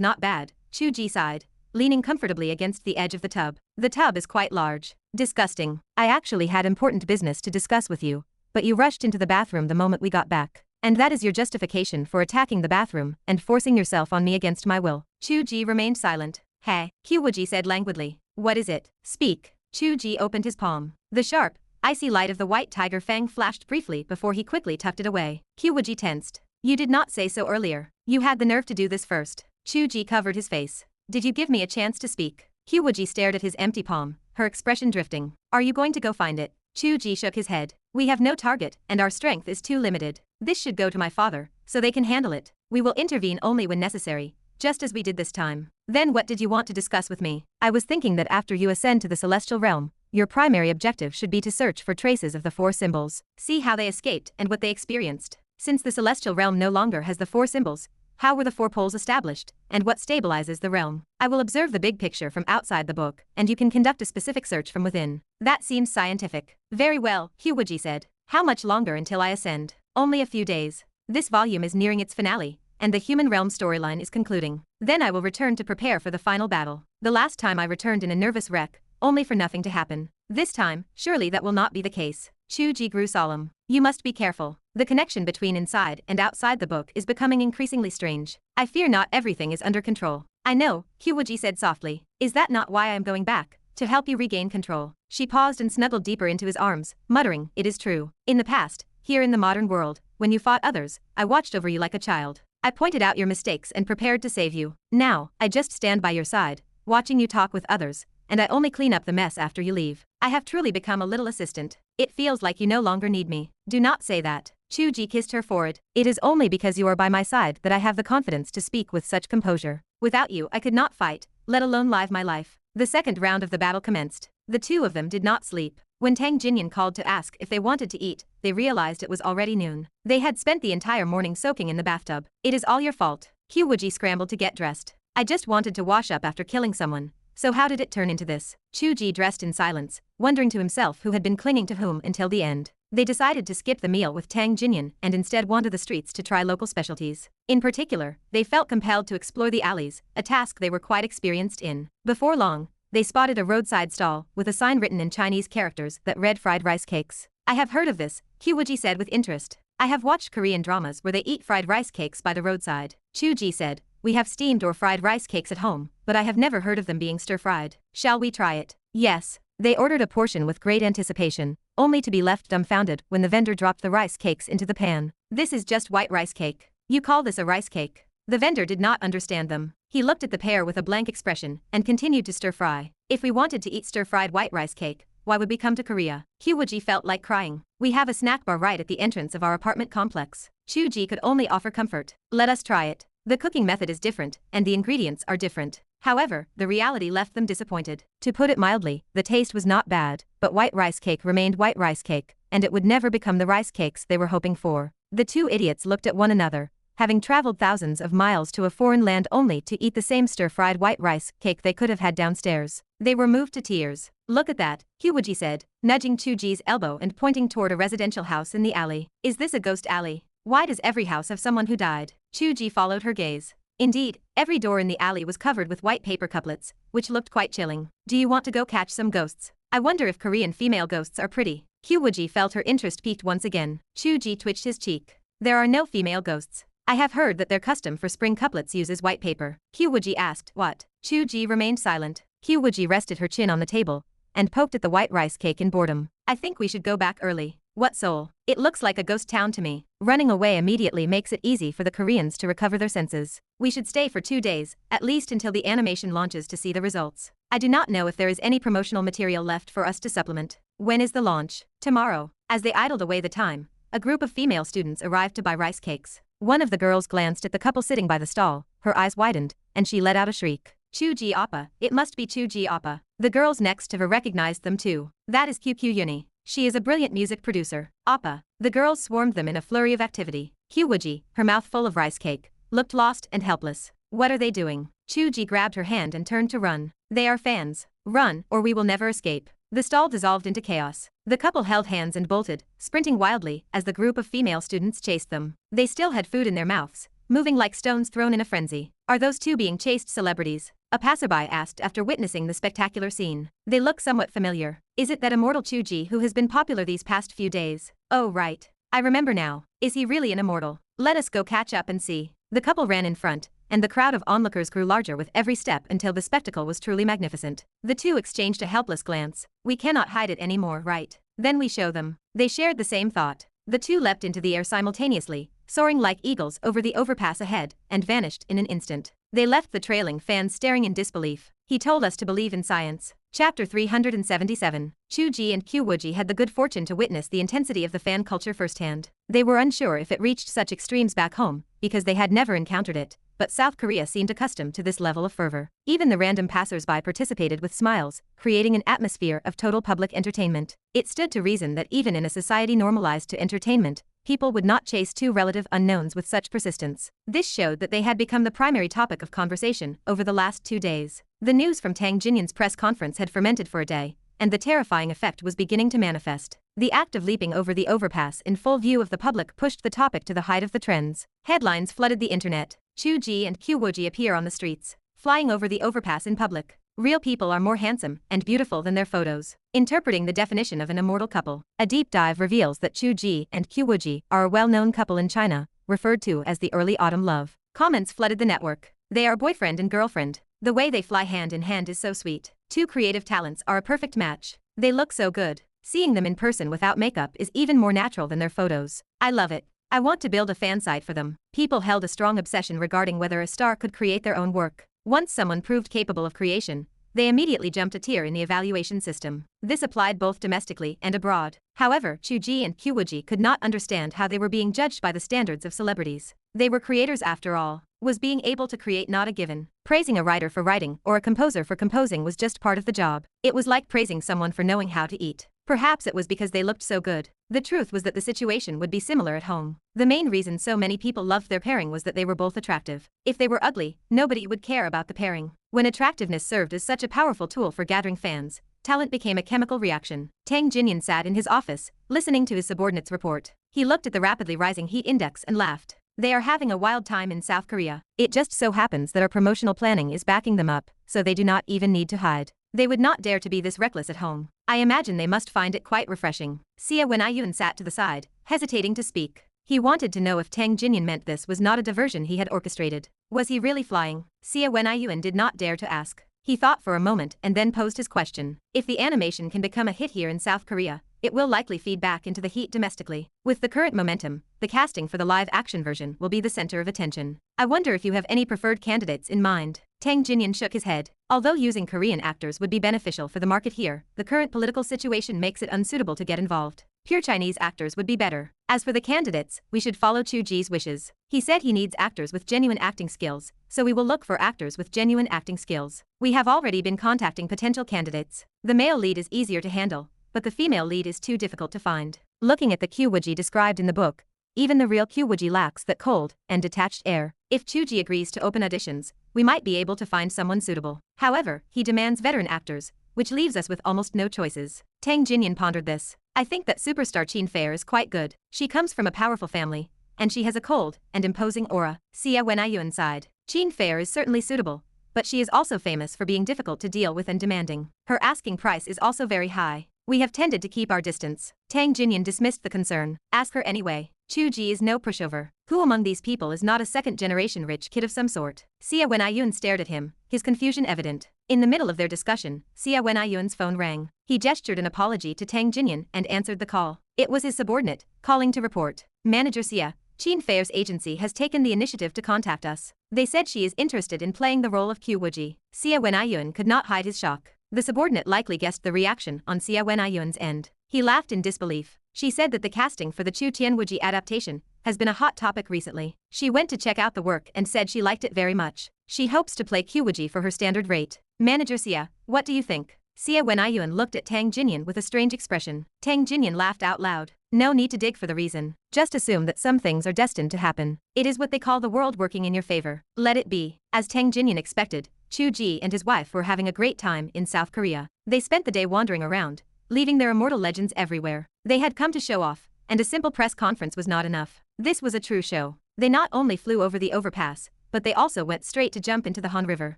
not bad, Chu Ge sighed, leaning comfortably against the edge of the tub. The tub is quite large. Disgusting. I actually had important business to discuss with you, but you rushed into the bathroom the moment we got back. And that is your justification for attacking the bathroom and forcing yourself on me against my will. Chu Ge remained silent. Hey, Qiu Wuji said languidly. What is it? Speak. Chu Ge opened his palm. The sharp, icy light of the white tiger fang flashed briefly before he quickly tucked it away. Qiu Wuji tensed. You did not say so earlier. You had the nerve to do this first. Chu Ge covered his face. Did you give me a chance to speak? Qiu Wuji stared at his empty palm, her expression drifting. Are you going to go find it? Chu Ge shook his head. We have no target, and our strength is too limited. This should go to my father, so they can handle it. We will intervene only when necessary, just as we did this time. Then what did you want to discuss with me? I was thinking that after you ascend to the celestial realm, your primary objective should be to search for traces of the four symbols. See how they escaped and what they experienced. Since the celestial realm no longer has the four symbols, how were the four poles established, and what stabilizes the realm? I will observe the big picture from outside the book, and you can conduct a specific search from within. That seems scientific. Very well, Qiu Wuji said. How much longer until I ascend? Only a few days. This volume is nearing its finale, and the human realm storyline is concluding. Then I will return to prepare for the final battle. The last time I returned in a nervous wreck, only for nothing to happen. This time, surely that will not be the case. Chu Ge grew solemn. You must be careful. The connection between inside and outside the book is becoming increasingly strange. I fear not everything is under control. I know, Qiu Wuji said softly. Is that not why I am going back? To help you regain control. She paused and snuggled deeper into his arms, muttering, it is true. In the past, here in the modern world, when you fought others, I watched over you like a child. I pointed out your mistakes and prepared to save you. Now, I just stand by your side, watching you talk with others, and I only clean up the mess after you leave. I have truly become a little assistant. It feels like you no longer need me. Do not say that. Chu Ge kissed her forehead. It is only because you are by my side that I have the confidence to speak with such composure. Without you I could not fight, let alone live my life. The second round of the battle commenced. The two of them did not sleep. When Tang Jinyan called to ask if they wanted to eat, they realized it was already noon. They had spent the entire morning soaking in the bathtub. It is all your fault. Qiu Wuji scrambled to get dressed. I just wanted to wash up after killing someone. So how did it turn into this? Chu Ge dressed in silence, wondering to himself who had been clinging to whom until the end. They decided to skip the meal with Tang Jinyan and instead wander the streets to try local specialties. In particular, they felt compelled to explore the alleys, a task they were quite experienced in. Before long, they spotted a roadside stall with a sign written in Chinese characters that read fried rice cakes. I have heard of this, Qiu Wuji said with interest. I have watched Korean dramas where they eat fried rice cakes by the roadside. Chu Ge said, we have steamed or fried rice cakes at home, but I have never heard of them being stir-fried. Shall we try it? Yes. They ordered a portion with great anticipation, only to be left dumbfounded when the vendor dropped the rice cakes into the pan. This is just white rice cake. You call this a rice cake? The vendor did not understand them. He looked at the pair with a blank expression and continued to stir-fry. If we wanted to eat stir-fried white rice cake, why would we come to Korea? Qiu Wuji felt like crying. We have a snack bar right at the entrance of our apartment complex. Chu Ge could only offer comfort. Let us try it. The cooking method is different, and the ingredients are different. However, the reality left them disappointed. To put it mildly, the taste was not bad, but white rice cake remained white rice cake, and it would never become the rice cakes they were hoping for. The two idiots looked at one another, having traveled thousands of miles to a foreign land only to eat the same stir-fried white rice cake they could have had downstairs. They were moved to tears. Look at that, Qiu Wuji said, nudging Chu Ge's elbow and pointing toward a residential house in the alley. Is this a ghost alley? Why does every house have someone who died? Chu Ge followed her gaze. Indeed, every door in the alley was covered with white paper couplets, which looked quite chilling. Do you want to go catch some ghosts? I wonder if Korean female ghosts are pretty. Qiu Wuji felt her interest piqued once again. Chu Ge twitched his cheek. There are no female ghosts. I have heard that their custom for spring couplets uses white paper. Qiu Wuji asked, what? Chu Ge remained silent. Qiu Wuji rested her chin on the table and poked at the white rice cake in boredom. I think we should go back early. What soul? It looks like a ghost town to me. Running away immediately makes it easy for the Koreans to recover their senses. We should stay for 2 days, at least until the animation launches to see the results. I do not know if there is any promotional material left for us to supplement. When is the launch? Tomorrow. As they idled away the time, a group of female students arrived to buy rice cakes. One of the girls glanced at the couple sitting by the stall, her eyes widened, and she let out a shriek. Chu Ge Appa, it must be Chu Ge Appa. The girls next to her recognized them too. That is QQ Uni. She is a brilliant music producer. Appa. The girls swarmed them in a flurry of activity. Qiu Wuji, her mouth full of rice cake, looked lost and helpless. What are they doing? Chu Ge grabbed her hand and turned to run. They are fans. Run, or we will never escape. The stall dissolved into chaos. The couple held hands and bolted, sprinting wildly as the group of female students chased them. They still had food in their mouths, moving like stones thrown in a frenzy. Are those two being chased celebrities? A passerby asked after witnessing the spectacular scene. They look somewhat familiar. Is it that immortal Chu Ge who has been popular these past few days? Oh right. I remember now. Is he really an immortal? Let us go catch up and see. The couple ran in front, and the crowd of onlookers grew larger with every step until the spectacle was truly magnificent. The two exchanged a helpless glance. We cannot hide it anymore, right? Then we show them. They shared the same thought. The two leapt into the air simultaneously, soaring like eagles over the overpass ahead, and vanished in an instant. They left the trailing fans staring in disbelief. He told us to believe in science. Chapter 377. Chu Ge and Qiu Wuji had the good fortune to witness the intensity of the fan culture firsthand. They were unsure if it reached such extremes back home, because they had never encountered it, but South Korea seemed accustomed to this level of fervor. Even the random passers-by participated with smiles, creating an atmosphere of total public entertainment. It stood to reason that even in a society normalized to entertainment, people would not chase two relative unknowns with such persistence. This showed that they had become the primary topic of conversation over the last 2 days. The news from Tang Jinyan's press conference had fermented for a day, and the terrifying effect was beginning to manifest. The act of leaping over the overpass in full view of the public pushed the topic to the height of the trends. Headlines flooded the internet. Chu Ge and Qiu Wuji appear on the streets, flying over the overpass in public. Real people are more handsome and beautiful than their photos. Interpreting the definition of an immortal couple, a deep dive reveals that Chu Ge and Qiu Wuji are a well-known couple in China, referred to as the early autumn love. Comments flooded the network. They are boyfriend and girlfriend. The way they fly hand in hand is so sweet. Two creative talents are a perfect match. They look so good. Seeing them in person without makeup is even more natural than their photos. I love it. I want to build a fan site for them. People held a strong obsession regarding whether a star could create their own work. Once someone proved capable of creation, they immediately jumped a tier in the evaluation system. This applied both domestically and abroad. However, Chu Ge and Qiu Wuji could not understand how they were being judged by the standards of celebrities. They were creators after all. was being able to create not a given. Praising a writer for writing or a composer for composing was just part of the job. It was like praising someone for knowing how to eat. Perhaps it was because they looked so good. The truth was that the situation would be similar at home. The main reason so many people loved their pairing was that they were both attractive. If they were ugly, nobody would care about the pairing. When attractiveness served as such a powerful tool for gathering fans, talent became a chemical reaction. Tang Jinyan sat in his office, listening to his subordinate's report. He looked at the rapidly rising heat index and laughed. They are having a wild time in South Korea. It just so happens that our promotional planning is backing them up, so they do not even need to hide. They would not dare to be this reckless at home. I imagine they must find it quite refreshing. Xia Wenyuan sat to the side, hesitating to speak. He wanted to know if Tang Jinyan meant this was not a diversion he had orchestrated. Was he really flying? Xia Wenyuan did not dare to ask. He thought for a moment and then posed his question. If the animation can become a hit here in South Korea, it will likely feed back into the heat domestically. With the current momentum, the casting for the live-action version will be the center of attention. I wonder if you have any preferred candidates in mind. Tang Jinyan shook his head. Although using Korean actors would be beneficial for the market here, the current political situation makes it unsuitable to get involved. Pure Chinese actors would be better. As for the candidates, we should follow Chu Ge's wishes. He said he needs actors with genuine acting skills, so we will look for actors with genuine acting skills. We have already been contacting potential candidates. The male lead is easier to handle, but the female lead is too difficult to find. Looking at the Qiu Wuji described in the book, even the real Qiu Wuji lacks that cold and detached air. If Chu Ge agrees to open auditions, we might be able to find someone suitable. However, he demands veteran actors, which leaves us with almost no choices. Tang Jinyan pondered this. I think that superstar Qin Fair is quite good. She comes from a powerful family, and she has a cold and imposing aura. Xia Wenyuan sighed. Qin Fair is certainly suitable, but she is also famous for being difficult to deal with and demanding. Her asking price is also very high. We have tended to keep our distance. Tang Jinyan dismissed the concern. Ask her anyway. Chu Ge is no pushover. Who among these people is not a second-generation rich kid of some sort? Xia Wenyuan stared at him, his confusion evident. In the middle of their discussion, Xia Wenyuan's phone rang. He gestured an apology to Tang Jinyan and answered the call. It was his subordinate, calling to report. Manager Xia, Qin Fair's agency has taken the initiative to contact us. They said she is interested in playing the role of Qiu Wuji. Xia Wenyuan could not hide his shock. The subordinate likely guessed the reaction on Xia Wenyuan's end. He laughed in disbelief. She said that the casting for the Chu Wuji adaptation has been a hot topic recently. She went to check out the work and said she liked it very much. She hopes to play Qiu Wuji for her standard rate. Manager Xia, what do you think? Xia Wenyuan looked at Tang Jinyan with a strange expression. Tang Jinyan laughed out loud. No need to dig for the reason. Just assume that some things are destined to happen. It is what they call the world working in your favor. Let it be. As Tang Jinyan expected, Chu Ge and his wife were having a great time in South Korea. They spent the day wandering around, leaving their immortal legends everywhere. They had come to show off, and a simple press conference was not enough. This was a true show. They not only flew over the overpass, but they also went straight to jump into the Han River.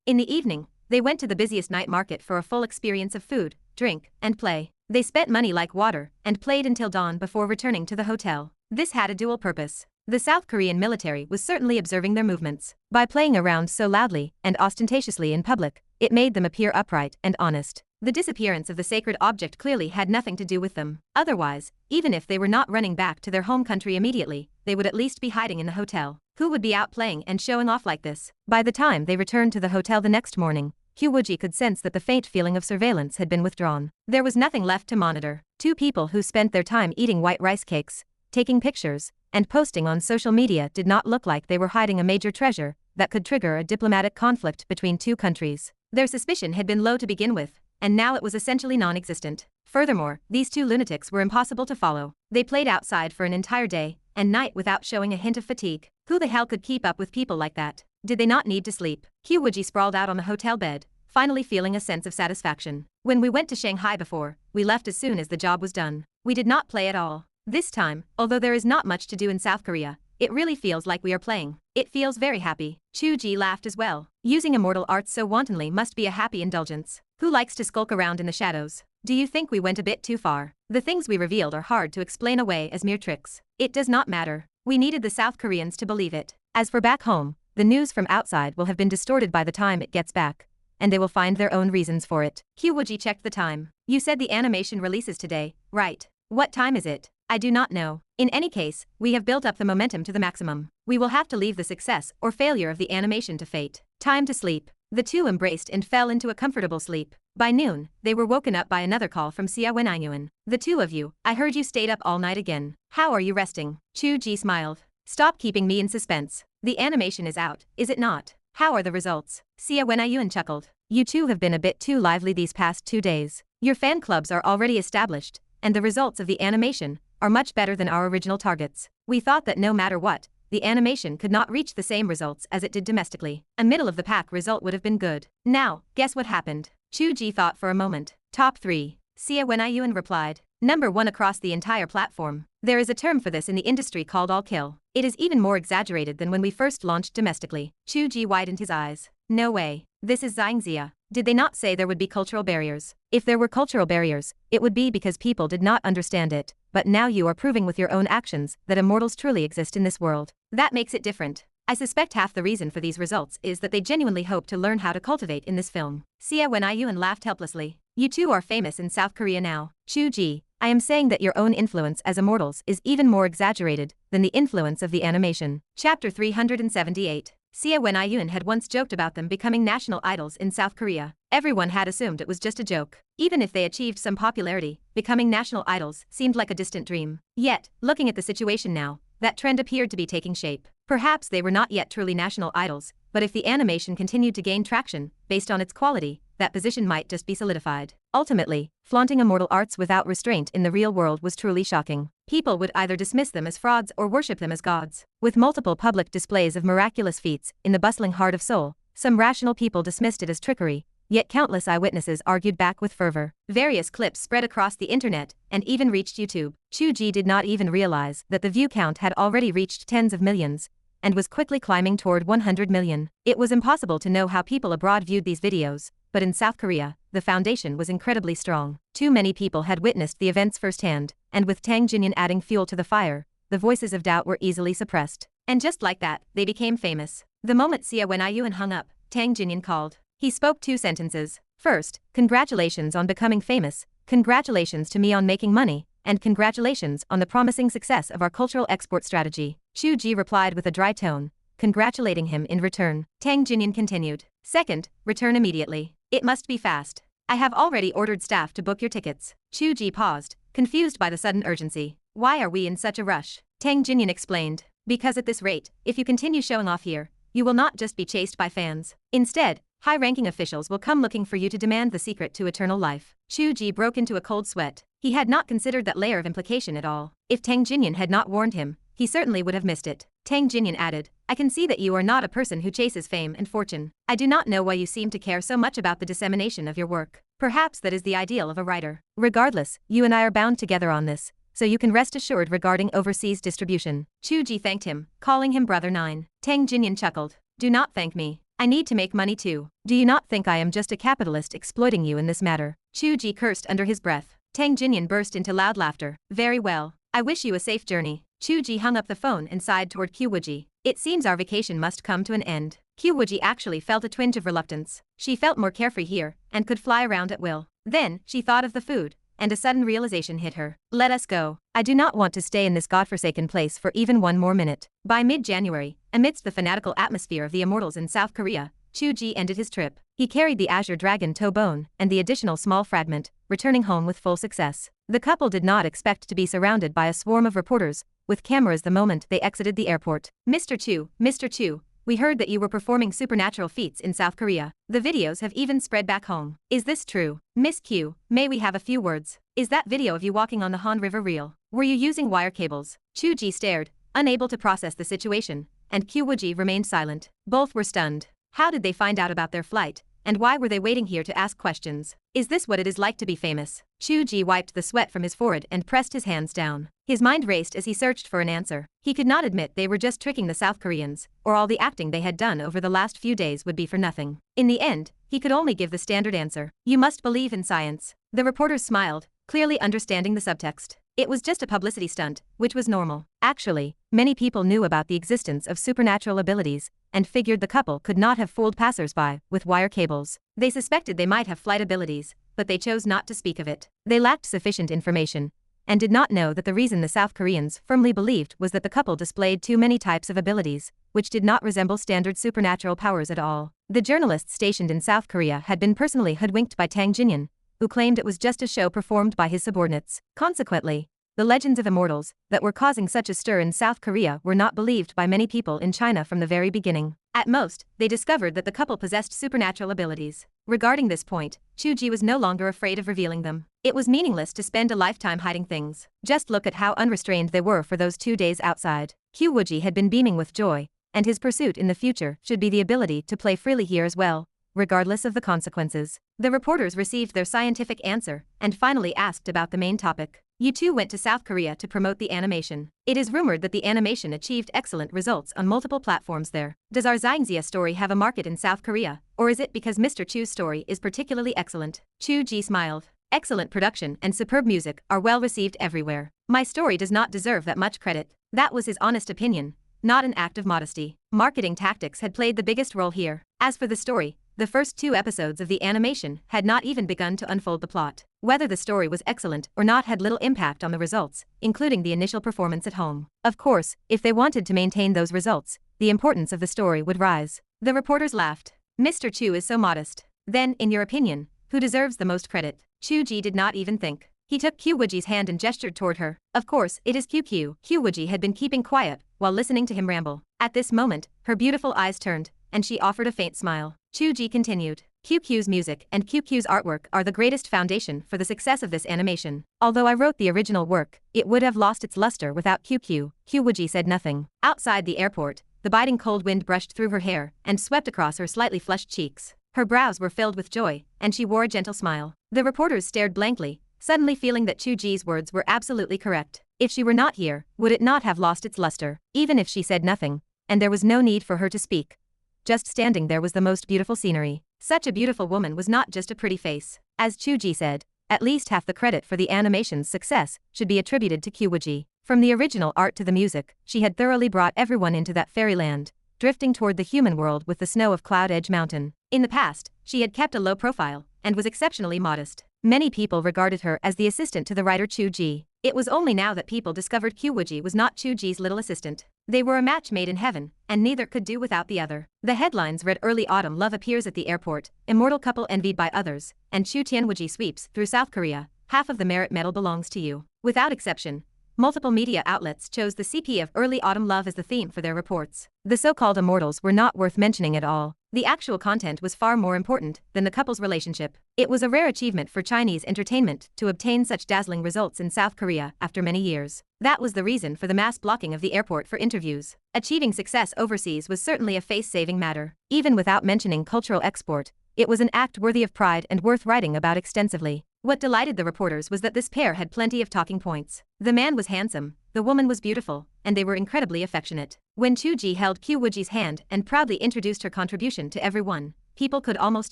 In the evening, they went to the busiest night market for a full experience of food, drink, and play. They spent money like water and played until dawn before returning to the hotel. This had a dual purpose. The South Korean military was certainly observing their movements. By playing around so loudly and ostentatiously in public, it made them appear upright and honest. The disappearance of the sacred object clearly had nothing to do with them. Otherwise, even if they were not running back to their home country immediately, they would at least be hiding in the hotel. Who would be out playing and showing off like this? By the time they returned to the hotel the next morning, Qiu Wuji could sense that the faint feeling of surveillance had been withdrawn. There was nothing left to monitor. Two people who spent their time eating white rice cakes, taking pictures, and posting on social media did not look like they were hiding a major treasure that could trigger a diplomatic conflict between two countries. Their suspicion had been low to begin with, and now it was essentially non-existent. Furthermore, these two lunatics were impossible to follow. They played outside for an entire day and night without showing a hint of fatigue. Who the hell could keep up with people like that? Did they not need to sleep? Qiu Wuji sprawled out on the hotel bed, finally feeling a sense of satisfaction. When we went to Shanghai before, we left as soon as the job was done. We did not play at all. This time, although there is not much to do in South Korea, it really feels like we are playing. It feels very happy. Chu Ge laughed as well. Using immortal arts so wantonly must be a happy indulgence. Who likes to skulk around in the shadows? Do you think we went a bit too far? The things we revealed are hard to explain away as mere tricks. It does not matter. We needed the South Koreans to believe it. As for back home, the news from outside will have been distorted by the time it gets back, and they will find their own reasons for it. Qiu Wuji checked the time. You said the animation releases today, right? What time is it? I do not know. In any case, we have built up the momentum to the maximum. We will have to leave the success or failure of the animation to fate. Time to sleep. The two embraced and fell into a comfortable sleep. By noon, they were woken up by another call from Xia Wenyuan. The two of you, I heard you stayed up all night again. How are you resting? Chu Ge smiled. Stop keeping me in suspense. The animation is out, is it not? How are the results? Xia Wenyuan chuckled. You two have been a bit too lively these past 2 days. Your fan clubs are already established, and the results of the animation are much better than our original targets. We thought that no matter what, the animation could not reach the same results as it did domestically. A middle-of-the-pack result would have been good. Now, guess what happened? Chu Ge thought for a moment. Top 3. Xia Wenyuan replied. Number 1 across the entire platform. There is a term for this in the industry called all kill. It is even more exaggerated than when we first launched domestically. Chu Ge widened his eyes. No way. This is Xia. Did they not say there would be cultural barriers? If there were cultural barriers, it would be because people did not understand it. But now you are proving with your own actions that immortals truly exist in this world. That makes it different. I suspect half the reason for these results is that they genuinely hope to learn how to cultivate in this film. Xia Wenyuan laughed helplessly. You two are famous in South Korea now. Chu Ge, I am saying that your own influence as immortals is even more exaggerated than the influence of the animation. Chapter 378. Xia Wenyuan had once joked about them becoming national idols in South Korea. Everyone had assumed it was just a joke. Even if they achieved some popularity, becoming national idols seemed like a distant dream. Yet, looking at the situation now, that trend appeared to be taking shape. Perhaps they were not yet truly national idols, but if the animation continued to gain traction, based on its quality, that position might just be solidified. Ultimately, flaunting immortal arts without restraint in the real world was truly shocking. People would either dismiss them as frauds or worship them as gods. With multiple public displays of miraculous feats in the bustling heart of Seoul, some rational people dismissed it as trickery, yet countless eyewitnesses argued back with fervor. Various clips spread across the internet and even reached YouTube. Chu Ge did not even realize that the view count had already reached tens of millions and was quickly climbing toward 100 million. It was impossible to know how people abroad viewed these videos, but in South Korea, the foundation was incredibly strong. Too many people had witnessed the events firsthand, and with Tang Jinyan adding fuel to the fire, the voices of doubt were easily suppressed. And just like that, they became famous. The moment Xia Wenyuan hung up, Tang Jinyan called. He spoke 2 sentences. First, congratulations on becoming famous, congratulations to me on making money, and congratulations on the promising success of our cultural export strategy. Chu Ge replied with a dry tone, congratulating him in return. Tang Jinyan continued. Second, return immediately. It must be fast. I have already ordered staff to book your tickets. Chu Ge paused, confused by the sudden urgency. Why are we in such a rush? Tang Jinyan explained. Because at this rate, if you continue showing off here, you will not just be chased by fans. Instead, high-ranking officials will come looking for you to demand the secret to eternal life. Chu Ge broke into a cold sweat. He had not considered that layer of implication at all. If Tang Jinyan had not warned him, he certainly would have missed it. Tang Jinyan added, I can see that you are not a person who chases fame and fortune. I do not know why you seem to care so much about the dissemination of your work. Perhaps that is the ideal of a writer. Regardless, you and I are bound together on this, so you can rest assured regarding overseas distribution. Chu Ge thanked him, calling him Brother 9. Tang Jinyan chuckled. Do not thank me. I need to make money too. Do you not think I am just a capitalist exploiting you in this matter? Chu Ge cursed under his breath. Tang Jinyan burst into loud laughter. Very well. I wish you a safe journey. Chu Ge hung up the phone and sighed toward Qiu Wuji. It seems our vacation must come to an end. Qiu Wuji actually felt a twinge of reluctance. She felt more carefree here and could fly around at will. Then, she thought of the food, and a sudden realization hit her. Let us go. I do not want to stay in this godforsaken place for even 1 more minute. By mid-January, amidst the fanatical atmosphere of the immortals in South Korea, Chu Ge ended his trip. He carried the Azure Dragon toe bone and the additional small fragment, returning home with full success. The couple did not expect to be surrounded by a swarm of reporters with cameras the moment they exited the airport. Mr. Chu, we heard that you were performing supernatural feats in South Korea. The videos have even spread back home. Is this true? Miss Q, may we have a few words? Is that video of you walking on the Han River real? Were you using wire cables? Chu Ge stared, unable to process the situation, and Qiu Wuji remained silent. Both were stunned. How did they find out about their flight? And why were they waiting here to ask questions? Is this what it is like to be famous? Chu Ge wiped the sweat from his forehead and pressed his hands down. His mind raced as he searched for an answer. He could not admit they were just tricking the South Koreans, or all the acting they had done over the last few days would be for nothing. In the end, he could only give the standard answer. You must believe in science. The reporters smiled, clearly understanding the subtext. It was just a publicity stunt, which was normal. Actually, many people knew about the existence of supernatural abilities, and figured the couple could not have fooled passers-by with wire cables. They suspected they might have flight abilities, but they chose not to speak of it. They lacked sufficient information, and did not know that the reason the South Koreans firmly believed was that the couple displayed too many types of abilities, which did not resemble standard supernatural powers at all. The journalists stationed in South Korea had been personally hoodwinked by Tang Jinyan, who claimed it was just a show performed by his subordinates. Consequently, the legends of immortals that were causing such a stir in South Korea were not believed by many people in China from the very beginning. At most, they discovered that the couple possessed supernatural abilities. Regarding this point, Chu Ge was no longer afraid of revealing them. It was meaningless to spend a lifetime hiding things. Just look at how unrestrained they were for those 2 days outside. Qiu Wuji had been beaming with joy, and his pursuit in the future should be the ability to play freely here as well, regardless of the consequences. The reporters received their scientific answer and finally asked about the main topic. You two went to South Korea to promote the animation. It is rumored that the animation achieved excellent results on multiple platforms there. Does our Xingxia story have a market in South Korea, or is it because Mr. Chu's story is particularly excellent? Chu Ge smiled. Excellent production and superb music are well received everywhere. My story does not deserve that much credit. That was his honest opinion, not an act of modesty. Marketing tactics had played the biggest role here. As for the story, the first 2 episodes of the animation had not even begun to unfold the plot. Whether the story was excellent or not had little impact on the results, including the initial performance at home. Of course, if they wanted to maintain those results, the importance of the story would rise. The reporters laughed. Mr. Chu is so modest. Then, in your opinion, who deserves the most credit? Chu Ge did not even think. He took Qiu Wuji's hand and gestured toward her. Of course, it is Qiu. Qiu Wuji had been keeping quiet while listening to him ramble. At this moment, her beautiful eyes turned, and she offered a faint smile. Chu Ge continued. QQ's music and QQ's artwork are the greatest foundation for the success of this animation. Although I wrote the original work, it would have lost its luster without QQ. Qiu Wuji said nothing. Outside the airport, the biting cold wind brushed through her hair and swept across her slightly flushed cheeks. Her brows were filled with joy, and she wore a gentle smile. The reporters stared blankly, suddenly feeling that Chu Ge's words were absolutely correct. If she were not here, would it not have lost its luster? Even if she said nothing, and there was no need for her to speak. Just standing there was the most beautiful scenery. Such a beautiful woman was not just a pretty face. As Chu Ge said, at least half the credit for the animation's success should be attributed to Qiu Wuji. From the original art to the music, she had thoroughly brought everyone into that fairyland, drifting toward the human world with the snow of Cloud Edge Mountain. In the past, she had kept a low profile and was exceptionally modest. Many people regarded her as the assistant to the writer Chu Ge. It was only now that people discovered Qiu Wuji was not Chu Ge's little assistant. They were a match made in heaven, and neither could do without the other. The headlines read Early Autumn Love appears at the airport, immortal couple envied by others, and Chu Tianwuji sweeps through South Korea, half of the merit medal belongs to you. Without exception, multiple media outlets chose the CP of Early Autumn Love as the theme for their reports. The so-called immortals were not worth mentioning at all. The actual content was far more important than the couple's relationship. It was a rare achievement for Chinese entertainment to obtain such dazzling results in South Korea after many years. That was the reason for the mass blocking of the airport for interviews. Achieving success overseas was certainly a face-saving matter. Even without mentioning cultural export, it was an act worthy of pride and worth writing about extensively. What delighted the reporters was that this pair had plenty of talking points. The man was handsome, the woman was beautiful, and they were incredibly affectionate. When Chu Ge held Qiu Wuji's hand and proudly introduced her contribution to everyone, people could almost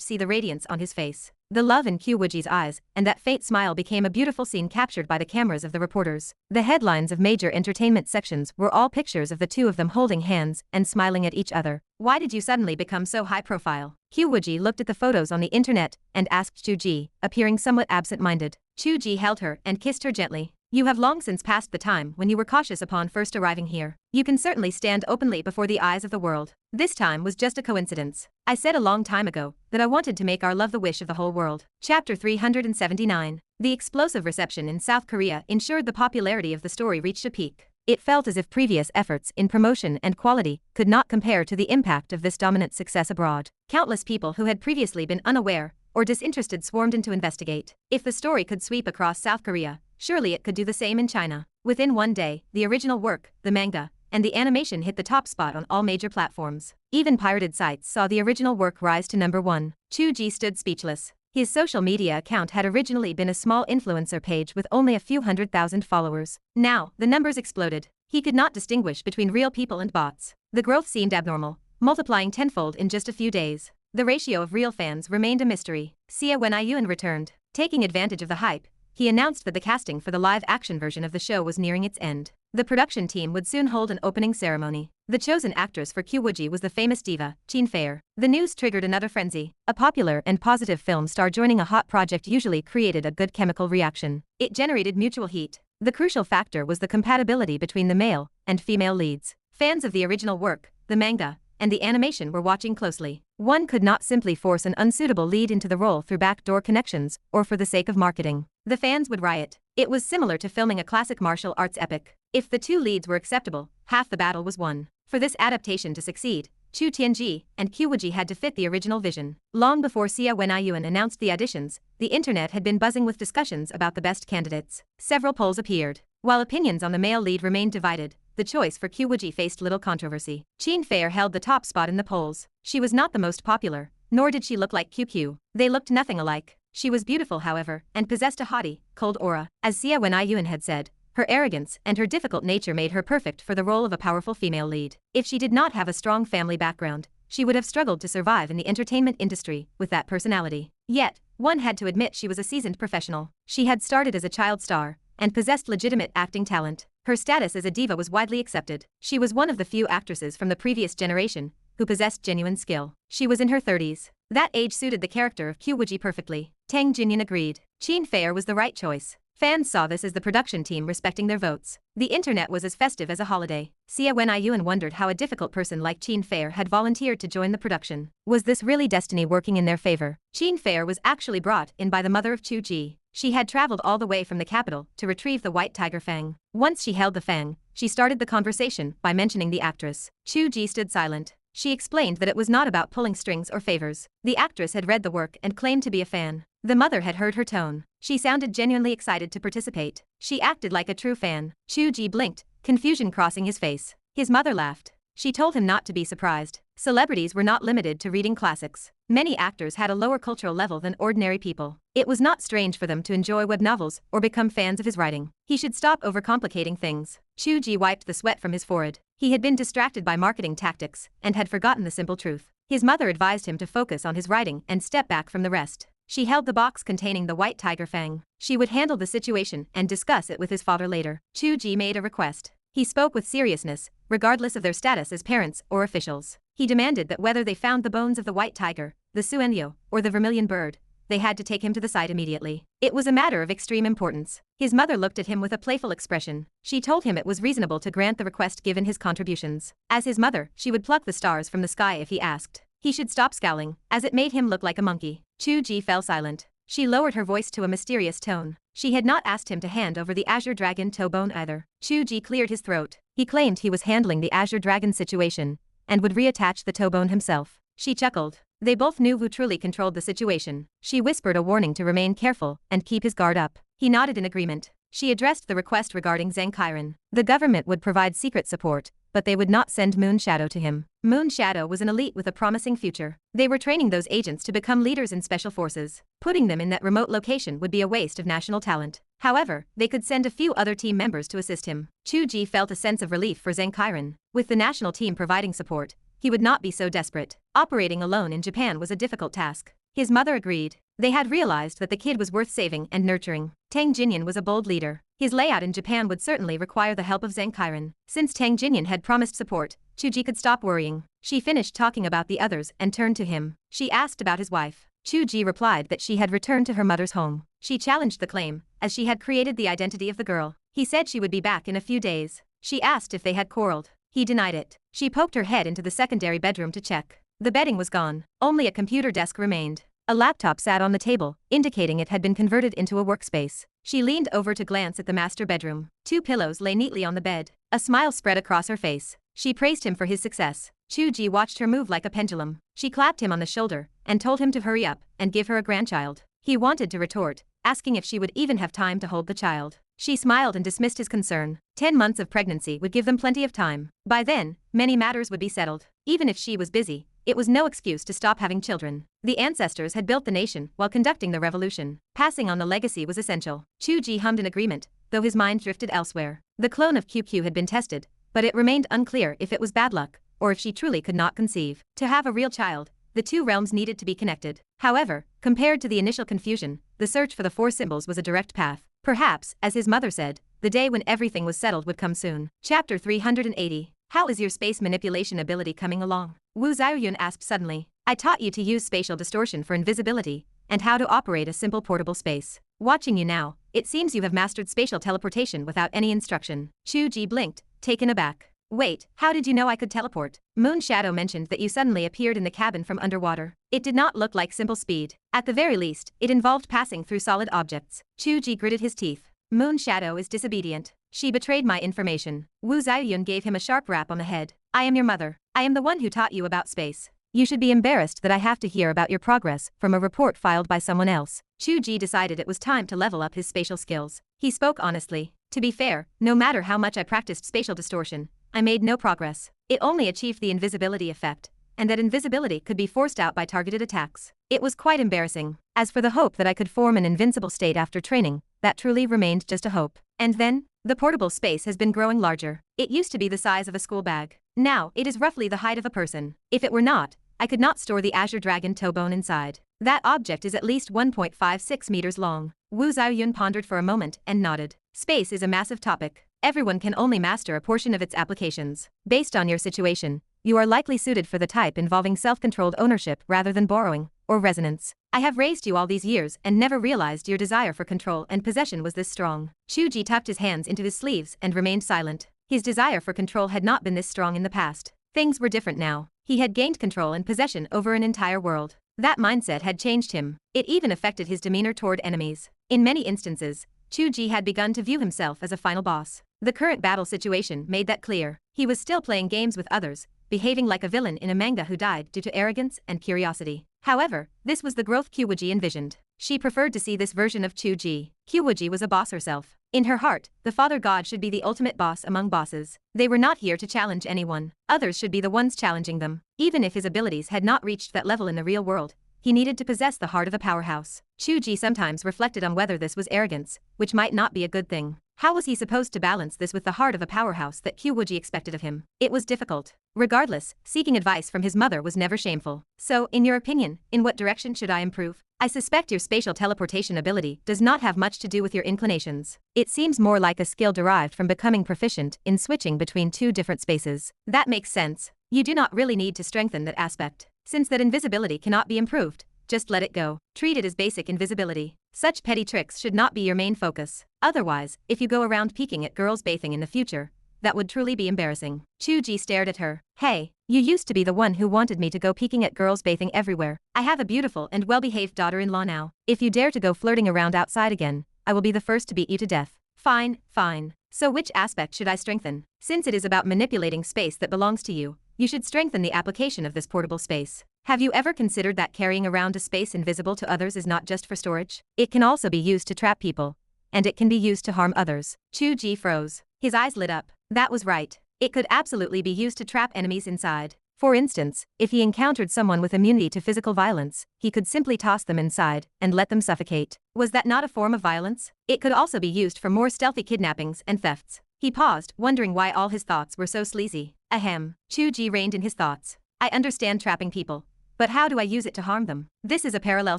see the radiance on his face. The love in Qiu Wuji's eyes and that faint smile became a beautiful scene captured by the cameras of the reporters. The headlines of major entertainment sections were all pictures of the two of them holding hands and smiling at each other. Why did you suddenly become so high profile? Qiu Wuji looked at the photos on the internet and asked Chu Ge, appearing somewhat absent-minded. Chu Ge held her and kissed her gently. You have long since passed the time when you were cautious upon first arriving here. You can certainly stand openly before the eyes of the world. This time was just a coincidence. I said a long time ago that I wanted to make our love the wish of the whole world. Chapter 379. The explosive reception in South Korea ensured the popularity of the story reached a peak. It felt as if previous efforts in promotion and quality could not compare to the impact of this dominant success abroad. Countless people who had previously been unaware or disinterested swarmed in to investigate. If the story could sweep across South Korea, surely it could do the same in China. Within one day, the original work, the manga, and the animation hit the top spot on all major platforms. Even pirated sites saw the original work rise to number 1. Chu Ge stood speechless. His social media account had originally been a small influencer page with only a few 100,000 followers. Now, the numbers exploded. He could not distinguish between real people and bots. The growth seemed abnormal, multiplying tenfold in just a few days. The ratio of real fans remained a mystery. Sia when Yun returned. Taking advantage of the hype, he announced that the casting for the live-action version of the show was nearing its end. The production team would soon hold an opening ceremony. The chosen actress for Qiu Wuji was the famous diva, Qin Fei. The news triggered another frenzy. A popular and positive film star joining a hot project usually created a good chemical reaction. It generated mutual heat. The crucial factor was the compatibility between the male and female leads. Fans of the original work, the manga, and the animation were watching closely. One could not simply force an unsuitable lead into the role through backdoor connections or for the sake of marketing. The fans would riot. It was similar to filming a classic martial arts epic. If the two leads were acceptable, half the battle was won. For this adaptation to succeed, Chu Ge and Qiu Wuji had to fit the original vision. Long before Xia Wenyuan announced the auditions, the internet had been buzzing with discussions about the best candidates. Several polls appeared. While opinions on the male lead remained divided, the choice for Qiu Wuji faced little controversy. Qin Fei held the top spot in the polls. She was not the most popular, nor did she look like QQ. They looked nothing alike. She was beautiful, however, and possessed a haughty, cold aura. As Xia Wenyuan had said, her arrogance and her difficult nature made her perfect for the role of a powerful female lead. If she did not have a strong family background, she would have struggled to survive in the entertainment industry with that personality. Yet, one had to admit she was a seasoned professional. She had started as a child star and possessed legitimate acting talent. Her status as a diva was widely accepted. She was one of the few actresses from the previous generation who possessed genuine skill. She was in her 30s. That age suited the character of Qiu Wuji perfectly. Tang Jinyan agreed. Qin Fei was the right choice. Fans saw this as the production team respecting their votes. The internet was as festive as a holiday. Xia Wenyuan wondered how a difficult person like Qin Fei had volunteered to join the production. Was this really destiny working in their favor? Qin Fei was actually brought in by the mother of Chu Ge. She had traveled all the way from the capital to retrieve the white tiger fang. Once she held the fang, she started the conversation by mentioning the actress. Chu Ge stood silent. She explained that it was not about pulling strings or favors. The actress had read the work and claimed to be a fan. The mother had heard her tone. She sounded genuinely excited to participate. She acted like a true fan. Chu Ge blinked, confusion crossing his face. His mother laughed. She told him not to be surprised. Celebrities were not limited to reading classics. Many actors had a lower cultural level than ordinary people. It was not strange for them to enjoy web novels or become fans of his writing. He should stop overcomplicating things. Chu Ge wiped the sweat from his forehead. He had been distracted by marketing tactics and had forgotten the simple truth. His mother advised him to focus on his writing and step back from the rest. She held the box containing the white tiger fang. She would handle the situation and discuss it with his father later. Chu Ge made a request. He spoke with seriousness, regardless of their status as parents or officials. He demanded that whether they found the bones of the white tiger, the suenyo, or the vermilion bird, they had to take him to the site immediately. It was a matter of extreme importance. His mother looked at him with a playful expression. She told him it was reasonable to grant the request given his contributions. As his mother, she would pluck the stars from the sky if he asked. He should stop scowling, as it made him look like a monkey. Chu Ge fell silent. She lowered her voice to a mysterious tone. She had not asked him to hand over the Azure Dragon toe bone either. Chu Ge cleared his throat. He claimed he was handling the Azure Dragon situation and would reattach the toe bone himself. She chuckled. They both knew who truly controlled the situation. She whispered a warning to remain careful and keep his guard up. He nodded in agreement. She addressed the request regarding Zhang Kairan. The government would provide secret support, but they would not send Moon Shadow to him. Moon Shadow was an elite with a promising future. They were training those agents to become leaders in special forces. Putting them in that remote location would be a waste of national talent. However, they could send a few other team members to assist him. Chu Ge felt a sense of relief for Zhang Kairan. With the national team providing support, he would not be so desperate. Operating alone in Japan was a difficult task. His mother agreed. They had realized that the kid was worth saving and nurturing. Tang Jinyan was a bold leader. His layout in Japan would certainly require the help of Zhang Kairan. Since Tang Jinyan had promised support, Chu Ge could stop worrying. She finished talking about the others and turned to him. She asked about his wife. Chu Ge replied that she had returned to her mother's home. She challenged the claim, as she had created the identity of the girl. He said she would be back in a few days. She asked if they had quarreled. He denied it. She poked her head into the secondary bedroom to check. The bedding was gone. Only a computer desk remained. A laptop sat on the table, indicating it had been converted into a workspace. She leaned over to glance at the master bedroom. 2 pillows lay neatly on the bed. A smile spread across her face. She praised him for his success. Chu Ge watched her move like a pendulum. She clapped him on the shoulder and told him to hurry up and give her a grandchild. He wanted to retort, asking if she would even have time to hold the child. She smiled and dismissed his concern. 10 months of pregnancy would give them plenty of time. By then, many matters would be settled. Even if she was busy, it was no excuse to stop having children. The ancestors had built the nation while conducting the revolution. Passing on the legacy was essential. Chu Ge hummed in agreement, though his mind drifted elsewhere. The clone of QQ had been tested, but it remained unclear if it was bad luck, or if she truly could not conceive. To have a real child, the two realms needed to be connected. However, compared to the initial confusion, the search for the 4 symbols was a direct path. Perhaps, as his mother said, the day when everything was settled would come soon. Chapter 380. How is your space manipulation ability coming along? Wu Xiaoyun asked suddenly. I taught you to use spatial distortion for invisibility, and how to operate a simple portable space. Watching you now, it seems you have mastered spatial teleportation without any instruction. Chu Ge blinked, taken aback. Wait, how did you know I could teleport? Moon Shadow mentioned that you suddenly appeared in the cabin from underwater. It did not look like simple speed. At the very least, it involved passing through solid objects. Chu Ge gritted his teeth. Moon Shadow is disobedient. She betrayed my information. Wu Zhaoyun gave him a sharp rap on the head. I am your mother. I am the one who taught you about space. You should be embarrassed that I have to hear about your progress from a report filed by someone else. Chu Ge decided it was time to level up his spatial skills. He spoke honestly. To be fair, no matter how much I practiced spatial distortion, I made no progress. It only achieved the invisibility effect, and that invisibility could be forced out by targeted attacks. It was quite embarrassing. As for the hope that I could form an invincible state after training, that truly remained just a hope. And then, the portable space has been growing larger. It used to be the size of a school bag. Now, it is roughly the height of a person. If it were not, I could not store the Azure Dragon toe bone inside. That object is at least 1.56 meters long. Wu Zhaoyun pondered for a moment and nodded. Space is a massive topic. Everyone can only master a portion of its applications. Based on your situation, you are likely suited for the type involving self-controlled ownership rather than borrowing, or resonance. I have raised you all these years and never realized your desire for control and possession was this strong. Chu Ge tucked his hands into his sleeves and remained silent. His desire for control had not been this strong in the past. Things were different now. He had gained control and possession over an entire world. That mindset had changed him. It even affected his demeanor toward enemies. In many instances, Chu Ge had begun to view himself as a final boss. The current battle situation made that clear. He was still playing games with others, behaving like a villain in a manga who died due to arrogance and curiosity. However, this was the growth Qiu Wuji envisioned. She preferred to see this version of Chu Ge. Qiu Wuji was a boss herself. In her heart, the father god should be the ultimate boss among bosses. They were not here to challenge anyone. Others should be the ones challenging them. Even if his abilities had not reached that level in the real world, he needed to possess the heart of a powerhouse. Chu Ge sometimes reflected on whether this was arrogance, which might not be a good thing. How was he supposed to balance this with the heart of a powerhouse that Qiu Wuji expected of him? It was difficult. Regardless, seeking advice from his mother was never shameful. So, in your opinion, in what direction should I improve? I suspect your spatial teleportation ability does not have much to do with your inclinations. It seems more like a skill derived from becoming proficient in switching between two different spaces. That makes sense. You do not really need to strengthen that aspect. Since that invisibility cannot be improved, just let it go. Treat it as basic invisibility. Such petty tricks should not be your main focus. Otherwise, if you go around peeking at girls bathing in the future, that would truly be embarrassing. Chu Ge stared at her. Hey, you used to be the one who wanted me to go peeking at girls bathing everywhere. I have a beautiful and well-behaved daughter-in-law now. If you dare to go flirting around outside again, I will be the first to beat you to death. Fine, fine. So which aspect should I strengthen? Since it is about manipulating space that belongs to you, you should strengthen the application of this portable space. Have you ever considered that carrying around a space invisible to others is not just for storage? It can also be used to trap people. And it can be used to harm others. Chu Ge froze. His eyes lit up. That was right. It could absolutely be used to trap enemies inside. For instance, if he encountered someone with immunity to physical violence, he could simply toss them inside and let them suffocate. Was that not a form of violence? It could also be used for more stealthy kidnappings and thefts. He paused, wondering why all his thoughts were so sleazy. Ahem. Chu Ge reined in his thoughts. I understand trapping people. But how do I use it to harm them? This is a parallel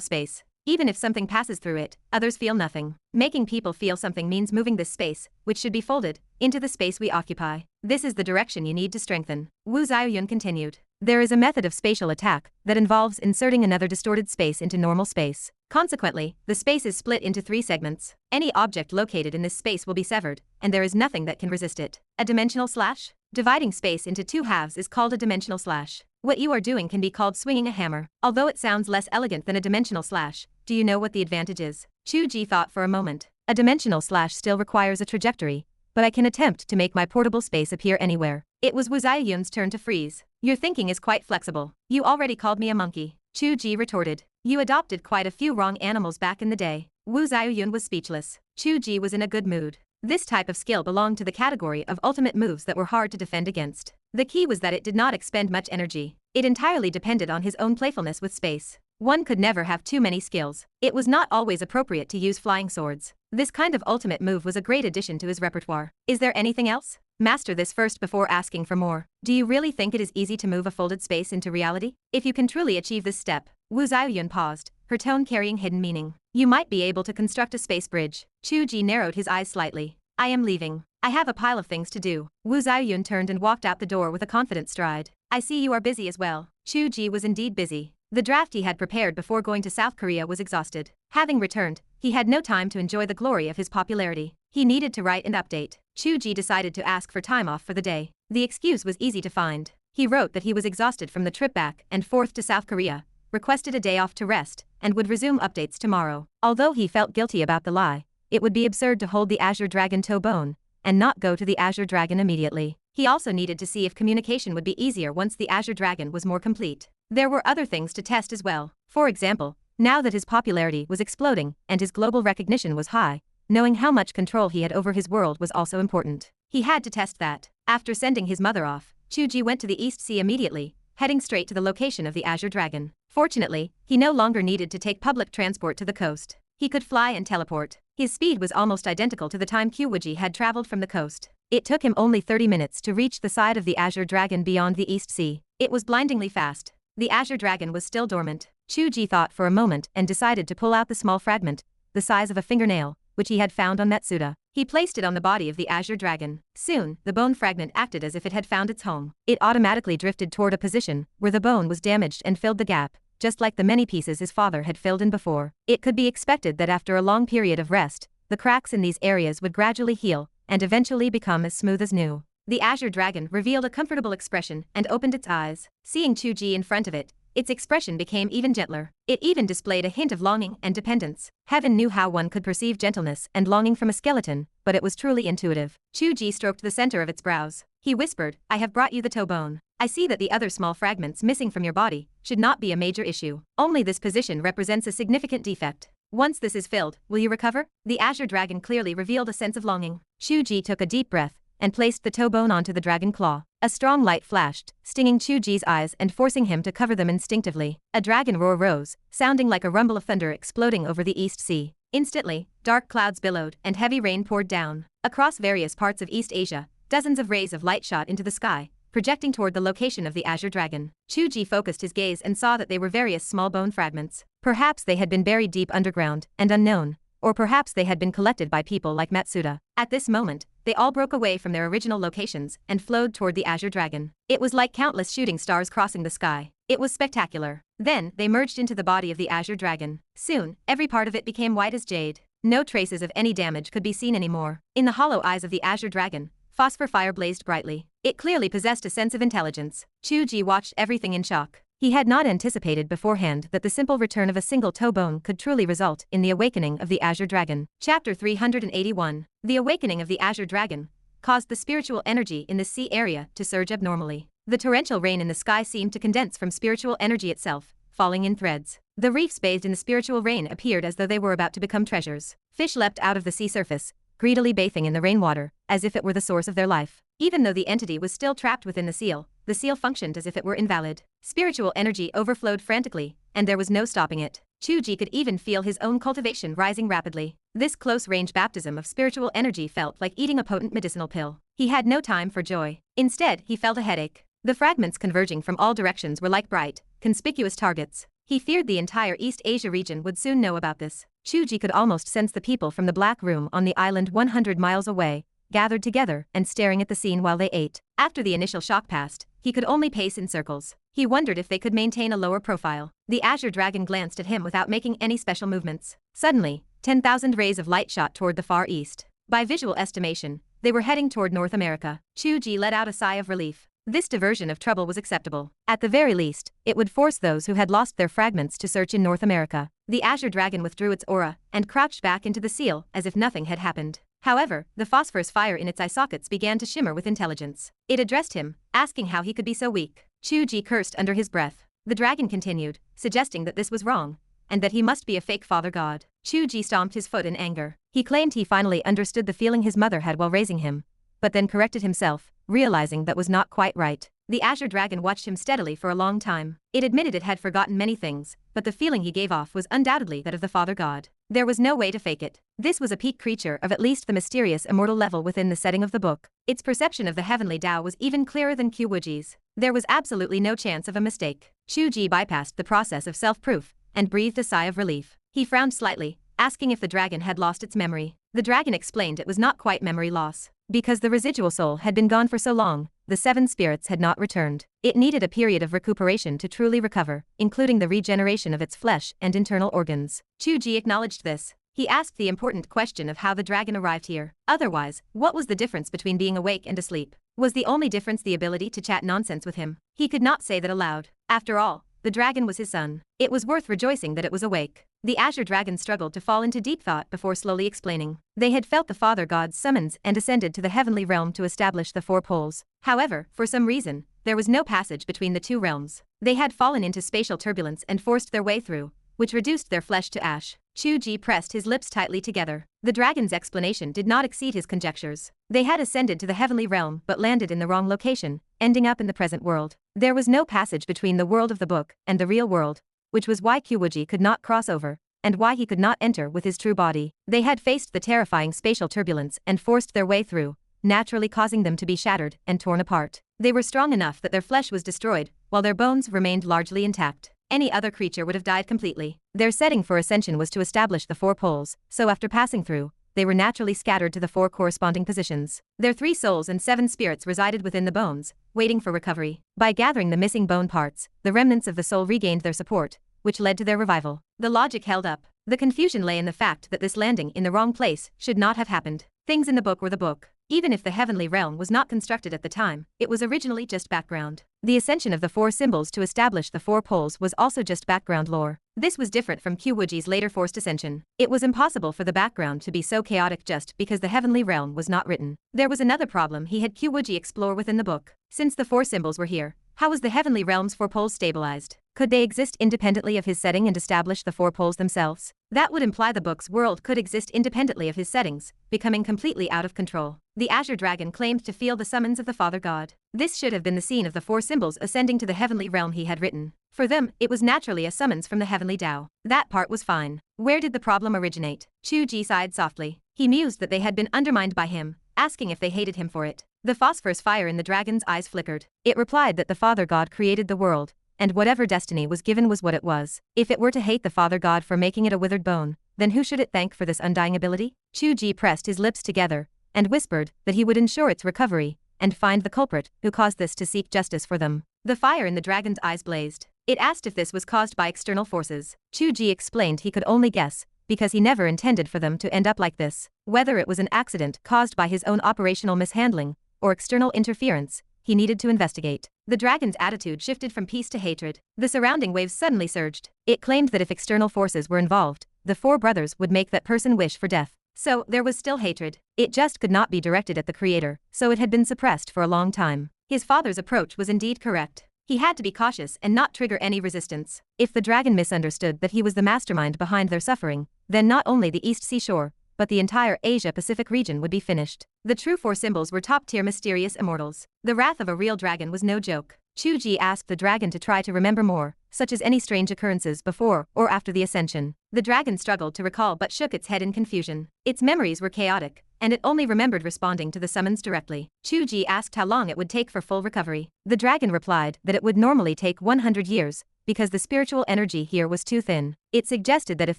space. Even if something passes through it, others feel nothing. Making people feel something means moving this space, which should be folded, into the space we occupy. This is the direction you need to strengthen. Wu Zhaoyun continued. There is a method of spatial attack that involves inserting another distorted space into normal space. Consequently, the space is split into 3 segments. Any object located in this space will be severed, and there is nothing that can resist it. A dimensional slash? Dividing space into 2 halves is called a dimensional slash. What you are doing can be called swinging a hammer. Although it sounds less elegant than a dimensional slash, do you know what the advantage is? Chu Ge thought for a moment. A dimensional slash still requires a trajectory, but I can attempt to make my portable space appear anywhere. It was Wu Zhaoyun's turn to freeze. Your thinking is quite flexible. You already called me a monkey. Chu Ge retorted. You adopted quite a few wrong animals back in the day. Wu Zhaoyun was speechless. Chu Ge was in a good mood. This type of skill belonged to the category of ultimate moves that were hard to defend against. The key was that it did not expend much energy. It entirely depended on his own playfulness with space. One could never have too many skills. It was not always appropriate to use flying swords. This kind of ultimate move was a great addition to his repertoire. Is there anything else? Master this first before asking for more. Do you really think it is easy to move a folded space into reality? If you can truly achieve this step, Wu Zhaoyun paused, her tone carrying hidden meaning. You might be able to construct a space bridge. Chu Ge narrowed his eyes slightly. I am leaving. I have a pile of things to do. Wu Zhaoyun turned and walked out the door with a confident stride. I see you are busy as well. Chu Ge was indeed busy. The draft he had prepared before going to South Korea was exhausted. Having returned, he had no time to enjoy the glory of his popularity. He needed to write and update. Chu Ge decided to ask for time off for the day. The excuse was easy to find. He wrote that he was exhausted from the trip back and forth to South Korea, requested a day off to rest, and would resume updates tomorrow. Although he felt guilty about the lie, it would be absurd to hold the Azure Dragon toe bone and not go to the Azure Dragon immediately. He also needed to see if communication would be easier once the Azure Dragon was more complete. There were other things to test as well. For example, now that his popularity was exploding and his global recognition was high, knowing how much control he had over his world was also important. He had to test that. After sending his mother off, Chu Ge went to the East Sea immediately, heading straight to the location of the Azure Dragon. Fortunately, he no longer needed to take public transport to the coast. He could fly and teleport. His speed was almost identical to the time Qiu Wuji had traveled from the coast. It took him only 30 minutes to reach the side of the Azure Dragon beyond the East Sea. It was blindingly fast. The Azure Dragon was still dormant. Chu Ge thought for a moment and decided to pull out the small fragment, the size of a fingernail, which he had found on Matsuda. He placed it on the body of the Azure Dragon. Soon, the bone fragment acted as if it had found its home. It automatically drifted toward a position where the bone was damaged and filled the gap, just like the many pieces his father had filled in before. It could be expected that after a long period of rest, the cracks in these areas would gradually heal and eventually become as smooth as new. The Azure Dragon revealed a comfortable expression and opened its eyes. Seeing Chu Ge in front of it, its expression became even gentler. It even displayed a hint of longing and dependence. Heaven knew how one could perceive gentleness and longing from a skeleton, but it was truly intuitive. Chu Ge stroked the center of its brows. He whispered, "I have brought you the toe bone. I see that the other small fragments missing from your body should not be a major issue. Only this position represents a significant defect. Once this is filled, will you recover?" The Azure Dragon clearly revealed a sense of longing. Chu Ge took a deep breath and placed the toe bone onto the dragon claw. A strong light flashed, stinging Chu Ge's eyes and forcing him to cover them instinctively. A dragon roar rose, sounding like a rumble of thunder exploding over the East Sea. Instantly, dark clouds billowed and heavy rain poured down. Across various parts of East Asia, dozens of rays of light shot into the sky, projecting toward the location of the Azure Dragon. Chu Ge focused his gaze and saw that they were various small bone fragments. Perhaps they had been buried deep underground and unknown, or perhaps they had been collected by people like Matsuda. At this moment, they all broke away from their original locations and flowed toward the Azure Dragon. It was like countless shooting stars crossing the sky. It was spectacular. Then, they merged into the body of the Azure Dragon. Soon, every part of it became white as jade. No traces of any damage could be seen anymore. In the hollow eyes of the Azure Dragon, phosphor fire blazed brightly. It clearly possessed a sense of intelligence. Chu Ge watched everything in shock. He had not anticipated beforehand that the simple return of a single toe bone could truly result in the awakening of the Azure Dragon. Chapter 381. The awakening of the Azure Dragon caused the spiritual energy in the sea area to surge abnormally. The torrential rain in the sky seemed to condense from spiritual energy itself, falling in threads. The reefs bathed in the spiritual rain appeared as though they were about to become treasures. Fish leapt out of the sea surface, greedily bathing in the rainwater, as if it were the source of their life. Even though the entity was still trapped within the seal functioned as if it were invalid. Spiritual energy overflowed frantically, and there was no stopping it. Chu Ge could even feel his own cultivation rising rapidly. This close-range baptism of spiritual energy felt like eating a potent medicinal pill. He had no time for joy. Instead, he felt a headache. The fragments converging from all directions were like bright, conspicuous targets. He feared the entire East Asia region would soon know about this. Chu Ge could almost sense the people from the Black Room on the island 100 miles away, gathered together and staring at the scene while they ate. After the initial shock passed, he could only pace in circles. He wondered if they could maintain a lower profile. The Azure Dragon glanced at him without making any special movements. Suddenly, 10,000 rays of light shot toward the far east. By visual estimation, they were heading toward North America. Chu Ge let out a sigh of relief. This diversion of trouble was acceptable. At the very least, it would force those who had lost their fragments to search in North America. The Azure Dragon withdrew its aura and crouched back into the seal as if nothing had happened. However, the phosphorus fire in its eye sockets began to shimmer with intelligence. It addressed him, asking how he could be so weak. Chu Ge cursed under his breath. The dragon continued, suggesting that this was wrong, and that he must be a fake father god. Chu Ge stomped his foot in anger. He claimed he finally understood the feeling his mother had while raising him, but then corrected himself, realizing that was not quite right. The Azure Dragon watched him steadily for a long time. It admitted it had forgotten many things, but the feeling he gave off was undoubtedly that of the father god. There was no way to fake it. This was a peak creature of at least the mysterious immortal level within the setting of the book. Its perception of the heavenly Tao was even clearer than Qiu Wuji's. There was absolutely no chance of a mistake. Chu Ge bypassed the process of self-proof and breathed a sigh of relief. He frowned slightly, asking if the dragon had lost its memory. The dragon explained it was not quite memory loss. Because the residual soul had been gone for so long, the 7 spirits had not returned. It needed a period of recuperation to truly recover, including the regeneration of its flesh and internal organs. Chu Ge acknowledged this. He asked the important question of how the dragon arrived here. Otherwise, what was the difference between being awake and asleep? Was the only difference the ability to chat nonsense with him? He could not say that aloud. After all, the dragon was his son. It was worth rejoicing that it was awake. The Azure Dragon struggled to fall into deep thought before slowly explaining. They had felt the Father God's summons and ascended to the heavenly realm to establish the four poles. However, for some reason, there was no passage between the two realms. They had fallen into spatial turbulence and forced their way through, which reduced their flesh to ash. Chu Ge pressed his lips tightly together. The dragon's explanation did not exceed his conjectures. They had ascended to the heavenly realm but landed in the wrong location, ending up in the present world. There was no passage between the world of the book and the real world, which was why Qiu Wuji could not cross over, and why he could not enter with his true body. They had faced the terrifying spatial turbulence and forced their way through, naturally causing them to be shattered and torn apart. They were strong enough that their flesh was destroyed, while their bones remained largely intact. Any other creature would have died completely. Their setting for ascension was to establish the four poles, so after passing through, they were naturally scattered to the four corresponding positions. Their 3 souls and 7 spirits resided within the bones, waiting for recovery. By gathering the missing bone parts, the remnants of the soul regained their support, which led to their revival. The logic held up. The confusion lay in the fact that this landing in the wrong place should not have happened. Things in the book were the book. Even if the heavenly realm was not constructed at the time, it was originally just background. The ascension of the 4 symbols to establish the 4 poles was also just background lore. This was different from Qiu Wuji's later forced ascension. It was impossible for the background to be so chaotic just because the heavenly realm was not written. There was another problem he had Qiu Wuji explore within the book. Since the 4 symbols were here, how was the heavenly realm's 4 poles stabilized? Could they exist independently of his setting and establish the 4 poles themselves? That would imply the book's world could exist independently of his settings, becoming completely out of control. The Azure Dragon claimed to feel the summons of the Father God. This should have been the scene of the 4 symbols ascending to the heavenly realm he had written. For them, it was naturally a summons from the heavenly Tao. That part was fine. Where did the problem originate? Chu Ge sighed softly. He mused that they had been undermined by him, asking if they hated him for it. The phosphorus fire in the dragon's eyes flickered. It replied that the Father God created the world, and whatever destiny was given was what it was. If it were to hate the Father God for making it a withered bone, then who should it thank for this undying ability? Chu Ge pressed his lips together, and whispered that he would ensure its recovery, and find the culprit who caused this to seek justice for them. The fire in the dragon's eyes blazed. It asked if this was caused by external forces. Chu Ge explained he could only guess, because he never intended for them to end up like this. Whether it was an accident caused by his own operational mishandling, or external interference, he needed to investigate. The dragon's attitude shifted from peace to hatred. The surrounding waves suddenly surged. It claimed that if external forces were involved, the 4 brothers would make that person wish for death. So, there was still hatred. It just could not be directed at the creator, so it had been suppressed for a long time. His father's approach was indeed correct. He had to be cautious and not trigger any resistance. If the dragon misunderstood that he was the mastermind behind their suffering, then not only the East Seashore, but the entire Asia-Pacific region would be finished. The true 4 symbols were top-tier mysterious immortals. The wrath of a real dragon was no joke. Chu Ge asked the dragon to try to remember more, such as any strange occurrences before or after the ascension. The dragon struggled to recall but shook its head in confusion. Its memories were chaotic, and it only remembered responding to the summons directly. Chu Ge asked how long it would take for full recovery. The dragon replied that it would normally take 100 years, because the spiritual energy here was too thin. It suggested that if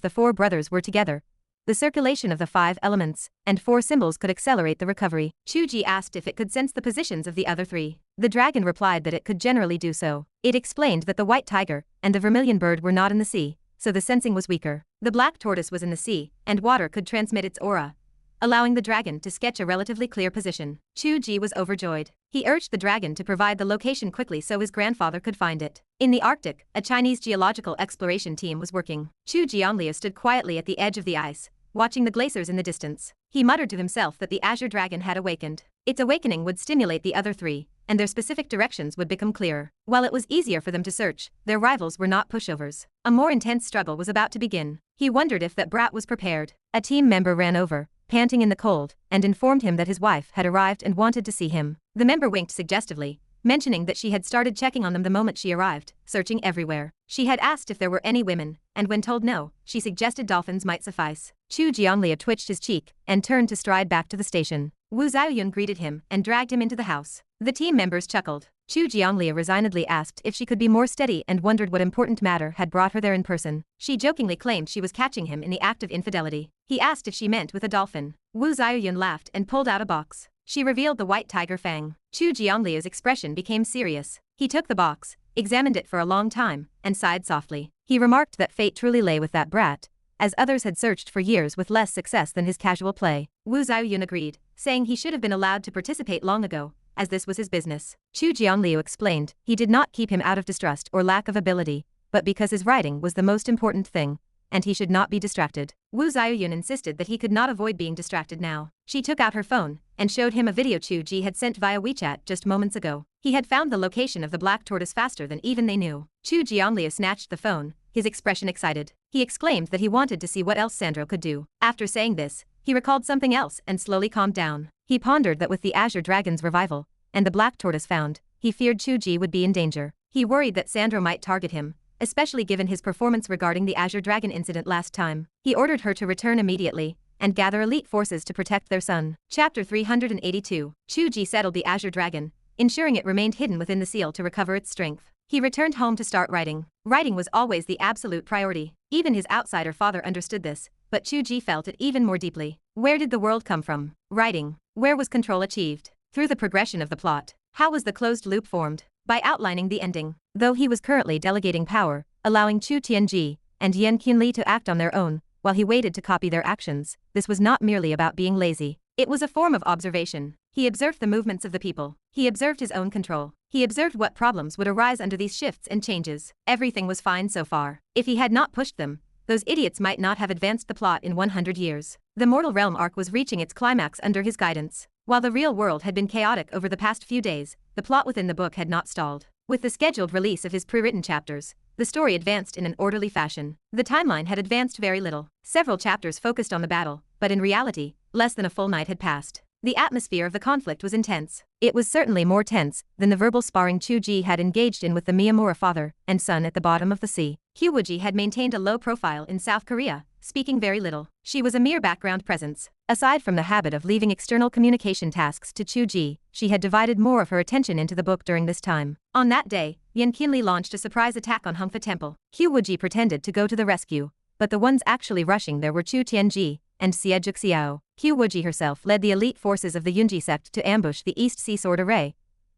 the 4 brothers were together, the circulation of the 5 elements and 4 symbols could accelerate the recovery. Chu Ge asked if it could sense the positions of the other 3. The dragon replied that it could generally do so. It explained that the white tiger and the vermilion bird were not in the sea, so the sensing was weaker. The black tortoise was in the sea, and water could transmit its aura, allowing the dragon to sketch a relatively clear position. Chu Ge was overjoyed. He urged the dragon to provide the location quickly so his grandfather could find it. In the Arctic, a Chinese geological exploration team was working. Chu Jiangliu stood quietly at the edge of the ice, watching the glaciers in the distance. He muttered to himself that the Azure Dragon had awakened. Its awakening would stimulate the other 3, and their specific directions would become clearer. While it was easier for them to search, their rivals were not pushovers. A more intense struggle was about to begin. He wondered if that brat was prepared. A team member ran over, panting in the cold, and informed him that his wife had arrived and wanted to see him. The member winked suggestively, mentioning that she had started checking on them the moment she arrived, searching everywhere. She had asked if there were any women, and when told no, she suggested dolphins might suffice. Chu Jiangliu twitched his cheek and turned to stride back to the station. Wu Xiaoyun greeted him and dragged him into the house. The team members chuckled. Chu Jiangliu resignedly asked if she could be more steady and wondered what important matter had brought her there in person. She jokingly claimed she was catching him in the act of infidelity. He asked if she meant with a dolphin. Wu Xiaoyun laughed and pulled out a box. She revealed the white tiger fang. Chu Jiangliu's expression became serious. He took the box, examined it for a long time, and sighed softly. He remarked that fate truly lay with that brat, as others had searched for years with less success than his casual play. Wu Xiaoyun agreed, saying he should have been allowed to participate long ago, as this was his business. Chu Jiangliu explained he did not keep him out of distrust or lack of ability, but because his writing was the most important thing, and he should not be distracted. Wu Xiaoyun insisted that he could not avoid being distracted now. She took out her phone and showed him a video Chu Ge had sent via WeChat just moments ago. He had found the location of the black tortoise faster than even they knew. Chu Jiangliu snatched the phone, his expression excited. He exclaimed that he wanted to see what else Sandro could do. After saying this, he recalled something else and slowly calmed down. He pondered that with the Azure Dragon's revival and the black tortoise found, he feared Chu Ge would be in danger. He worried that Sandro might target him, especially given his performance regarding the Azure Dragon incident last time. He ordered her to return immediately and gather elite forces to protect their son. Chapter 382. Chu Ge settled the Azure Dragon, ensuring it remained hidden within the seal to recover its strength. He returned home to start writing. Writing was always the absolute priority. Even his outsider father understood this, but Chu Ge felt it even more deeply. Where did the world come from? Writing. Where was control achieved? Through the progression of the plot. How was the closed loop formed? By outlining the ending. Though he was currently delegating power, allowing Chu Tianji and Yan Qinli to act on their own, while he waited to copy their actions, this was not merely about being lazy. It was a form of observation. He observed the movements of the people. He observed his own control. He observed what problems would arise under these shifts and changes. Everything was fine so far. If he had not pushed them, those idiots might not have advanced the plot in 100 years. The Mortal Realm arc was reaching its climax under his guidance. While the real world had been chaotic over the past few days, the plot within the book had not stalled. With the scheduled release of his pre-written chapters, the story advanced in an orderly fashion. The timeline had advanced very little. Several chapters focused on the battle, but in reality, less than a full night had passed. The atmosphere of the conflict was intense. It was certainly more tense than the verbal sparring Chu Ge had engaged in with the Miyamura father and son at the bottom of the sea. Qiu Wuji had maintained a low profile in South Korea, speaking very little. She was a mere background presence. Aside from the habit of leaving external communication tasks to Chu Ge, she had divided more of her attention into the book during this time. On that day, Yan Qinli launched a surprise attack on Hongfa Temple. Qiu Wuji pretended to go to the rescue, but the ones actually rushing there were Chu Tianji and Xie Zhixiao. Qiu Wuji herself led the elite forces of the Yunji sect to ambush the East Sea Sword Array,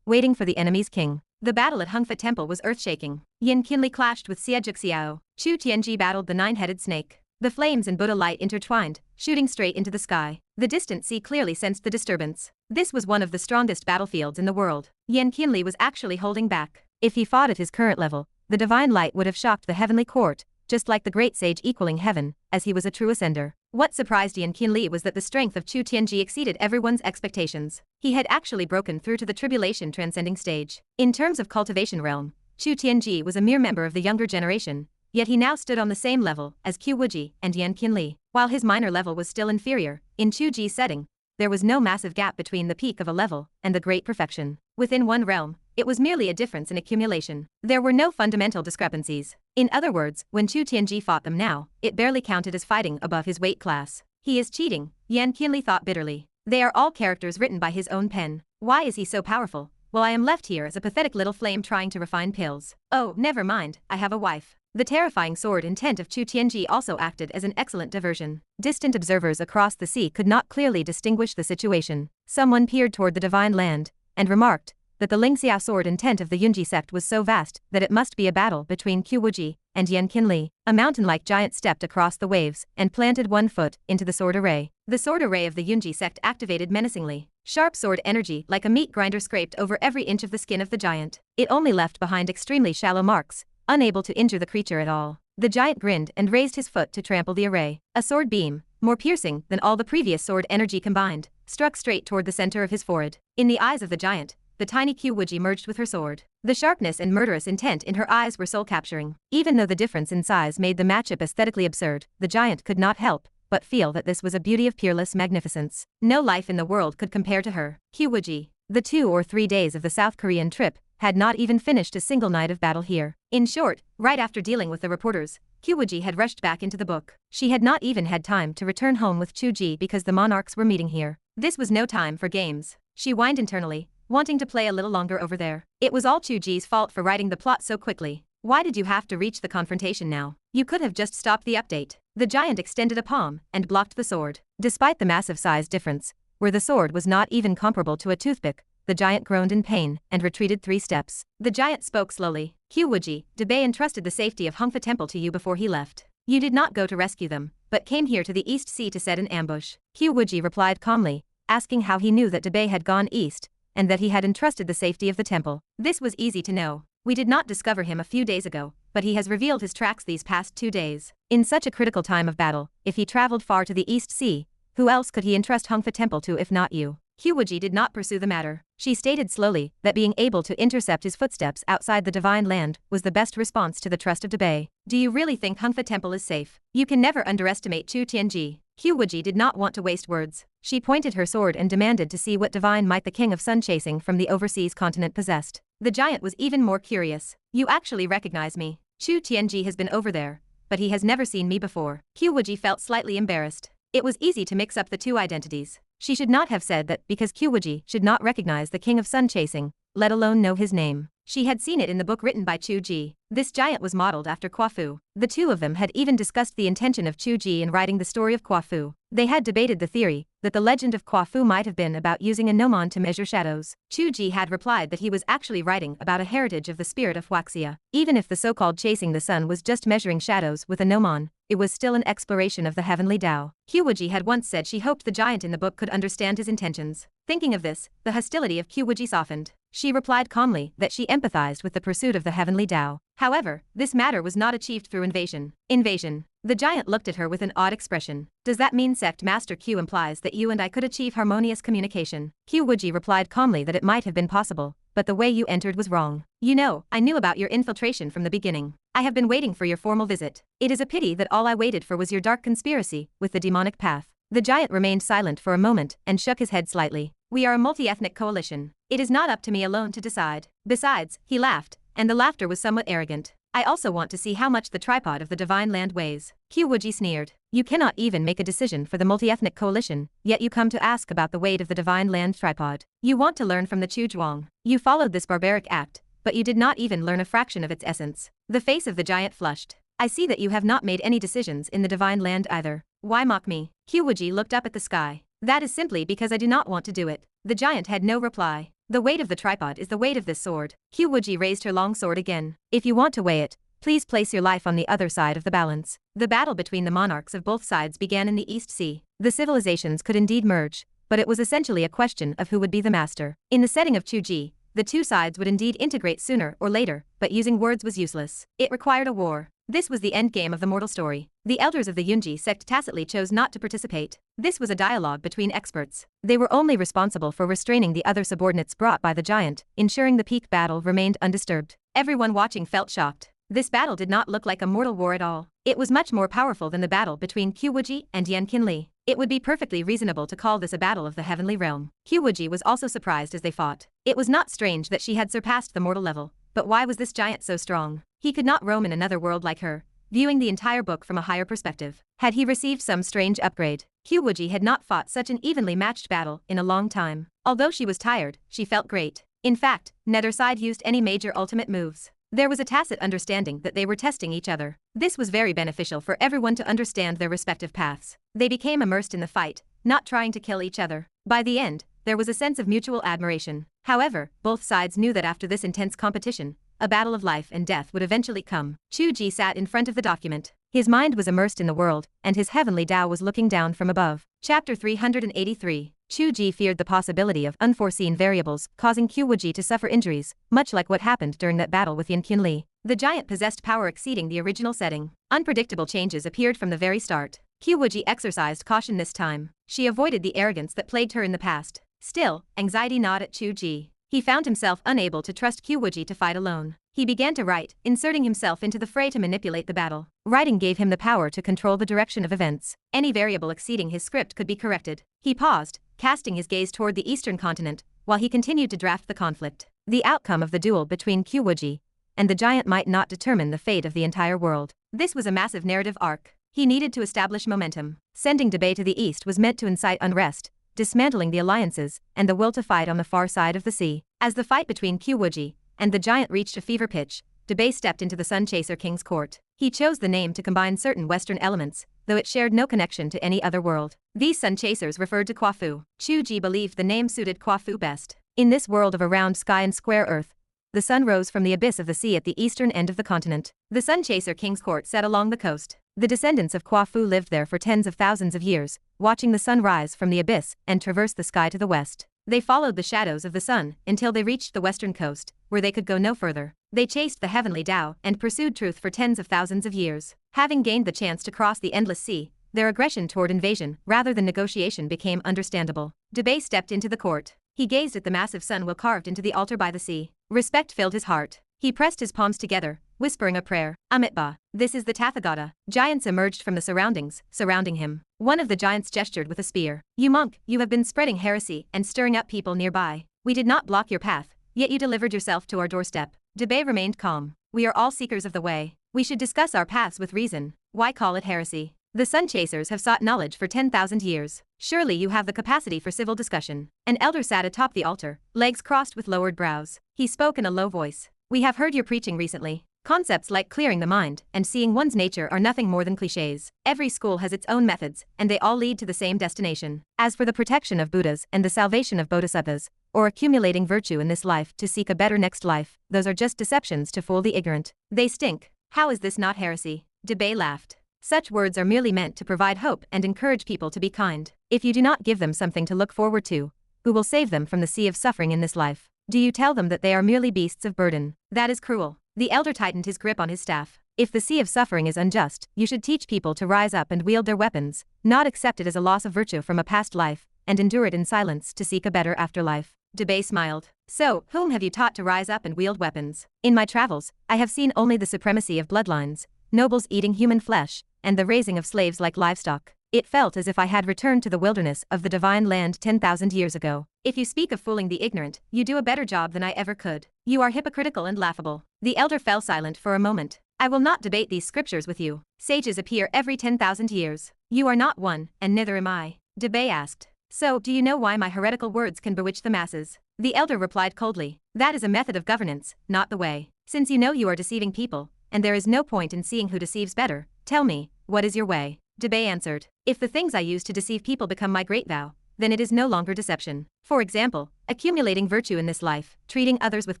waiting for the enemy's king. The battle at Hongfa Temple was earth-shaking. Yan Qinli clashed with Xie Zhixiao. Chu Tianji battled the nine-headed snake. The flames and Buddha light intertwined, shooting straight into the sky. The distant sea clearly sensed the disturbance. This was one of the strongest battlefields in the world. Yan Qinli was actually holding back. If he fought at his current level, the divine light would have shocked the heavenly court, just like the great sage equaling heaven, as he was a true ascender. What surprised Yan Qinli was that the strength of Chu Tianji exceeded everyone's expectations. He had actually broken through to the tribulation transcending stage. In terms of cultivation realm, Chu Tianji was a mere member of the younger generation, yet he now stood on the same level as Qiu Wuji and Yan Qinli. While his minor level was still inferior, in Chu Ge's setting, there was no massive gap between the peak of a level and the great perfection. Within one realm, it was merely a difference in accumulation. There were no fundamental discrepancies. In other words, when Chu Tianji fought them now, it barely counted as fighting above his weight class. He is cheating, Yan Qinli thought bitterly. They are all characters written by his own pen. Why is he so powerful? Well, I am left here as a pathetic little flame trying to refine pills. Oh, never mind, I have a wife. The terrifying sword intent of Chu Tianji also acted as an excellent diversion. Distant observers across the sea could not clearly distinguish the situation. Someone peered toward the divine land and remarked that the Lingxiao sword intent of the Yunji sect was so vast that it must be a battle between Qiu Wuji and Yan Qinli. A mountain-like giant stepped across the waves and planted one foot into the sword array. The sword array of the Yunji sect activated menacingly. Sharp sword energy like a meat grinder scraped over every inch of the skin of the giant. It only left behind extremely shallow marks, unable to injure the creature at all. The giant grinned and raised his foot to trample the array. A sword beam, more piercing than all the previous sword energy combined, struck straight toward the center of his forehead. In the eyes of the giant, the tiny Qiu Wuji merged with her sword. The sharpness and murderous intent in her eyes were soul-capturing. Even though the difference in size made the matchup aesthetically absurd, the giant could not help but feel that this was a beauty of peerless magnificence. No life in the world could compare to her. Qiu Wuji. The 2 or 3 days of the South Korean trip had not even finished a single night of battle here. In short, right after dealing with the reporters, Qiu Wuji had rushed back into the book. She had not even had time to return home with Chu Ge because the monarchs were meeting here. This was no time for games. She whined internally, wanting to play a little longer over there. It was all Chu Ge's fault for writing the plot so quickly. Why did you have to reach the confrontation now? You could have just stopped the update. The giant extended a palm and blocked the sword. Despite the massive size difference, where the sword was not even comparable to a toothpick, the giant groaned in pain and retreated 3 steps. The giant spoke slowly. Qiu Wuji, Bei entrusted the safety of Hongfa Temple to you before he left. You did not go to rescue them, but came here to the East Sea to set an ambush. Qiu Wuji replied calmly, asking how he knew that Bei had gone east, and that he had entrusted the safety of the temple. This was easy to know. We did not discover him a few days ago, but he has revealed his tracks these past 2 days. In such a critical time of battle, if he traveled far to the East Sea, who else could he entrust Hongfa Temple to if not you? Qiu Wuji did not pursue the matter. She stated slowly that being able to intercept his footsteps outside the divine land was the best response to the trust of Debei. Do you really think Hongfa Temple is safe? You can never underestimate Chu Tianji. Qiu Wuji did not want to waste words. She pointed her sword and demanded to see what divine might the king of sun chasing from the overseas continent possessed. The giant was even more curious. You actually recognize me. Chu Tianji has been over there, but he has never seen me before. Qiu Wuji felt slightly embarrassed. It was easy to mix up the two identities. She should not have said that because Qiu Wuji should not recognize the king of sun chasing, let alone know his name. She had seen it in the book written by Chu Ge. This giant was modeled after Quafu. The two of them had even discussed the intention of Chu Ge in writing the story of Quafu. They had debated the theory that the legend of Quafu might have been about using a gnomon to measure shadows. Chu Ge had replied that he was actually writing about a heritage of the spirit of Huaxia. Even if the so-called chasing the sun was just measuring shadows with a gnomon, it was still an exploration of the heavenly Tao. Qiu Wuji had once said she hoped the giant in the book could understand his intentions. Thinking of this, the hostility of Qiu Wuji softened. She replied calmly that she empathized with the pursuit of the heavenly Tao. However, this matter was not achieved through invasion. The giant looked at her with an odd expression. Does that mean Sect Master Qiu implies that you and I could achieve harmonious communication? Qiu Wuji replied calmly that it might have been possible, but the way you entered was wrong. You know, I knew about your infiltration from the beginning. I have been waiting for your formal visit. It is a pity that all I waited for was your dark conspiracy with the demonic path. The giant remained silent for a moment and shook his head slightly. We are a multi-ethnic coalition. It is not up to me alone to decide. Besides, he laughed, and the laughter was somewhat arrogant. I also want to see how much the tripod of the divine land weighs. Qiu Wuji sneered. You cannot even make a decision for the multi-ethnic coalition, yet you come to ask about the weight of the divine land tripod. You want to learn from the Chu Zhuang. You followed this barbaric act, but you did not even learn a fraction of its essence. The face of the giant flushed. I see that you have not made any decisions in the divine land either. Why mock me? Qiu Wuji looked up at the sky. That is simply because I do not want to do it. The giant had no reply. The weight of the tripod is the weight of this sword. Qiu Wuji raised her long sword again. If you want to weigh it, please place your life on the other side of the balance. The battle between the monarchs of both sides began in the East Sea. The civilizations could indeed merge, but it was essentially a question of who would be the master. In the setting of Chu Ge, the two sides would indeed integrate sooner or later, but using words was useless. It required a war. This was the endgame of the mortal story. The elders of the Yunji sect tacitly chose not to participate. This was a dialogue between experts. They were only responsible for restraining the other subordinates brought by the giant, ensuring the peak battle remained undisturbed. Everyone watching felt shocked. This battle did not look like a mortal war at all. It was much more powerful than the battle between Qiu Wuji and Yan Qinli. It would be perfectly reasonable to call this a battle of the heavenly realm. Qiu Wuji was also surprised as they fought. It was not strange that she had surpassed the mortal level, but why was this giant so strong? He could not roam in another world like her, viewing the entire book from a higher perspective. Had he received some strange upgrade? Qiu Wuji had not fought such an evenly matched battle in a long time. Although she was tired, she felt great. In fact, neither side used any major ultimate moves. There was a tacit understanding that they were testing each other. This was very beneficial for everyone to understand their respective paths. They became immersed in the fight, not trying to kill each other. By the end, there was a sense of mutual admiration. However, both sides knew that after this intense competition, a battle of life and death would eventually come. Chu Ge sat in front of the document. His mind was immersed in the world, and his heavenly Tao was looking down from above. Chapter 383. Chu Ge feared the possibility of unforeseen variables causing Qiu Wuji to suffer injuries, much like what happened during that battle with Yan Qinli. The giant possessed power exceeding the original setting. Unpredictable changes appeared from the very start. Qiu Wuji exercised caution this time. She avoided the arrogance that plagued her in the past. Still, anxiety gnawed at Chu Ge. He found himself unable to trust Qiu Wuji to fight alone. He began to write, inserting himself into the fray to manipulate the battle. Writing gave him the power to control the direction of events. Any variable exceeding his script could be corrected. He paused, casting his gaze toward the eastern continent, while he continued to draft the conflict. The outcome of the duel between Qiu Wuji and the giant might not determine the fate of the entire world. This was a massive narrative arc. He needed to establish momentum. Sending Debei to the east was meant to incite unrest, dismantling the alliances, and the will to fight on the far side of the sea. As the fight between Qiu Wuji and the giant reached a fever pitch, Debei stepped into the Sun Chaser King's court. He chose the name to combine certain Western elements, though it shared no connection to any other world. These Sun Chasers referred to Quafu. Chu Ge believed the name suited Quafu best. In this world of a round sky and square earth, the sun rose from the abyss of the sea at the eastern end of the continent. The Sun Chaser King's court sat along the coast. The descendants of Quafu lived there for tens of thousands of years, watching the sun rise from the abyss and traverse the sky to the west. They followed the shadows of the sun until they reached the western coast, where they could go no further. They chased the heavenly Tao and pursued truth for tens of thousands of years. Having gained the chance to cross the endless sea, their aggression toward invasion rather than negotiation became understandable. Debay stepped into the court. He gazed at the massive sun will carved into the altar by the sea. Respect filled his heart. He pressed his palms together, whispering a prayer. Amidst. This is the Tathagata. Giants emerged from the surroundings, surrounding him. One of the giants gestured with a spear. You monk, you have been spreading heresy and stirring up people nearby. We did not block your path, yet you delivered yourself to our doorstep. Debay remained calm. We are all seekers of the way. We should discuss our paths with reason. Why call it heresy? The sun chasers have sought knowledge for 10,000 years. Surely you have the capacity for civil discussion. An elder sat atop the altar, legs crossed with lowered brows. He spoke in a low voice. We have heard your preaching recently. Concepts like clearing the mind and seeing one's nature are nothing more than cliches. Every school has its own methods, and they all lead to the same destination. As for the protection of Buddhas and the salvation of bodhisattvas, or accumulating virtue in this life to seek a better next life, those are just deceptions to fool the ignorant. They stink. How is this not heresy? Debay laughed. Such words are merely meant to provide hope and encourage people to be kind. If you do not give them something to look forward to, who will save them from the sea of suffering in this life? Do you tell them that they are merely beasts of burden? That is cruel. The elder tightened his grip on his staff. If the sea of suffering is unjust, you should teach people to rise up and wield their weapons, not accept it as a loss of virtue from a past life, and endure it in silence to seek a better afterlife. Debay smiled. So, whom have you taught to rise up and wield weapons? In my travels, I have seen only the supremacy of bloodlines, nobles eating human flesh, and the raising of slaves like livestock. It felt as if I had returned to the wilderness of the divine land 10,000 years ago. If you speak of fooling the ignorant, you do a better job than I ever could. You are hypocritical and laughable. The elder fell silent for a moment. I will not debate these scriptures with you. Sages appear every 10,000 years. You are not one, and neither am I. Debay asked. So, do you know why my heretical words can bewitch the masses? The elder replied coldly. That is a method of governance, not the way. Since you know you are deceiving people, and there is no point in seeing who deceives better, tell me, what is your way? Debay answered. If the things I use to deceive people become my great vow, then it is no longer deception. For example, accumulating virtue in this life, treating others with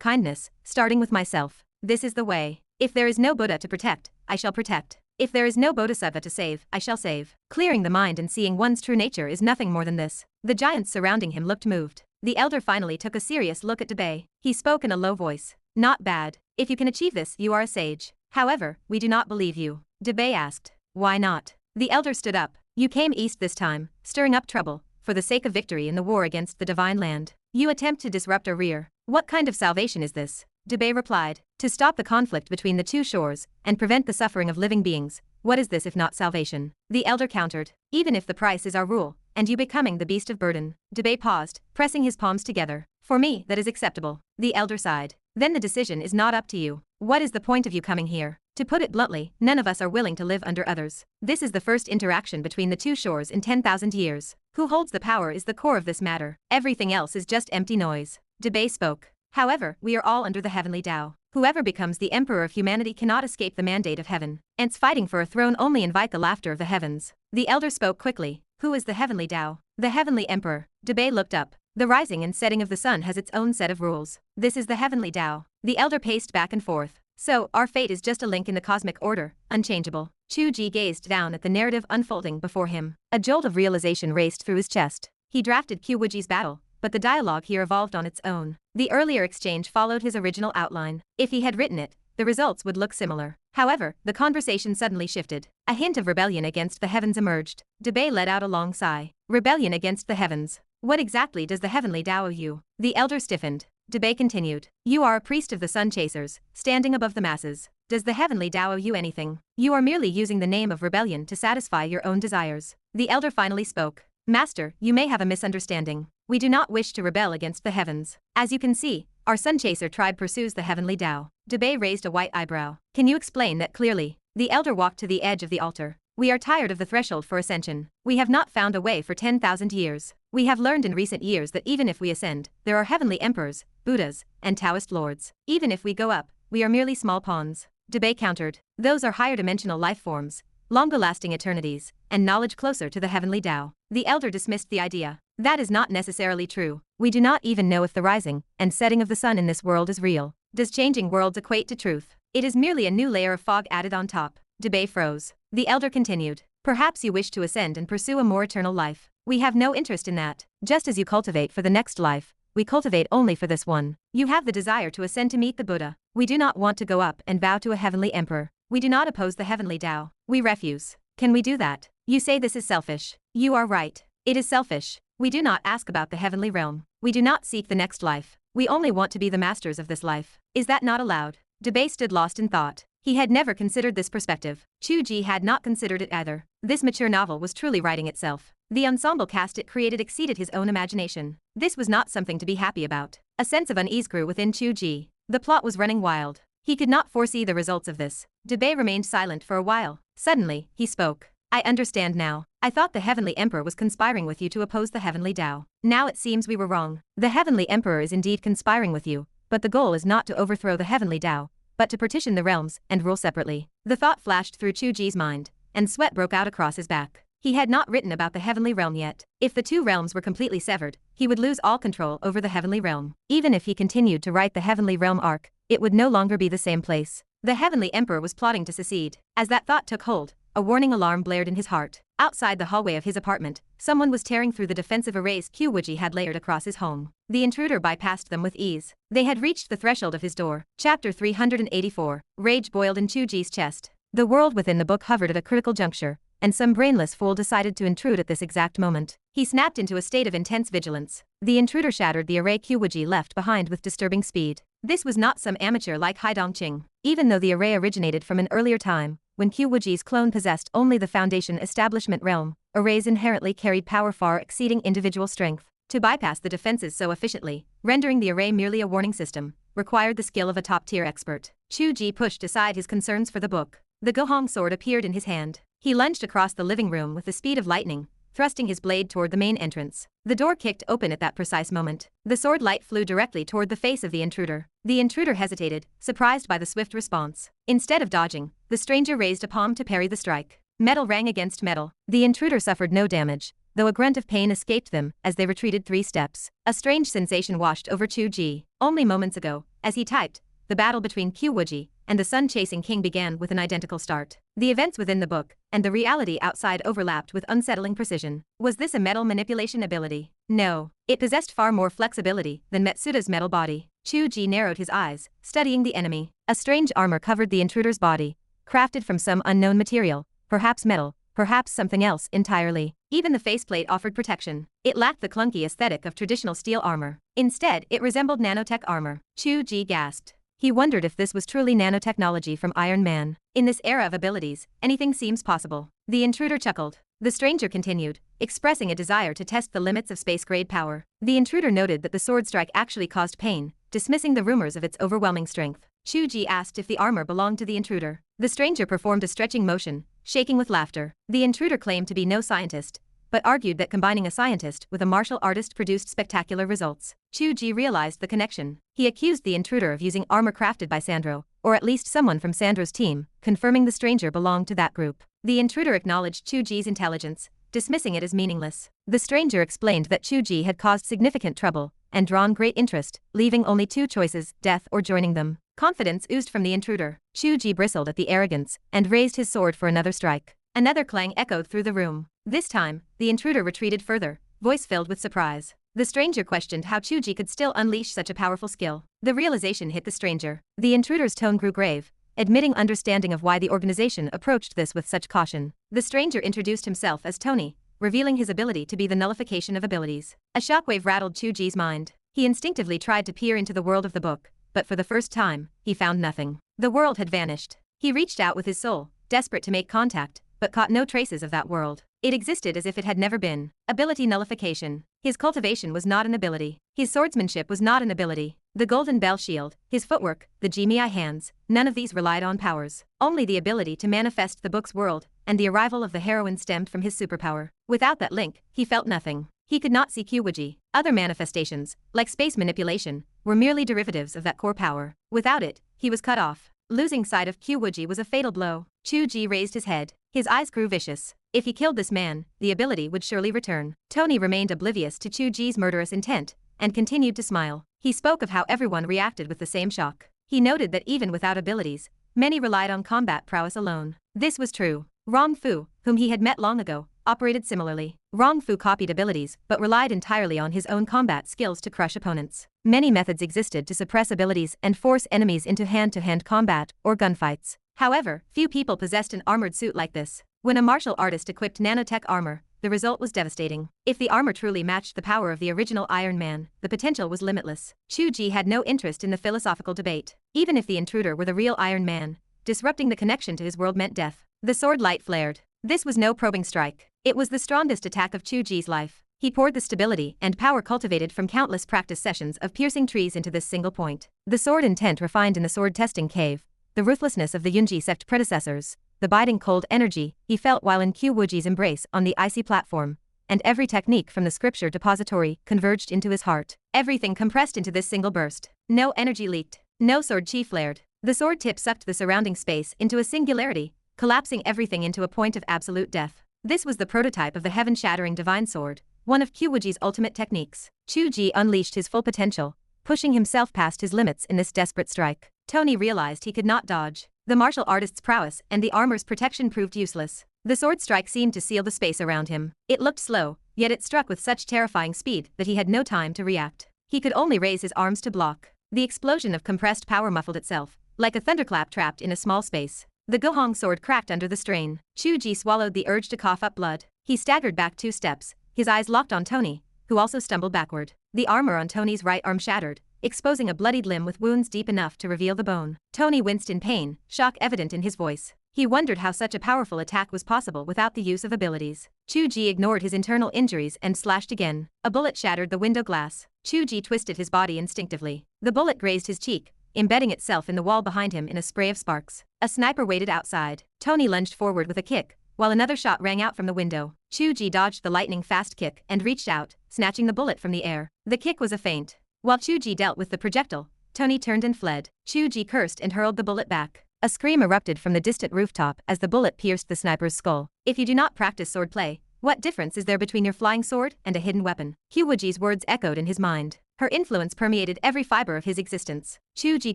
kindness, starting with myself. This is the way. If there is no Buddha to protect, I shall protect. If there is no bodhisattva to save, I shall save. Clearing the mind and seeing one's true nature is nothing more than this. The giants surrounding him looked moved. The elder finally took a serious look at Debay. He spoke in a low voice. Not bad. If you can achieve this, you are a sage. However, we do not believe you. Debay asked. Why not? The elder stood up. You came east this time, stirring up trouble, for the sake of victory in the war against the divine land. You attempt to disrupt our rear. What kind of salvation is this? Debay replied. To stop the conflict between the two shores, and prevent the suffering of living beings. What is this if not salvation? The elder countered. Even if the price is our rule, and you becoming the beast of burden. Debay paused, pressing his palms together. For me, that is acceptable. The elder sighed. Then the decision is not up to you. What is the point of you coming here? To put it bluntly, none of us are willing to live under others. This is the first interaction between the two shores in 10,000 years. Who holds the power is the core of this matter. Everything else is just empty noise. Debay spoke. However, we are all under the heavenly Tao. Whoever becomes the emperor of humanity cannot escape the mandate of heaven. Ants fighting for a throne only invite the laughter of the heavens. The elder spoke quickly. Who is the heavenly Tao? The heavenly emperor. Debay looked up. The rising and setting of the sun has its own set of rules. This is the heavenly Tao. The elder paced back and forth. So, our fate is just a link in the cosmic order, unchangeable. Chu Ge gazed down at the narrative unfolding before him. A jolt of realization raced through his chest. He drafted Qiu Wuji's battle, but the dialogue here evolved on its own. The earlier exchange followed his original outline. If he had written it, the results would look similar. However, the conversation suddenly shifted. A hint of rebellion against the heavens emerged. Debay let out a long sigh. Rebellion against the heavens. What exactly does the heavenly Tao owe you? The elder stiffened. Debay continued. You are a priest of the sun chasers, standing above the masses. Does the heavenly Tao owe you anything? You are merely using the name of rebellion to satisfy your own desires. The elder finally spoke. Master, you may have a misunderstanding. We do not wish to rebel against the heavens. As you can see, our sun chaser tribe pursues the heavenly Tao. Debay raised a white eyebrow. Can you explain that clearly? The elder walked to the edge of the altar. We are tired of the threshold for ascension. We have not found a way for 10,000 years. We have learned in recent years that even if we ascend, there are heavenly emperors, Buddhas, and Taoist lords. Even if we go up, we are merely small pawns. Debay countered. Those are higher dimensional life forms, longer-lasting eternities, and knowledge closer to the heavenly Tao. The elder dismissed the idea. That is not necessarily true. We do not even know if the rising and setting of the sun in this world is real. Does changing worlds equate to truth? It is merely a new layer of fog added on top. Debay froze. The elder continued. Perhaps you wish to ascend and pursue a more eternal life. We have no interest in that. Just as you cultivate for the next life, we cultivate only for this one. You have the desire to ascend to meet the Buddha. We do not want to go up and bow to a heavenly emperor. We do not oppose the heavenly Tao. We refuse. Can we do that? You say this is selfish. You are right. It is selfish. We do not ask about the heavenly realm. We do not seek the next life. We only want to be the masters of this life. Is that not allowed? Debay stood lost in thought. He had never considered this perspective. Chu Ge had not considered it either. This mature novel was truly writing itself. The ensemble cast it created exceeded his own imagination. This was not something to be happy about. A sense of unease grew within Chu Ge. The plot was running wild. He could not foresee the results of this. Debay remained silent for a while. Suddenly, he spoke. I understand now. I thought the Heavenly Emperor was conspiring with you to oppose the Heavenly Tao. Now it seems we were wrong. The Heavenly Emperor is indeed conspiring with you, but the goal is not to overthrow the Heavenly Tao, but to partition the realms and rule separately. The thought flashed through Chu Ge's mind, and sweat broke out across his back. He had not written about the Heavenly Realm yet. If the two realms were completely severed, he would lose all control over the Heavenly Realm. Even if he continued to write the Heavenly Realm arc, it would no longer be the same place. The Heavenly Emperor was plotting to secede. As that thought took hold, a warning alarm blared in his heart. Outside the hallway of his apartment, someone was tearing through the defensive arrays Qiu Wuji had layered across his home. The intruder bypassed them with ease. They had reached the threshold of his door. Chapter 384. Rage boiled in Chu Ge's chest. The world within the book hovered at a critical juncture, and some brainless fool decided to intrude at this exact moment. He snapped into a state of intense vigilance. The intruder shattered the array Qiu Wuji left behind with disturbing speed. This was not some amateur like Hai Dongqing. Even though the array originated from an earlier time, when Qiu Wuji's clone possessed only the Foundation Establishment realm, arrays inherently carried power far exceeding individual strength. To bypass the defenses so efficiently, rendering the array merely a warning system, required the skill of a top-tier expert. Chu Ge pushed aside his concerns for the book. The Gohong sword appeared in his hand. He lunged across the living room with the speed of lightning, thrusting his blade toward the main entrance. The door kicked open at that precise moment. The sword light flew directly toward the face of the intruder. The intruder hesitated, surprised by the swift response. Instead of dodging, the stranger raised a palm to parry the strike. Metal rang against metal. The intruder suffered no damage, though a grunt of pain escaped them as they retreated 3 steps. A strange sensation washed over Chu Ge. Only moments ago, as he typed, the battle between Qiu Wuji and the sun-chasing king began with an identical start. The events within the book and the reality outside overlapped with unsettling precision. Was this a metal manipulation ability? No. It possessed far more flexibility than Metsuda's metal body. Chu Ge narrowed his eyes, studying the enemy. A strange armor covered the intruder's body, crafted from some unknown material, perhaps metal, perhaps something else entirely. Even the faceplate offered protection. It lacked the clunky aesthetic of traditional steel armor. Instead, it resembled nanotech armor. Chu Ge gasped. He wondered if this was truly nanotechnology from Iron Man. In this era of abilities, anything seems possible. The intruder chuckled. The stranger continued, expressing a desire to test the limits of space-grade power. The intruder noted that the sword strike actually caused pain, dismissing the rumors of its overwhelming strength. Chu Ge asked if the armor belonged to the intruder. The stranger performed a stretching motion, shaking with laughter. The intruder claimed to be no scientist, but argued that combining a scientist with a martial artist produced spectacular results. Chu Ge realized the connection. He accused the intruder of using armor crafted by Sandro, or at least someone from Sandro's team, confirming the stranger belonged to that group. The intruder acknowledged Chu Ge's intelligence, dismissing it as meaningless. The stranger explained that Chu Ge had caused significant trouble and drawn great interest, leaving only 2 choices, death or joining them. Confidence oozed from the intruder. Chu Ge bristled at the arrogance and raised his sword for another strike. Another clang echoed through the room. This time, the intruder retreated further, voice filled with surprise. The stranger questioned how Chu Ge could still unleash such a powerful skill. The realization hit the stranger. The intruder's tone grew grave, admitting understanding of why the organization approached this with such caution. The stranger introduced himself as Tony, revealing his ability to be the nullification of abilities. A shockwave rattled Chu Ge's mind. He instinctively tried to peer into the world of the book, but for the first time, he found nothing. The world had vanished. He reached out with his soul, desperate to make contact, but caught no traces of that world. It existed as if it had never been. Ability nullification. His cultivation was not an ability. His swordsmanship was not an ability. The golden bell shield, his footwork, the Jimei hands, none of these relied on powers. Only the ability to manifest the book's world, and the arrival of the heroine stemmed from his superpower. Without that link, he felt nothing. He could not see Qiu Wuji. Other manifestations, like space manipulation, were merely derivatives of that core power. Without it, he was cut off. Losing sight of Qiu Wuji was a fatal blow. Chu Ge raised his head. His eyes grew vicious. If he killed this man, the ability would surely return. Tony remained oblivious to Chu Ge's murderous intent, and continued to smile. He spoke of how everyone reacted with the same shock. He noted that even without abilities, many relied on combat prowess alone. This was true. Rong Fu, whom he had met long ago, operated similarly. Rong Fu copied abilities but relied entirely on his own combat skills to crush opponents. Many methods existed to suppress abilities and force enemies into hand-to-hand combat or gunfights. However, few people possessed an armored suit like this. When a martial artist equipped nanotech armor, the result was devastating. If the armor truly matched the power of the original Iron Man, the potential was limitless. Chu Ge had no interest in the philosophical debate. Even if the intruder were the real Iron Man, disrupting the connection to his world meant death. The sword light flared. This was no probing strike. It was the strongest attack of Chu Ge's life. He poured the stability and power cultivated from countless practice sessions of piercing trees into this single point. The sword intent refined in the sword testing cave, the ruthlessness of the Yunji sect predecessors, the biting cold energy he felt while in Qiu Wuji's embrace on the icy platform, and every technique from the scripture depository converged into his heart. Everything compressed into this single burst. No energy leaked. No sword chi flared. The sword tip sucked the surrounding space into a singularity, collapsing everything into a point of absolute death. This was the prototype of the heaven-shattering divine sword, one of Qiu Wuji's ultimate techniques. Chu Ge unleashed his full potential, pushing himself past his limits in this desperate strike. Tony realized he could not dodge. The martial artist's prowess and the armor's protection proved useless. The sword strike seemed to seal the space around him. It looked slow, yet it struck with such terrifying speed that he had no time to react. He could only raise his arms to block. The explosion of compressed power muffled itself, like a thunderclap trapped in a small space. The Gohong sword cracked under the strain. Chu Ge swallowed the urge to cough up blood. He staggered back 2 steps, his eyes locked on Tony, who also stumbled backward. The armor on Tony's right arm shattered, exposing a bloodied limb with wounds deep enough to reveal the bone. Tony winced in pain, shock evident in his voice. He wondered how such a powerful attack was possible without the use of abilities. Chu Ge ignored his internal injuries and slashed again. A bullet shattered the window glass. Chu Ge twisted his body instinctively. The bullet grazed his cheek, embedding itself in the wall behind him in a spray of sparks. A sniper waited outside. Tony lunged forward with a kick, while another shot rang out from the window. Chu Ge dodged the lightning-fast kick and reached out, snatching the bullet from the air. The kick was a feint. While Chu Ge dealt with the projectile, Tony turned and fled. Chu Ge cursed and hurled the bullet back. A scream erupted from the distant rooftop as the bullet pierced the sniper's skull. If you do not practice swordplay, what difference is there between your flying sword and a hidden weapon? Qiu Wuji's words echoed in his mind. Her influence permeated every fiber of his existence. Chu Ge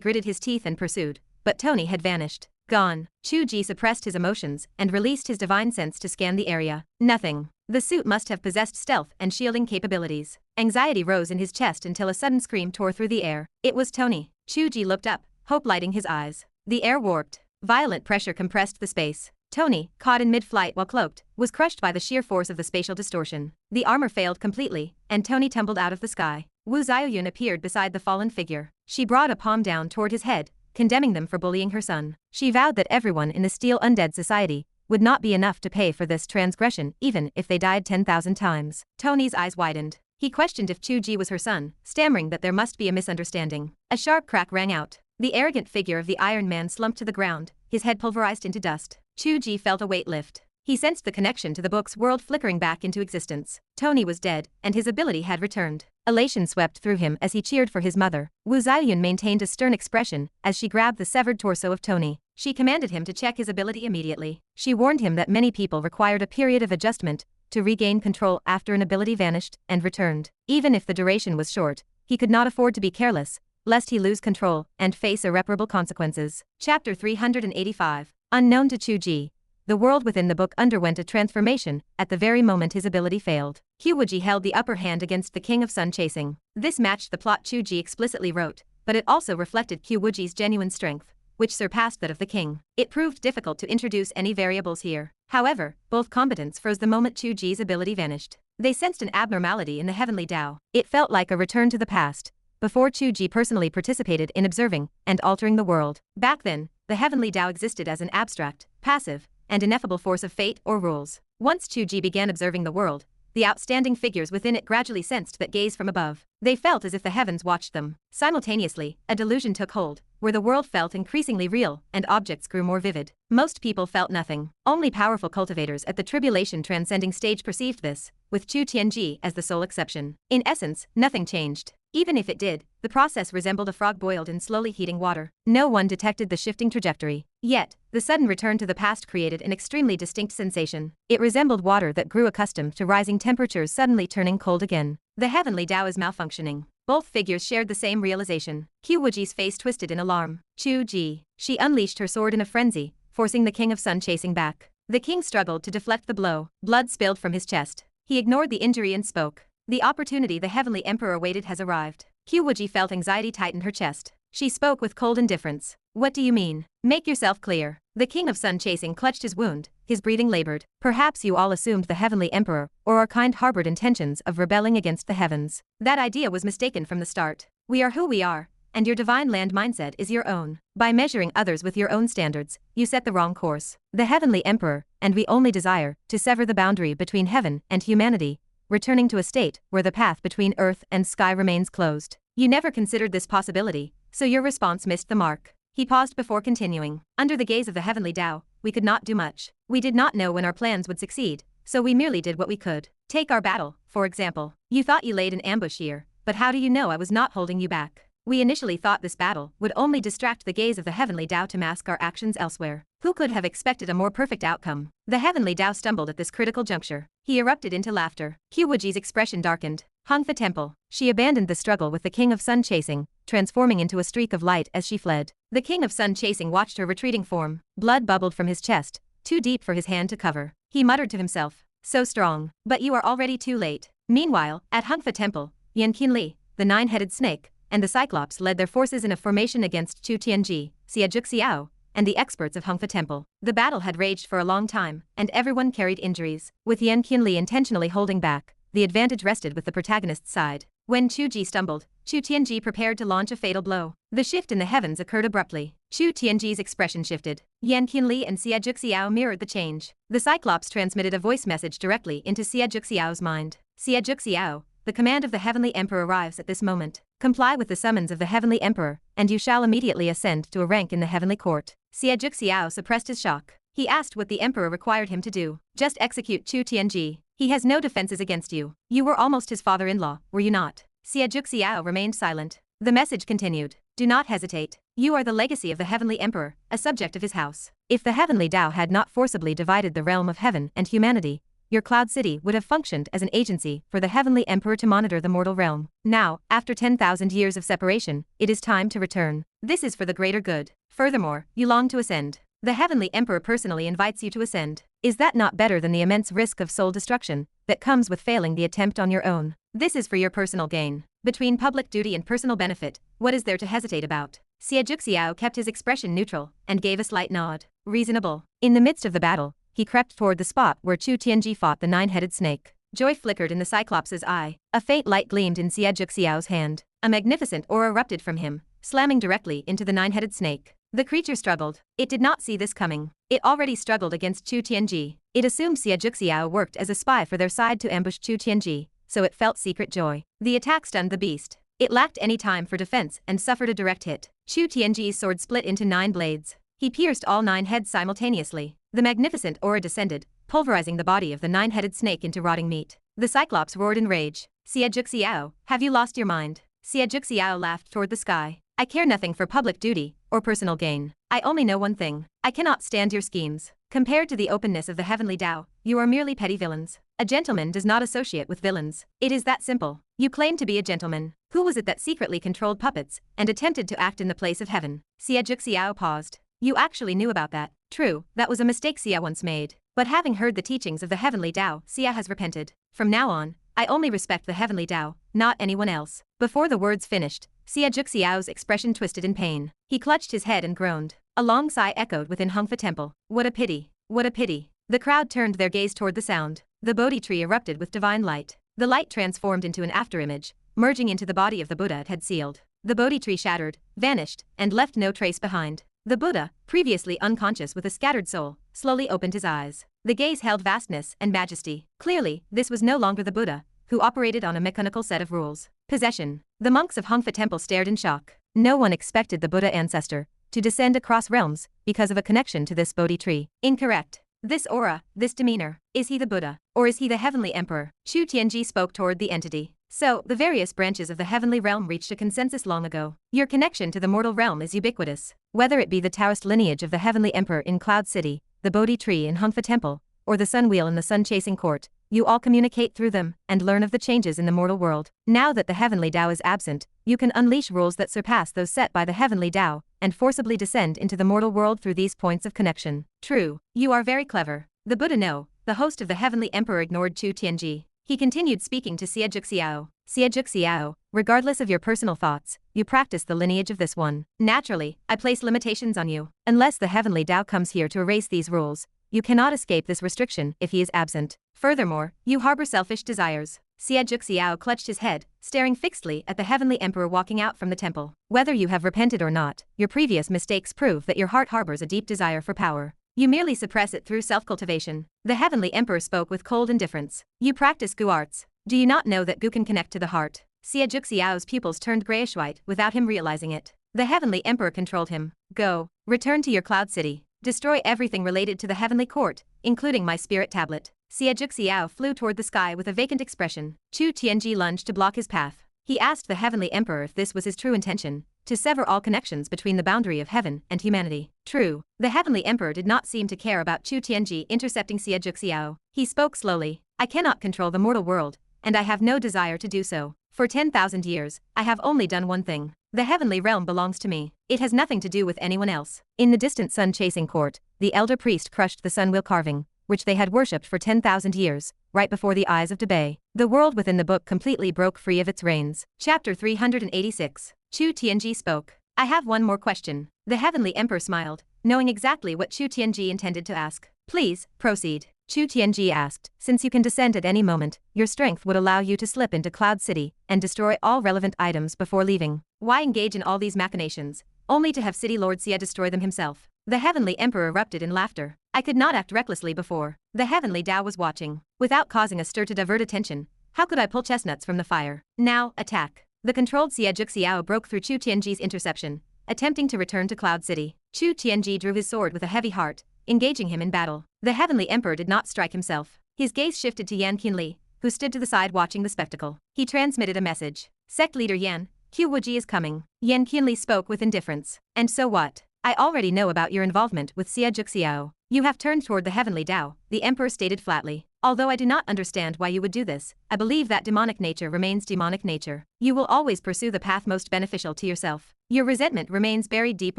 gritted his teeth and pursued, but Tony had vanished. Gone. Chu Ge suppressed his emotions and released his divine sense to scan the area. Nothing. The suit must have possessed stealth and shielding capabilities. Anxiety rose in his chest until a sudden scream tore through the air. It was Tony. Chu Ge looked up, hope lighting his eyes. The air warped. Violent pressure compressed the space. Tony, caught in mid-flight while cloaked, was crushed by the sheer force of the spatial distortion. The armor failed completely, and Tony tumbled out of the sky. Wu Xiaoyun appeared beside the fallen figure. She brought a palm down toward his head, condemning them for bullying her son. She vowed that everyone in the Steel Undead Society would not be enough to pay for this transgression even if they died 10,000 times. Tony's eyes widened. He questioned if Chu Ge was her son, stammering that there must be a misunderstanding. A sharp crack rang out. The arrogant figure of the Iron Man slumped to the ground, his head pulverized into dust. Chu Ge felt a weight lift. He sensed the connection to the book's world flickering back into existence. Tony was dead, and his ability had returned. Elation swept through him as he cheered for his mother. Wu Xiaoyun maintained a stern expression as she grabbed the severed torso of Tony. She commanded him to check his ability immediately. She warned him that many people required a period of adjustment to regain control after an ability vanished and returned. Even if the duration was short, he could not afford to be careless, lest he lose control and face irreparable consequences. Chapter 385. Unknown to Chu Ge, the world within the book underwent a transformation at the very moment his ability failed. Qiu Wuji held the upper hand against the King of Sun Chasing. This matched the plot Chu Ge explicitly wrote, but it also reflected Qiu Wuji's genuine strength, which surpassed that of the king. It proved difficult to introduce any variables here. However, both combatants froze the moment Chu Ge's ability vanished. They sensed an abnormality in the heavenly Tao. It felt like a return to the past, before Chu Ge personally participated in observing and altering the world. Back then, the heavenly Tao existed as an abstract, passive, and ineffable force of fate or rules. Once Chu Ge began observing the world, the outstanding figures within it gradually sensed that gaze from above. They felt as if the heavens watched them. Simultaneously, a delusion took hold, where the world felt increasingly real and objects grew more vivid. Most people felt nothing. Only powerful cultivators at the tribulation transcending stage perceived this, with Chu Tianji as the sole exception. In essence, nothing changed. Even if it did, the process resembled a frog boiled in slowly heating water. No one detected the shifting trajectory. Yet, the sudden return to the past created an extremely distinct sensation. It resembled water that grew accustomed to rising temperatures suddenly turning cold again. The heavenly Tao is malfunctioning. Both figures shared the same realization. Qiu Wuji's face twisted in alarm. Chu Ge. She unleashed her sword in a frenzy, forcing the King of Sun Chasing back. The king struggled to deflect the blow. Blood spilled from his chest. He ignored the injury and spoke. The opportunity the Heavenly Emperor awaited has arrived. Qiu Wuji felt anxiety tighten her chest. She spoke with cold indifference. What do you mean? Make yourself clear. The king of sun chasing clutched his wound, his breathing labored. Perhaps you all assumed the Heavenly Emperor or our kind harbored intentions of rebelling against the heavens. That idea was mistaken from the start. We are who we are, and your divine land mindset is your own. By measuring others with your own standards, you set the wrong course. The Heavenly Emperor, and we only desire to sever the boundary between heaven and humanity, returning to a state where the path between earth and sky remains closed. You never considered this possibility, so your response missed the mark. He paused before continuing. Under the gaze of the Heavenly Tao, we could not do much. We did not know when our plans would succeed, so we merely did what we could. Take our battle, for example. You thought you laid an ambush here, but how do you know I was not holding you back? We initially thought this battle would only distract the gaze of the Heavenly Tao to mask our actions elsewhere. Who could have expected a more perfect outcome? The Heavenly Tao stumbled at this critical juncture. He erupted into laughter. Qiu Wuji's expression darkened. Hung the temple. She abandoned the struggle with the King of Sun chasing, transforming into a streak of light as she fled. The King of Sun chasing watched her retreating form. Blood bubbled from his chest, too deep for his hand to cover. He muttered to himself. So strong. But you are already too late. Meanwhile, at Hungfa Temple, Yan Qinli, the nine-headed snake, and the Cyclops led their forces in a formation against Chu Tianji, Xia Zhuxiao, and the experts of Hungfa Temple. The battle had raged for a long time, and everyone carried injuries. With Yan Qinli intentionally holding back, the advantage rested with the protagonist's side. When Chu Ge stumbled, Chu Tianji prepared to launch a fatal blow. The shift in the heavens occurred abruptly. Chu Tianji's expression shifted. Yan Qinli and Xia Zhuxiao mirrored the change. The Cyclops transmitted a voice message directly into Xia Zhuxiao's mind. Xia Zhuxiao, the command of the Heavenly Emperor arrives at this moment. Comply with the summons of the Heavenly Emperor, and you shall immediately ascend to a rank in the Heavenly Court. Xia Zhuxiao suppressed his shock. He asked what the Emperor required him to do. Just execute Chu Tianji. He has no defenses against you. You were almost his father-in-law, were you not? Xia Zhuxiao remained silent. The message continued. Do not hesitate. You are the legacy of the Heavenly Emperor, a subject of his house. If the Heavenly Tao had not forcibly divided the realm of heaven and humanity, your Cloud City would have functioned as an agency for the Heavenly Emperor to monitor the mortal realm. Now, after 10,000 years of separation, it is time to return. This is for the greater good. Furthermore, you long to ascend. The Heavenly Emperor personally invites you to ascend. Is that not better than the immense risk of soul destruction that comes with failing the attempt on your own? This is for your personal gain. Between public duty and personal benefit, what is there to hesitate about? Xia Zhuxiao kept his expression neutral and gave a slight nod. Reasonable. In the midst of the battle, he crept toward the spot where Chu Tianji fought the nine-headed snake. Joy flickered in the Cyclops' eye. A faint light gleamed in Xia Zhuxiao's hand. A magnificent aura erupted from him, slamming directly into the nine-headed snake. The creature struggled. It did not see this coming. It already struggled against Chu Tianji. It assumed Xia Zhuxiao worked as a spy for their side to ambush Chu Tianji, so it felt secret joy. The attack stunned the beast. It lacked any time for defense and suffered a direct hit. Chu Tianji's sword split into 9 blades. He pierced all 9 heads simultaneously. The magnificent aura descended, pulverizing the body of the nine-headed snake into rotting meat. The Cyclops roared in rage. Xia Zhuxiao, have you lost your mind? Xia Zhuxiao laughed toward the sky. I care nothing for public duty or personal gain. I only know one thing. I cannot stand your schemes. Compared to the openness of the Heavenly Tao, you are merely petty villains. A gentleman does not associate with villains. It is that simple. You claim to be a gentleman. Who was it that secretly controlled puppets and attempted to act in the place of heaven? Xia Zhuxiao paused. You actually knew about that. True, that was a mistake Xia once made. But having heard the teachings of the Heavenly Tao, Xia has repented. From now on, I only respect the Heavenly Tao, not anyone else. Before the words finished, Xia Zhuxiao's expression twisted in pain. He clutched his head and groaned. A long sigh echoed within Hungfa Temple. What a pity. What a pity. The crowd turned their gaze toward the sound. The Bodhi tree erupted with divine light. The light transformed into an afterimage, merging into the body of the Buddha it had sealed. The Bodhi tree shattered, vanished, and left no trace behind. The Buddha, previously unconscious with a scattered soul, slowly opened his eyes. The gaze held vastness and majesty. Clearly, this was no longer the Buddha, who operated on a mechanical set of rules. Possession. The monks of Hungfa Temple stared in shock. No one expected the Buddha ancestor to descend across realms because of a connection to this Bodhi tree. Incorrect. This aura, this demeanor, is he the Buddha, or is he the Heavenly Emperor? Chu Tianji spoke toward the entity. So, the various branches of the heavenly realm reached a consensus long ago. Your connection to the mortal realm is ubiquitous. Whether it be the Taoist lineage of the Heavenly Emperor in Cloud City, the Bodhi tree in Hungfa Temple, or the Sun Wheel in the Sun-Chasing Court, you all communicate through them and learn of the changes in the mortal world. Now that the Heavenly Tao is absent, you can unleash rules that surpass those set by the Heavenly Tao and forcibly descend into the mortal world through these points of connection. True, you are very clever. The Buddha no, the host of the Heavenly Emperor ignored Chu Tianji. He continued speaking to Xie Zhixiao. Xie Zhixiao, regardless of your personal thoughts, you practice the lineage of this one. Naturally, I place limitations on you. Unless the Heavenly Tao comes here to erase these rules, you cannot escape this restriction if he is absent. Furthermore, you harbor selfish desires. Xie Zhixiao clutched his head, staring fixedly at the Heavenly Emperor walking out from the temple. Whether you have repented or not, your previous mistakes prove that your heart harbors a deep desire for power. You merely suppress it through self-cultivation. The Heavenly Emperor spoke with cold indifference. You practice Gu arts. Do you not know that Gu can connect to the heart? Xie Zhixiao's pupils turned grayish-white without him realizing it. The Heavenly Emperor controlled him. Go. Return to your cloud city. Destroy everything related to the Heavenly Court, including my spirit tablet. Xie Zhixiao flew toward the sky with a vacant expression. Chu Tianji lunged to block his path. He asked the Heavenly Emperor if this was his true intention, to sever all connections between the boundary of heaven and humanity. True, the Heavenly Emperor did not seem to care about Chu Tianji intercepting Xie Zhixiao. He spoke slowly. I cannot control the mortal world, and I have no desire to do so. For 10,000 years, I have only done one thing. The heavenly realm belongs to me. It has nothing to do with anyone else. In the distant sun-chasing court, the elder priest crushed the sun-wheel carving, which they had worshipped for 10,000 years, right before the eyes of Debay. The world within the book completely broke free of its reins. Chapter 386. Chu Tianji spoke. I have one more question. The Heavenly Emperor smiled, knowing exactly what Chu Tianji intended to ask. Please, proceed. Chu Tianji asked, since you can descend at any moment, your strength would allow you to slip into Cloud City and destroy all relevant items before leaving. Why engage in all these machinations, only to have City Lord Xie destroy them himself? The Heavenly Emperor erupted in laughter. I could not act recklessly before. The Heavenly Tao was watching. Without causing a stir to divert attention, how could I pull chestnuts from the fire? Now, attack. The controlled Xie Zhixiao broke through Chu Tianji's interception, attempting to return to Cloud City. Chu Tianji drew his sword with a heavy heart, engaging him in battle. The Heavenly Emperor did not strike himself. His gaze shifted to Yan Qinli, who stood to the side watching the spectacle. He transmitted a message. Sect leader Yan, Qiu Wuji is coming. Yan Qinli spoke with indifference. And so what? I already know about your involvement with Xie Zhixiao. You have turned toward the Heavenly Tao, the Emperor stated flatly. Although I do not understand why you would do this, I believe that demonic nature remains demonic nature. You will always pursue the path most beneficial to yourself. Your resentment remains buried deep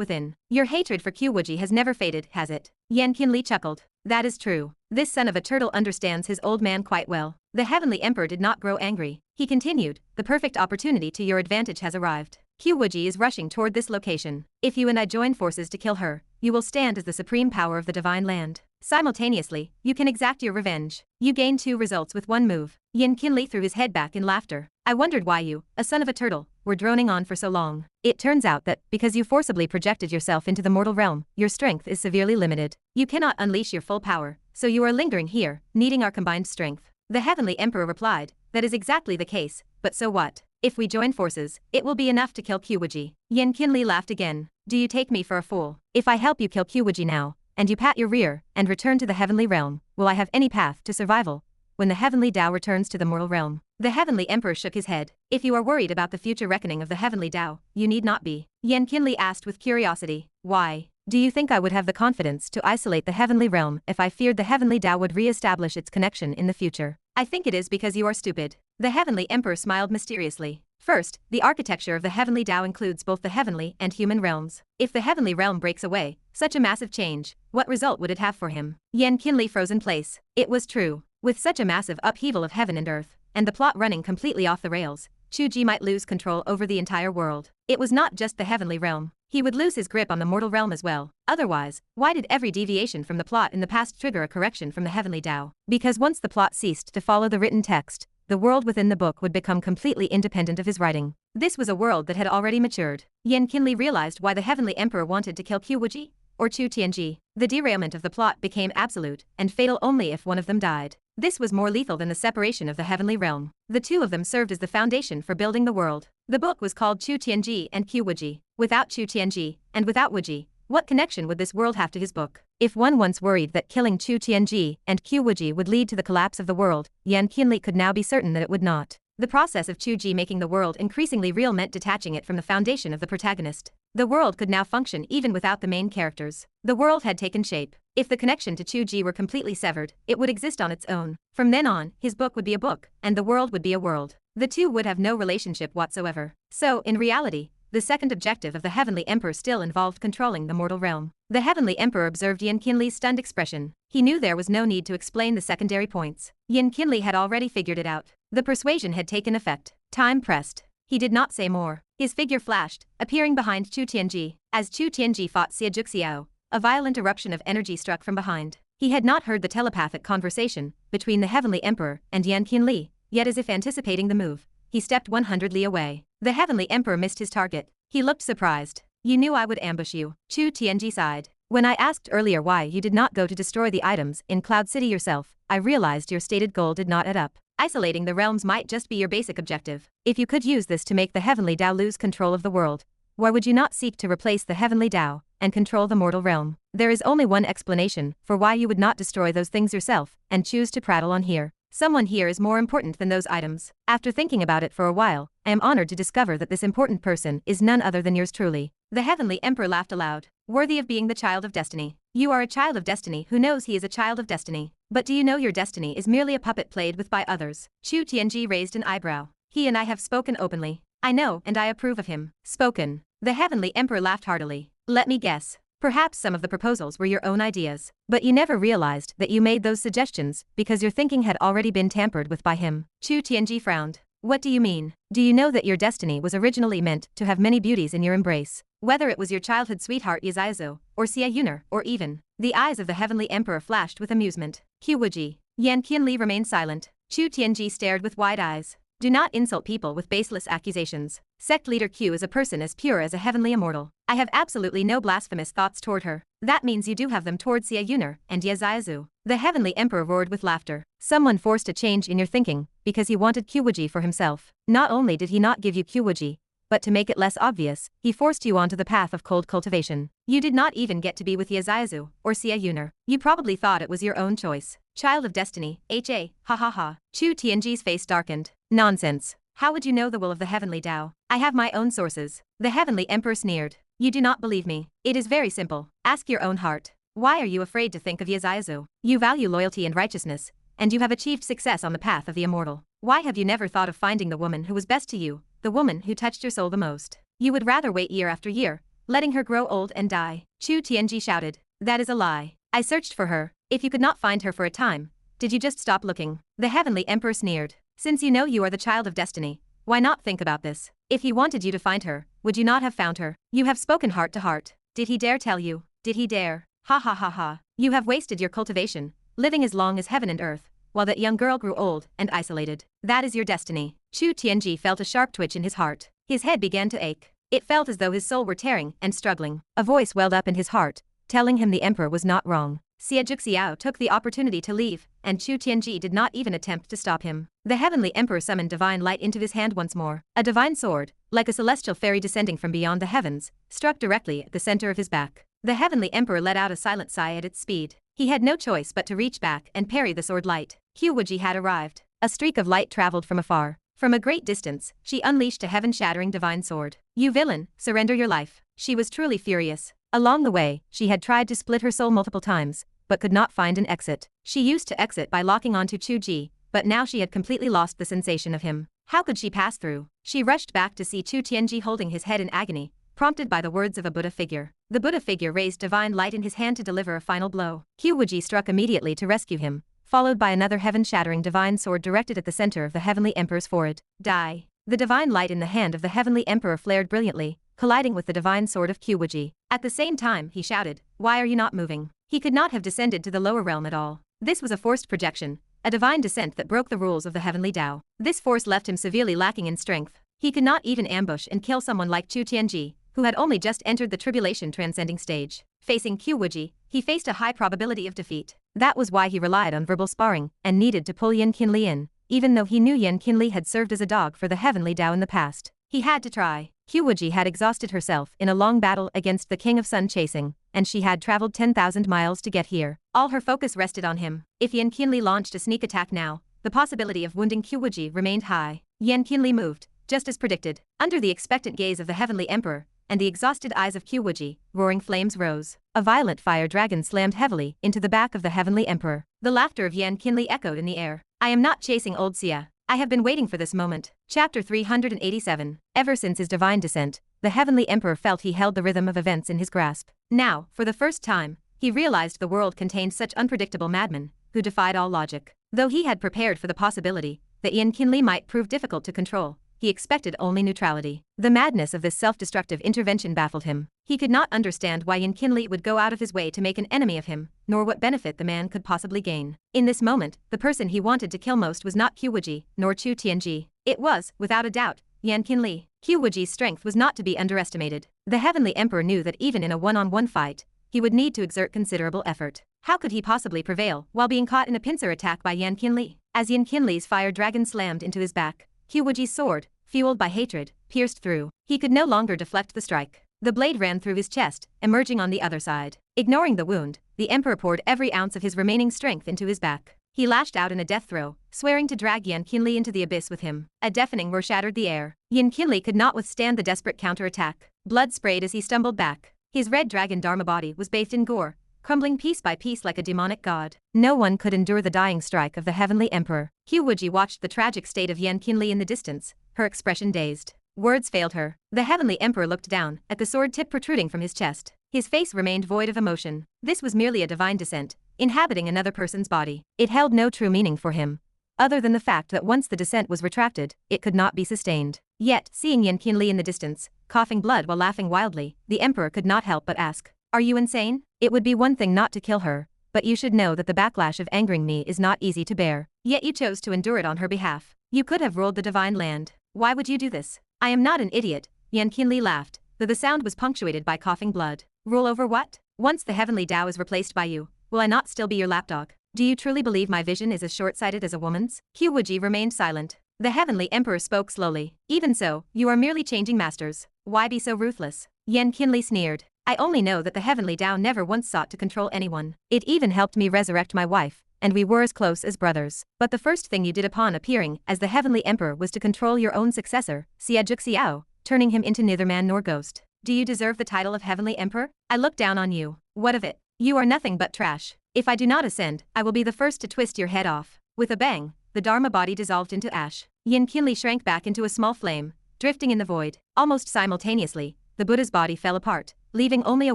within. Your hatred for Qiu Wuji has never faded, has it? Yan Qinli chuckled. That is true. This son of a turtle understands his old man quite well. The Heavenly Emperor did not grow angry. He continued, the perfect opportunity to your advantage has arrived. Qiu Wuji is rushing toward this location. If you and I join forces to kill her, you will stand as the supreme power of the divine land. Simultaneously, you can exact your revenge. You gain 2 results with 1 move. Yan Qinli threw his head back in laughter. I wondered why you, a son of a turtle, were droning on for so long. It turns out that, because you forcibly projected yourself into the mortal realm, your strength is severely limited. You cannot unleash your full power, so you are lingering here, needing our combined strength. The Heavenly Emperor replied, that is exactly the case, but so what? If we join forces, it will be enough to kill Qiu Wuji. Yan Qinli laughed again. Do you take me for a fool? If I help you kill Qiu Wuji now, and you pat your rear, and return to the heavenly realm, will I have any path to survival when the Heavenly Tao returns to the mortal realm? The Heavenly Emperor shook his head. If you are worried about the future reckoning of the Heavenly Tao, you need not be. Yan Qinli asked with curiosity. Why? Do you think I would have the confidence to isolate the heavenly realm if I feared the Heavenly Tao would re-establish its connection in the future? I think it is because you are stupid. The Heavenly Emperor smiled mysteriously. First, the architecture of the Heavenly Tao includes both the heavenly and human realms. If the heavenly realm breaks away, such a massive change, what result would it have for him? Yan Qinli froze in place. It was true. With such a massive upheaval of heaven and earth, and the plot running completely off the rails, Chu Ge might lose control over the entire world. It was not just the heavenly realm. He would lose his grip on the mortal realm as well. Otherwise, why did every deviation from the plot in the past trigger a correction from the Heavenly Tao? Because once the plot ceased to follow the written text, the world within the book would become completely independent of his writing. This was a world that had already matured. Yan Qinli realized why the Heavenly Emperor wanted to kill Qiu Wuji, or Chu Tianji. The derailment of the plot became absolute and fatal only if one of them died. This was more lethal than the separation of the heavenly realm. The 2 of them served as the foundation for building the world. The book was called Chu Tianji and Qiu Wuji. Without Chu Tianji, and without Wuji, what connection would this world have to his book? If one once worried that killing Chu Tianji and Qiu Wuji would lead to the collapse of the world, Yan Qinli could now be certain that it would not. The process of Chu Ge making the world increasingly real meant detaching it from the foundation of the protagonist. The world could now function even without the main characters. The world had taken shape. If the connection to Chu Ge were completely severed, it would exist on its own. From then on, his book would be a book, and the world would be a world. The 2 would have no relationship whatsoever. So, in reality, the second objective of the Heavenly Emperor still involved controlling the mortal realm. The Heavenly Emperor observed Yan Qinli's stunned expression. He knew there was no need to explain the secondary points. Yan Qinli had already figured it out. The persuasion had taken effect. Time pressed. He did not say more. His figure flashed, appearing behind Chu Tianji. As Chu Tianji fought Xie Juxiao, a violent eruption of energy struck from behind. He had not heard the telepathic conversation between the Heavenly Emperor and Yan Qinli, yet as if anticipating the move, he stepped 100 li away. The Heavenly Emperor missed his target. He looked surprised. You knew I would ambush you. Chu Tianji sighed. When I asked earlier why you did not go to destroy the items in Cloud City yourself, I realized your stated goal did not add up. Isolating the realms might just be your basic objective. If you could use this to make the Heavenly Tao lose control of the world, why would you not seek to replace the Heavenly Tao and control the mortal realm? There is only one explanation for why you would not destroy those things yourself and choose to prattle on here. Someone here is more important than those items. After thinking about it for a while, I am honored to discover that this important person is none other than yours truly. The Heavenly Emperor laughed aloud. Worthy of being the child of destiny. You are a child of destiny who knows he is a child of destiny. But do you know your destiny is merely a puppet played with by others? Chu Tianji raised an eyebrow. He and I have spoken openly. I know and I approve of him. Spoken. The Heavenly Emperor laughed heartily. Let me guess. Perhaps some of the proposals were your own ideas, but you never realized that you made those suggestions because your thinking had already been tampered with by him. Chu Tianji frowned. What do you mean? Do you know that your destiny was originally meant to have many beauties in your embrace? Whether it was your childhood sweetheart Yaziazu, or Xie Yuner, or even. The eyes of the Heavenly Emperor flashed with amusement. Qiu Wuji. Yan Qinli remained silent. Chu Tianji stared with wide eyes. Do not insult people with baseless accusations. Sect leader Qiu is a person as pure as a heavenly immortal. I have absolutely no blasphemous thoughts toward her. That means you do have them toward Xie Yuner and Yaziazu. The Heavenly Emperor roared with laughter. Someone forced a change in your thinking because he wanted Qiu Wuji for himself. Not only did he not give you Qiu Wuji, but to make it less obvious, he forced you onto the path of cold cultivation. You did not even get to be with Yaziazu or Xie Yuner. You probably thought it was your own choice. Child of destiny, ha ha ha. Chu Tianji's face darkened. Nonsense. How would you know the will of the Heavenly Tao? I have my own sources. The Heavenly Emperor sneered. You do not believe me. It is very simple. Ask your own heart. Why are you afraid to think of Yaziazu? You value loyalty and righteousness, and you have achieved success on the path of the immortal. Why have you never thought of finding the woman who was best to you, the woman who touched your soul the most? You would rather wait year after year, letting her grow old and die. Chu Tianji shouted. That is a lie. I searched for her. If you could not find her for a time, did you just stop looking? The Heavenly Emperor sneered. Since you know you are the child of destiny, why not think about this? If he wanted you to find her, would you not have found her? You have spoken heart to heart. Did he dare tell you? Did he dare? Ha ha ha ha. You have wasted your cultivation, living as long as heaven and earth, while that young girl grew old and isolated. That is your destiny. Chu Tianji felt a sharp twitch in his heart. His head began to ache. It felt as though his soul were tearing and struggling. A voice welled up in his heart, telling him the emperor was not wrong. Xie Juxiao took the opportunity to leave, and Chu Tianji did not even attempt to stop him. The Heavenly Emperor summoned divine light into his hand once more. A divine sword, like a celestial fairy descending from beyond the heavens, struck directly at the center of his back. The Heavenly Emperor let out a silent sigh at its speed. He had no choice but to reach back and parry the sword light. Qiu Wuji had arrived. A streak of light traveled from afar. From a great distance, she unleashed a heaven-shattering divine sword. You villain, surrender your life. She was truly furious. Along the way, she had tried to split her soul multiple times, but could not find an exit. She used to exit by locking onto Chu Ge, but now she had completely lost the sensation of him. How could she pass through? She rushed back to see Chu Tianji holding his head in agony, prompted by the words of a Buddha figure. The Buddha figure raised divine light in his hand to deliver a final blow. Qiu Wuji struck immediately to rescue him, followed by another heaven-shattering divine sword directed at the center of the Heavenly Emperor's forehead. Die. The divine light in the hand of the Heavenly Emperor flared brilliantly, colliding with the divine sword of Qiu Wuji. At the same time, he shouted, "Why are you not moving?" He could not have descended to the lower realm at all. This was a forced projection, a divine descent that broke the rules of the Heavenly Tao. This force left him severely lacking in strength. He could not even ambush and kill someone like Chu Tianji, who had only just entered the tribulation transcending stage. Facing Qiu Wuji, he faced a high probability of defeat. That was why he relied on verbal sparring and needed to pull Yan Qinli in, even though he knew Yan Qinli had served as a dog for the Heavenly Tao in the past. He had to try. Qiu Wuji had exhausted herself in a long battle against the King of Sun chasing, and she had traveled 10,000 miles to get here. All her focus rested on him. If Yan Qinli launched a sneak attack now, the possibility of wounding Qiu Wuji remained high. Yan Qinli moved, just as predicted. Under the expectant gaze of the Heavenly Emperor and the exhausted eyes of Qiu Wuji, roaring flames rose. A violent fire dragon slammed heavily into the back of the Heavenly Emperor. The laughter of Yan Qinli echoed in the air. I am not chasing old Xia. I have been waiting for this moment. Chapter 387. Ever since his divine descent, the Heavenly Emperor felt he held the rhythm of events in his grasp. Now, for the first time, he realized the world contained such unpredictable madmen, who defied all logic. Though he had prepared for the possibility that Yan Qinli might prove difficult to control, he expected only neutrality. The madness of this self-destructive intervention baffled him. He could not understand why Yan Qinli would go out of his way to make an enemy of him, nor what benefit the man could possibly gain. In this moment, the person he wanted to kill most was not Qiu Wuji, nor Chu Tianji. It was, without a doubt, Yan Qinli. Qiu Wuji's strength was not to be underestimated. The Heavenly Emperor knew that even in a one-on-one fight, he would need to exert considerable effort. How could he possibly prevail while being caught in a pincer attack by Yan Qinli? As Yan Qinli's fire dragon slammed into his back, Qiu Wuji's sword, fueled by hatred, pierced through. He could no longer deflect the strike. The blade ran through his chest, emerging on the other side. Ignoring the wound, the Emperor poured every ounce of his remaining strength into his back. He lashed out in a death throw, swearing to drag Yan Qinli into the abyss with him. A deafening roar shattered the air. Yan Qinli could not withstand the desperate counterattack. Blood sprayed as he stumbled back. His red dragon Dharma body was bathed in gore, crumbling piece by piece like a demonic god. No one could endure the dying strike of the Heavenly Emperor. Qiu Wuji watched the tragic state of Yan Qinli in the distance, her expression dazed. Words failed her. The Heavenly Emperor looked down at the sword tip protruding from his chest. His face remained void of emotion. This was merely a divine descent, inhabiting another person's body. It held no true meaning for him, other than the fact that once the descent was retracted, it could not be sustained. Yet, seeing Yan Qinli in the distance, coughing blood while laughing wildly, the Emperor could not help but ask, "Are you insane? It would be one thing not to kill her, but you should know that the backlash of angering me is not easy to bear. Yet you chose to endure it on her behalf. You could have ruled the divine land. Why would you do this?" "I am not an idiot," Yan Qinli laughed, though the sound was punctuated by coughing blood. "Rule over what? Once the heavenly Tao is replaced by you, will I not still be your lapdog? Do you truly believe my vision is as short-sighted as a woman's?" Qiu Wuji remained silent. The Heavenly Emperor spoke slowly. "Even so, you are merely changing masters. Why be so ruthless?" Yan Qinli sneered. "I only know that the Heavenly Tao never once sought to control anyone. It even helped me resurrect my wife, and we were as close as brothers. But the first thing you did upon appearing as the Heavenly Emperor was to control your own successor, Xie Xiao, turning him into neither man nor ghost. Do you deserve the title of Heavenly Emperor? I look down on you. What of it? You are nothing but trash. If I do not ascend, I will be the first to twist your head off." With a bang, the Dharma body dissolved into ash. Yan Qinli shrank back into a small flame, drifting in the void. Almost simultaneously, the Buddha's body fell apart, leaving only a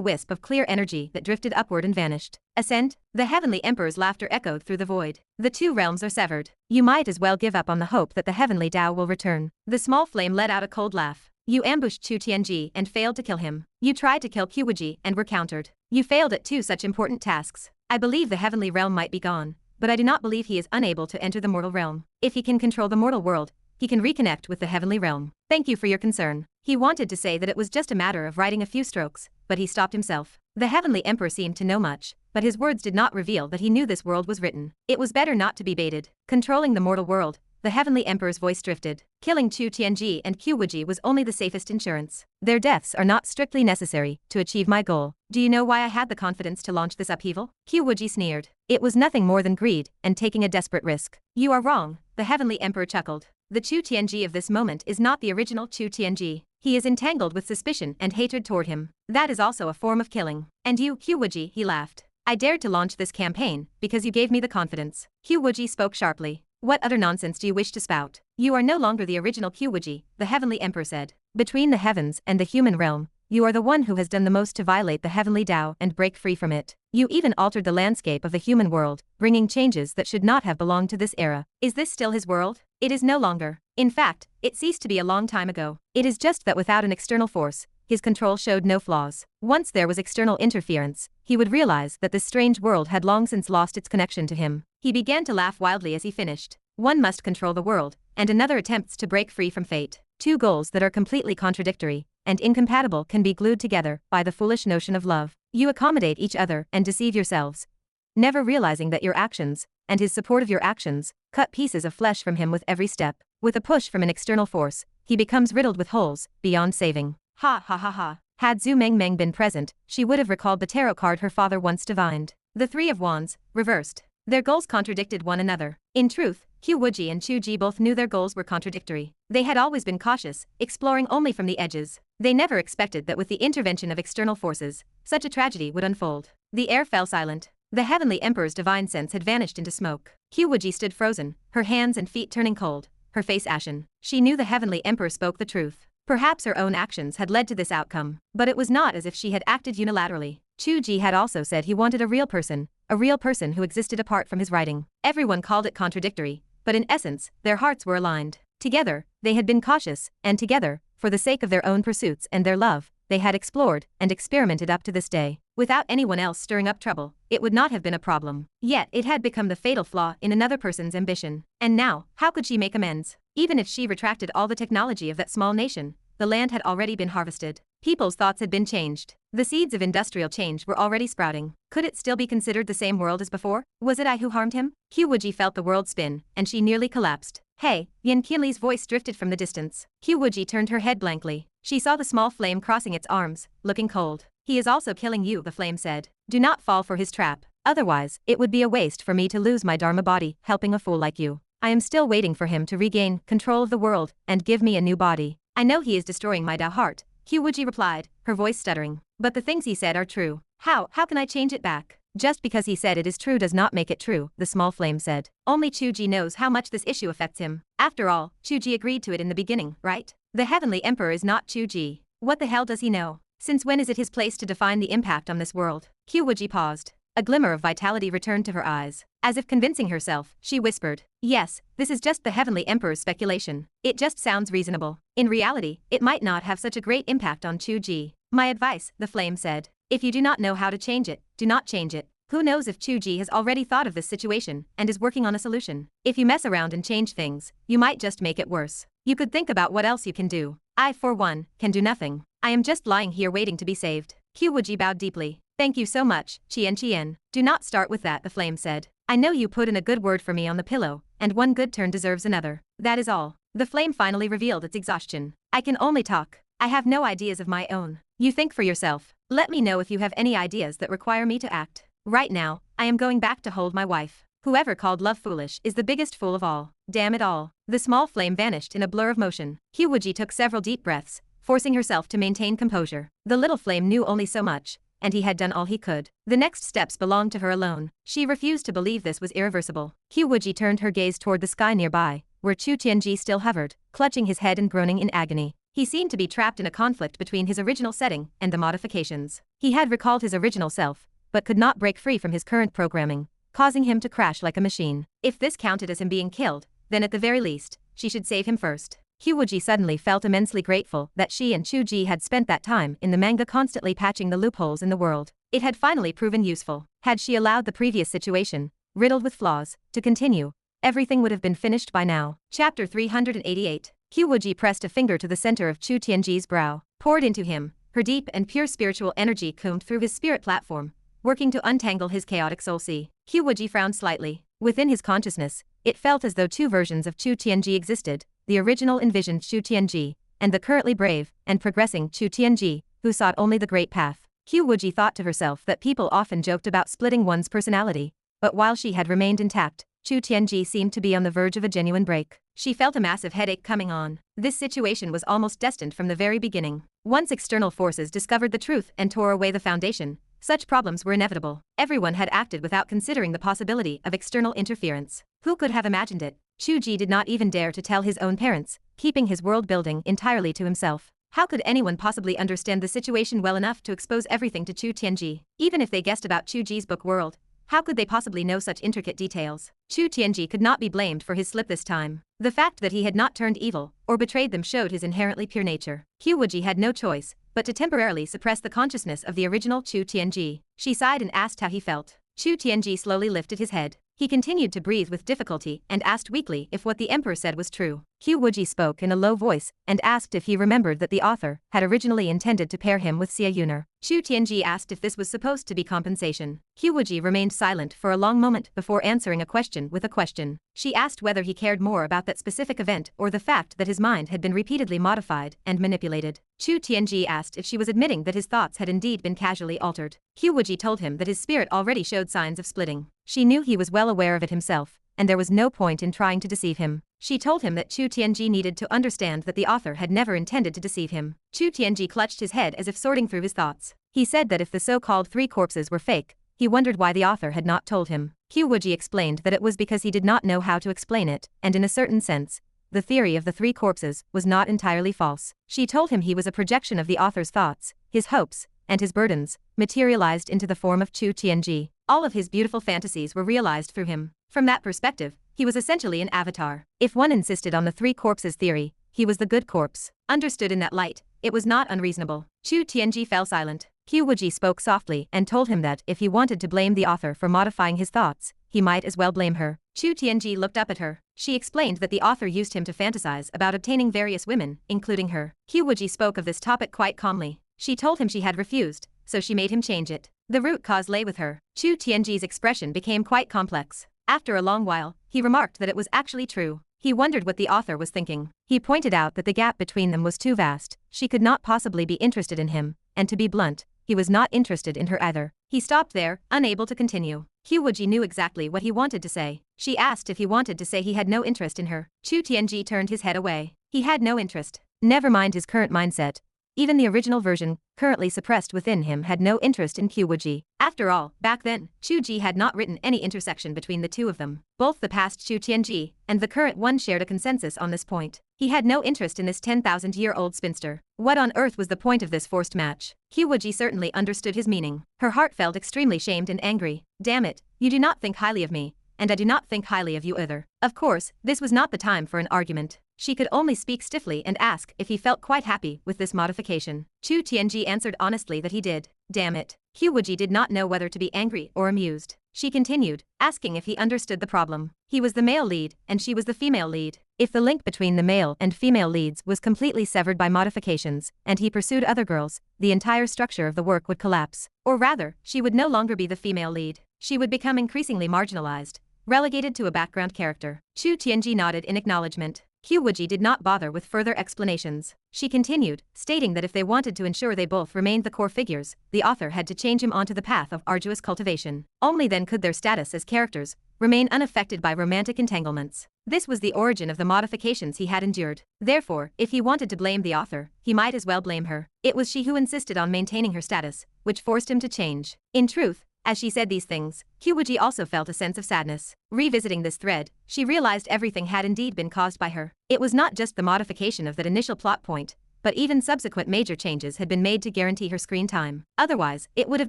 wisp of clear energy that drifted upward and vanished. "Ascend?" The Heavenly Emperor's laughter echoed through the void. "The two realms are severed. You might as well give up on the hope that the Heavenly Tao will return." The small flame let out a cold laugh. "You ambushed Chu Tianji and failed to kill him. You tried to kill Qiu Wuji and were countered. You failed at two such important tasks. I believe the heavenly realm might be gone, but I do not believe he is unable to enter the mortal realm. If he can control the mortal world, he can reconnect with the heavenly realm. Thank you for your concern." He wanted to say that it was just a matter of writing a few strokes, but he stopped himself. The Heavenly Emperor seemed to know much, but his words did not reveal that he knew this world was written. It was better not to be baited. Controlling the mortal world, the Heavenly Emperor's voice drifted. "Killing Chu Tianji and Qiu Wuji was only the safest insurance. Their deaths are not strictly necessary to achieve my goal. Do you know why I had the confidence to launch this upheaval?" Qiu Wuji sneered. "It was nothing more than greed and taking a desperate risk." "You are wrong," the Heavenly Emperor chuckled. "The Chu Tianji of this moment is not the original Chu Tianji. He is entangled with suspicion and hatred toward him. That is also a form of killing. And you, Qiu Wuji," he laughed. "I dared to launch this campaign because you gave me the confidence." Qiu Wuji spoke sharply. "What other nonsense do you wish to spout? You are no longer the original Qiu Wuji," the Heavenly Emperor said. "Between the heavens and the human realm, you are the one who has done the most to violate the heavenly Tao and break free from it. You even altered the landscape of the human world, bringing changes that should not have belonged to this era. Is this still his world? It is no longer. In fact, it ceased to be a long time ago. It is just that without an external force, his control showed no flaws. Once there was external interference, he would realize that this strange world had long since lost its connection to him." He began to laugh wildly as he finished. "One must control the world, and another attempts to break free from fate. Two goals that are completely contradictory and incompatible can be glued together by the foolish notion of love. You accommodate each other and deceive yourselves, never realizing that your actions, and his support of your actions, cut pieces of flesh from him with every step. With a push from an external force, he becomes riddled with holes, beyond saving." Ha ha ha ha. Had Zhu Mengmeng been present, she would have recalled the tarot card her father once divined. The Three of Wands, reversed. Their goals contradicted one another. In truth, Qiu Wuji and Chu Ge both knew their goals were contradictory. They had always been cautious, exploring only from the edges. They never expected that with the intervention of external forces, such a tragedy would unfold. The air fell silent. The Heavenly Emperor's divine sense had vanished into smoke. Qiu Wuji stood frozen, her hands and feet turning cold, her face ashen. She knew the Heavenly Emperor spoke the truth. Perhaps her own actions had led to this outcome, but it was not as if she had acted unilaterally. Chu Ge had also said he wanted a real person who existed apart from his writing. Everyone called it contradictory, but in essence, their hearts were aligned. Together, they had been cautious, and together, for the sake of their own pursuits and their love, they had explored and experimented up to this day. Without anyone else stirring up trouble, it would not have been a problem. Yet, it had become the fatal flaw in another person's ambition. And now, how could she make amends? Even if she retracted all the technology of that small nation, the land had already been harvested. People's thoughts had been changed. The seeds of industrial change were already sprouting. Could it still be considered the same world as before? Was it I who harmed him? Qiu Wuji felt the world spin, and she nearly collapsed. Hey, Yan Qianli's voice drifted from the distance. Qiu Wuji turned her head blankly. She saw the small flame crossing its arms, looking cold. He is also killing you, the flame said. Do not fall for his trap. Otherwise, it would be a waste for me to lose my Dharma body, helping a fool like you. I am still waiting for him to regain control of the world and give me a new body. I know he is destroying my Dao heart, Qiu Wuji replied, her voice stuttering. But the things he said are true. How can I change it back? Just because he said it is true does not make it true, the small flame said. Only Chu Ge knows how much this issue affects him. After all, Chu Ge agreed to it in the beginning, right? The Heavenly Emperor is not Chu Ge. What the hell does he know? Since when is it his place to define the impact on this world? Qiu Wuji paused. A glimmer of vitality returned to her eyes. As if convincing herself, she whispered, yes, this is just the Heavenly Emperor's speculation. It just sounds reasonable. In reality, it might not have such a great impact on Chu Ge. My advice, the flame said. If you do not know how to change it, do not change it. Who knows if Chu Ge has already thought of this situation and is working on a solution. If you mess around and change things, you might just make it worse. You could think about what else you can do. I, for one, can do nothing. I am just lying here waiting to be saved. Qiu Wuji bowed deeply. Thank you so much, Qian. Do not start with that, the flame said. I know you put in a good word for me on the pillow, and one good turn deserves another. That is all. The flame finally revealed its exhaustion. I can only talk. I have no ideas of my own. You think for yourself. Let me know if you have any ideas that require me to act. Right now, I am going back to hold my wife. Whoever called love foolish is the biggest fool of all. Damn it all. The small flame vanished in a blur of motion. Qiu Wuji took several deep breaths, forcing herself to maintain composure. The little flame knew only so much, and he had done all he could. The next steps belonged to her alone. She refused to believe this was irreversible. Qiu Wuji turned her gaze toward the sky nearby, where Chu Tianji still hovered, clutching his head and groaning in agony. He seemed to be trapped in a conflict between his original setting and the modifications. He had recalled his original self, but could not break free from his current programming, causing him to crash like a machine. If this counted as him being killed, then at the very least, she should save him first. Qiu Wuji suddenly felt immensely grateful that she and Chu Ge had spent that time in the manga constantly patching the loopholes in the world. It had finally proven useful. Had she allowed the previous situation, riddled with flaws, to continue, everything would have been finished by now. Chapter 388. Qiu Wuji pressed a finger to the center of Chu Tianji's brow, poured into him. Her deep and pure spiritual energy combed through his spirit platform, working to untangle his chaotic soul sea. Qiu Wuji frowned slightly. Within his consciousness, it felt as though two versions of Chu Tianji existed, the original envisioned Chu Tianji, and the currently brave and progressing Chu Tianji, who sought only the great path. Qiu Wuji thought to herself that people often joked about splitting one's personality, but while she had remained intact, Chu Tianji seemed to be on the verge of a genuine break. She felt a massive headache coming on. This situation was almost destined from the very beginning. Once external forces discovered the truth and tore away the foundation, such problems were inevitable. Everyone had acted without considering the possibility of external interference. Who could have imagined it? Chu Ge did not even dare to tell his own parents, keeping his world building entirely to himself. How could anyone possibly understand the situation well enough to expose everything to Chu Tianji? Even if they guessed about Chu Ge's book world, how could they possibly know such intricate details? Chu Tianji could not be blamed for his slip this time. The fact that he had not turned evil or betrayed them showed his inherently pure nature. Qiu Wuji had no choice but to temporarily suppress the consciousness of the original Chu Tianji. She sighed and asked how he felt. Chu Tianji slowly lifted his head. He continued to breathe with difficulty and asked weakly if what the emperor said was true. Qiu Wuji spoke in a low voice and asked if he remembered that the author had originally intended to pair him with Xie Yuner. Chu Tianji asked if this was supposed to be compensation. Qiu Wuji remained silent for a long moment before answering a question with a question. She asked whether he cared more about that specific event or the fact that his mind had been repeatedly modified and manipulated. Chu Tianji asked if she was admitting that his thoughts had indeed been casually altered. Qiu Wuji told him that his spirit already showed signs of splitting. She knew he was well aware of it himself, and there was no point in trying to deceive him. She told him that Chu Tianji needed to understand that the author had never intended to deceive him. Chu Tianji clutched his head as if sorting through his thoughts. He said that if the so-called 3 corpses were fake, he wondered why the author had not told him. Qiu Wuji explained that it was because he did not know how to explain it, and in a certain sense, the theory of the three corpses was not entirely false. She told him he was a projection of the author's thoughts, his hopes, and his burdens, materialized into the form of Chu Ge. All of his beautiful fantasies were realized through him. From that perspective, he was essentially an avatar. If one insisted on the three corpses theory, he was the good corpse. Understood in that light, it was not unreasonable. Chu Ge fell silent. Qiu Wuji spoke softly and told him that if he wanted to blame the author for modifying his thoughts, he might as well blame her. Chu Ge looked up at her. She explained that the author used him to fantasize about obtaining various women, including her. Qiu Wuji spoke of this topic quite calmly. She told him she had refused, so she made him change it. The root cause lay with her. Chu Ge's expression became quite complex. After a long while, he remarked that it was actually true. He wondered what the author was thinking. He pointed out that the gap between them was too vast. She could not possibly be interested in him, and to be blunt, he was not interested in her either. He stopped there, unable to continue. Qiu Wuji knew exactly what he wanted to say. She asked if he wanted to say he had no interest in her. Chu Ge turned his head away. He had no interest. Never mind his current mindset. Even the original version, currently suppressed within him, had no interest in Qiu Wuji. After all, back then, Chu Ge had not written any intersection between the two of them. Both the past Chu Ge and the current one shared a consensus on this point. He had no interest in this 10,000-year-old spinster. What on earth was the point of this forced match? Qiu Wuji certainly understood his meaning. Her heart felt extremely shamed and angry. Damn it, you do not think highly of me, and I do not think highly of you either. Of course, this was not the time for an argument. She could only speak stiffly and ask if he felt quite happy with this modification. Chu Ge answered honestly that he did. Damn it. Qiu Wuji did not know whether to be angry or amused. She continued, asking if he understood the problem. He was the male lead, and she was the female lead. If the link between the male and female leads was completely severed by modifications, and he pursued other girls, the entire structure of the work would collapse. Or rather, she would no longer be the female lead. She would become increasingly marginalized, relegated to a background character. Chu Ge nodded in acknowledgement. Qiu Wuji did not bother with further explanations. She continued, stating that if they wanted to ensure they both remained the core figures, the author had to change him onto the path of arduous cultivation. Only then could their status as characters remain unaffected by romantic entanglements. This was the origin of the modifications he had endured. Therefore, if he wanted to blame the author, he might as well blame her. It was she who insisted on maintaining her status, which forced him to change. In truth, as she said these things, Qiu Wuji also felt a sense of sadness. Revisiting this thread, she realized everything had indeed been caused by her. It was not just the modification of that initial plot point, but even subsequent major changes had been made to guarantee her screen time. Otherwise, it would have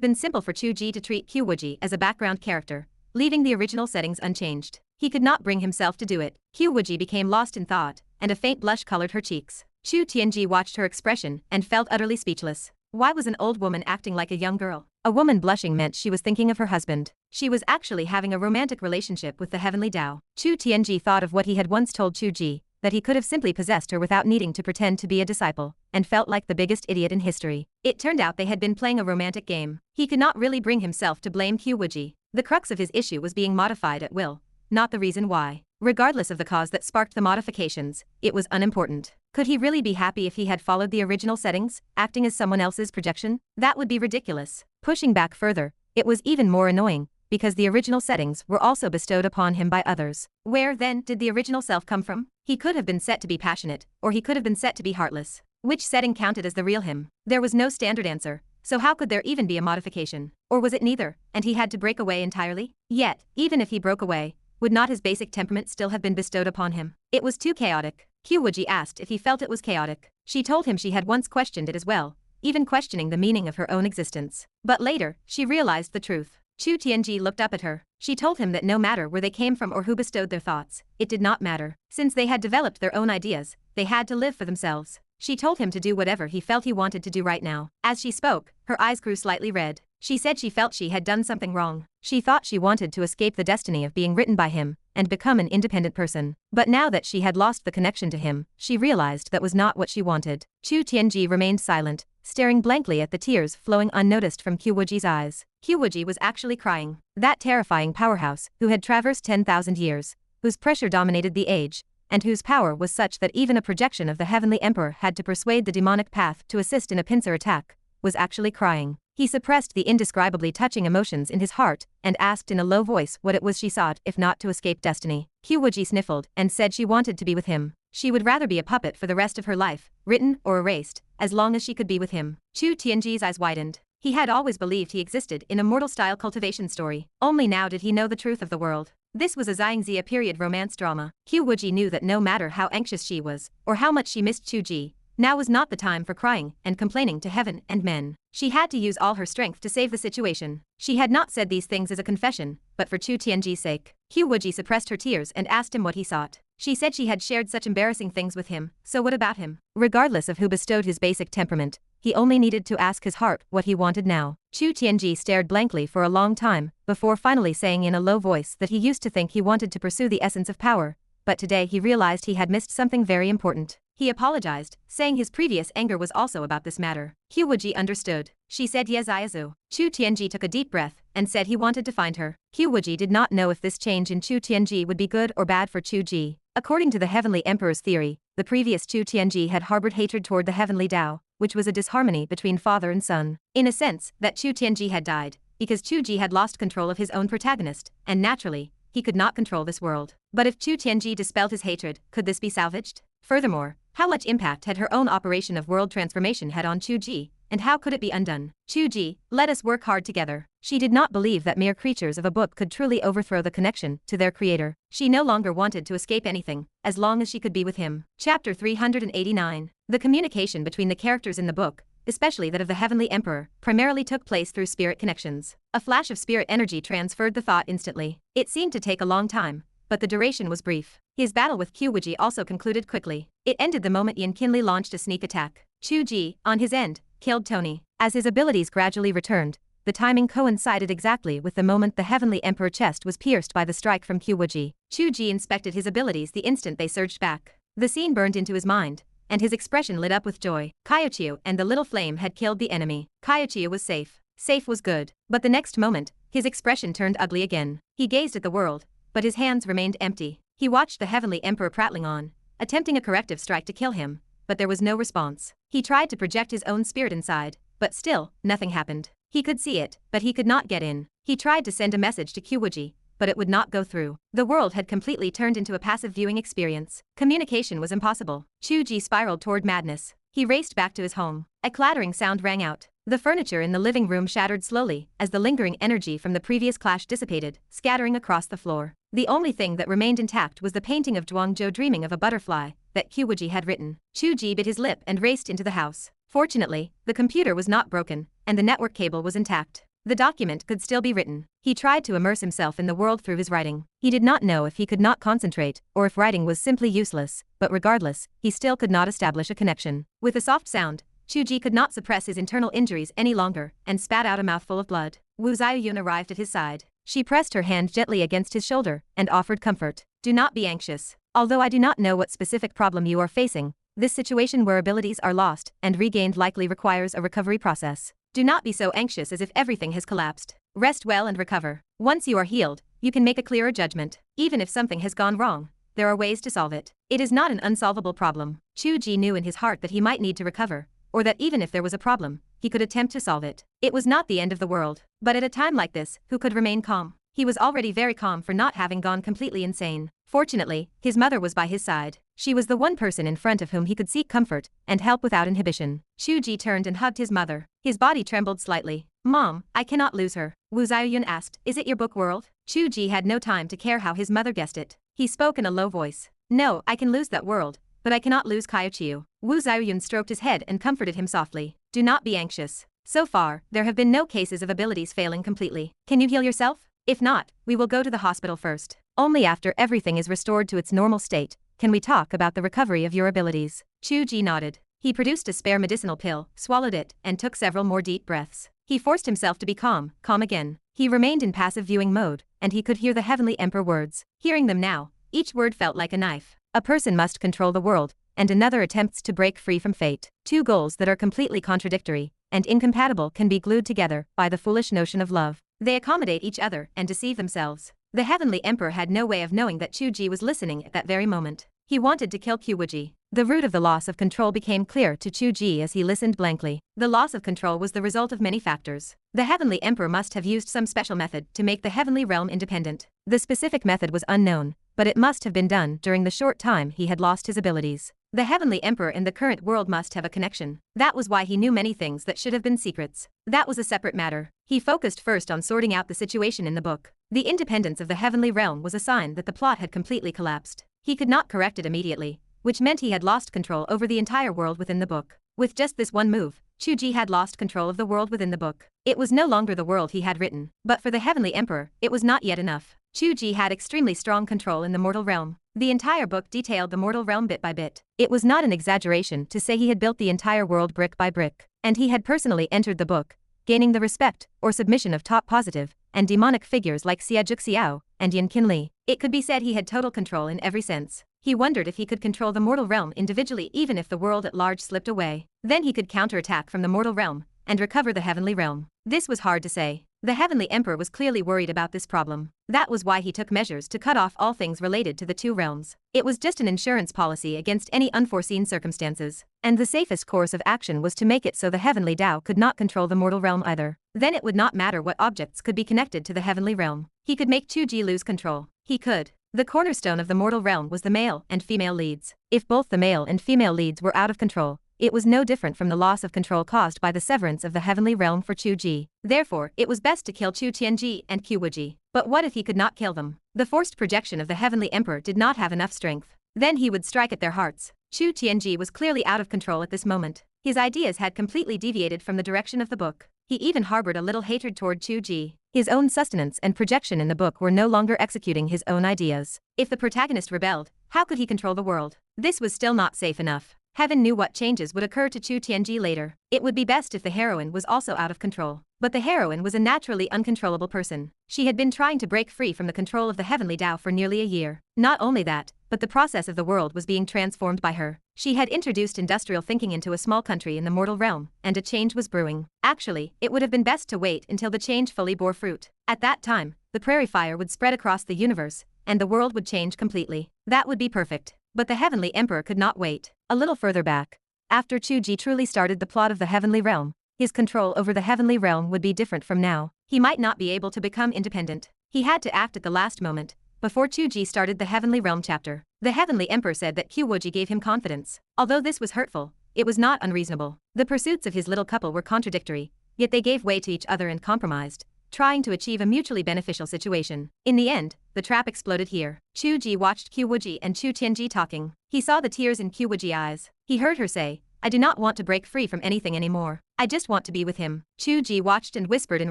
been simple for Chu Ge to treat Qiu Wuji as a background character, leaving the original settings unchanged. He could not bring himself to do it. Qiu Wuji became lost in thought, and a faint blush colored her cheeks. Chu Ge watched her expression and felt utterly speechless. Why was an old woman acting like a young girl? A woman blushing meant she was thinking of her husband. She was actually having a romantic relationship with the heavenly Tao. Chu Ge thought of what he had once told Chu Ge, that he could have simply possessed her without needing to pretend to be a disciple, and felt like the biggest idiot in history. It turned out they had been playing a romantic game. He could not really bring himself to blame Qiu Wuji. The crux of his issue was being modified at will, not the reason why. Regardless of the cause that sparked the modifications, it was unimportant. Could he really be happy if he had followed the original settings, acting as someone else's projection? That would be ridiculous. Pushing back further, it was even more annoying, because the original settings were also bestowed upon him by others. Where, then, did the original self come from? He could have been set to be passionate, or he could have been set to be heartless. Which setting counted as the real him? There was no standard answer, so how could there even be a modification? Or was it neither, and he had to break away entirely? Yet, even if he broke away, would not his basic temperament still have been bestowed upon him? It was too chaotic. Qiu Wuji asked if he felt it was chaotic. She told him she had once questioned it as well, even questioning the meaning of her own existence. But later, she realized the truth. Chu Ge looked up at her. She told him that no matter where they came from or who bestowed their thoughts, it did not matter. Since they had developed their own ideas, they had to live for themselves. She told him to do whatever he felt he wanted to do right now. As she spoke, her eyes grew slightly red. She said she felt she had done something wrong. She thought she wanted to escape the destiny of being written by him and become an independent person. But now that she had lost the connection to him, she realized that was not what she wanted. Chu Ge remained silent, staring blankly at the tears flowing unnoticed from Qiu Wuji's eyes. Qiu Wuji was actually crying. That terrifying powerhouse, who had traversed 10,000 years, whose pressure dominated the age, and whose power was such that even a projection of the heavenly emperor had to persuade the demonic path to assist in a pincer attack, was actually crying. He suppressed the indescribably touching emotions in his heart and asked in a low voice what it was she sought if not to escape destiny. Qiu Wuji sniffled and said she wanted to be with him. She would rather be a puppet for the rest of her life, written or erased, as long as she could be with him. Chu Ge's eyes widened. He had always believed he existed in a mortal-style cultivation story. Only now did he know the truth of the world. This was a Xiangxia period romance drama. Qiu Wuji knew that no matter how anxious she was, or how much she missed Chu Ge, now was not the time for crying and complaining to heaven and men. She had to use all her strength to save the situation. She had not said these things as a confession, but for Chu Tianji's sake. Qiu Wuji suppressed her tears and asked him what he sought. She said she had shared such embarrassing things with him, so what about him? Regardless of who bestowed his basic temperament, he only needed to ask his heart what he wanted now. Chu Tianji stared blankly for a long time, before finally saying in a low voice that he used to think he wanted to pursue the essence of power, but today he realized he had missed something very important. He apologized, saying his previous anger was also about this matter. Qiu Wuji understood. She said yes Iazu. Chu Tianji took a deep breath, and said he wanted to find her. Qiu Wuji did not know if this change in Chu Tianji would be good or bad for Chu Ge. According to the Heavenly Emperor's theory, the previous Chu Tianji had harbored hatred toward the Heavenly Tao, which was a disharmony between father and son. In a sense, that Chu Tianji had died, because Chu Ge had lost control of his own protagonist, and naturally, he could not control this world. But if Chu Tianji dispelled his hatred, could this be salvaged? Furthermore, how much impact had her own operation of world transformation had on Chu Ge, and how could it be undone? Chu Ge, let us work hard together. She did not believe that mere creatures of a book could truly overthrow the connection to their creator. She no longer wanted to escape anything, as long as she could be with him. Chapter 389. The communication between the characters in the book, especially that of the Heavenly Emperor, primarily took place through spirit connections. A flash of spirit energy transferred the thought instantly. It seemed to take a long time, but the duration was brief. His battle with Qiu Wuji also concluded quickly. It ended the moment Yin Qinli launched a sneak attack. Chu Ge, on his end, killed Tony. As his abilities gradually returned, the timing coincided exactly with the moment the Heavenly Emperor chest was pierced by the strike from Qiu Wuji. Chu Ge inspected his abilities the instant they surged back. The scene burned into his mind, and his expression lit up with joy. Qiu and the little flame had killed the enemy. Qiu was safe. Safe was good. But the next moment, his expression turned ugly again. He gazed at the world, but his hands remained empty. He watched the Heavenly Emperor prattling on, attempting a corrective strike to kill him, but there was no response. He tried to project his own spirit inside, but still, nothing happened. He could see it, but he could not get in. He tried to send a message to Qiu Wuji, but it would not go through. The world had completely turned into a passive viewing experience. Communication was impossible. Chu Ge spiraled toward madness. He raced back to his home. A clattering sound rang out. The furniture in the living room shattered slowly as the lingering energy from the previous clash dissipated, scattering across the floor. The only thing that remained intact was the painting of Zhuangzhou dreaming of a butterfly that Qiu Wuji had written. Chu Ge bit his lip and raced into the house. Fortunately, the computer was not broken, and the network cable was intact. The document could still be written. He tried to immerse himself in the world through his writing. He did not know if he could not concentrate, or if writing was simply useless, but regardless, he still could not establish a connection. With a soft sound, Chu Ge could not suppress his internal injuries any longer, and spat out a mouthful of blood. Wu Xiaoyun arrived at his side. She pressed her hand gently against his shoulder, and offered comfort. Do not be anxious. Although I do not know what specific problem you are facing, this situation where abilities are lost and regained likely requires a recovery process. Do not be so anxious as if everything has collapsed. Rest well and recover. Once you are healed, you can make a clearer judgment. Even if something has gone wrong, there are ways to solve it. It is not an unsolvable problem. Chu Ge knew in his heart that he might need to recover, or that even if there was a problem, he could attempt to solve it. It was not the end of the world. But at a time like this, who could remain calm? He was already very calm for not having gone completely insane. Fortunately, his mother was by his side. She was the one person in front of whom he could seek comfort and help without inhibition. Chu Ge turned and hugged his mother. His body trembled slightly. Mom, I cannot lose her. Wu Xiaoyun asked, is it your book world? Chu Ge had no time to care how his mother guessed it. He spoke in a low voice. No, I can lose that world, but I cannot lose Qiu. Wu Xiaoyun stroked his head and comforted him softly. Do not be anxious. So far, there have been no cases of abilities failing completely. Can you heal yourself? If not, we will go to the hospital first. Only after everything is restored to its normal state can we talk about the recovery of your abilities. Chu Ge nodded. He produced a spare medicinal pill, swallowed it, and took several more deep breaths. He forced himself to be calm again. He remained in passive viewing mode, and he could hear the Heavenly Emperor words. Hearing them now, each word felt like a knife. A person must control the world, and another attempts to break free from fate. Two goals that are completely contradictory and incompatible can be glued together by the foolish notion of love. They accommodate each other and deceive themselves. The Heavenly Emperor had no way of knowing that Chu Ge was listening at that very moment. He wanted to kill Qiu Wuji. The root of the loss of control became clear to Chu Ge as he listened blankly. The loss of control was the result of many factors. The Heavenly Emperor must have used some special method to make the heavenly realm independent. The specific method was unknown, but it must have been done during the short time he had lost his abilities. The Heavenly Emperor and the current world must have a connection. That was why he knew many things that should have been secrets. That was a separate matter. He focused first on sorting out the situation in the book. The independence of the heavenly realm was a sign that the plot had completely collapsed. He could not correct it immediately, which meant he had lost control over the entire world within the book. With just this one move, Chu Ge had lost control of the world within the book. It was no longer the world he had written, but for the Heavenly Emperor, it was not yet enough. Chu Ge had extremely strong control in the mortal realm. The entire book detailed the mortal realm bit by bit. It was not an exaggeration to say he had built the entire world brick by brick, and he had personally entered the book, gaining the respect or submission of top positive and demonic figures like Xia Zhuxiao and Yan Qinli. It could be said he had total control in every sense. He wondered if he could control the mortal realm individually even if the world at large slipped away. Then he could counterattack from the mortal realm and recover the heavenly realm. This was hard to say. The Heavenly Emperor was clearly worried about this problem. That was why he took measures to cut off all things related to the two realms. It was just an insurance policy against any unforeseen circumstances. And the safest course of action was to make it so the Heavenly Tao could not control the mortal realm either. Then it would not matter what objects could be connected to the heavenly realm. He could make Chu Ge lose control. He could. The cornerstone of the mortal realm was the male and female leads. If both the male and female leads were out of control, it was no different from the loss of control caused by the severance of the heavenly realm for Chu Ge. Therefore, it was best to kill Chu Tianji and Qiu Wuji. But what if he could not kill them? The forced projection of the heavenly emperor did not have enough strength. Then he would strike at their hearts. Chu Tianji was clearly out of control at this moment. His ideas had completely deviated from the direction of the book. He even harbored a little hatred toward Chu Ge. His own sustenance and projection in the book were no longer executing his own ideas. If the protagonist rebelled, how could he control the world? This was still not safe enough. Heaven knew what changes would occur to Chu Tianji later. It would be best if the heroine was also out of control. But the heroine was a naturally uncontrollable person. She had been trying to break free from the control of the heavenly Tao for nearly a year. Not only that, but the process of the world was being transformed by her. She had introduced industrial thinking into a small country in the mortal realm, and a change was brewing. Actually, it would have been best to wait until the change fully bore fruit. At that time, the prairie fire would spread across the universe, and the world would change completely. That would be perfect. But the Heavenly Emperor could not wait. A little further back, after Chu Ge truly started the plot of the heavenly realm, his control over the heavenly realm would be different from now. He might not be able to become independent. He had to act at the last moment, before Chu Ge started the heavenly realm chapter. The Heavenly Emperor said that Qiu Wuji gave him confidence. Although this was hurtful, it was not unreasonable. The pursuits of his little couple were contradictory, yet they gave way to each other and compromised, trying to achieve a mutually beneficial situation. In the end, the trap exploded here. Chu Ge watched Qiu Wuji and Chu Tianji talking. He saw the tears in Qiu Wuji's eyes. He heard her say, "I do not want to break free from anything anymore. I just want to be with him." Chu Ge watched and whispered in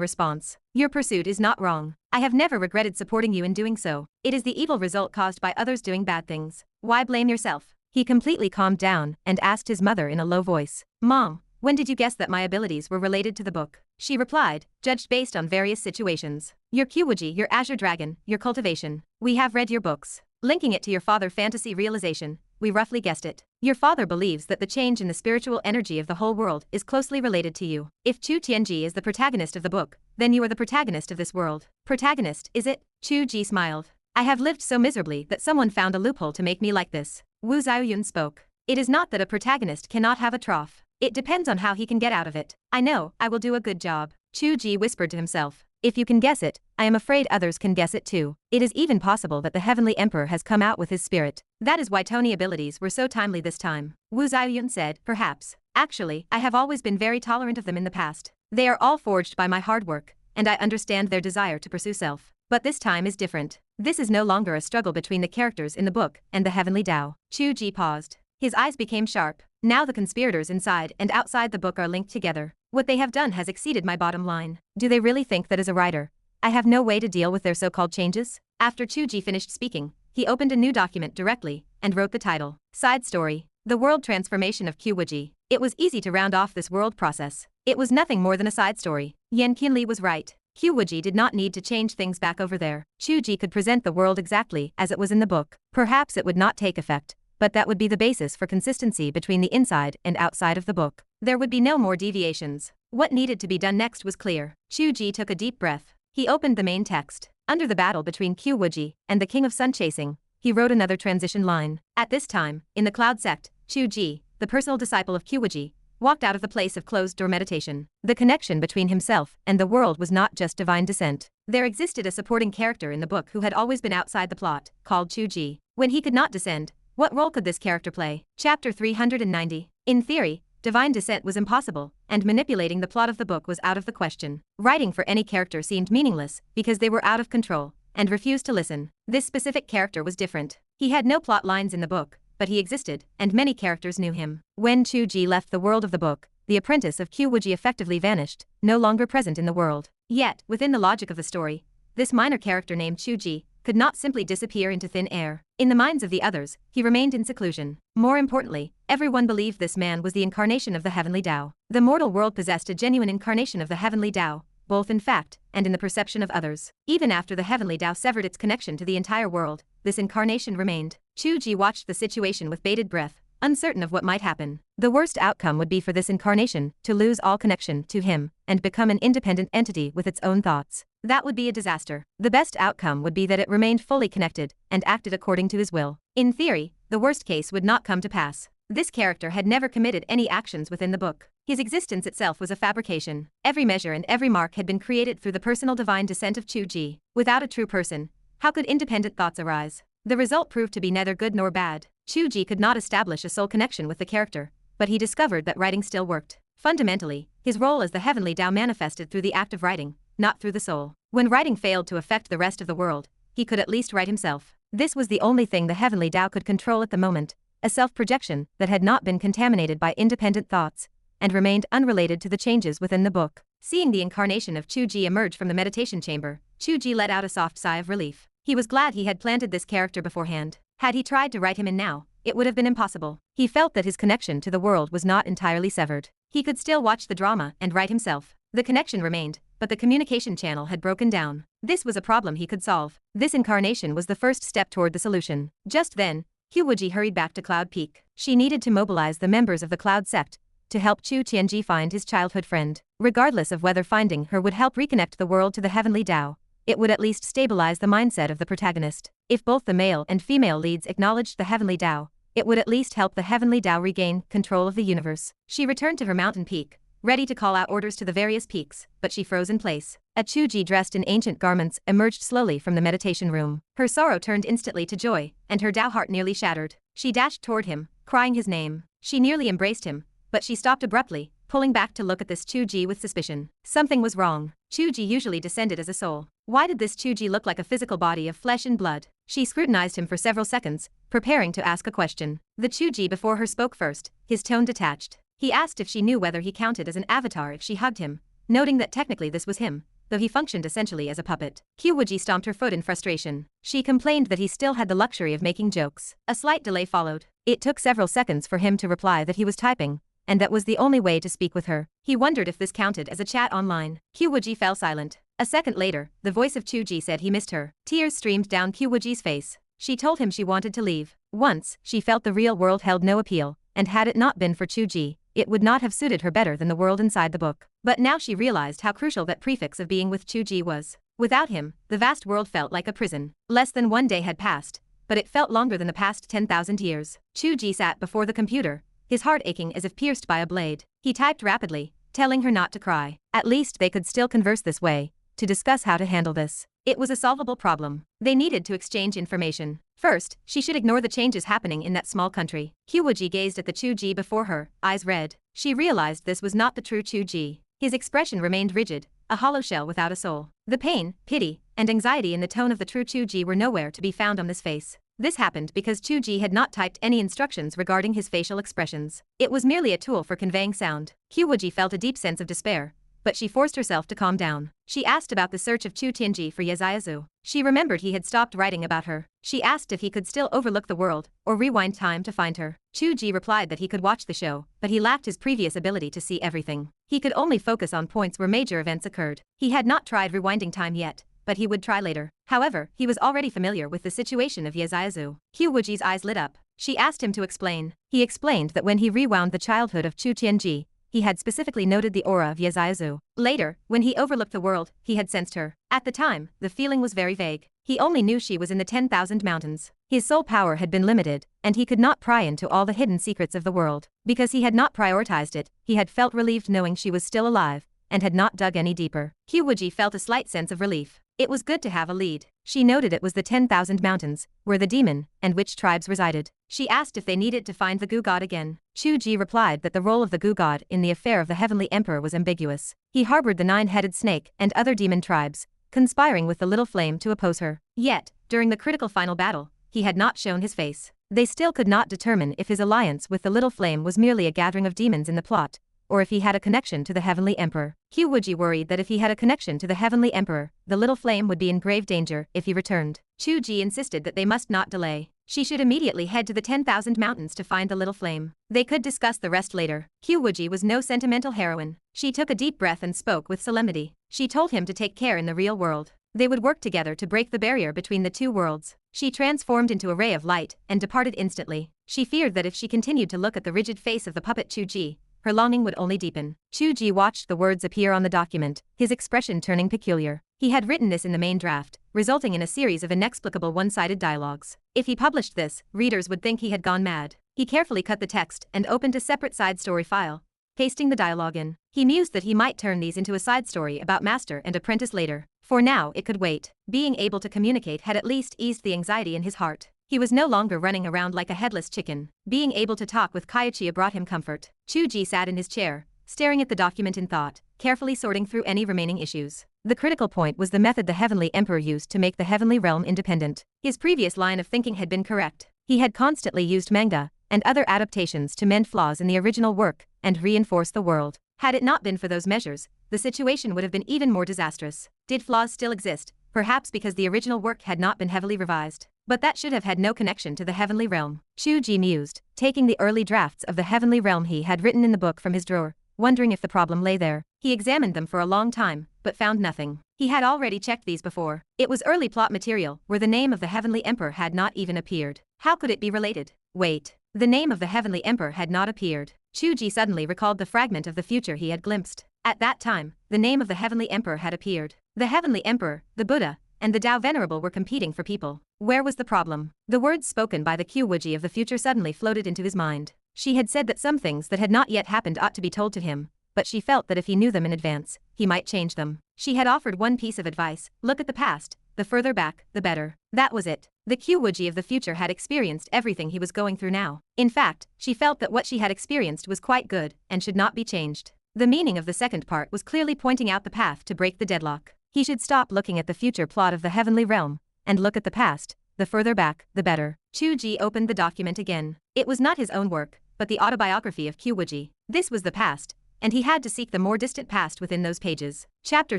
response, "Your pursuit is not wrong. I have never regretted supporting you in doing so. It is the evil result caused by others doing bad things. Why blame yourself?" He completely calmed down and asked his mother in a low voice, "Mom, when did you guess that my abilities were related to the book?" She replied, "Judged based on various situations. Your Qiu Wuji, your Azure Dragon, your Cultivation. We have read your books. Linking it to your father fantasy realization, we roughly guessed it. Your father believes that the change in the spiritual energy of the whole world is closely related to you. If Chu Tianji is the protagonist of the book, then you are the protagonist of this world." "Protagonist, is it?" Chu Ge smiled. "I have lived so miserably that someone found a loophole to make me like this." Wu Xiaoyun spoke. "It is not that a protagonist cannot have a trough. It depends on how he can get out of it. I know, I will do a good job." Chu Ge whispered to himself. "If you can guess it, I am afraid others can guess it too. It is even possible that the Heavenly Emperor has come out with his spirit. That is why Tony abilities were so timely this time." Wu Xiaoyun said, "Perhaps. Actually, I have always been very tolerant of them in the past. They are all forged by my hard work, and I understand their desire to pursue self. But this time is different. This is no longer a struggle between the characters in the book and the Heavenly Tao." Chu Ge paused. His eyes became sharp. "Now the conspirators inside and outside the book are linked together. What they have done has exceeded my bottom line. Do they really think that as a writer, I have no way to deal with their so-called changes?" After Chu Ge finished speaking, he opened a new document directly and wrote the title, "Side Story, The World Transformation of Qiu Wuji." It was easy to round off this world process. It was nothing more than a side story. Yan Qinli was right. Qiu Wuji did not need to change things back over there. Chu Ge could present the world exactly as it was in the book. Perhaps it would not take effect, but that would be the basis for consistency between the inside and outside of the book. There would be no more deviations. What needed to be done next was clear. Chu Ge took a deep breath. He opened the main text. Under the battle between Qiu Wuji and the King of Sun Chasing, he wrote another transition line. At this time, in the Cloud Sect, Chu Ge, the personal disciple of Qiu Wuji, walked out of the place of closed-door meditation. The connection between himself and the world was not just divine descent. There existed a supporting character in the book who had always been outside the plot, called Chu Ge. When he could not descend, what role could this character play? Chapter 390. In theory, divine descent was impossible, and manipulating the plot of the book was out of the question. Writing for any character seemed meaningless, because they were out of control, and refused to listen. This specific character was different. He had no plot lines in the book, but he existed, and many characters knew him. When Chu Ge left the world of the book, the apprentice of Qiu Wuji effectively vanished, no longer present in the world. Yet, within the logic of the story, this minor character named Chu Ge could not simply disappear into thin air. In the minds of the others, he remained in seclusion. More importantly, everyone believed this man was the incarnation of the heavenly Tao. The mortal world possessed a genuine incarnation of the heavenly Tao, both in fact and in the perception of others. Even after the heavenly Tao severed its connection to the entire world, this incarnation remained. Chu Ge watched the situation with bated breath, uncertain of what might happen. The worst outcome would be for this incarnation to lose all connection to him and become an independent entity with its own thoughts. That would be a disaster. The best outcome would be that it remained fully connected and acted according to his will. In theory, the worst case would not come to pass. This character had never committed any actions within the book. His existence itself was a fabrication. Every measure and every mark had been created through the personal divine descent of Chu Ge. Without a true person, how could independent thoughts arise? The result proved to be neither good nor bad. Chu Ge could not establish a soul connection with the character, but he discovered that writing still worked. Fundamentally, his role as the heavenly Tao manifested through the act of writing, not through the soul. When writing failed to affect the rest of the world, he could at least write himself. This was the only thing the heavenly Tao could control at the moment, a self-projection that had not been contaminated by independent thoughts, and remained unrelated to the changes within the book. Seeing the incarnation of Chu Ge emerge from the meditation chamber, Chu Ge let out a soft sigh of relief. He was glad he had planted this character beforehand. Had he tried to write him in now, it would have been impossible. He felt that his connection to the world was not entirely severed. He could still watch the drama and write himself. The connection remained, but the communication channel had broken down. This was a problem he could solve. This incarnation was the first step toward the solution. Just then, Qiu Wuji hurried back to Cloud Peak. She needed to mobilize the members of the Cloud Sect to help Chu Tianji find his childhood friend. Regardless of whether finding her would help reconnect the world to the heavenly Tao, it would at least stabilize the mindset of the protagonist. If both the male and female leads acknowledged the heavenly Tao, it would at least help the heavenly Tao regain control of the universe. She returned to her mountain peak, ready to call out orders to the various peaks, but she froze in place. A Chu Ge dressed in ancient garments emerged slowly from the meditation room. Her sorrow turned instantly to joy, and her Tao heart nearly shattered. She dashed toward him, crying his name. She nearly embraced him, but she stopped abruptly, pulling back to look at this Chu Ge with suspicion. Something was wrong. Chu Ge usually descended as a soul. Why did this Chu Ge look like a physical body of flesh and blood? She scrutinized him for several seconds, preparing to ask a question. The Chu Ge before her spoke first, his tone detached. He asked if she knew whether he counted as an avatar if she hugged him, noting that technically this was him, though he functioned essentially as a puppet. Qiu Wuji stomped her foot in frustration. She complained that he still had the luxury of making jokes. A slight delay followed. It took several seconds for him to reply that he was typing, and that was the only way to speak with her. He wondered if this counted as a chat online. Qiu Wuji fell silent. A second later, the voice of Chu Ge said he missed her. Tears streamed down Qiu Wuji's face. She told him she wanted to leave. Once, she felt the real world held no appeal, and had it not been for Chu Ge, it would not have suited her better than the world inside the book. But now she realized how crucial that prefix of being with Chu Ge was. Without him, the vast world felt like a prison. Less than one day had passed, but it felt longer than the past 10,000 years. Chu Ge sat before the computer, his heart aching as if pierced by a blade. He typed rapidly, telling her not to cry. At least they could still converse this way, to discuss how to handle this. It was a solvable problem. They needed to exchange information. First, she should ignore the changes happening in that small country. Qiu Wuji gazed at the Chu Ge before her, eyes red. She realized this was not the true Chu Ge. His expression remained rigid, a hollow shell without a soul. The pain, pity, and anxiety in the tone of the true Chu Ge were nowhere to be found on this face. This happened because Chu Ge had not typed any instructions regarding his facial expressions. It was merely a tool for conveying sound. Qiu Wuji felt a deep sense of despair, but she forced herself to calm down. She asked about the search of Chu Tianji for Yeziazu. She remembered he had stopped writing about her. She asked if he could still overlook the world, or rewind time to find her. Chu Ge replied that he could watch the show, but he lacked his previous ability to see everything. He could only focus on points where major events occurred. He had not tried rewinding time yet, but he would try later. However, he was already familiar with the situation of Yeziazu. Qiu Wuji's eyes lit up. She asked him to explain. He explained that when he rewound the childhood of Chu Tianji, he had specifically noted the aura of Yeziazu. Later, when he overlooked the world, he had sensed her. At the time, the feeling was very vague. He only knew she was in the 10,000 mountains. His soul power had been limited, and he could not pry into all the hidden secrets of the world. Because he had not prioritized it, he had felt relieved knowing she was still alive, and had not dug any deeper. Qiu Wuji felt a slight sense of relief. It was good to have a lead. She noted it was the 10,000 mountains, where the demon and witch tribes resided. She asked if they needed to find the Gu god again. Chu Ge replied that the role of the Gu god in the affair of the Heavenly Emperor was ambiguous. He harbored the 9-headed snake and other demon tribes, conspiring with the Little Flame to oppose her. Yet, during the critical final battle, he had not shown his face. They still could not determine if his alliance with the Little Flame was merely a gathering of demons in the plot, or if he had a connection to the Heavenly Emperor. Qiu Wuji worried that if he had a connection to the Heavenly Emperor, the Little Flame would be in grave danger if he returned. Chu Ge insisted that they must not delay. She should immediately head to the 10,000 mountains to find the Little Flame. They could discuss the rest later. Qiu Wuji was no sentimental heroine. She took a deep breath and spoke with solemnity. She told him to take care in the real world. They would work together to break the barrier between the two worlds. She transformed into a ray of light and departed instantly. She feared that if she continued to look at the rigid face of the puppet Chu Ge, her longing would only deepen. Chu Ge watched the words appear on the document, his expression turning peculiar. He had written this in the main draft, resulting in a series of inexplicable one-sided dialogues. If he published this, readers would think he had gone mad. He carefully cut the text and opened a separate side story file, pasting the dialogue in. He mused that he might turn these into a side story about master and apprentice later. For now, it could wait. Being able to communicate had at least eased the anxiety in his heart. He was no longer running around like a headless chicken. Being able to talk with Kaiuchia brought him comfort. Chu Ge sat in his chair, staring at the document in thought, carefully sorting through any remaining issues. The critical point was the method the Heavenly Emperor used to make the Heavenly Realm independent. His previous line of thinking had been correct. He had constantly used manga and other adaptations to mend flaws in the original work and reinforce the world. Had it not been for those measures, the situation would have been even more disastrous. Did flaws still exist? Perhaps because the original work had not been heavily revised. But that should have had no connection to the Heavenly Realm. Chu Ge mused, taking the early drafts of the Heavenly Realm he had written in the book from his drawer, wondering if the problem lay there. He examined them for a long time, but found nothing. He had already checked these before. It was early plot material where the name of the Heavenly Emperor had not even appeared. How could it be related? Wait. The name of the Heavenly Emperor had not appeared. Chu Ge suddenly recalled the fragment of the future he had glimpsed. At that time, the name of the Heavenly Emperor had appeared. The Heavenly Emperor, the Buddha, and the Tao Venerable were competing for people. Where was the problem? The words spoken by the Qiu Wuji of the future suddenly floated into his mind. She had said that some things that had not yet happened ought to be told to him, but she felt that if he knew them in advance, he might change them. She had offered one piece of advice: look at the past, the further back, the better. That was it. The Qiu Wuji of the future had experienced everything he was going through now. In fact, she felt that what she had experienced was quite good and should not be changed. The meaning of the second part was clearly pointing out the path to break the deadlock. He should stop looking at the future plot of the Heavenly Realm and look at the past, the further back, the better. Chu Ge opened the document again. It was not his own work, but the autobiography of Qiu Wuji. This was the past, and he had to seek the more distant past within those pages. Chapter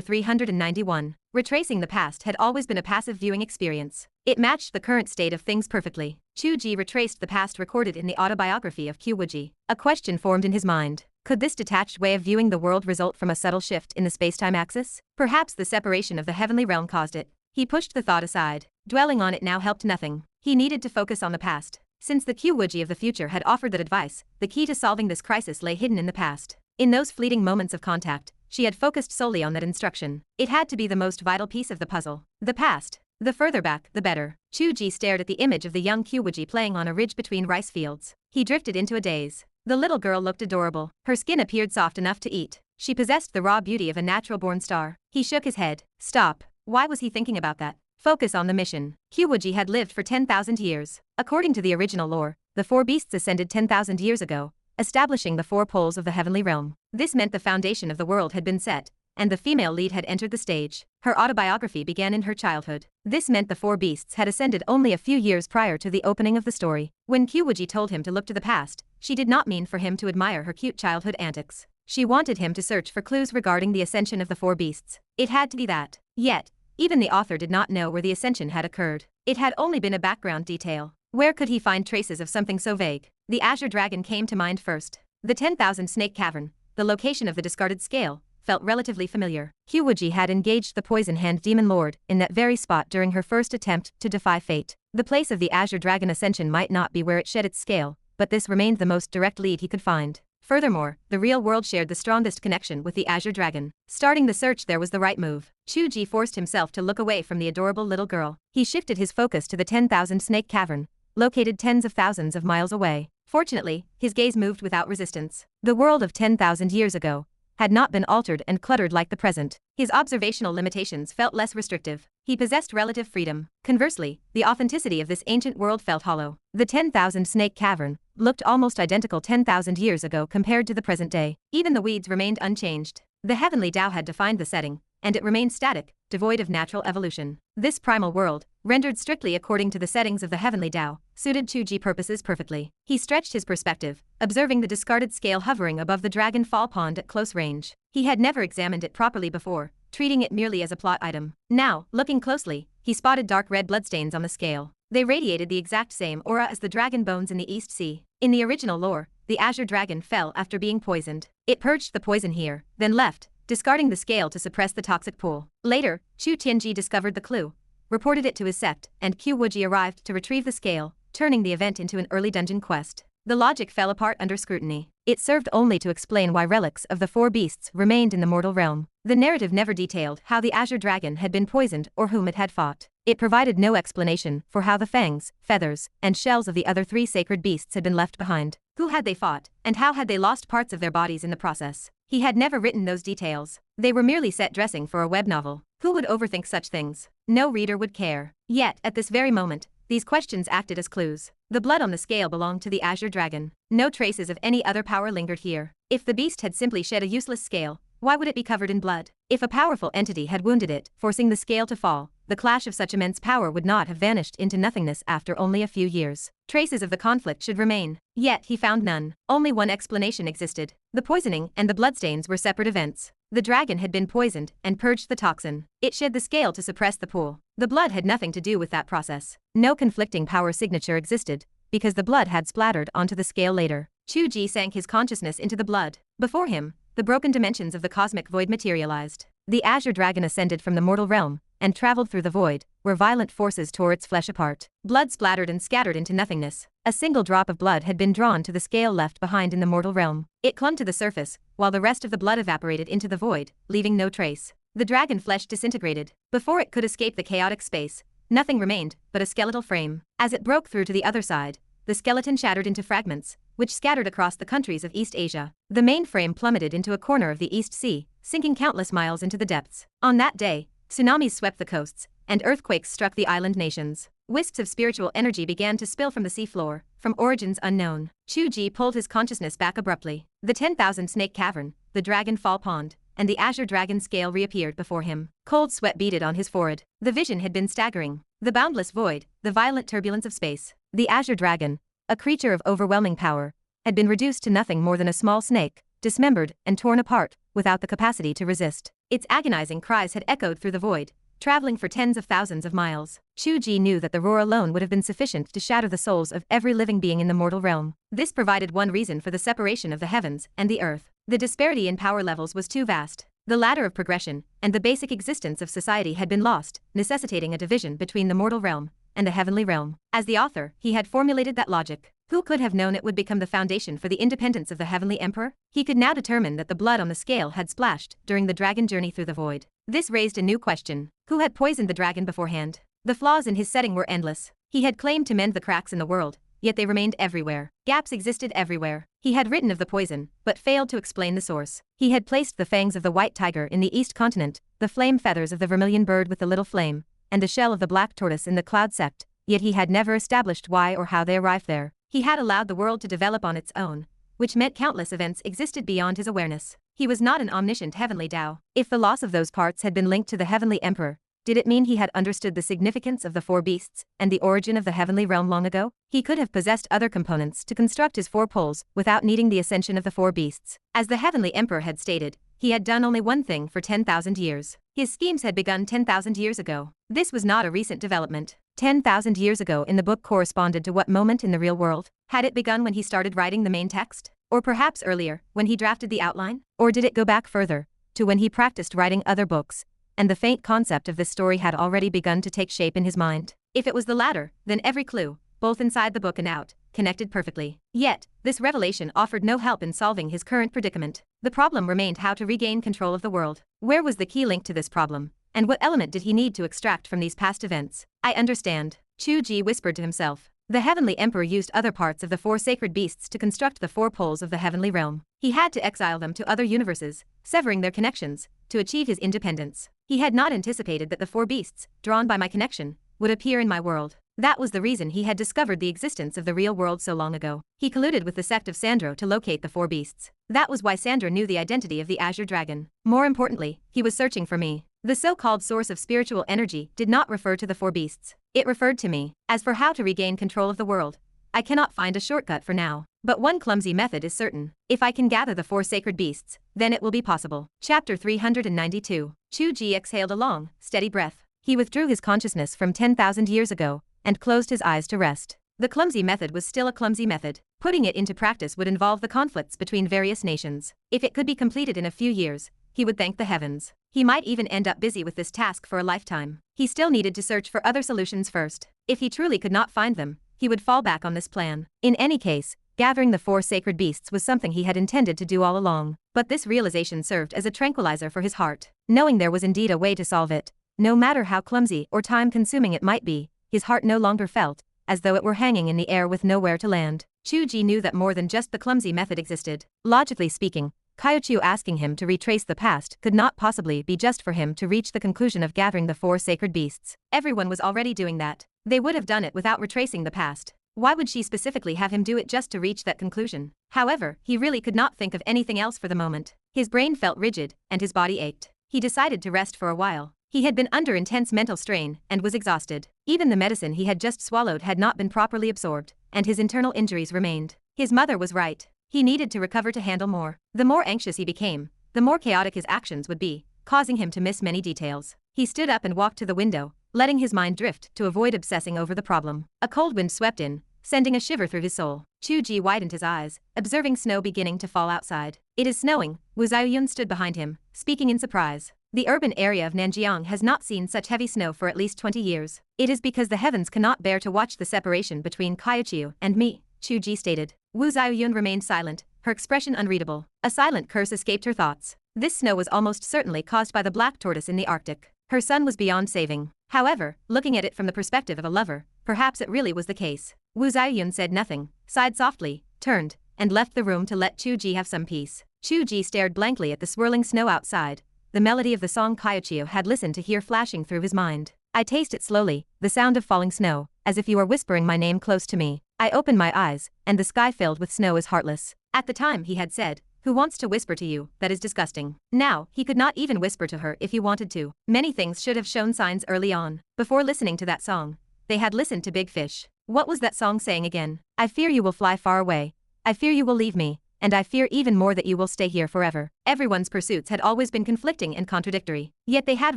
391. Retracing the past had always been a passive viewing experience. It matched the current state of things perfectly. Chu Ge retraced the past recorded in the autobiography of Qiu Wuji. A question formed in his mind. Could this detached way of viewing the world result from a subtle shift in the spacetime axis? Perhaps the separation of the Heavenly Realm caused it. He pushed the thought aside. Dwelling on it now helped nothing. He needed to focus on the past. Since the Qiu Wuji of the future had offered that advice, the key to solving this crisis lay hidden in the past. In those fleeting moments of contact, she had focused solely on that instruction. It had to be the most vital piece of the puzzle. The past. The further back, the better. Chu Ge stared at the image of the young Qiu Wuji playing on a ridge between rice fields. He drifted into a daze. The little girl looked adorable. Her skin appeared soft enough to eat. She possessed the raw beauty of a natural-born star. He shook his head. Stop. Why was he thinking about that? Focus on the mission. Qiu Wuji had lived for 10,000 years. According to the original lore, the four beasts ascended 10,000 years ago, establishing the four poles of the Heavenly Realm. This meant the foundation of the world had been set, and the female lead had entered the stage. Her autobiography began in her childhood. This meant the four beasts had ascended only a few years prior to the opening of the story. When Qiu Wuji told him to look to the past, she did not mean for him to admire her cute childhood antics. She wanted him to search for clues regarding the ascension of the four beasts. It had to be that. Yet, even the author did not know where the ascension had occurred. It had only been a background detail. Where could he find traces of something so vague? The Azure Dragon came to mind first. The 10,000 Snake Cavern, the location of the discarded scale, felt relatively familiar. Qiu Wuji had engaged the Poison Hand Demon Lord in that very spot during her first attempt to defy fate. The place of the Azure Dragon ascension might not be where it shed its scale, but this remained the most direct lead he could find. Furthermore, the real world shared the strongest connection with the Azure Dragon. Starting the search there was the right move. Chu Ge forced himself to look away from the adorable little girl. He shifted his focus to the 10,000 Snake Cavern, located tens of thousands of miles away. Fortunately, his gaze moved without resistance. The world of 10,000 years ago, had not been altered and cluttered like the present. His observational limitations felt less restrictive. He possessed relative freedom. Conversely, the authenticity of this ancient world felt hollow. The 10,000 snake cavern looked almost identical 10,000 years ago compared to the present day. Even the weeds remained unchanged. The heavenly Tao had defined the setting, and it remained static, devoid of natural evolution. This primal world, rendered strictly according to the settings of the heavenly Tao, suited Chu Ge purposes perfectly. He stretched his perspective, observing the discarded scale hovering above the dragon fall pond at close range. He had never examined it properly before, treating it merely as a plot item. Now, looking closely, he spotted dark red bloodstains on the scale. They radiated the exact same aura as the dragon bones in the East Sea. In the original lore, the azure dragon fell after being poisoned. It purged the poison here, then left, discarding the scale to suppress the toxic pool. Later, Chu Tianji discovered the clue, reported it to his sect, and Qiu Wuji arrived to retrieve the scale, turning the event into an early dungeon quest. The logic fell apart under scrutiny. It served only to explain why relics of the four beasts remained in the mortal realm. The narrative never detailed how the azure dragon had been poisoned or whom it had fought. It provided no explanation for how the fangs, feathers, and shells of the other three sacred beasts had been left behind. Who had they fought, and how had they lost parts of their bodies in the process? He had never written those details. They were merely set dressing for a web novel. Who would overthink such things? No reader would care. Yet, at this very moment, these questions acted as clues. The blood on the scale belonged to the azure dragon. No traces of any other power lingered here. If the beast had simply shed a useless scale, why would it be covered in blood? If a powerful entity had wounded it, forcing the scale to fall, the clash of such immense power would not have vanished into nothingness after only a few years. Traces of the conflict should remain. Yet he found none. Only one explanation existed. The poisoning and the bloodstains were separate events. The dragon had been poisoned and purged the toxin. It shed the scale to suppress the pool. The blood had nothing to do with that process. No conflicting power signature existed, because the blood had splattered onto the scale later. Chu Ge sank his consciousness into the blood. Before him, the broken dimensions of the cosmic void materialized. The azure dragon ascended from the mortal realm and traveled through the void, where violent forces tore its flesh apart. Blood splattered and scattered into nothingness. A single drop of blood had been drawn to the scale left behind in the mortal realm. It clung to the surface, while the rest of the blood evaporated into the void, leaving no trace. The dragon flesh disintegrated. Before it could escape the chaotic space, nothing remained but a skeletal frame. As it broke through to the other side, the skeleton shattered into fragments, which scattered across the countries of East Asia. The main frame plummeted into a corner of the East Sea, sinking countless miles into the depths. On that day, tsunamis swept the coasts, and earthquakes struck the island nations. Wisps of spiritual energy began to spill from the seafloor, from origins unknown. Chu Ge pulled his consciousness back abruptly. The 10,000 snake cavern, the dragon fall pond, and the azure dragon scale reappeared before him. Cold sweat beaded on his forehead. The vision had been staggering. The boundless void, the violent turbulence of space. The azure dragon, a creature of overwhelming power, had been reduced to nothing more than a small snake, dismembered and torn apart, without the capacity to resist. Its agonizing cries had echoed through the void, traveling for tens of thousands of miles. Chu Ge knew that the roar alone would have been sufficient to shatter the souls of every living being in the mortal realm. This provided one reason for the separation of the heavens and the earth. The disparity in power levels was too vast. The ladder of progression and the basic existence of society had been lost, necessitating a division between the mortal realm and the heavenly realm. As the author, he had formulated that logic. Who could have known it would become the foundation for the independence of the heavenly emperor? He could now determine that the blood on the scale had splashed during the dragon journey through the void. This raised a new question. Who had poisoned the dragon beforehand? The flaws in his setting were endless. He had claimed to mend the cracks in the world, yet they remained everywhere. Gaps existed everywhere. He had written of the poison, but failed to explain the source. He had placed the fangs of the white tiger in the east continent, the flame feathers of the vermilion bird with the little flame, and the shell of the black tortoise in the cloud sect, yet he had never established why or how they arrived there. He had allowed the world to develop on its own, which meant countless events existed beyond his awareness. He was not an omniscient heavenly Tao. If the loss of those parts had been linked to the heavenly emperor, did it mean he had understood the significance of the four beasts and the origin of the heavenly realm long ago? He could have possessed other components to construct his four poles without needing the ascension of the four beasts. As the heavenly emperor had stated, he had done only one thing for 10,000 years. His schemes had begun 10,000 years ago. This was not a recent development. 10,000 years ago in the book corresponded to what moment in the real world? Had it begun when he started writing the main text? Or perhaps earlier, when he drafted the outline? Or did it go back further, to when he practiced writing other books, and the faint concept of this story had already begun to take shape in his mind? If it was the latter, then every clue, both inside the book and out, connected perfectly. Yet, this revelation offered no help in solving his current predicament. The problem remained how to regain control of the world. Where was the key link to this problem? And what element did he need to extract from these past events? I understand. Chu Ge whispered to himself. The Heavenly Emperor used other parts of the four sacred beasts to construct the four poles of the heavenly realm. He had to exile them to other universes, severing their connections, to achieve his independence. He had not anticipated that the four beasts, drawn by my connection, would appear in my world. That was the reason he had discovered the existence of the real world so long ago. He colluded with the sect of Sandro to locate the four beasts. That was why Sandro knew the identity of the Azure Dragon. More importantly, he was searching for me. The so-called source of spiritual energy did not refer to the four beasts. It referred to me. As for how to regain control of the world, I cannot find a shortcut for now. But one clumsy method is certain. If I can gather the four sacred beasts, then it will be possible. Chapter 392. Chu Ge exhaled a long, steady breath. He withdrew his consciousness from 10,000 years ago, and closed his eyes to rest. The clumsy method was still a clumsy method. Putting it into practice would involve the conflicts between various nations. If it could be completed in a few years, he would thank the heavens. He might even end up busy with this task for a lifetime. He still needed to search for other solutions first. If he truly could not find them, he would fall back on this plan. In any case, gathering the four sacred beasts was something he had intended to do all along. But this realization served as a tranquilizer for his heart. Knowing there was indeed a way to solve it, no matter how clumsy or time-consuming it might be, his heart no longer felt as though it were hanging in the air with nowhere to land. Chu Ge knew that more than just the clumsy method existed. Logically speaking, Qiu Wuji asking him to retrace the past could not possibly be just for him to reach the conclusion of gathering the four sacred beasts. Everyone was already doing that. They would have done it without retracing the past. Why would she specifically have him do it just to reach that conclusion? However, he really could not think of anything else for the moment. His brain felt rigid, and his body ached. He decided to rest for a while. He had been under intense mental strain and was exhausted. Even the medicine he had just swallowed had not been properly absorbed, and his internal injuries remained. His mother was right. He needed to recover to handle more. The more anxious he became, the more chaotic his actions would be, causing him to miss many details. He stood up and walked to the window, letting his mind drift to avoid obsessing over the problem. A cold wind swept in, sending a shiver through his soul. Chu Ge widened his eyes, observing snow beginning to fall outside. "It is snowing." Wu Zhaoyun stood behind him, speaking in surprise. The urban area of Nanjiang has not seen such heavy snow for at least 20 years. "It is because the heavens cannot bear to watch the separation between Qiu Wuji and me," Chu Ge stated. Wu Zhaoyun remained silent, her expression unreadable. A silent curse escaped her thoughts. This snow was almost certainly caused by the black tortoise in the Arctic. Her son was beyond saving. However, looking at it from the perspective of a lover, perhaps it really was the case. Wu Zhaoyun said nothing, sighed softly, turned, and left the room to let Chu Ge have some peace. Chu Ge stared blankly at the swirling snow outside, the melody of the song Qiu Wuji had listened to hear flashing through his mind. "I taste it slowly, the sound of falling snow, as if you are whispering my name close to me. I open my eyes, and the sky filled with snow is heartless." At the time he had said, "Who wants to whisper to you? That is disgusting." Now, he could not even whisper to her if he wanted to. Many things should have shown signs early on. Before listening to that song, they had listened to Big Fish. What was that song saying again? "I fear you will fly far away. I fear you will leave me. And I fear even more that you will stay here forever." Everyone's pursuits had always been conflicting and contradictory. Yet they had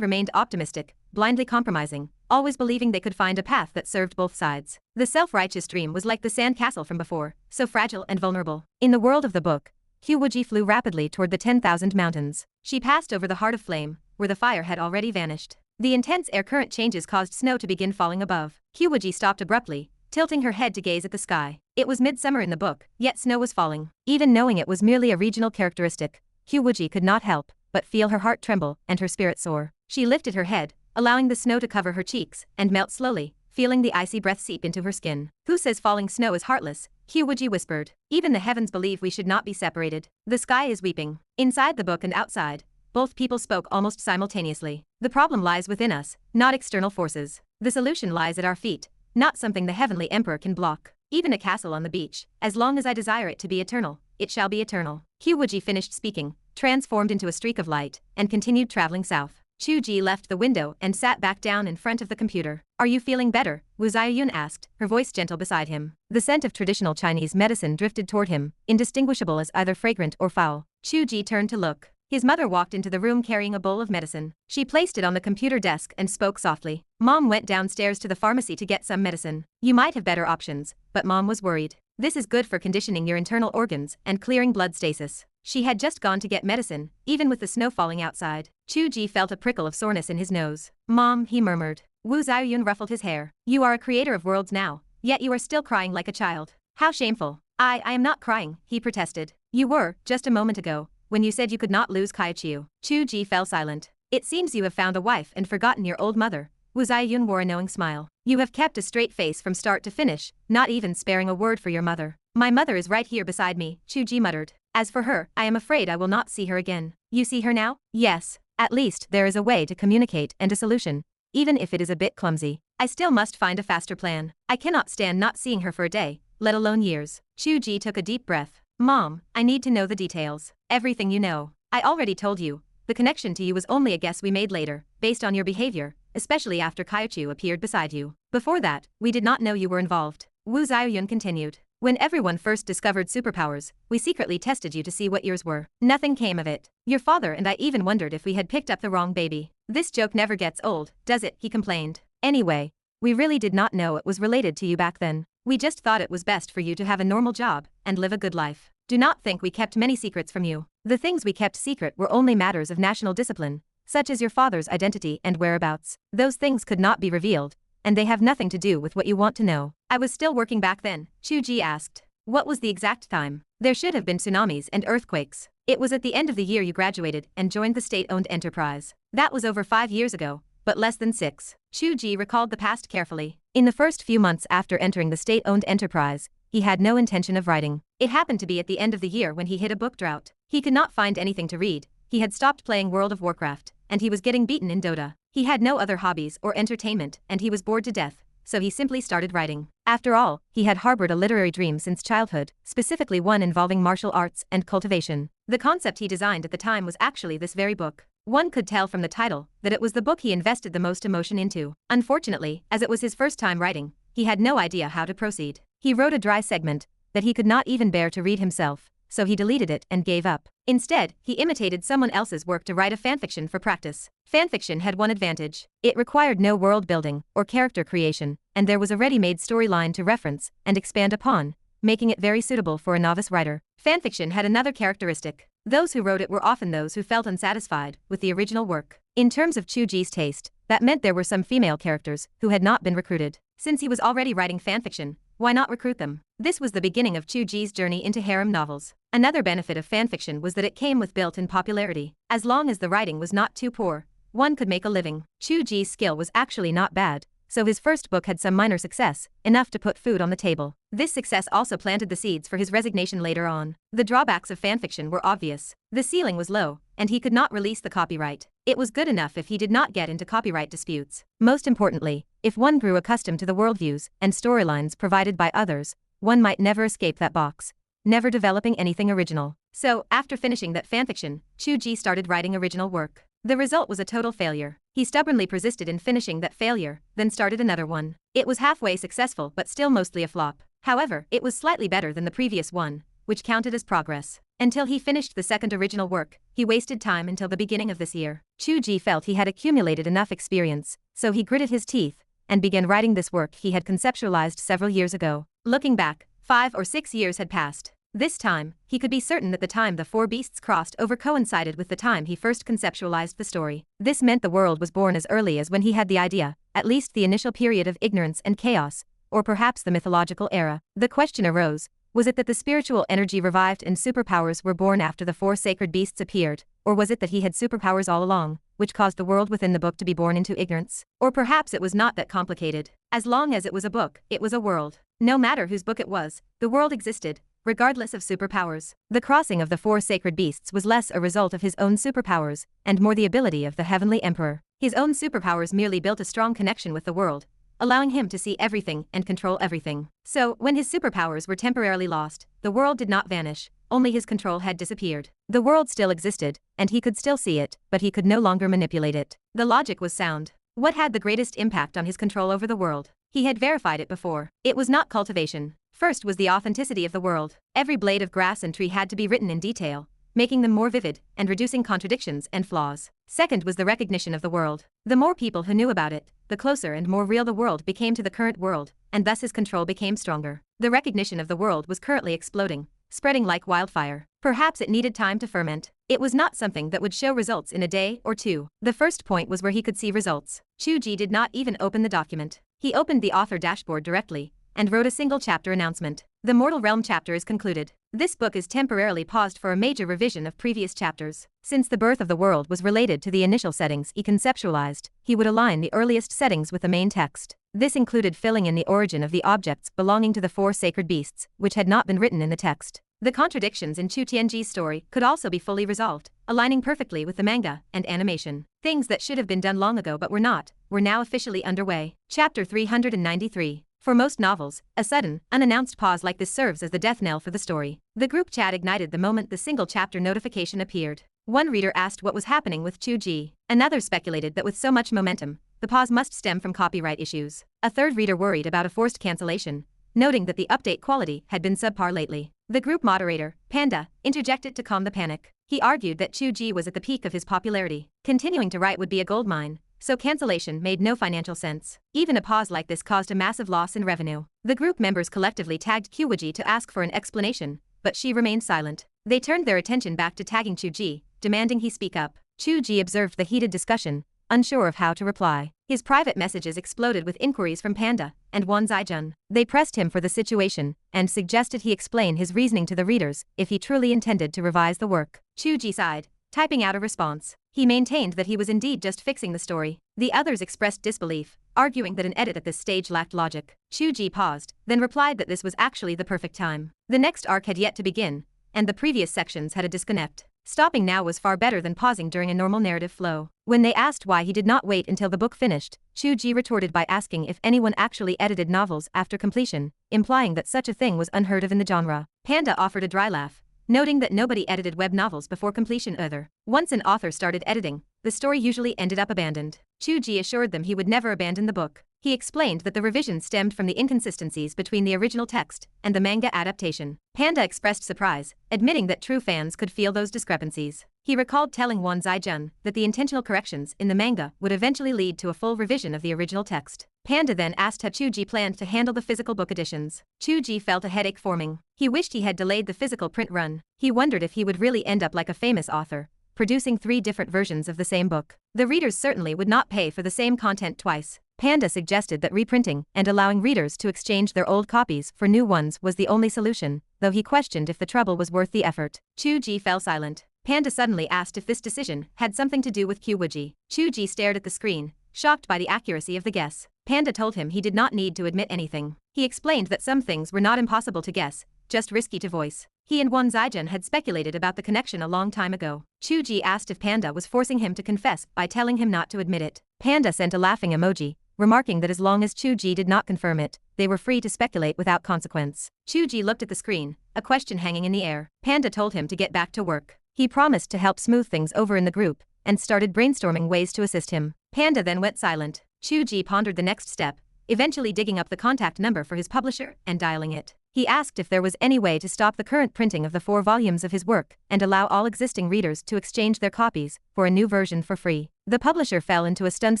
remained optimistic, blindly compromising, always believing they could find a path that served both sides. The self-righteous dream was like the sand castle from before, so fragile and vulnerable. In the world of the book, Qiu Wuji flew rapidly toward the 10,000 mountains. She passed over the Heart of Flame, where the fire had already vanished. The intense air current changes caused snow to begin falling above. Qiu Wuji stopped abruptly, tilting her head to gaze at the sky. It was midsummer in the book, yet snow was falling. Even knowing it was merely a regional characteristic, Qiu Wuji could not help but feel her heart tremble and her spirit soar. She lifted her head, allowing the snow to cover her cheeks and melt slowly, feeling the icy breath seep into her skin. "Who says falling snow is heartless?" Qiu Wuji whispered. "Even the heavens believe we should not be separated. The sky is weeping." Inside the book and outside, both people spoke almost simultaneously. "The problem lies within us, not external forces. The solution lies at our feet, not something the Heavenly Emperor can block. Even a castle on the beach, as long as I desire it to be eternal, it shall be eternal." Qiu Wuji finished speaking, transformed into a streak of light, and continued traveling south. Chu Ge left the window and sat back down in front of the computer. "Are you feeling better?" Wu Zhaoyun asked, her voice gentle beside him. The scent of traditional Chinese medicine drifted toward him, indistinguishable as either fragrant or foul. Chu Ge turned to look. His mother walked into the room carrying a bowl of medicine. She placed it on the computer desk and spoke softly. "Mom went downstairs to the pharmacy to get some medicine. You might have better options," but Mom was worried. "This is good for conditioning your internal organs and clearing blood stasis." She had just gone to get medicine, even with the snow falling outside. Chu Ge felt a prickle of soreness in his nose. "Mom," he murmured. Wu Zhaoyun ruffled his hair. "You are a creator of worlds now, yet you are still crying like a child. How shameful." I am not crying," he protested. "You were, just a moment ago, when you said you could not lose Qiu Wuji." Chu Ge fell silent. "It seems you have found a wife and forgotten your old mother." Wu Zhaoyun wore a knowing smile. You have kept a straight face from start to finish, not even sparing a word for your mother. My mother is right here beside me, Chu Ge muttered. As for her, I am afraid I will not see her again. You see her now? Yes. At least there is a way to communicate and a solution, even if it is a bit clumsy. I still must find a faster plan. I cannot stand not seeing her for a day, let alone years. Chu Ge took a deep breath. Mom, I need to know the details. Everything you know. I already told you. The connection to you was only a guess we made later, based on your behavior, especially after Qiu appeared beside you. Before that, we did not know you were involved. Wu Xiaoyun continued. When everyone first discovered superpowers, we secretly tested you to see what yours were. Nothing came of it. Your father and I even wondered if we had picked up the wrong baby. This joke never gets old, does it? He complained. Anyway, we really did not know it was related to you back then. We just thought it was best for you to have a normal job and live a good life. Do not think we kept many secrets from you. The things we kept secret were only matters of national discipline, such as your father's identity and whereabouts. Those things could not be revealed, and they have nothing to do with what you want to know. I was still working back then, Chu Ge asked. What was the exact time? There should have been tsunamis and earthquakes. It was at the end of the year you graduated and joined the state-owned enterprise. That was over 5 years ago, but less than 6. Chu Ge recalled the past carefully. In the first few months after entering the state-owned enterprise, he had no intention of writing. It happened to be at the end of the year when he hit a book drought. He could not find anything to read. He had stopped playing World of Warcraft, and he was getting beaten in Dota. He had no other hobbies or entertainment, and he was bored to death, so he simply started writing. After all, he had harbored a literary dream since childhood, specifically one involving martial arts and cultivation. The concept he designed at the time was actually this very book. One could tell from the title that it was the book he invested the most emotion into. Unfortunately, as it was his first time writing, he had no idea how to proceed. He wrote a dry segment that he could not even bear to read himself, so he deleted it and gave up. Instead, he imitated someone else's work to write a fanfiction for practice. Fanfiction had one advantage. It required no world building or character creation, and there was a ready-made storyline to reference and expand upon, making it very suitable for a novice writer. Fanfiction had another characteristic. Those who wrote it were often those who felt unsatisfied with the original work. In terms of Chu Ge's taste, that meant there were some female characters who had not been recruited. Since he was already writing fanfiction, why not recruit them? This was the beginning of Chu Ge's journey into harem novels. Another benefit of fanfiction was that it came with built-in popularity. As long as the writing was not too poor, one could make a living. Chu Ge's skill was actually not bad, so his first book had some minor success, enough to put food on the table. This success also planted the seeds for his resignation later on. The drawbacks of fanfiction were obvious. The ceiling was low, and he could not release the copyright. It was good enough if he did not get into copyright disputes. Most importantly, if one grew accustomed to the worldviews and storylines provided by others, one might never escape that box, never developing anything original. So, after finishing that fanfiction, Chu Ge started writing original work. The result was a total failure. He stubbornly persisted in finishing that failure, then started another one. It was halfway successful but still mostly a flop. However, it was slightly better than the previous one, which counted as progress. Until he finished the second original work, he wasted time until the beginning of this year. Chu Ge felt he had accumulated enough experience, so he gritted his teeth and began writing this work he had conceptualized several years ago. Looking back, 5 or 6 years had passed. This time, he could be certain that the time the 4 beasts crossed over coincided with the time he first conceptualized the story. This meant the world was born as early as when he had the idea, at least the initial period of ignorance and chaos, or perhaps the mythological era. The question arose, was it that the spiritual energy revived and superpowers were born after the 4 sacred beasts appeared, or was it that he had superpowers all along, which caused the world within the book to be born into ignorance? Or perhaps it was not that complicated. As long as it was a book, it was a world. No matter whose book it was, the world existed, regardless of superpowers. The crossing of the 4 sacred beasts was less a result of his own superpowers, and more the ability of the Heavenly Emperor. His own superpowers merely built a strong connection with the world, allowing him to see everything and control everything. So, when his superpowers were temporarily lost, the world did not vanish, only his control had disappeared. The world still existed, and he could still see it, but he could no longer manipulate it. The logic was sound. What had the greatest impact on his control over the world? He had verified it before. It was not cultivation. First was the authenticity of the world. Every blade of grass and tree had to be written in detail, making them more vivid and reducing contradictions and flaws. Second was the recognition of the world. The more people who knew about it, the closer and more real the world became to the current world, and thus his control became stronger. The recognition of the world was currently exploding, spreading like wildfire. Perhaps it needed time to ferment. It was not something that would show results in a day or two. The first point was where he could see results. Chu Ge did not even open the document. He opened the author dashboard directly and wrote a single chapter announcement. The Mortal Realm chapter is concluded. This book is temporarily paused for a major revision of previous chapters. Since the birth of the world was related to the initial settings he conceptualized, he would align the earliest settings with the main text. This included filling in the origin of the objects belonging to the 4 sacred beasts, which had not been written in the text. The contradictions in Chu Tianji's story could also be fully resolved, aligning perfectly with the manga and animation. Things that should have been done long ago but were not, were now officially underway. Chapter 393. For most novels, a sudden, unannounced pause like this serves as the death knell for the story. The group chat ignited the moment the single chapter notification appeared. One reader asked what was happening with Chu Ge. Another speculated that with so much momentum, the pause must stem from copyright issues. A third reader worried about a forced cancellation, noting that the update quality had been subpar lately. The group moderator, Panda, interjected to calm the panic. He argued that Chu Ge was at the peak of his popularity. Continuing to write would be a goldmine, so cancellation made no financial sense. Even a pause like this caused a massive loss in revenue. The group members collectively tagged Qiu Wuji to ask for an explanation, but she remained silent. They turned their attention back to tagging Chu Ge, demanding he speak up. Chu Ge observed the heated discussion, unsure of how to reply. His private messages exploded with inquiries from Panda and Wan Zijun. They pressed him for the situation and suggested he explain his reasoning to the readers if he truly intended to revise the work. Chu Ge sighed, typing out a response. He maintained that he was indeed just fixing the story. The others expressed disbelief, arguing that an edit at this stage lacked logic. Chu Ge paused, then replied that this was actually the perfect time. The next arc had yet to begin, and the previous sections had a disconnect. Stopping now was far better than pausing during a normal narrative flow. When they asked why he did not wait until the book finished, Chu Ge retorted by asking if anyone actually edited novels after completion, implying that such a thing was unheard of in the genre. Panda offered a dry laugh, noting that nobody edited web novels before completion either. Once an author started editing, the story usually ended up abandoned. Chu Ge assured them he would never abandon the book. He explained that the revision stemmed from the inconsistencies between the original text and the manga adaptation. Panda expressed surprise, admitting that true fans could feel those discrepancies. He recalled telling Wan Zijun that the intentional corrections in the manga would eventually lead to a full revision of the original text. Panda then asked how Chu Ge planned to handle the physical book editions. Chu Ge felt a headache forming. He wished he had delayed the physical print run. He wondered if he would really end up like a famous author, producing 3 different versions of the same book. The readers certainly would not pay for the same content twice. Panda suggested that reprinting and allowing readers to exchange their old copies for new ones was the only solution, though he questioned if the trouble was worth the effort. Chu Ge fell silent. Panda suddenly asked if this decision had something to do with Qiu Wuji. Chu Ge stared at the screen, shocked by the accuracy of the guess. Panda told him he did not need to admit anything. He explained that some things were not impossible to guess, just risky to voice. He and Wan Zijun had speculated about the connection a long time ago. Chu Ge asked if Panda was forcing him to confess by telling him not to admit it. Panda sent a laughing emoji, remarking that as long as Chu Ge did not confirm it, they were free to speculate without consequence. Chu Ge looked at the screen, a question hanging in the air. Panda told him to get back to work. He promised to help smooth things over in the group, and started brainstorming ways to assist him. Panda then went silent. Chu Ge pondered the next step, eventually digging up the contact number for his publisher and dialing it. He asked if there was any way to stop the current printing of the 4 volumes of his work and allow all existing readers to exchange their copies for a new version for free. The publisher fell into a stunned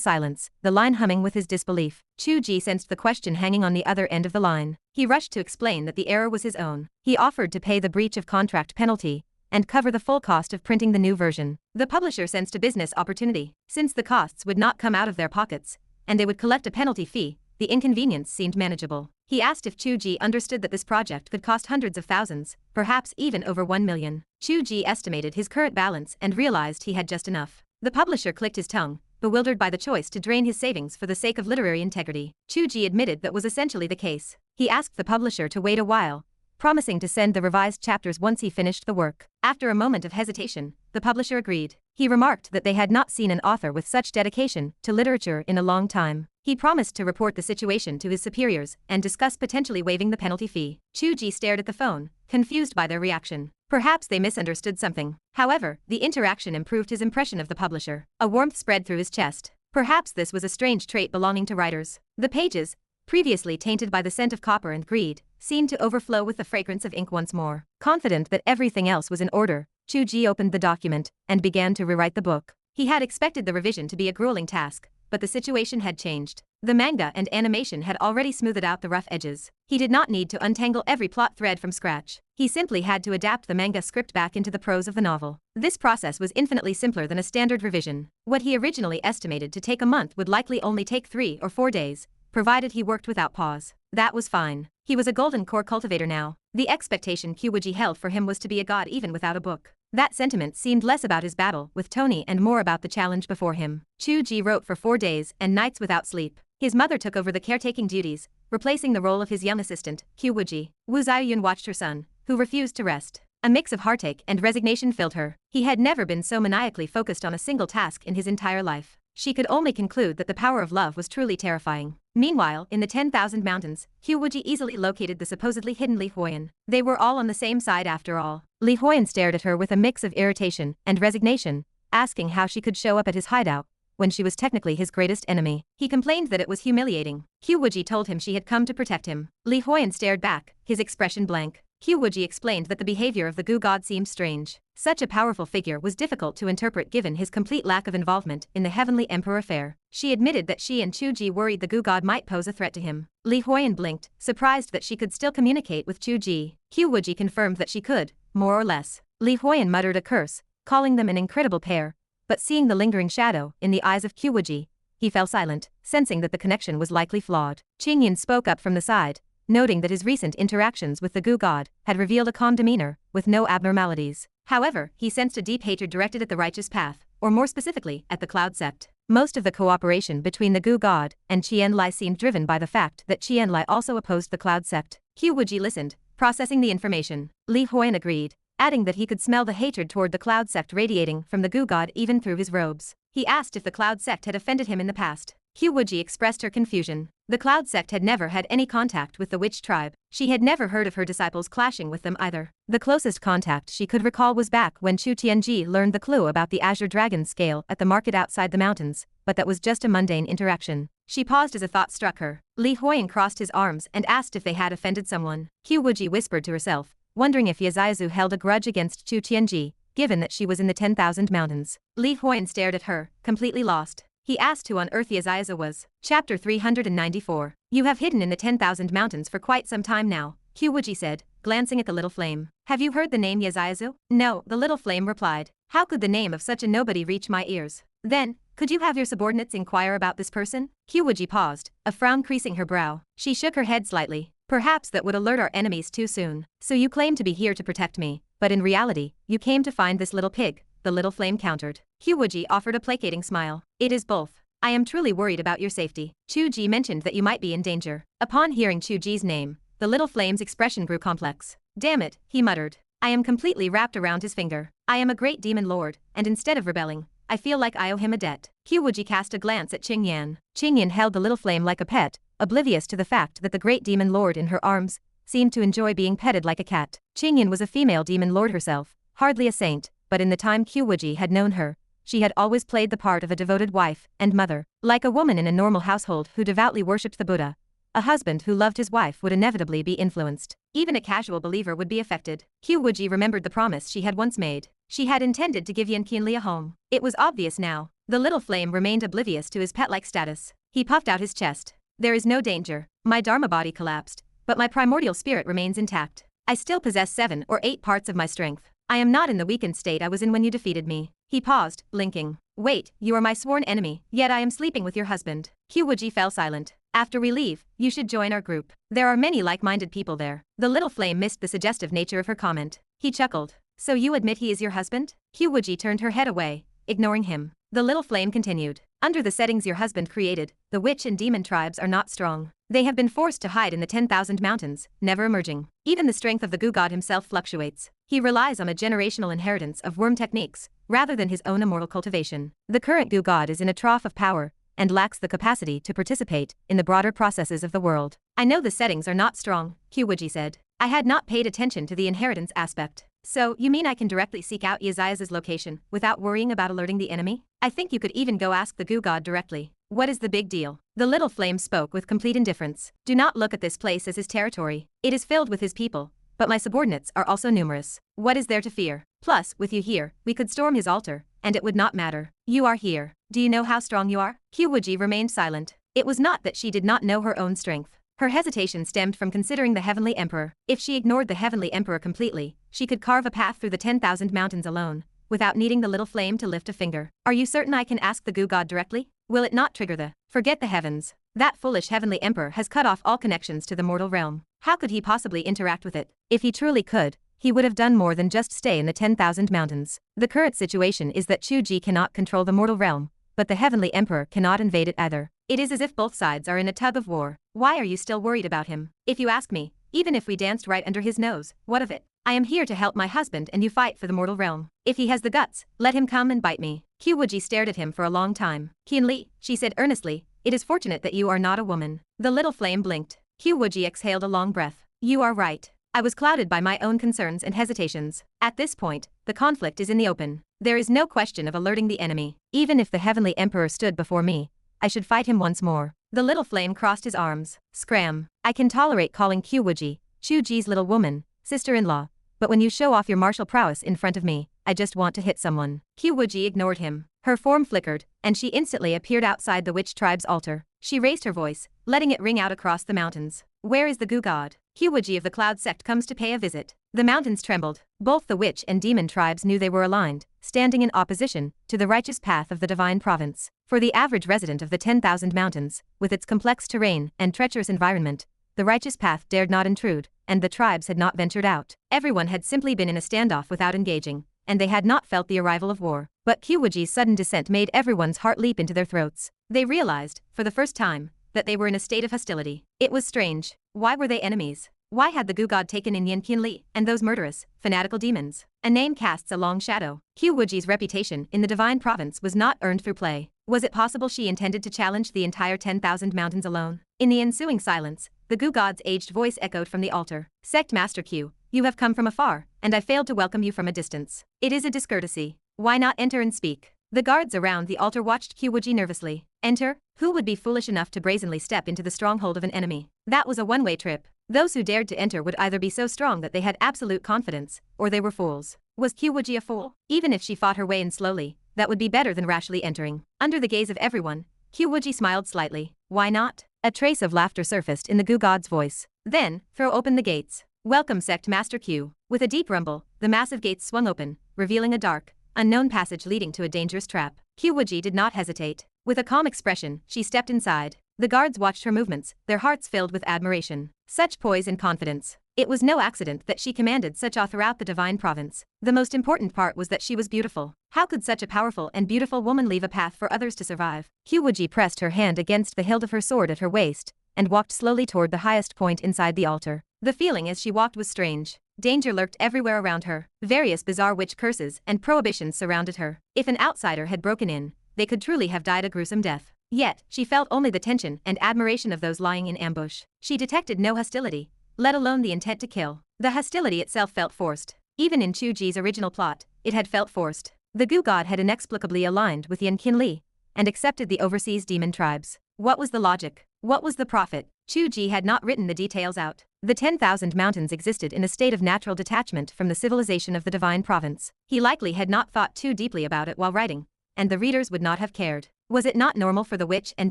silence, the line humming with his disbelief. Chu Ge sensed the question hanging on the other end of the line. He rushed to explain that the error was his own. He offered to pay the breach of contract penalty and cover the full cost of printing the new version. The publisher sensed a business opportunity. Since the costs would not come out of their pockets, and they would collect a penalty fee, the inconvenience seemed manageable. He asked if Chu Ge understood that this project could cost hundreds of thousands, perhaps even over 1 million. Chu Ge estimated his current balance and realized he had just enough. The publisher clicked his tongue, bewildered by the choice to drain his savings for the sake of literary integrity. Chu Ge admitted that was essentially the case. He asked the publisher to wait a while, promising to send the revised chapters once he finished the work. After a moment of hesitation, the publisher agreed. He remarked that they had not seen an author with such dedication to literature in a long time. He promised to report the situation to his superiors and discuss potentially waiving the penalty fee. Chu Ge stared at the phone, confused by their reaction. Perhaps they misunderstood something. However, the interaction improved his impression of the publisher. A warmth spread through his chest. Perhaps this was a strange trait belonging to writers. The pages, previously tainted by the scent of copper and greed, seemed to overflow with the fragrance of ink once more. Confident that everything else was in order, Chu Ge opened the document and began to rewrite the book. He had expected the revision to be a grueling task, but the situation had changed. The manga and animation had already smoothed out the rough edges. He did not need to untangle every plot thread from scratch. He simply had to adapt the manga script back into the prose of the novel. This process was infinitely simpler than a standard revision. What he originally estimated to take a month would likely only take 3 or 4 days, provided he worked without pause. That was fine. He was a golden core cultivator now. The expectation Qiu Wuji held for him was to be a god even without a book. That sentiment seemed less about his battle with Tony and more about the challenge before him. Chu Ge wrote for 4 days and nights without sleep. His mother took over the caretaking duties, replacing the role of his young assistant, Qiu Wuji. Wu Zhaoyun watched her son, who refused to rest. A mix of heartache and resignation filled her. He had never been so maniacally focused on a single task in his entire life. She could only conclude that the power of love was truly terrifying. Meanwhile, in the 10,000 mountains, Qiu Wuji easily located the supposedly hidden Li Huoyan. They were all on the same side after all. Li Huoyan stared at her with a mix of irritation and resignation, asking how she could show up at his hideout when she was technically his greatest enemy. He complained that it was humiliating. Qiu Wuji told him she had come to protect him. Li Huoyan stared back, his expression blank. Qiu Wuji explained that the behavior of the Gu god seemed strange. Such a powerful figure was difficult to interpret given his complete lack of involvement in the Heavenly Emperor affair. She admitted that she and Chu Ge worried the Gu god might pose a threat to him. Li Huoyan blinked, surprised that she could still communicate with Chu Ge. Qiu Wuji confirmed that she could, more or less. Li Huoyan muttered a curse, calling them an incredible pair, but seeing the lingering shadow in the eyes of Qiu Wuji, he fell silent, sensing that the connection was likely flawed. Qingyan spoke up from the side, noting that his recent interactions with the Gu god had revealed a calm demeanor, with no abnormalities. However, he sensed a deep hatred directed at the righteous path, or more specifically, at the Cloud Sect. Most of the cooperation between the Gu god and Qian Lai seemed driven by the fact that Qian Lai also opposed the Cloud Sect. Qiu Wuji listened, processing the information. Li Huoyan agreed, adding that he could smell the hatred toward the Cloud Sect radiating from the Gu god even through his robes. He asked if the Cloud Sect had offended him in the past. Qiu Wuji expressed her confusion. The Cloud Sect had never had any contact with the Witch tribe. She had never heard of her disciples clashing with them either. The closest contact she could recall was back when Chu Tianji learned the clue about the Azure Dragon scale at the market outside the mountains, but that was just a mundane interaction. She paused as a thought struck her. Li Huoyan crossed his arms and asked if they had offended someone. Qiu Wuji whispered to herself, wondering if Yaziazu held a grudge against Chu Tianji, given that she was in the 10,000 mountains. Li Huoyan stared at her, completely lost. He asked who on earth Yaziazu was. Chapter 394. You have hidden in the 10,000 mountains for quite some time now, Qiu Wuji said, glancing at the little flame. Have you heard the name Yaziazu? No, the little flame replied. How could the name of such a nobody reach my ears? Then, could you have your subordinates inquire about this person? Qiu Wuji paused, a frown creasing her brow. She shook her head slightly. Perhaps that would alert our enemies too soon. So you claim to be here to protect me, but in reality, you came to find this little pig, the little flame countered. Qiu Wuji offered a placating smile. It is both. I am truly worried about your safety. Chu Ge mentioned that you might be in danger. Upon hearing Chu Ge's name, the little flame's expression grew complex. Damn it, he muttered. I am completely wrapped around his finger. I am a great demon lord, and instead of rebelling, I feel like I owe him a debt. Qiu Wuji cast a glance at Qingyan. Qingyan held the little flame like a pet, oblivious to the fact that the great demon lord in her arms seemed to enjoy being petted like a cat. Qingyan was a female demon lord herself, hardly a saint, but in the time Qiu Wuji had known her, she had always played the part of a devoted wife and mother. Like a woman in a normal household who devoutly worshipped the Buddha, a husband who loved his wife would inevitably be influenced. Even a casual believer would be affected. Qiu Wuji remembered the promise she had once made. She had intended to give Yan Qianli a home. It was obvious now. The little flame remained oblivious to his pet-like status. He puffed out his chest. There is no danger. My Dharma body collapsed, but my primordial spirit remains intact. I still possess 7 or 8 parts of my strength. I am not in the weakened state I was in when you defeated me. He paused, blinking. Wait, you are my sworn enemy, yet I am sleeping with your husband. Qiu Wuji fell silent. After we leave, you should join our group. There are many like-minded people there. The little flame missed the suggestive nature of her comment. He chuckled. So you admit he is your husband? Qiu Wuji turned her head away, ignoring him. The little flame continued. Under the settings your husband created, the witch and demon tribes are not strong. They have been forced to hide in the 10,000 mountains, never emerging. Even the strength of the Gu god himself fluctuates. He relies on a generational inheritance of worm techniques, rather than his own immortal cultivation. The current Gu god is in a trough of power, and lacks the capacity to participate in the broader processes of the world. I know the settings are not strong, Qiu Wuji said. I had not paid attention to the inheritance aspect. So, you mean I can directly seek out Yazia's location, without worrying about alerting the enemy? I think you could even go ask the Gu god directly. What is the big deal? The little flame spoke with complete indifference. Do not look at this place as his territory. It is filled with his people, but my subordinates are also numerous. What is there to fear? Plus, with you here, we could storm his altar, and it would not matter. You are here. Do you know how strong you are? Qiu Wuji remained silent. It was not that she did not know her own strength. Her hesitation stemmed from considering the Heavenly Emperor. If she ignored the Heavenly Emperor completely, she could carve a path through the 10,000 mountains alone, without needing the little flame to lift a finger. Are you certain I can ask the Gu god directly? Will it not trigger the forget the heavens? That foolish heavenly emperor has cut off all connections to the mortal realm. How could he possibly interact with it? If he truly could, he would have done more than just stay in the 10,000 mountains. The current situation is that Chu Ge cannot control the mortal realm, but the heavenly emperor cannot invade it either. It is as if both sides are in a tug of war. Why are you still worried about him? If you ask me, even if we danced right under his nose, what of it? I am here to help my husband and you fight for the mortal realm. If he has the guts, let him come and bite me. Qiu Wuji stared at him for a long time. Qianli, she said earnestly, it is fortunate that you are not a woman. The little flame blinked. Qiu Wuji exhaled a long breath. You are right. I was clouded by my own concerns and hesitations. At this point, the conflict is in the open. There is no question of alerting the enemy. Even if the heavenly emperor stood before me, I should fight him once more. The little flame crossed his arms. Scram. I can tolerate calling Qiu Wuji, Chu Ge's little woman, sister-in-law, but when you show off your martial prowess in front of me, I just want to hit someone. Qiu Wuji ignored him. Her form flickered, and she instantly appeared outside the witch tribe's altar. She raised her voice, letting it ring out across the mountains. Where is the Gu god? Qiu Wuji of the Cloud Sect comes to pay a visit. The mountains trembled. Both the witch and demon tribes knew they were aligned, standing in opposition to the righteous path of the divine province. For the average resident of the 10,000 mountains, with its complex terrain and treacherous environment, the righteous path dared not intrude, and the tribes had not ventured out. Everyone had simply been in a standoff without engaging, and they had not felt the arrival of war. But Qiu Wuji's sudden descent made everyone's heart leap into their throats. They realized, for the first time, that they were in a state of hostility. It was strange. Why were they enemies? Why had the Gu god taken in Yan Qianli and those murderous, fanatical demons? A name casts a long shadow. Qiu Wuji's reputation in the divine province was not earned through play. Was it possible she intended to challenge the entire 10,000 mountains alone? In the ensuing silence, the Gu god's aged voice echoed from the altar. Sect Master Qiu, you have come from afar, and I failed to welcome you from a distance. It is a discourtesy. Why not enter and speak? The guards around the altar watched Qiu Wuji nervously. Enter? Who would be foolish enough to brazenly step into the stronghold of an enemy? That was a one-way trip. Those who dared to enter would either be so strong that they had absolute confidence, or they were fools. Was Qiu Wuji a fool? Even if she fought her way in slowly, that would be better than rashly entering. Under the gaze of everyone, Qiu Wuji smiled slightly. Why not? A trace of laughter surfaced in the Gu god's voice. Then, throw open the gates. Welcome Sect Master Qiu. With a deep rumble, the massive gates swung open, revealing a dark, unknown passage leading to a dangerous trap. Qiu Wuji did not hesitate. With a calm expression, she stepped inside. The guards watched her movements, their hearts filled with admiration. Such poise and confidence. It was no accident that she commanded such awe throughout the divine province. The most important part was that she was beautiful. How could such a powerful and beautiful woman leave a path for others to survive? Qiu Wuji pressed her hand against the hilt of her sword at her waist, and walked slowly toward the highest point inside the altar. The feeling as she walked was strange. Danger lurked everywhere around her. Various bizarre witch curses and prohibitions surrounded her. If an outsider had broken in, they could truly have died a gruesome death. Yet, she felt only the tension and admiration of those lying in ambush. She detected no hostility, let alone the intent to kill. The hostility itself felt forced. Even in Chu Ge's original plot, it had felt forced. The Gu god had inexplicably aligned with Yan Qianli and accepted the overseas demon tribes. What was the logic? What was the profit? Chu Ge had not written the details out. The 10,000 mountains existed in a state of natural detachment from the civilization of the divine province. He likely had not thought too deeply about it while writing, and the readers would not have cared. Was it not normal for the witch and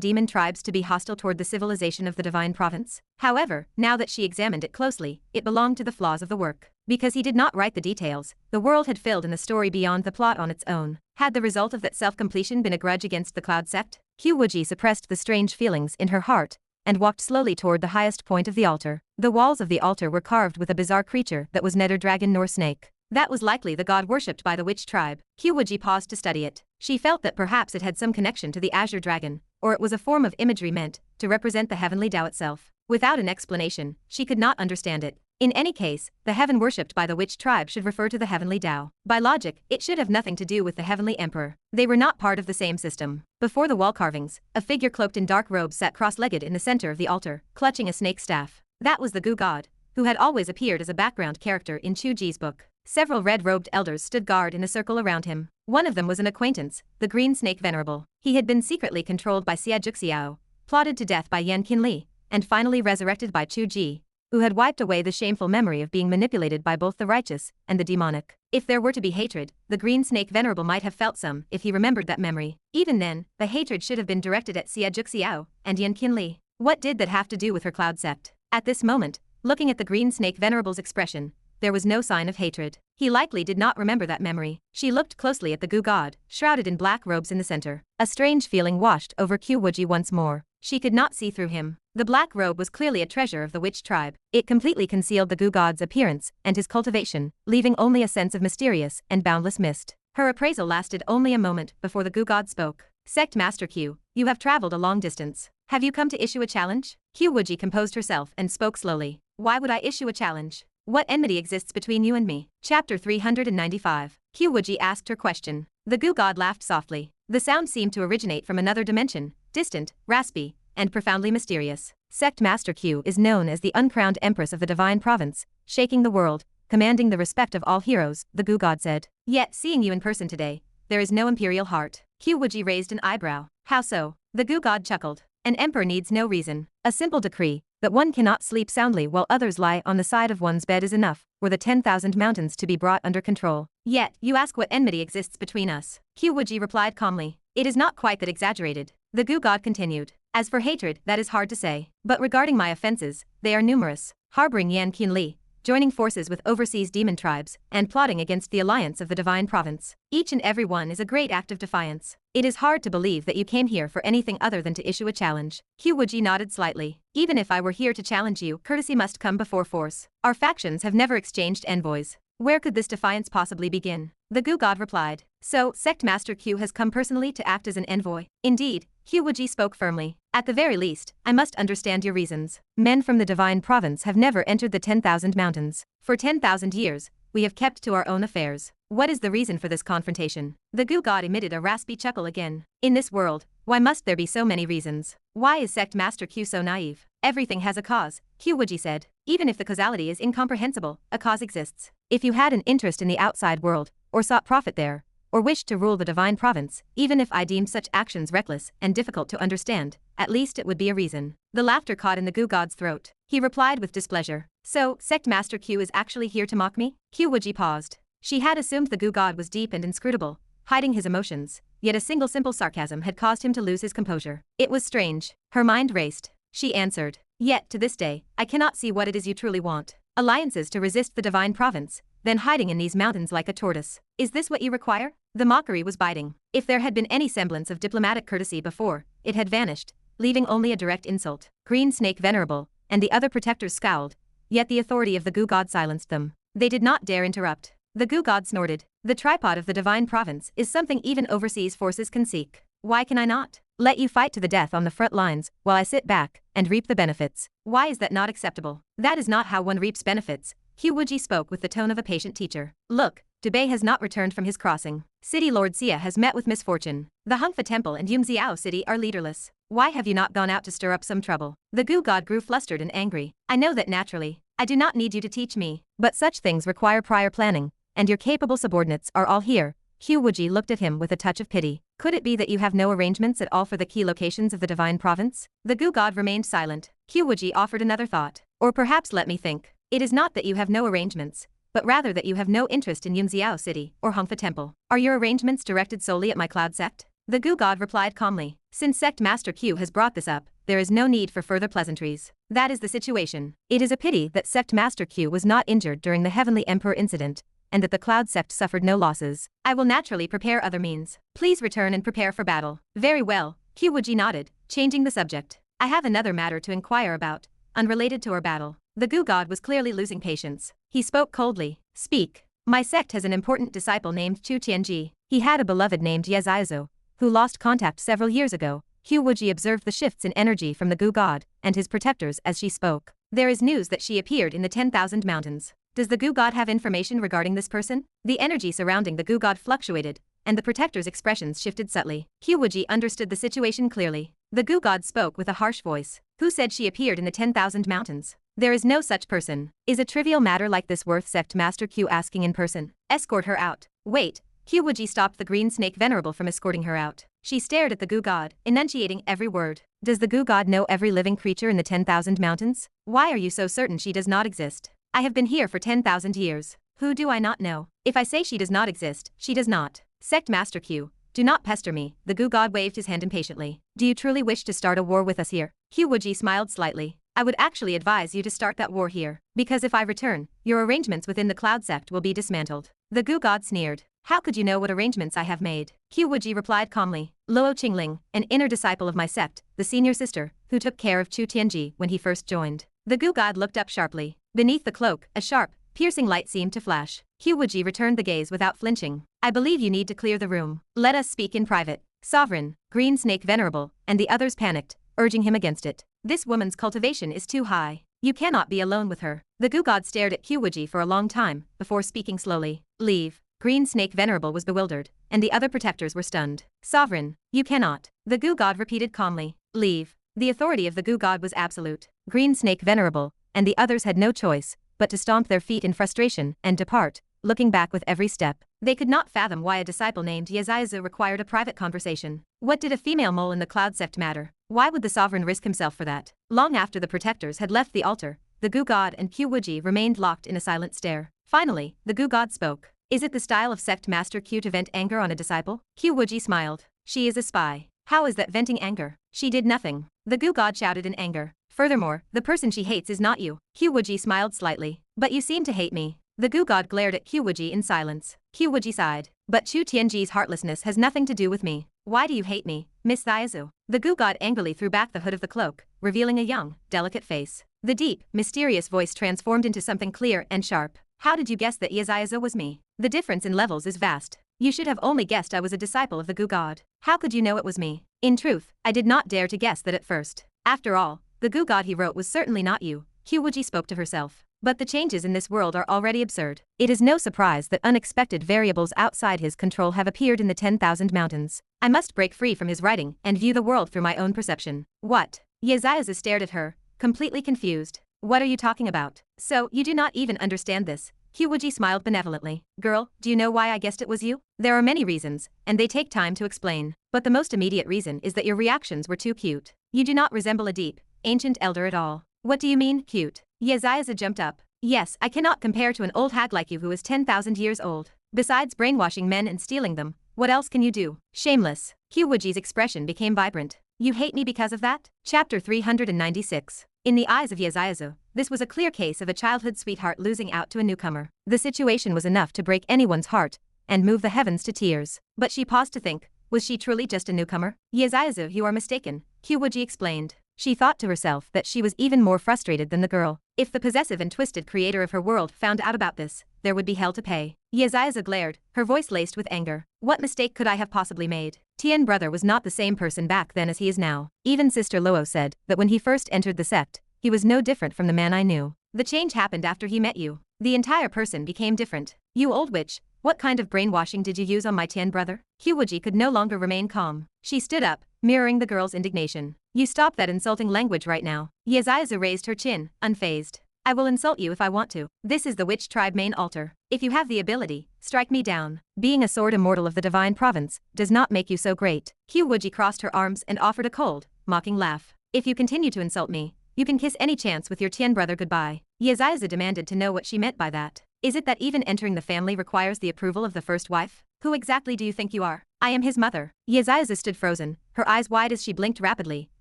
demon tribes to be hostile toward the civilization of the divine province? However, now that she examined it closely, it belonged to the flaws of the work. Because he did not write the details, the world had filled in the story beyond the plot on its own. Had the result of that self-completion been a grudge against the Cloud Sect? Qiu Wuji suppressed the strange feelings in her heart and walked slowly toward the highest point of the altar. The walls of the altar were carved with a bizarre creature that was neither dragon nor snake. That was likely the god worshipped by the witch tribe. Qiu Wuji paused to study it. She felt that perhaps it had some connection to the azure dragon, or it was a form of imagery meant to represent the heavenly Tao itself. Without an explanation, she could not understand it. In any case, the heaven worshipped by the witch tribe should refer to the heavenly Tao. By logic, it should have nothing to do with the heavenly emperor. They were not part of the same system. Before the wall carvings, a figure cloaked in dark robes sat cross-legged in the center of the altar, clutching a snake staff. That was the Gu god, who had always appeared as a background character in Chu Ge's book. Several red-robed elders stood guard in a circle around him. One of them was an acquaintance, the green snake venerable. He had been secretly controlled by Xia Zhuxiao, plotted to death by Yan Qianli, and finally resurrected by Chu Ge, who had wiped away the shameful memory of being manipulated by both the righteous and the demonic. If there were to be hatred, the green snake venerable might have felt some if he remembered that memory. Even then, the hatred should have been directed at Xia Zhuxiao and Yan Qianli. What did that have to do with her Cloud Sect? At this moment, looking at the green snake venerable's expression, there was no sign of hatred. He likely did not remember that memory. She looked closely at the Gu god, shrouded in black robes in the center. A strange feeling washed over Qiu Wuji once more. She could not see through him. The black robe was clearly a treasure of the witch tribe. It completely concealed the Gu god's appearance and his cultivation, leaving only a sense of mysterious and boundless mist. Her appraisal lasted only a moment before the Gu god spoke. Sect Master Qiu, you have traveled a long distance. Have you come to issue a challenge? Qiu Wuji composed herself and spoke slowly. Why would I issue a challenge? What enmity exists between you and me? Chapter 395. Qiu Wuji asked her question. The Gu god laughed softly. The sound seemed to originate from another dimension, distant, raspy, and profoundly mysterious. Sect Master Qiu is known as the uncrowned empress of the divine province, shaking the world, commanding the respect of all heroes, the Gu god said. Yet, seeing you in person today, there is no imperial heart. Qiu Wuji raised an eyebrow. How so? The Gu god chuckled. An emperor needs no reason. A simple decree that one cannot sleep soundly while others lie on the side of one's bed is enough, were the 10,000 mountains to be brought under control. Yet, you ask what enmity exists between us. Qiu Wuji replied calmly. It is not quite that exaggerated. The Gu god continued. As for hatred, that is hard to say. But regarding my offenses, they are numerous. Harboring Yan Qinli, joining forces with overseas demon tribes, and plotting against the alliance of the divine province. Each and every one is a great act of defiance. It is hard to believe that you came here for anything other than to issue a challenge. Qiu Wuji nodded slightly. Even if I were here to challenge you, courtesy must come before force. Our factions have never exchanged envoys. Where could this defiance possibly begin? The Gu god replied. So, Sect Master Qiu has come personally to act as an envoy. Indeed, Qiu Wuji spoke firmly. At the very least, I must understand your reasons. Men from the divine province have never entered the 10,000 mountains. For 10,000 years, we have kept to our own affairs. What is the reason for this confrontation? The Gu god emitted a raspy chuckle again. In this world, why must there be so many reasons? Why is Sect Master Qiu so naive? Everything has a cause, Qiu Wuji said. Even if the causality is incomprehensible, a cause exists. If you had an interest in the outside world, or sought profit there, or wished to rule the divine province, even if I deemed such actions reckless and difficult to understand, at least it would be a reason. The laughter caught in the Gu god's throat. He replied with displeasure. So, Sect Master Qiu is actually here to mock me? Qiu Wuji paused. She had assumed the Gu god was deep and inscrutable, hiding his emotions, yet a single simple sarcasm had caused him to lose his composure. It was strange. Her mind raced. She answered. Yet, to this day, I cannot see what it is you truly want. Alliances to resist the divine province, then hiding in these mountains like a tortoise. Is this what you require? The mockery was biting. If there had been any semblance of diplomatic courtesy before, it had vanished, leaving only a direct insult. Green Snake Venerable, and the other protectors scowled, yet the authority of the Gu god silenced them. They did not dare interrupt. The Gu god snorted. The tripod of the divine province is something even overseas forces can seek. Why can I not? Let you fight to the death on the front lines, while I sit back and reap the benefits. Why is that not acceptable? That is not how one reaps benefits. Qiu Wuji spoke with the tone of a patient teacher. Look, Dubei has not returned from his crossing. City Lord Xia has met with misfortune. The Hungfa Temple and Yumziao City are leaderless. Why have you not gone out to stir up some trouble? The Gu god grew flustered and angry. I know that naturally. I do not need you to teach me. But such things require prior planning, and your capable subordinates are all here. Qiu Wuji looked at him with a touch of pity. Could it be that you have no arrangements at all for the key locations of the divine province? The Gu god remained silent. Qiu Wuji offered another thought. Or perhaps let me think. It is not that you have no arrangements, but rather that you have no interest in Yumziao City or Hongfa Temple. Are your arrangements directed solely at my cloud sect? The Gu god replied calmly. Since Sect Master Qiu has brought this up, there is no need for further pleasantries. That is the situation. It is a pity that Sect Master Qiu was not injured during the Heavenly Emperor incident, and that the cloud sect suffered no losses. I will naturally prepare other means. Please return and prepare for battle. Very well, Qiu Wuji nodded, changing the subject. I have another matter to inquire about, unrelated to our battle. The Gu god was clearly losing patience. He spoke coldly. Speak. My sect has an important disciple named Chu Ge. He had a beloved named Ye Zaizo, who lost contact several years ago. Qiu Wuji observed the shifts in energy from the Gu god and his protectors as she spoke. There is news that she appeared in the 10,000 mountains. Does the Gu god have information regarding this person? The energy surrounding the Gu god fluctuated, and the protector's expressions shifted subtly. Qiu Wuji understood the situation clearly. The Gu god spoke with a harsh voice. Who said she appeared in the 10,000 mountains? There is no such person. Is a trivial matter like this worth Sect Master Qiu asking in person? Escort her out. Wait. Qiu Wuji stopped the Green Snake Venerable from escorting her out. She stared at the Gu god, enunciating every word. Does the Gu god know every living creature in the 10,000 mountains? Why are you so certain she does not exist? I have been here for 10,000 years. Who do I not know? If I say she does not exist, she does not. Sect Master Qiu, do not pester me. The Gu god waved his hand impatiently. Do you truly wish to start a war with us here? Qiu Wuji smiled slightly. I would actually advise you to start that war here, because if I return, your arrangements within the Cloud Sect will be dismantled. The Gu god sneered. How could you know what arrangements I have made? Qiu Wuji replied calmly. Luo Qingling, an inner disciple of my sect, the senior sister, who took care of Chu Tianji when he first joined. The Gu God looked up sharply. Beneath the cloak, a sharp, piercing light seemed to flash. Qiu Wuji returned the gaze without flinching. I believe you need to clear the room. Let us speak in private. Sovereign, Green Snake Venerable, and the others panicked, urging him against it. This woman's cultivation is too high. You cannot be alone with her. The Gu God stared at Qiu Wuji for a long time, before speaking slowly. Leave. Green Snake Venerable was bewildered, and the other protectors were stunned. Sovereign, you cannot. The Gu God repeated calmly. Leave. The authority of the Gu God was absolute. Green Snake Venerable, and the others had no choice but to stomp their feet in frustration and depart, looking back with every step. They could not fathom why a disciple named Yaziazu required a private conversation. What did a female mole in the Cloud Sect matter? Why would the sovereign risk himself for that? Long after the protectors had left the altar, the Gu God and Qiu Wuji remained locked in a silent stare. Finally, the Gu God spoke. Is it the style of Sect Master Qiu to vent anger on a disciple? Qiu Wuji smiled. She is a spy. How is that venting anger? She did nothing. The Gu God shouted in anger. Furthermore, the person she hates is not you. Qiu Wuji smiled slightly. But you seem to hate me. The Gu God glared at Qiu Wuji in silence. Qiu Wuji sighed. But Chu Tianji's heartlessness has nothing to do with me. Why do you hate me, Miss Thiazu? The Gu God angrily threw back the hood of the cloak, revealing a young, delicate face. The deep, mysterious voice transformed into something clear and sharp. How did you guess that Yaziazu was me? The difference in levels is vast. You should have only guessed I was a disciple of the Gu God. How could you know it was me? In truth, I did not dare to guess that at first. After all, the Gu God he wrote was certainly not you. Qiu Wuji spoke to herself. But the changes in this world are already absurd. It is no surprise that unexpected variables outside his control have appeared in the 10,000 mountains. I must break free from his writing and view the world through my own perception. What? Yaziazu stared at her, completely confused. What are you talking about? So, you do not even understand this. Qiu Wuji smiled benevolently. Girl, do you know why I guessed it was you? There are many reasons, and they take time to explain. But the most immediate reason is that your reactions were too cute. You do not resemble a deep, ancient elder at all. What do you mean, cute? Yaziazu jumped up. Yes, I cannot compare to an old hag like you who is 10,000 years old. Besides brainwashing men and stealing them, what else can you do? Shameless. Qiu Wuji's expression became vibrant. You hate me because of that? Chapter 396. In the eyes of Yaziazu, this was a clear case of a childhood sweetheart losing out to a newcomer. The situation was enough to break anyone's heart and move the heavens to tears. But she paused to think, was she truly just a newcomer? Yaziazu, you are mistaken, Qiu Wuji explained. She thought to herself that she was even more frustrated than the girl. If the possessive and twisted creator of her world found out about this, there would be hell to pay. Yaziazu glared, her voice laced with anger. What mistake could I have possibly made? Tian brother was not the same person back then as he is now. Even Sister Luo said that when he first entered the sect, he was no different from the man I knew. The change happened after he met you. The entire person became different. You old witch, what kind of brainwashing did you use on my Tian brother? Qiu Wuji could no longer remain calm. She stood up, mirroring the girl's indignation. You stop that insulting language right now. Yaziazu raised her chin, unfazed. I will insult you if I want to. This is the witch tribe main altar. If you have the ability, strike me down. Being a sword immortal of the divine province does not make you so great. Qiu Wuji crossed her arms and offered a cold, mocking laugh. If you continue to insult me, you can kiss any chance with your Tian brother goodbye. Yaziazu demanded to know what she meant by that. Is it that even entering the family requires the approval of the first wife? Who exactly do you think you are? I am his mother. Yaziazu stood frozen, her eyes wide as she blinked rapidly,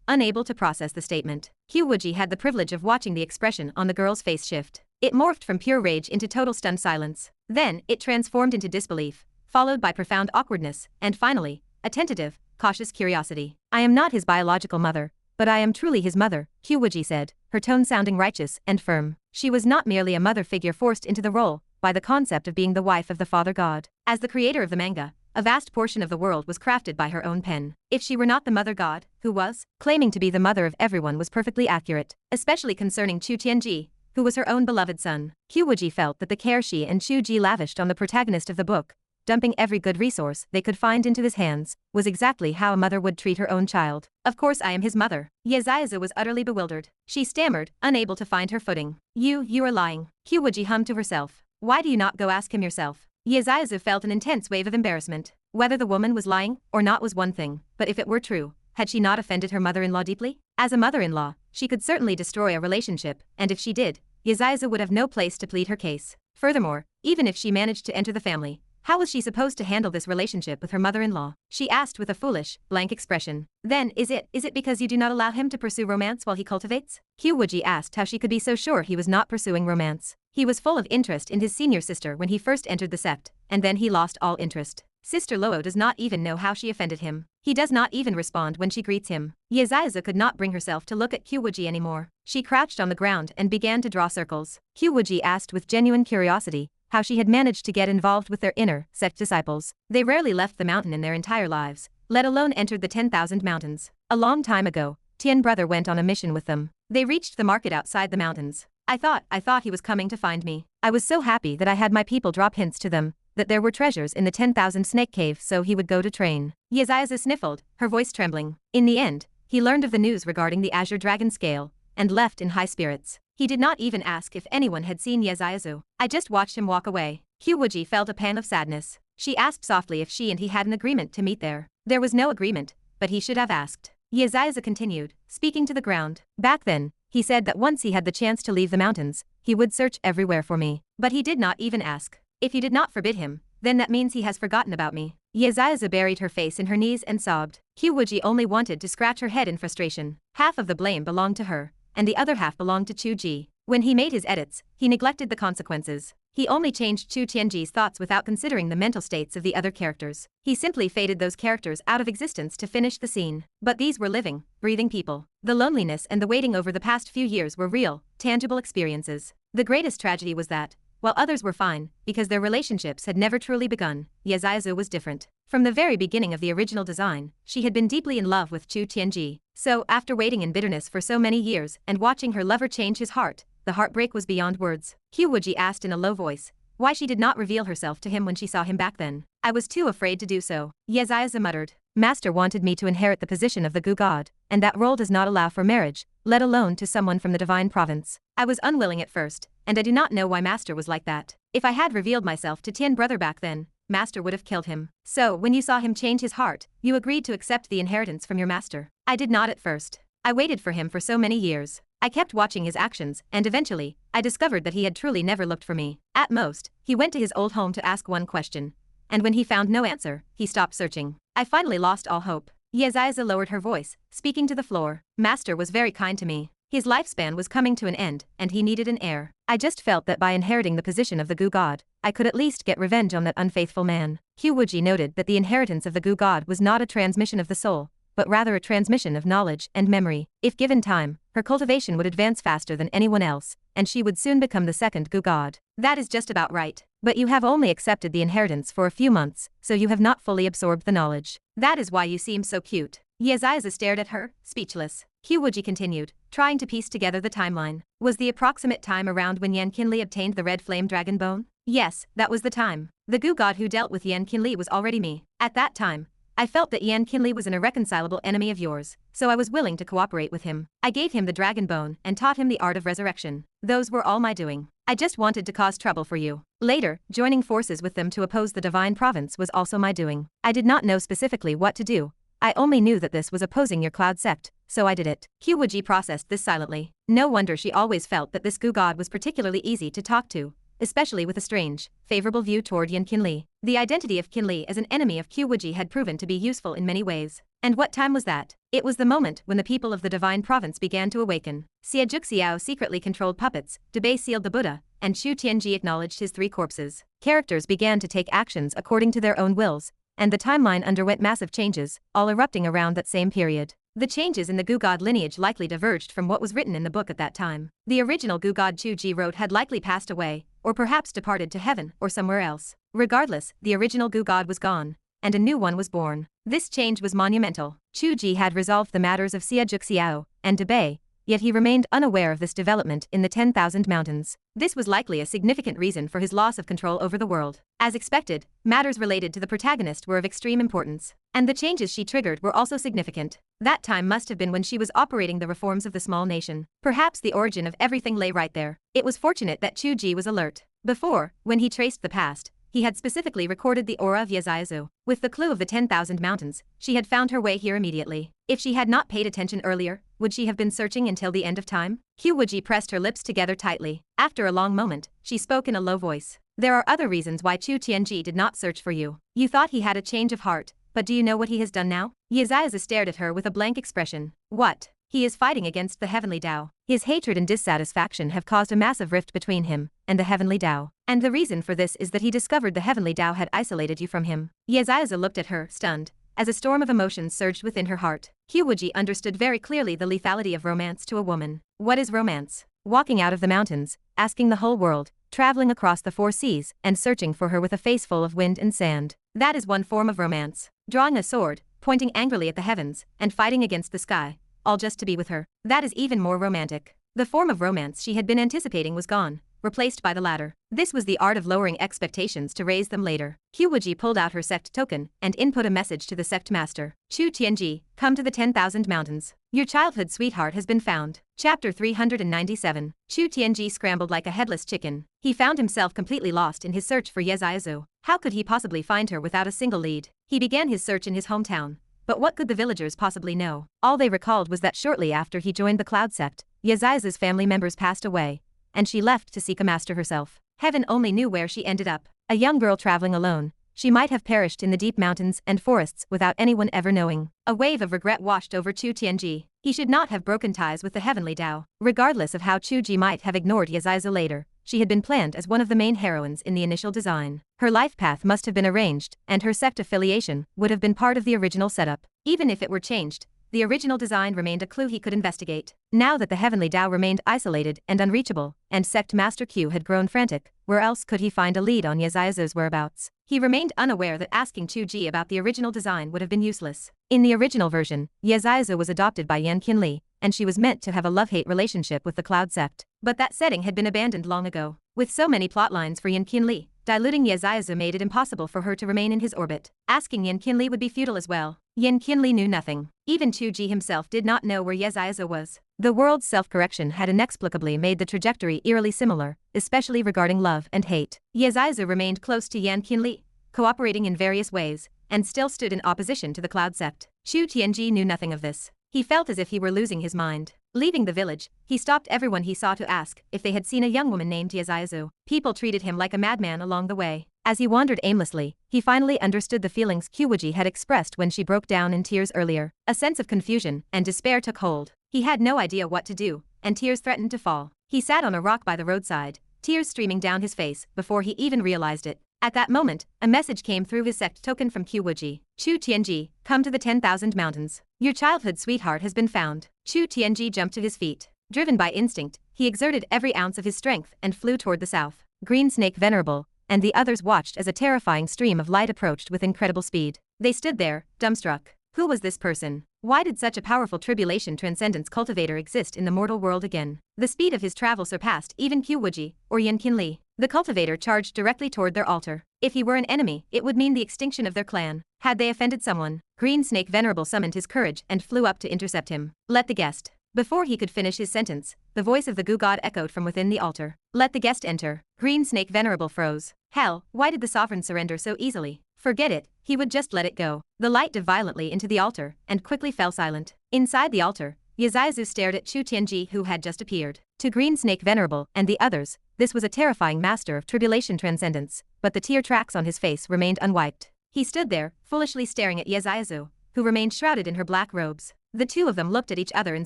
unable to process the statement. Qiu Wuji had the privilege of watching the expression on the girl's face shift. It morphed from pure rage into total stunned silence. Then, it transformed into disbelief, followed by profound awkwardness, and finally, a tentative, cautious curiosity. I am not his biological mother, but I am truly his mother, Qiu Wuji said, her tone sounding righteous and firm. She was not merely a mother figure forced into the role by the concept of being the wife of the father god. As the creator of the manga, a vast portion of the world was crafted by her own pen. If she were not the mother god, who was? Claiming to be the mother of everyone was perfectly accurate, especially concerning Chu Tianji, who was her own beloved son. Qiu Wuji felt that the care she and Chu Ge lavished on the protagonist of the book, dumping every good resource they could find into his hands, was exactly how a mother would treat her own child. Of course I am his mother. Yaziazu was utterly bewildered. She stammered, unable to find her footing. You are lying. Qiu Wuji hummed to herself. Why do you not go ask him yourself? Yaziazu felt an intense wave of embarrassment. Whether the woman was lying or not was one thing, but if it were true, had she not offended her mother-in-law deeply? As a mother-in-law, she could certainly destroy a relationship, and if she did, Yaziazu would have no place to plead her case. Furthermore, even if she managed to enter the family, how was she supposed to handle this relationship with her mother-in-law? She asked with a foolish, blank expression. Then, is it because you do not allow him to pursue romance while he cultivates? Qiu Wuji asked how she could be so sure he was not pursuing romance. He was full of interest in his senior sister when he first entered the sept, and then he lost all interest. Sister Luo does not even know how she offended him. He does not even respond when she greets him. Ye Zaizi could not bring herself to look at Qiu Wuji anymore. She crouched on the ground and began to draw circles. Qiu Wuji asked with genuine curiosity how she had managed to get involved with their inner sect disciples. They rarely left the mountain in their entire lives, let alone entered the 10,000 mountains. A long time ago, Tian brother went on a mission with them. They reached the market outside the mountains. I thought he was coming to find me. I was so happy that I had my people drop hints to them that there were treasures in the 10,000 snake cave, so he would go to train. Ye Zaizi sniffled, her voice trembling. In the end, he learned of the news regarding the Azure Dragon Scale and left in high spirits. He did not even ask if anyone had seen Ye Zaizi. I just watched him walk away. Qiu Wuji felt a pang of sadness. She asked softly if she and he had an agreement to meet there. There was no agreement, but he should have asked. Ye Zaizi continued, speaking to the ground. Back then, he said that once he had the chance to leave the mountains, he would search everywhere for me. But he did not even ask. If you did not forbid him, then that means he has forgotten about me. Ye Zaizi buried her face in her knees and sobbed. Qiu Wuji only wanted to scratch her head in frustration. Half of the blame belonged to her, and the other half belonged to Chu Ge. When he made his edits, he neglected the consequences. He only changed Chu Tianji's thoughts without considering the mental states of the other characters. He simply faded those characters out of existence to finish the scene. But these were living, breathing people. The loneliness and the waiting over the past few years were real, tangible experiences. The greatest tragedy was that, while others were fine, because their relationships had never truly begun, Ye Zaizi was different. From the very beginning of the original design, she had been deeply in love with Chu Tianji. So, after waiting in bitterness for so many years and watching her lover change his heart, the heartbreak was beyond words. Qiu Wuji asked in a low voice why she did not reveal herself to him when she saw him back then. I was too afraid to do so. Ye Zaizi muttered. Master wanted me to inherit the position of the Gu God, and that role does not allow for marriage, let alone to someone from the divine province. I was unwilling at first, and I do not know why Master was like that. If I had revealed myself to Tian brother back then, Master would have killed him. So, when you saw him change his heart, you agreed to accept the inheritance from your master. I did not at first. I waited for him for so many years. I kept watching his actions, and eventually, I discovered that he had truly never looked for me. At most, he went to his old home to ask one question. And when he found no answer, he stopped searching. I finally lost all hope. Ye Zaizi lowered her voice, speaking to the floor. Master was very kind to me. His lifespan was coming to an end, and he needed an heir. I just felt that by inheriting the position of the Gu God, I could at least get revenge on that unfaithful man. Qiu Wuji noted that the inheritance of the Gu God was not a transmission of the soul, but rather a transmission of knowledge and memory. If given time, her cultivation would advance faster than anyone else, and she would soon become the second Gu God. That is just about right. But you have only accepted the inheritance for a few months, so you have not fully absorbed the knowledge. That is why you seem so cute. Ye Zaizi stared at her, speechless. Qiu Wuji continued, trying to piece together the timeline. Was the approximate time around when Yan Qinli obtained the red flame dragon bone? Yes, that was the time. The Gu God who dealt with Yan Qinli was already me. At that time, I felt that Yan Qinli was an irreconcilable enemy of yours, so I was willing to cooperate with him. I gave him the dragon bone and taught him the art of resurrection. Those were all my doing. I just wanted to cause trouble for you. Later, joining forces with them to oppose the divine province was also my doing. I did not know specifically what to do. I only knew that this was opposing your cloud sect, so I did it. Qiu Wuji processed this silently. No wonder she always felt that this Gu God was particularly easy to talk to, especially with a strange, favorable view toward Yan Qinli. The identity of Qinli as an enemy of Qiu Wuji had proven to be useful in many ways. And what time was that? It was the moment when the people of the divine province began to awaken. Xie Juxiao secretly controlled puppets, Debei sealed the Buddha, and Chu Tianji acknowledged his 3 corpses. Characters began to take actions according to their own wills, and the timeline underwent massive changes, all erupting around that same period. The changes in the Gu God lineage likely diverged from what was written in the book at that time. The original Gu God Chu Ge wrote had likely passed away, or perhaps departed to heaven or somewhere else. Regardless, the original Gu God was gone, and a new one was born. This change was monumental. Chu Ge had resolved the matters of Xie Juxiao and Debei, yet he remained unaware of this development in the 10,000 mountains. This was likely a significant reason for his loss of control over the world. As expected, matters related to the protagonist were of extreme importance, and the changes she triggered were also significant. That time must have been when she was operating the reforms of the small nation. Perhaps the origin of everything lay right there. It was fortunate that Chu Ge was alert. Before, when he traced the past, he had specifically recorded the aura of Ye Zaizi. With the clue of the 10,000 mountains, she had found her way here immediately. If she had not paid attention earlier, would she have been searching until the end of time? Qiu Wuji pressed her lips together tightly. After a long moment, she spoke in a low voice. There are other reasons why Chu Tianji did not search for you. You thought he had a change of heart, but do you know what he has done now? Ye Zaizi stared at her with a blank expression. What? He is fighting against the heavenly Tao. His hatred and dissatisfaction have caused a massive rift between him and the heavenly Tao. And the reason for this is that he discovered the heavenly Tao had isolated you from him. Yeziaza looked at her, stunned, as a storm of emotions surged within her heart. Qiu Wuji understood very clearly the lethality of romance to a woman. What is romance? Walking out of the mountains, asking the whole world, traveling across the 4 seas, and searching for her with a face full of wind and sand. That is one form of romance. Drawing a sword, pointing angrily at the heavens, and fighting against the sky, all just to be with her. That is even more romantic. The form of romance she had been anticipating was gone, replaced by the latter. This was the art of lowering expectations to raise them later. Qiu Wuji pulled out her sect token and input a message to the Sect Master. Chu Tianji, come to the 10,000 mountains. Your childhood sweetheart has been found. Chapter 397. Chu Tianji scrambled like a headless chicken. He found himself completely lost in his search for Yeziazu. How could he possibly find her without a single lead? He began his search in his hometown. But what could the villagers possibly know? All they recalled was that shortly after he joined the Cloud Sect, Yeziazu's family members passed away, and she left to seek a master herself. Heaven only knew where she ended up. A young girl traveling alone, she might have perished in the deep mountains and forests without anyone ever knowing. A wave of regret washed over Chu Tianji. He should not have broken ties with the heavenly Tao. Regardless of how Chu Ge might have ignored Yeziazu later, she had been planned as one of the main heroines in the initial design. Her life path must have been arranged, and her sect affiliation would have been part of the original setup. Even if it were changed, the original design remained a clue he could investigate. Now that the heavenly Tao remained isolated and unreachable, and Sect Master Qiu had grown frantic, where else could he find a lead on Yeziazu's whereabouts? He remained unaware that asking Chu Ge about the original design would have been useless. In the original version, Yeziazu was adopted by Yan Qinli, and she was meant to have a love-hate relationship with the Cloud Sect. But that setting had been abandoned long ago. With so many plotlines for Yan Qinli, diluting Yeziazu made it impossible for her to remain in his orbit. Asking Yan Qinli would be futile as well. Yan Qinli knew nothing. Even Chu Ge himself did not know where Yeziazu was. The world's self-correction had inexplicably made the trajectory eerily similar, especially regarding love and hate. Yeziazu remained close to Yan Qinli, cooperating in various ways, and still stood in opposition to the Cloud Sect. Chu Tianji knew nothing of this. He felt as if he were losing his mind. Leaving the village, he stopped everyone he saw to ask if they had seen a young woman named Yeziazu. People treated him like a madman along the way. As he wandered aimlessly, he finally understood the feelings Qiu Wuji had expressed when she broke down in tears earlier. A sense of confusion and despair took hold. He had no idea what to do, and tears threatened to fall. He sat on a rock by the roadside, tears streaming down his face before he even realized it. At that moment, a message came through his sect token from Qiu Wuji. Chu Tianji, come to the 10,000 mountains. Your childhood sweetheart has been found. Chu Tianji jumped to his feet. Driven by instinct, he exerted every ounce of his strength and flew toward the south. Green Snake Venerable and the others watched as a terrifying stream of light approached with incredible speed. They stood there, dumbstruck. Who was this person? Why did such a powerful tribulation transcendence cultivator exist in the mortal world again? The speed of his travel surpassed even Qiu Wuji or Yan Qinli. The cultivator charged directly toward their altar. If he were an enemy, it would mean the extinction of their clan. Had they offended someone, Green Snake Venerable summoned his courage and flew up to intercept him. Let the guest. Before he could finish his sentence, the voice of the Gu God echoed from within the altar. Let the guest enter. Green Snake Venerable froze. Hell, why did the sovereign surrender so easily? Forget it, he would just let it go. The light dove violently into the altar and quickly fell silent. Inside the altar, Yeziazu stared at Chu Tianji who had just appeared. To Green Snake Venerable and the others, this was a terrifying master of tribulation transcendence, but the tear tracks on his face remained unwiped. He stood there, foolishly staring at Yeziazu, who remained shrouded in her black robes. The two of them looked at each other in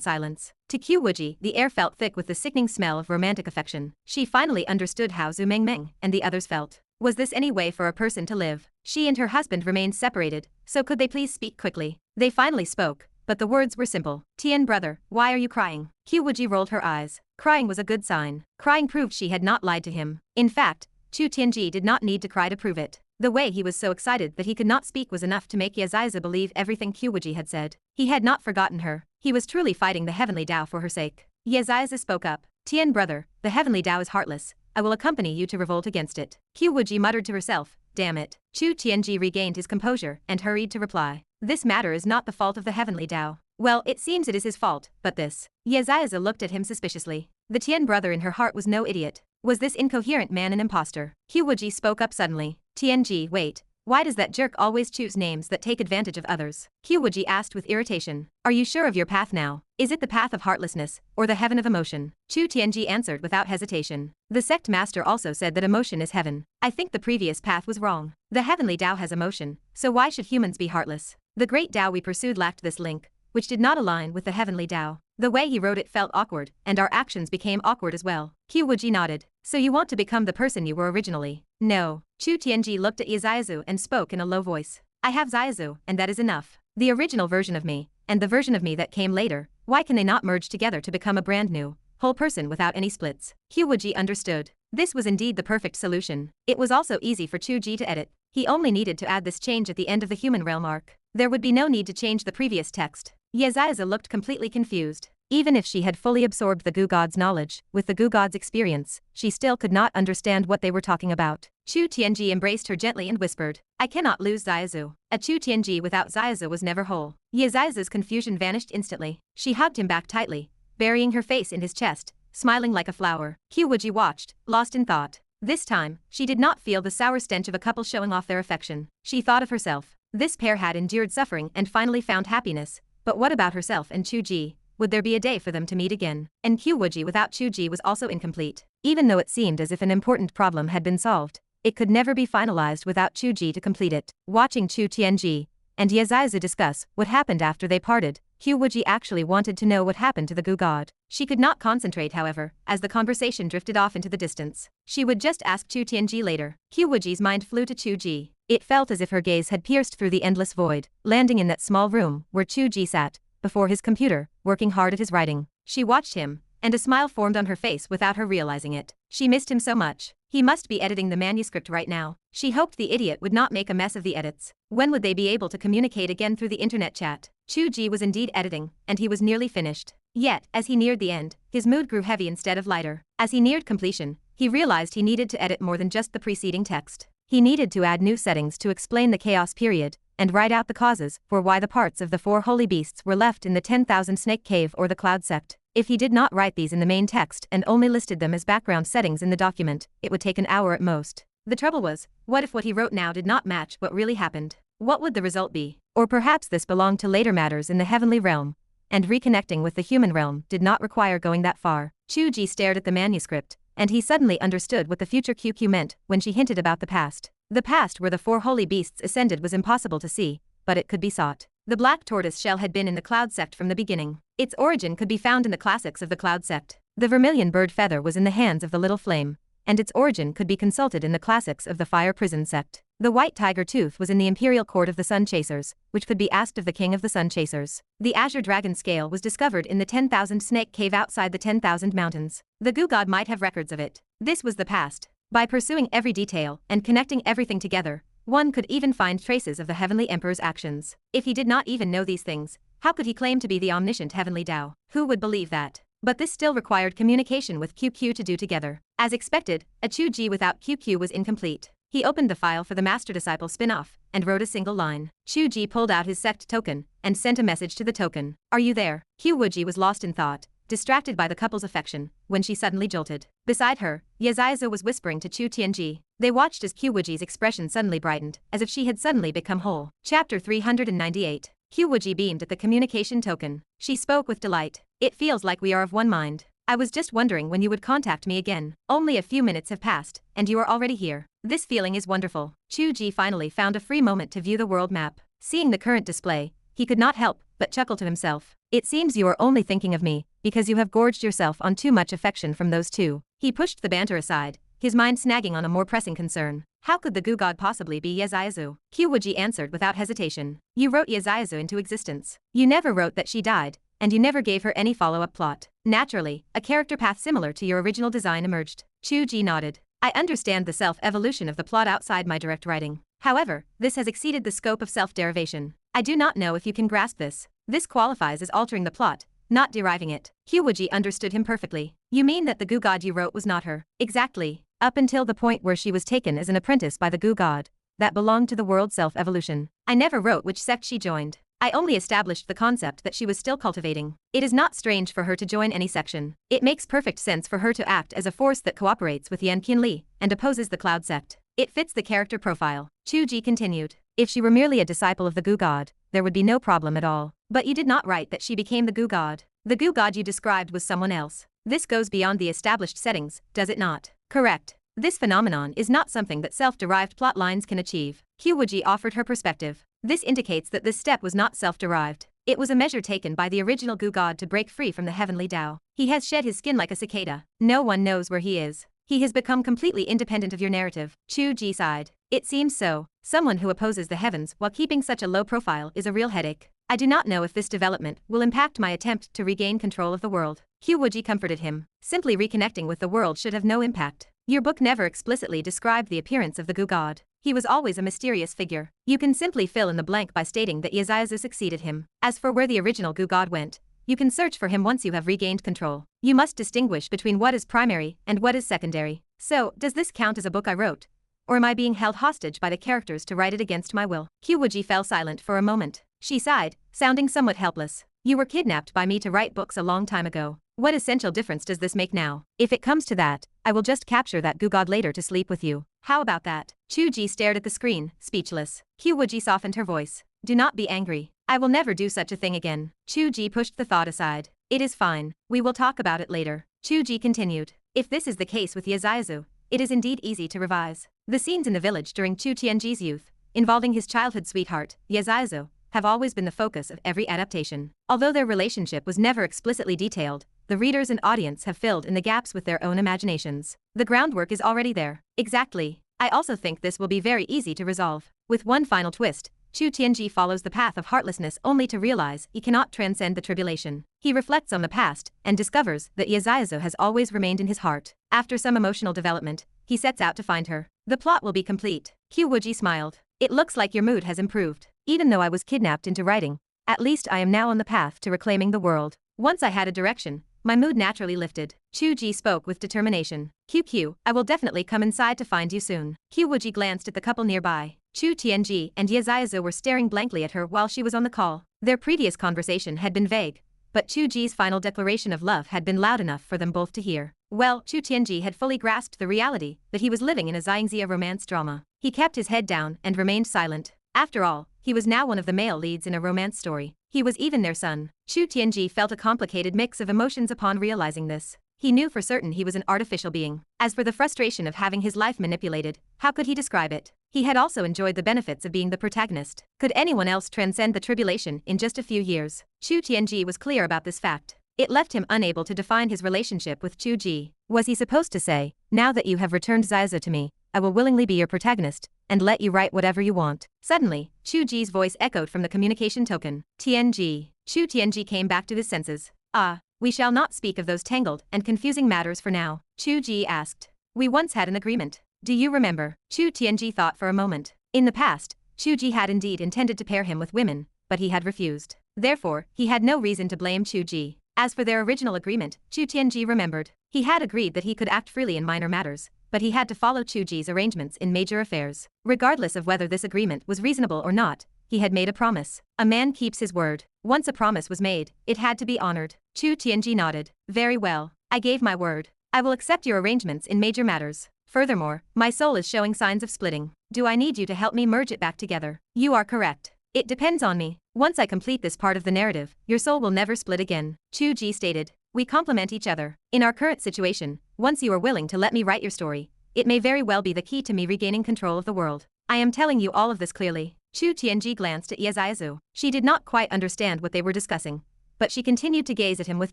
silence. To Qiu Wuji, the air felt thick with the sickening smell of romantic affection. She finally understood how Zhu Mengmeng and the others felt. Was this any way for a person to live? She and her husband remained separated, so could they please speak quickly? They finally spoke, but the words were simple. Tian brother, why are you crying? Qiu Wuji rolled her eyes. Crying was a good sign. Crying proved she had not lied to him. In fact, Chu Tianji did not need to cry to prove it. The way he was so excited that he could not speak was enough to make Yeziazu believe everything Qiu Wuji had said. He had not forgotten her. He was truly fighting the heavenly Tao for her sake. Yeziazu spoke up. Tian brother, the heavenly Tao is heartless. I will accompany you to revolt against it. Qiu Wuji muttered to herself, damn it. Chu Tianji regained his composure and hurried to reply. This matter is not the fault of the heavenly Tao. Well, it seems it is his fault, but this. Yeziazu looked at him suspiciously. The Tian brother in her heart was no idiot. Was this incoherent man an imposter? Qiu Wuji spoke up suddenly. Tianji, wait. Why does that jerk always choose names that take advantage of others? Qiu Wuji asked with irritation. Are you sure of your path now? Is it the path of heartlessness, or the heaven of emotion? Chu Tianji answered without hesitation. The sect master also said that emotion is heaven. I think the previous path was wrong. The heavenly Tao has emotion, so why should humans be heartless? The great Tao we pursued lacked this link, which did not align with the heavenly Tao. The way he wrote it felt awkward, and our actions became awkward as well. Qiu Wuji nodded. So you want to become the person you were originally? No. Chu Tianji looked at Yazizu and spoke in a low voice. I have Ziazu, and that is enough. The original version of me, and the version of me that came later, why can they not merge together to become a brand new, whole person without any splits? Qiu Wuji understood. This was indeed the perfect solution. It was also easy for Chu Ge to edit. He only needed to add this change at the end of the human realm arc. There would be no need to change the previous text. Yaziza looked completely confused. Even if she had fully absorbed the Gu God's knowledge, with the Gu God's experience, she still could not understand what they were talking about. Chu Tianji embraced her gently and whispered, I cannot lose Ziazu. A Chu Tianji without Ziazu was never whole. Yaziza's confusion vanished instantly. She hugged him back tightly, burying her face in his chest, smiling like a flower. Qiu Wuji watched, lost in thought. This time, she did not feel the sour stench of a couple showing off their affection. She thought of herself. This pair had endured suffering and finally found happiness. But what about herself and Chu Ge? Would there be a day for them to meet again? And Qiu Wuji without Chu Ge was also incomplete. Even though it seemed as if an important problem had been solved, it could never be finalized without Chu Ge to complete it. Watching Chu Tianji and Yazizu discuss what happened after they parted, Qiu Wuji actually wanted to know what happened to the Gu God. She could not concentrate, however, as the conversation drifted off into the distance. She would just ask Chu Tianji later. Qiu Wuji's mind flew to Chu Ge. It felt as if her gaze had pierced through the endless void, landing in that small room where Chu Ge sat, before his computer, working hard at his writing. She watched him, and a smile formed on her face without her realizing it. She missed him so much. He must be editing the manuscript right now. She hoped the idiot would not make a mess of the edits. When would they be able to communicate again through the internet chat? Chu Ge was indeed editing, and he was nearly finished. Yet, as he neared the end, his mood grew heavy instead of lighter. As he neared completion, he realized he needed to edit more than just the preceding text. He needed to add new settings to explain the chaos period, and write out the causes for why the parts of the 4 holy beasts were left in the 10,000 snake cave or the cloud sect. If he did not write these in the main text and only listed them as background settings in the document, it would take an hour at most. The trouble was, what if what he wrote now did not match what really happened? What would the result be? Or perhaps this belonged to later matters in the heavenly realm, and reconnecting with the human realm did not require going that far. Chu Ge stared at the manuscript, and he suddenly understood what the future QQ meant when she hinted about the past. The past where the 4 holy beasts ascended was impossible to see, but it could be sought. The black tortoise shell had been in the cloud sect from the beginning. Its origin could be found in the classics of the cloud sect. The vermilion bird feather was in the hands of the little flame, and its origin could be consulted in the classics of the fire prison sect. The white tiger tooth was in the imperial court of the sun chasers, which could be asked of the king of the sun chasers. The azure dragon scale was discovered in the 10,000 snake cave outside the 10,000 mountains. The Gu God might have records of it. This was the past. By pursuing every detail and connecting everything together, one could even find traces of the Heavenly Emperor's actions. If he did not even know these things, how could he claim to be the omniscient Heavenly Tao? Who would believe that? But this still required communication with QQ to do together. As expected, a Chu Ge without QQ was incomplete. He opened the file for the Master-Disciple spin-off and wrote a single line. Chu Ge pulled out his sect token and sent a message to the token. Are you there? Qiu Wuji was lost in thought, distracted by the couple's affection, when she suddenly jolted. Beside her, Yaziza was whispering to Chu Tianji. They watched as Qiu Wuji's expression suddenly brightened, as if she had suddenly become whole. Chapter 398. Qiu Wuji beamed at the communication token. She spoke with delight. It feels like we are of one mind. I was just wondering when you would contact me again. Only a few minutes have passed, and you are already here. This feeling is wonderful. Chu Ge finally found a free moment to view the world map. Seeing the current display, he could not help but chuckle to himself. It seems you are only thinking of me because you have gorged yourself on too much affection from those two. He pushed the banter aside, his mind snagging on a more pressing concern. How could the Gu God possibly be Yazizu? Qiu Wuji answered without hesitation. You wrote Yazizu into existence. You never wrote that she died, and you never gave her any follow-up plot. Naturally, a character path similar to your original design emerged. Chu Ge nodded. I understand the self-evolution of the plot outside my direct writing. However, this has exceeded the scope of self-derivation. I do not know if you can grasp this. This qualifies as altering the plot, not deriving it. Qiu Wuji understood him perfectly. You mean that the Gu God you wrote was not her? Exactly. Up until the point where she was taken as an apprentice by the Gu God, that belonged to the world self-evolution. I never wrote which sect she joined. I only established the concept that she was still cultivating. It is not strange for her to join any section. It makes perfect sense for her to act as a force that cooperates with Yan Qinli and opposes the Cloud Sect. It fits the character profile. Chu Ge continued. If she were merely a disciple of the Gu God, there would be no problem at all. But you did not write that she became the Gu God. The Gu God you described was someone else. This goes beyond the established settings, does it not? Correct. This phenomenon is not something that self-derived plot lines can achieve. Qiu Wuji offered her perspective. This indicates that this step was not self-derived. It was a measure taken by the original Gu God to break free from the heavenly Tao. He has shed his skin like a cicada. No one knows where he is. He has become completely independent of your narrative. Chu Ge sighed. It seems so. Someone who opposes the heavens while keeping such a low profile is a real headache. I do not know if this development will impact my attempt to regain control of the world. Qiu Wuji comforted him. Simply reconnecting with the world should have no impact. Your book never explicitly described the appearance of the Gu God. He was always a mysterious figure. You can simply fill in the blank by stating that Yaziazu succeeded him. As for where the original Gu God went, you can search for him once you have regained control. You must distinguish between what is primary and what is secondary. So, does this count as a book I wrote? Or am I being held hostage by the characters to write it against my will? Qiu Wuji fell silent for a moment. She sighed, sounding somewhat helpless. You were kidnapped by me to write books a long time ago. What essential difference does this make now? If it comes to that, I will just capture that Gu God later to sleep with you. How about that? Chu Ge stared at the screen, speechless. Qiu Wuji softened her voice. Do not be angry. I will never do such a thing again. Chu Ge pushed the thought aside. It is fine. We will talk about it later. Chu Ge continued. If this is the case with Yaziazu, it is indeed easy to revise. The scenes in the village during Chu Tianji's youth, involving his childhood sweetheart, Yaziazu, have always been the focus of every adaptation. Although their relationship was never explicitly detailed, the readers and audience have filled in the gaps with their own imaginations. The groundwork is already there. Exactly. I also think this will be very easy to resolve. With one final twist, Chu Tianji follows the path of heartlessness only to realize he cannot transcend the tribulation. He reflects on the past and discovers that Yaziazu has always remained in his heart. After some emotional development, he sets out to find her. The plot will be complete. Qiu Wuji smiled. It looks like your mood has improved. Even though I was kidnapped into writing, at least I am now on the path to reclaiming the world. Once I had a direction, my mood naturally lifted. Chu Ge spoke with determination. QQ, I will definitely come inside to find you soon. Qiu Wuji glanced at the couple nearby. Chu Tianji and Yaziazu were staring blankly at her while she was on the call. Their previous conversation had been vague, but Chu Ge's final declaration of love had been loud enough for them both to hear. Well, Chu Tianji had fully grasped the reality that he was living in a Xiangxia romance drama. He kept his head down and remained silent. After all, he was now one of the male leads in a romance story. He was even their son. Chu Tianji felt a complicated mix of emotions upon realizing this. He knew for certain he was an artificial being. As for the frustration of having his life manipulated, how could he describe it? He had also enjoyed the benefits of being the protagonist. Could anyone else transcend the tribulation in just a few years? Chu Tianji was clear about this fact. It left him unable to define his relationship with Chu Ge. Was he supposed to say, now that you have returned Ziza to me, I will willingly be your protagonist, and let you write whatever you want? Suddenly, Chu Ge's voice echoed from the communication token. Tianji. Chu Tianji came back to his senses. Ah, we shall not speak of those tangled and confusing matters for now. Chu Ge asked. We once had an agreement. Do you remember? Chu Tianji thought for a moment. In the past, Chu Ge had indeed intended to pair him with women, but he had refused. Therefore, he had no reason to blame Chu Ge. As for their original agreement, Chu Tianji remembered. He had agreed that he could act freely in minor matters, but he had to follow Chu Ge's arrangements in major affairs. Regardless of whether this agreement was reasonable or not, he had made a promise. A man keeps his word. Once a promise was made, it had to be honored. Chu Tianji nodded. Very well. I gave my word. I will accept your arrangements in major matters. Furthermore, my soul is showing signs of splitting. Do I need you to help me merge it back together? You are correct. It depends on me. Once I complete this part of the narrative, your soul will never split again. Chu Ge stated. We complement each other. In our current situation, once you are willing to let me write your story, it may very well be the key to me regaining control of the world. I am telling you all of this clearly. Chu Tianji glanced at Yaziazu. She did not quite understand what they were discussing, but she continued to gaze at him with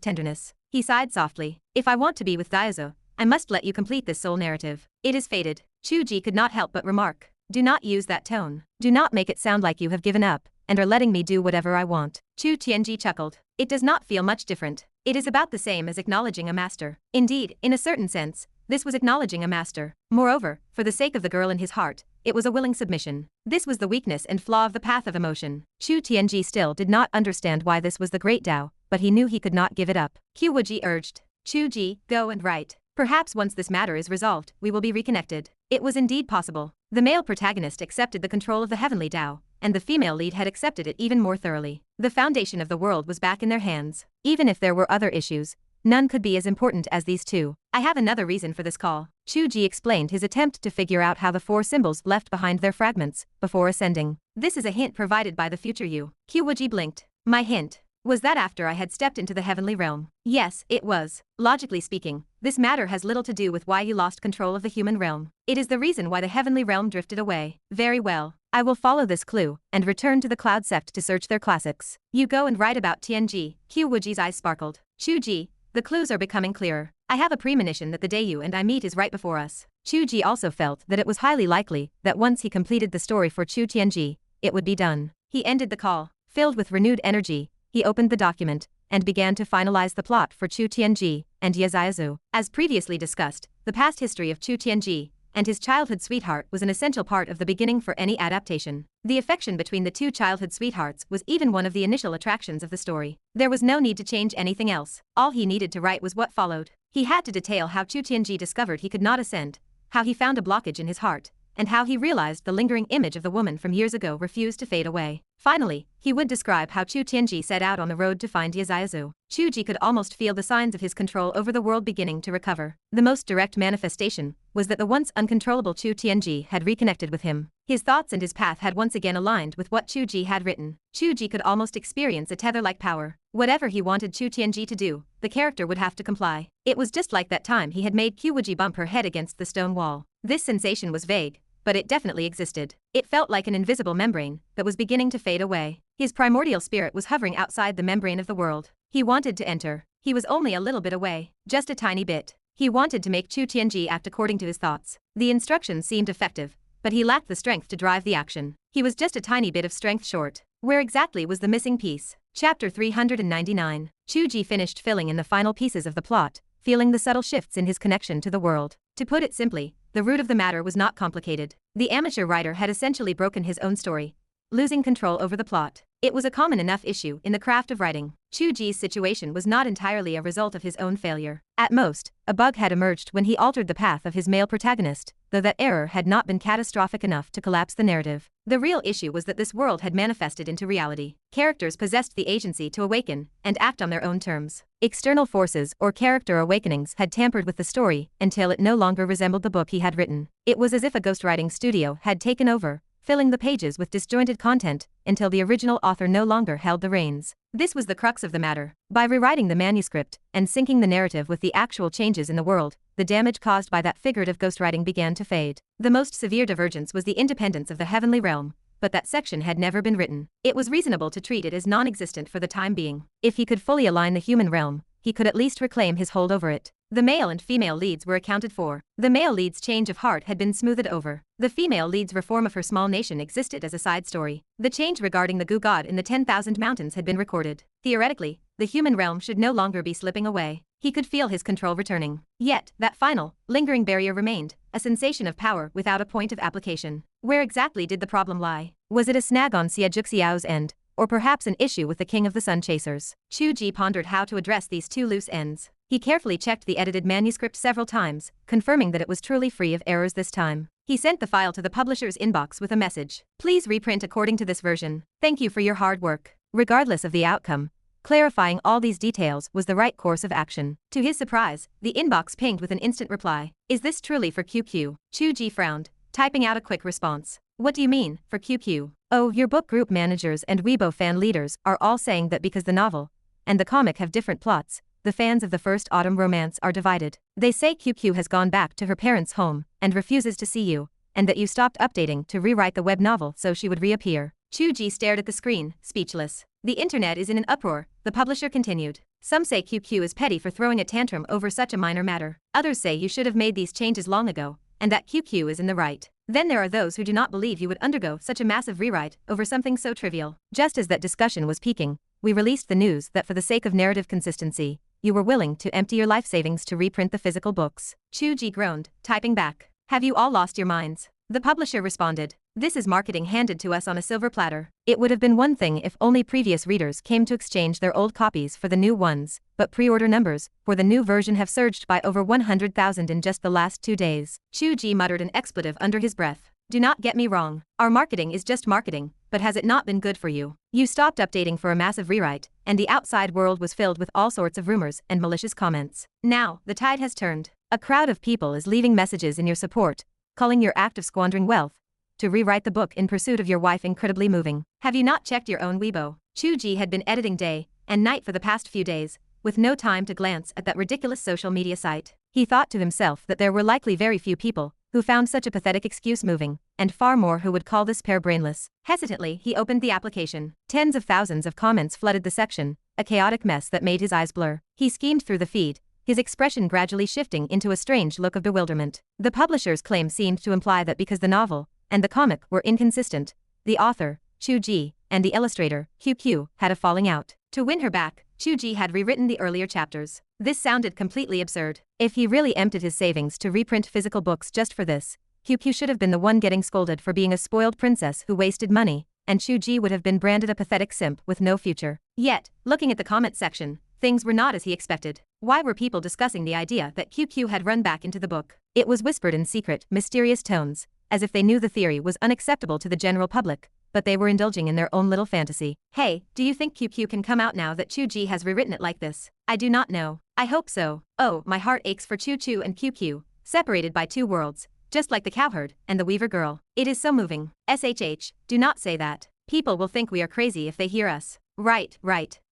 tenderness. He sighed softly. If I want to be with Diazo, I must let you complete this soul narrative. It is fated. Chu Ge could not help but remark. Do not use that tone. Do not make it sound like you have given up and are letting me do whatever I want. Chu Tianji chuckled. It does not feel much different. It is about the same as acknowledging a master. Indeed, in a certain sense, this was acknowledging a master. Moreover, for the sake of the girl in his heart, it was a willing submission. This was the weakness and flaw of the path of emotion. Chu Tianji still did not understand why this was the great Tao, but he knew he could not give it up. Qiu Wuji urged. Chu Ge, go and write. Perhaps once this matter is resolved, we will be reconnected. It was indeed possible. The male protagonist accepted the control of the heavenly Tao, and the female lead had accepted it even more thoroughly. The foundation of the world was back in their hands. Even if there were other issues, none could be as important as these two. I have another reason for this call. Chu Ge explained his attempt to figure out how the four symbols left behind their fragments before ascending. This is a hint provided by the future you. Qiu Wuji blinked. My hint. Was that after I had stepped into the heavenly realm? Yes, it was. Logically speaking, this matter has little to do with why you lost control of the human realm. It is the reason why the heavenly realm drifted away. Very well. I will follow this clue, and return to the Cloud Sect to search their classics. You go and write about Tianji. Qiu Wuji's eyes sparkled. Chu Ge, the clues are becoming clearer. I have a premonition that the day you and I meet is right before us. Chu Ge also felt that it was highly likely that once he completed the story for Chu Tianji, it would be done. He ended the call. Filled with renewed energy, he opened the document, and began to finalize the plot for Chu Tianji and Ye Xiaozu. As previously discussed, the past history of Chu Tianji and his childhood sweetheart was an essential part of the beginning for any adaptation. The affection between the two childhood sweethearts was even one of the initial attractions of the story. There was no need to change anything else. All he needed to write was what followed. He had to detail how Chu Tianji discovered he could not ascend, how he found a blockage in his heart, and how he realized the lingering image of the woman from years ago refused to fade away. Finally, he would describe how Chu Tianji set out on the road to find Ye Xiaozu. Chu Ge could almost feel the signs of his control over the world beginning to recover. The most direct manifestation was that the once uncontrollable Chu Tianji had reconnected with him. His thoughts and his path had once again aligned with what Chu Ge had written. Chu Ge could almost experience a tether-like power. Whatever he wanted Chu Tianji to do, the character would have to comply. It was just like that time he had made Qiu Wuji bump her head against the stone wall. This sensation was vague, but it definitely existed. It felt like an invisible membrane that was beginning to fade away. His primordial spirit was hovering outside the membrane of the world. He wanted to enter. He was only a little bit away, just a tiny bit. He wanted to make Chu Tianji act according to his thoughts. The instructions seemed effective, but he lacked the strength to drive the action. He was just a tiny bit of strength short. Where exactly was the missing piece? Chapter 399. Chu Ge finished filling in the final pieces of the plot, feeling the subtle shifts in his connection to the world. To put it simply, the root of the matter was not complicated. The amateur writer had essentially broken his own story, losing control over the plot. It was a common enough issue in the craft of writing. Chu Ge's situation was not entirely a result of his own failure. At most, a bug had emerged when he altered the path of his male protagonist, though that error had not been catastrophic enough to collapse the narrative. The real issue was that this world had manifested into reality. Characters possessed the agency to awaken and act on their own terms. External forces or character awakenings had tampered with the story until it no longer resembled the book he had written. It was as if a ghostwriting studio had taken over, filling the pages with disjointed content until the original author no longer held the reins. This was the crux of the matter. By rewriting the manuscript and syncing the narrative with the actual changes in the world, the damage caused by that figurative ghostwriting began to fade. The most severe divergence was the independence of the heavenly realm, but that section had never been written. It was reasonable to treat it as non-existent for the time being. If he could fully align the human realm, he could at least reclaim his hold over it. The male and female leads were accounted for. The male lead's change of heart had been smoothed over. The female lead's reform of her small nation existed as a side story. The change regarding the Gu god in the 10,000 mountains had been recorded. Theoretically, the human realm should no longer be slipping away. He could feel his control returning. Yet, that final, lingering barrier remained, a sensation of power without a point of application. Where exactly did the problem lie? Was it a snag on Xie Juxiao's end, or perhaps an issue with the king of the Sun Chasers? Chu Ge pondered how to address these two loose ends. He carefully checked the edited manuscript several times, confirming that it was truly free of errors this time. He sent the file to the publisher's inbox with a message. Please reprint according to this version. Thank you for your hard work. Regardless of the outcome, clarifying all these details was the right course of action. To his surprise, the inbox pinged with an instant reply. Is this truly for QQ? Chu Ge frowned, typing out a quick response. What do you mean, for QQ? Oh, your book group managers and Weibo fan leaders are all saying that because the novel and the comic have different plots, the fans of the first autumn romance are divided. They say QQ has gone back to her parents' home and refuses to see you, and that you stopped updating to rewrite the web novel so she would reappear. Chu Ge stared at the screen, speechless. The internet is in an uproar, the publisher continued. Some say QQ is petty for throwing a tantrum over such a minor matter. Others say you should have made these changes long ago, and that QQ is in the right. Then there are those who do not believe you would undergo such a massive rewrite over something so trivial. Just as that discussion was peaking, we released the news that for the sake of narrative consistency, you were willing to empty your life savings to reprint the physical books. Chu Ge groaned, typing back. Have you all lost your minds? The publisher responded. This is marketing handed to us on a silver platter. It would have been one thing if only previous readers came to exchange their old copies for the new ones, but pre-order numbers for the new version have surged by over 100,000 in just the last 2 days. Chu Ge muttered an expletive under his breath. Do not get me wrong. Our marketing is just marketing, but has it not been good for you? You stopped updating for a massive rewrite, and the outside world was filled with all sorts of rumors and malicious comments. Now, the tide has turned. A crowd of people is leaving messages in your support, calling your act of squandering wealth to rewrite the book in pursuit of your wife incredibly moving. Have you not checked your own Weibo? Chu Ge had been editing day and night for the past few days, with no time to glance at that ridiculous social media site. He thought to himself that there were likely very few people who found such a pathetic excuse moving, and far more who would call this pair brainless. Hesitantly, he opened the application. Tens of thousands of comments flooded the section, a chaotic mess that made his eyes blur. He schemed through the feed, his expression gradually shifting into a strange look of bewilderment. The publisher's claim seemed to imply that because the novel and the comic were inconsistent, the author, Chu Ge, and the illustrator, Qiu, had a falling out. To win her back, Chu Ge had rewritten the earlier chapters. This sounded completely absurd. If he really emptied his savings to reprint physical books just for this, Qiu should have been the one getting scolded for being a spoiled princess who wasted money, and Chu Ge would have been branded a pathetic simp with no future. Yet, looking at the comment section, things were not as he expected. Why were people discussing the idea that Qiu had run back into the book? It was whispered in secret, mysterious tones, as if they knew the theory was unacceptable to the general public, but they were indulging in their own little fantasy. Hey, do you think Qiu can come out now that Chu Ge has rewritten it like this? I do not know. I hope so. Oh, my heart aches for Chu and Qiu, separated by two worlds, just like the cowherd and the weaver girl. It is so moving. SHH, do not say that. People will think we are crazy if they hear us. Right.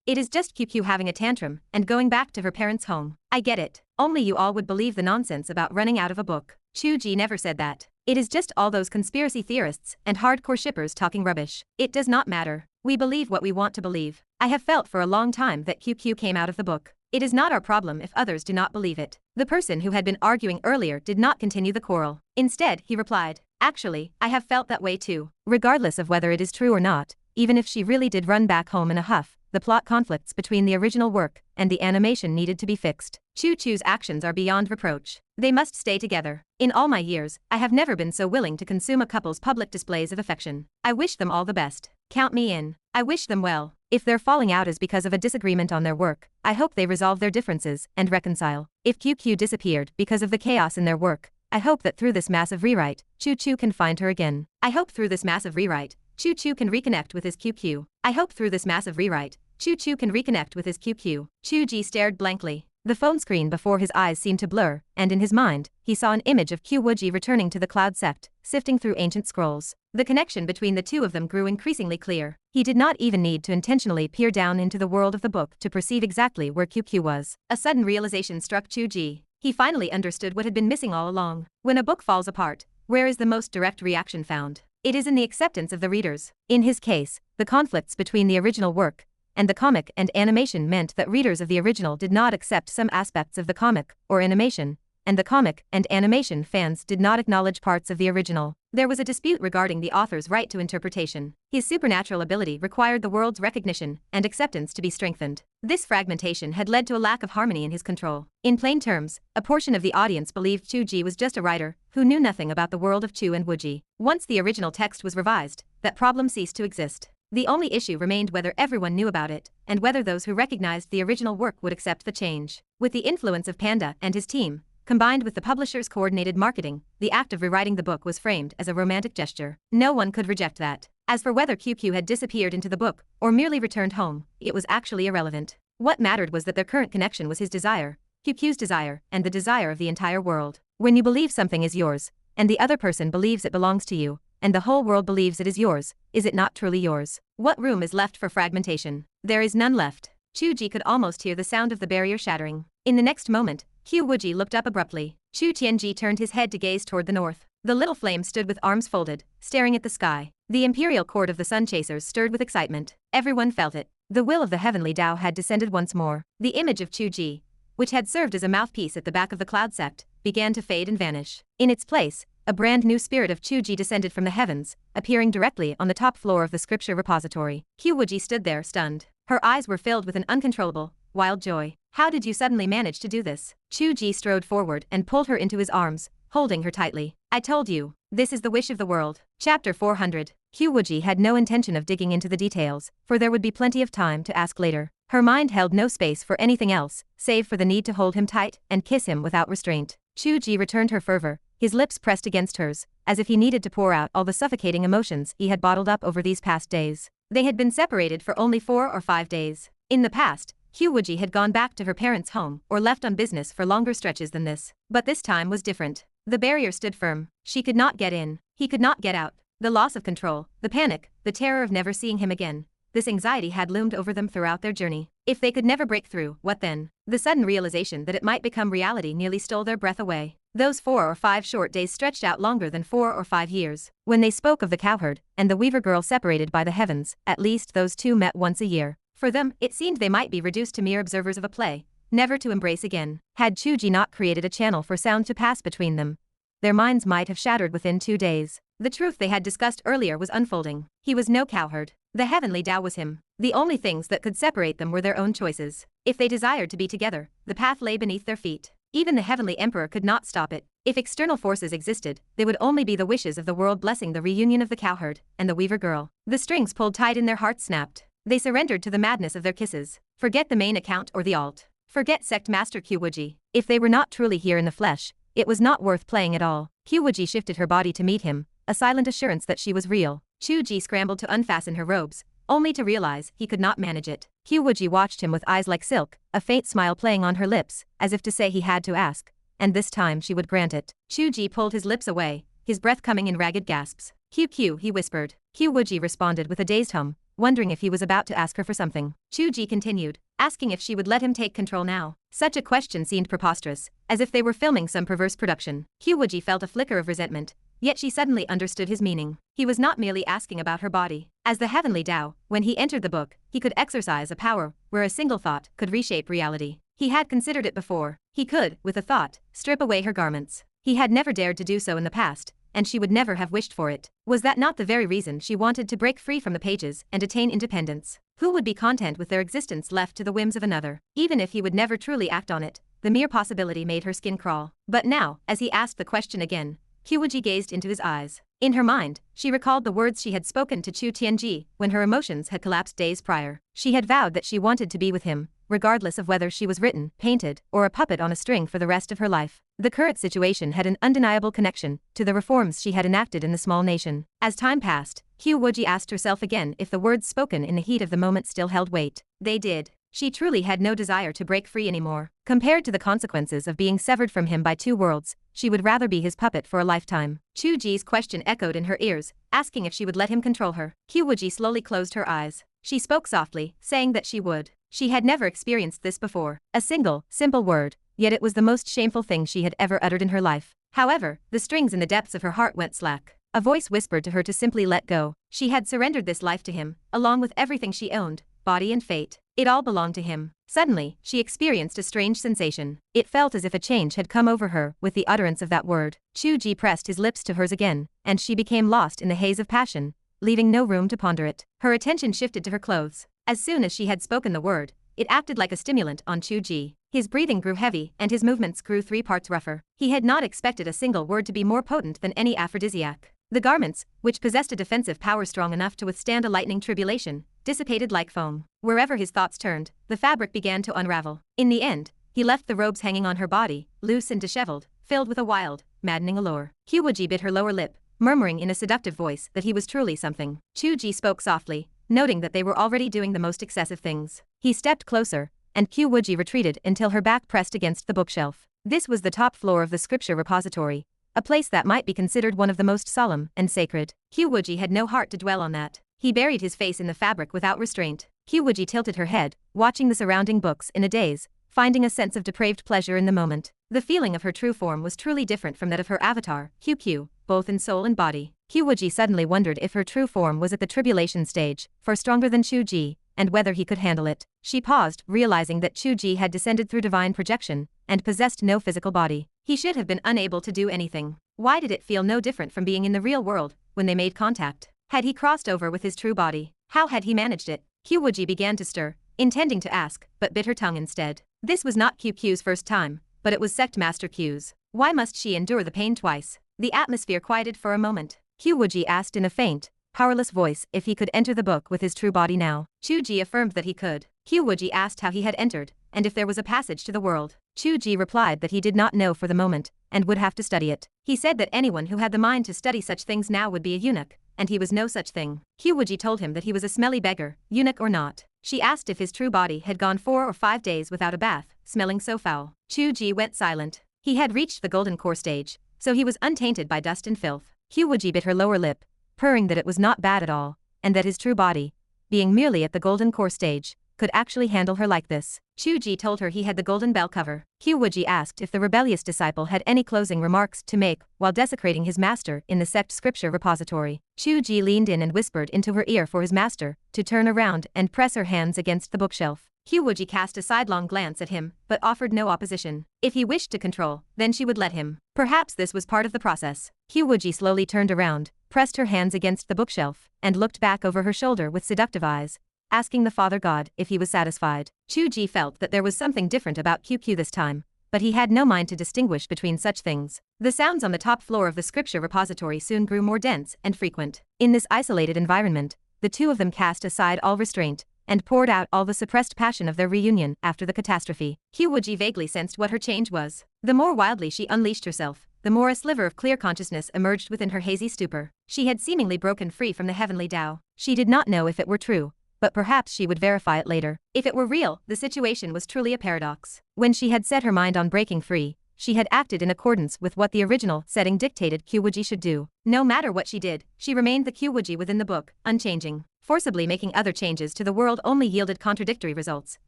It is just Qiu having a tantrum and going back to her parents' home. I get it. Only you all would believe the nonsense about running out of a book. Chu Ge never said that. It is just all those conspiracy theorists and hardcore shippers talking rubbish. It does not matter. We believe what we want to believe. I have felt for a long time that Qiu came out of the book. It is not our problem if others do not believe it. The person who had been arguing earlier did not continue the quarrel. Instead, he replied, actually, I have felt that way too. Regardless of whether it is true or not, even if she really did run back home in a huff, the plot conflicts between the original work and the animation needed to be fixed. Chu's actions are beyond reproach. They must stay together. In all my years, I have never been so willing to consume a couple's public displays of affection. I wish them all the best. Count me in. I wish them well. If their falling out is because of a disagreement on their work, I hope they resolve their differences and reconcile. If Qiu disappeared because of the chaos in their work, I hope that through this massive rewrite, Chu can find her again. I hope through this massive rewrite, Chu can reconnect with his Qiu. I hope through this massive rewrite, Chu can reconnect with his Qiu. Chu Ge stared blankly. The phone screen before his eyes seemed to blur, and in his mind, he saw an image of Qiu Wuji returning to the Cloud Sect, sifting through ancient scrolls. The connection between the two of them grew increasingly clear. He did not even need to intentionally peer down into the world of the book to perceive exactly where Qiu was. A sudden realization struck Chu Ge. He finally understood what had been missing all along. When a book falls apart, where is the most direct reaction found? It is in the acceptance of the readers. In his case, the conflicts between the original work and the comic and animation meant that readers of the original did not accept some aspects of the comic or animation, and the comic and animation fans did not acknowledge parts of the original. There was a dispute regarding the author's right to interpretation. His supernatural ability required the world's recognition and acceptance to be strengthened. This fragmentation had led to a lack of harmony in his control. In plain terms, a portion of the audience believed Chu Ge was just a writer who knew nothing about the world of Chu and Wuji. Once the original text was revised, that problem ceased to exist. The only issue remained whether everyone knew about it, and whether those who recognized the original work would accept the change. With the influence of Panda and his team, combined with the publisher's coordinated marketing, the act of rewriting the book was framed as a romantic gesture. No one could reject that. As for whether Qiu had disappeared into the book, or merely returned home, it was actually irrelevant. What mattered was that their current connection was his desire, Qiu's desire, and the desire of the entire world. When you believe something is yours, and the other person believes it belongs to you, and the whole world believes it is yours, is it not truly yours? What room is left for fragmentation? There is none left. Chu Ge could almost hear the sound of the barrier shattering. In the next moment, Qiu Wuji looked up abruptly. Chu Tianji turned his head to gaze toward the north. The little flame stood with arms folded, staring at the sky. The imperial court of the Sun Chasers stirred with excitement. Everyone felt it. The will of the heavenly Tao had descended once more. The image of Chu Ge, which had served as a mouthpiece at the back of the Cloud Sect, began to fade and vanish. In its place, a brand new spirit of Chu Ge descended from the heavens, appearing directly on the top floor of the scripture repository. Qiu Wuji stood there, stunned. Her eyes were filled with an uncontrollable, wild joy. How did you suddenly manage to do this? Chu Ge strode forward and pulled her into his arms, holding her tightly. I told you, this is the wish of the world. Chapter 400. Qiu Wuji had no intention of digging into the details, for there would be plenty of time to ask later. Her mind held no space for anything else, save for the need to hold him tight and kiss him without restraint. Chu Ge returned her fervor, his lips pressed against hers, as if he needed to pour out all the suffocating emotions he had bottled up over these past days. They had been separated for only 4 or 5 days. In the past, Qiu Wuji had gone back to her parents' home or left on business for longer stretches than this. But this time was different. The barrier stood firm. She could not get in. He could not get out. The loss of control, the panic, the terror of never seeing him again, this anxiety had loomed over them throughout their journey. If they could never break through, what then? The sudden realization that it might become reality nearly stole their breath away. Those 4 or 5 short days stretched out longer than 4 or 5 years. When they spoke of the cowherd and the weaver girl separated by the heavens, at least those two met once a year. For them, it seemed they might be reduced to mere observers of a play, never to embrace again. Had Chu Ge not created a channel for sound to pass between them, their minds might have shattered within 2 days. The truth they had discussed earlier was unfolding. He was no cowherd. The heavenly Tao was him. The only things that could separate them were their own choices. If they desired to be together, the path lay beneath their feet. Even the heavenly emperor could not stop it. If external forces existed, they would only be the wishes of the world blessing the reunion of the cowherd and the weaver girl. The strings pulled tight in their hearts snapped. They surrendered to the madness of their kisses. Forget the main account or the alt. Forget Sect Master Qiu Wuji. If they were not truly here in the flesh, it was not worth playing at all. Qiu Wuji shifted her body to meet him, a silent assurance that she was real. Chu Ge scrambled to unfasten her robes, only to realize he could not manage it. Qiu Wuji watched him with eyes like silk, a faint smile playing on her lips, as if to say he had to ask, and this time she would grant it. Chu Ge pulled his lips away, his breath coming in ragged gasps. "Q," he whispered. Qiu Wuji responded with a dazed hum, wondering if he was about to ask her for something. Chu Ge continued, asking if she would let him take control now. Such a question seemed preposterous, as if they were filming some perverse production. Qiu Wuji felt a flicker of resentment, yet she suddenly understood his meaning. He was not merely asking about her body. As the heavenly Tao, when he entered the book, he could exercise a power where a single thought could reshape reality. He had considered it before. He could, with a thought, strip away her garments. He had never dared to do so in the past, and she would never have wished for it. Was that not the very reason she wanted to break free from the pages and attain independence? Who would be content with their existence left to the whims of another? Even if he would never truly act on it, the mere possibility made her skin crawl. But now, as he asked the question again, Qiu Wuji gazed into his eyes. In her mind, she recalled the words she had spoken to Chu Tianji when her emotions had collapsed days prior. She had vowed that she wanted to be with him, regardless of whether she was written, painted, or a puppet on a string for the rest of her life. The current situation had an undeniable connection to the reforms she had enacted in the small nation. As time passed, Qiu Wuji asked herself again if the words spoken in the heat of the moment still held weight. They did. She truly had no desire to break free anymore. Compared to the consequences of being severed from him by 2 worlds, she would rather be his puppet for a lifetime. Chu Ge's question echoed in her ears, asking if she would let him control her. Qiu Wuji slowly closed her eyes. She spoke softly, saying that she would. She had never experienced this before. A single, simple word, yet it was the most shameful thing she had ever uttered in her life. However, the strings in the depths of her heart went slack. A voice whispered to her to simply let go. She had surrendered this life to him, along with everything she owned, body and fate. It all belonged to him. Suddenly, she experienced a strange sensation. It felt as if a change had come over her with the utterance of that word. Chu Ge pressed his lips to hers again, and she became lost in the haze of passion, leaving no room to ponder it. Her attention shifted to her clothes. As soon as she had spoken the word, it acted like a stimulant on Chu Ge. His breathing grew heavy and his movements grew 3 parts rougher. He had not expected a single word to be more potent than any aphrodisiac. The garments, which possessed a defensive power strong enough to withstand a lightning tribulation, dissipated like foam. Wherever his thoughts turned, the fabric began to unravel. In the end, he left the robes hanging on her body, loose and disheveled, filled with a wild, maddening allure. Qiu Wuji bit her lower lip, murmuring in a seductive voice that he was truly something. Chu Ge spoke softly, noting that they were already doing the most excessive things. He stepped closer, and Qiu Wuji retreated until her back pressed against the bookshelf. This was the top floor of the scripture repository, a place that might be considered one of the most solemn and sacred. Qiu Wuji had no heart to dwell on that. He buried his face in the fabric without restraint. Qiu Wuji tilted her head, watching the surrounding books in a daze, finding a sense of depraved pleasure in the moment. The feeling of her true form was truly different from that of her avatar, Qiu, both in soul and body. Qiu Wuji suddenly wondered if her true form was at the tribulation stage, far stronger than Chu Ge, and whether he could handle it. She paused, realizing that Chu Ge had descended through divine projection and possessed no physical body. He should have been unable to do anything. Why did it feel no different from being in the real world when they made contact? Had he crossed over with his true body? How had he managed it? Qiu Wuji began to stir, intending to ask, but bit her tongue instead. This was not Qiu's first time, but it was Sect Master Qiu's. Why must she endure the pain twice? The atmosphere quieted for a moment. Qiu Wuji asked in a faint, powerless voice if he could enter the book with his true body now. Chu Ge affirmed that he could. Qiu Wuji asked how he had entered, and if there was a passage to the world. Chu Ge replied that he did not know for the moment, and would have to study it. He said that anyone who had the mind to study such things now would be a eunuch, and he was no such thing. Qiu Wuji told him that he was a smelly beggar, eunuch or not. She asked if his true body had gone 4 or 5 days without a bath, smelling so foul. Chu Ge went silent. He had reached the golden core stage, so he was untainted by dust and filth. Qiu Wuji bit her lower lip, purring that it was not bad at all, and that his true body, being merely at the golden core stage, could actually handle her like this. Chu Ge told her he had the golden bell cover. Qiu Wuji asked if the rebellious disciple had any closing remarks to make while desecrating his master in the sect scripture repository. Chu Ge leaned in and whispered into her ear for his master to turn around and press her hands against the bookshelf. Qiu Wuji cast a sidelong glance at him, but offered no opposition. If he wished to control, then she would let him. Perhaps this was part of the process. Qiu Wuji slowly turned around, pressed her hands against the bookshelf, and looked back over her shoulder with seductive eyes, asking the Father God if he was satisfied. Chu Ge felt that there was something different about QQ this time, but he had no mind to distinguish between such things. The sounds on the top floor of the scripture repository soon grew more dense and frequent. In this isolated environment, the two of them cast aside all restraint and poured out all the suppressed passion of their reunion after the catastrophe. Qiu Wuji vaguely sensed what her change was. The more wildly she unleashed herself, the more a sliver of clear consciousness emerged within her hazy stupor. She had seemingly broken free from the heavenly Tao. She did not know if it were true, but perhaps she would verify it later. If it were real, the situation was truly a paradox. When she had set her mind on breaking free, she had acted in accordance with what the original setting dictated Qiu Wuji should do. No matter what she did, she remained the Qiu Wuji within the book, unchanging. Forcibly making other changes to the world only yielded contradictory results,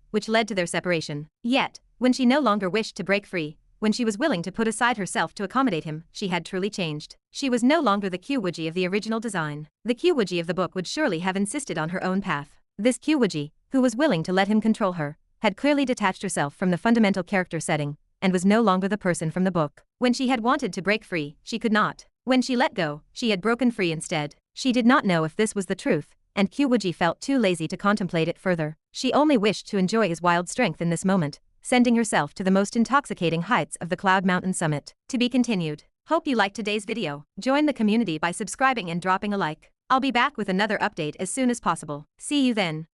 which led to their separation. Yet, when she no longer wished to break free, when she was willing to put aside herself to accommodate him, she had truly changed. She was no longer the Qiu Wuji of the original design. The Qiu Wuji of the book would surely have insisted on her own path. This Qiu Wuji, who was willing to let him control her, had clearly detached herself from the fundamental character setting, and was no longer the person from the book. When she had wanted to break free, she could not. When she let go, she had broken free instead. She did not know if this was the truth, and Qiu Wuji felt too lazy to contemplate it further. She only wished to enjoy his wild strength in this moment, sending herself to the most intoxicating heights of the Cloud Mountain summit. To be continued. Hope you liked today's video. Join the community by subscribing and dropping a like. I'll be back with another update as soon as possible. See you then.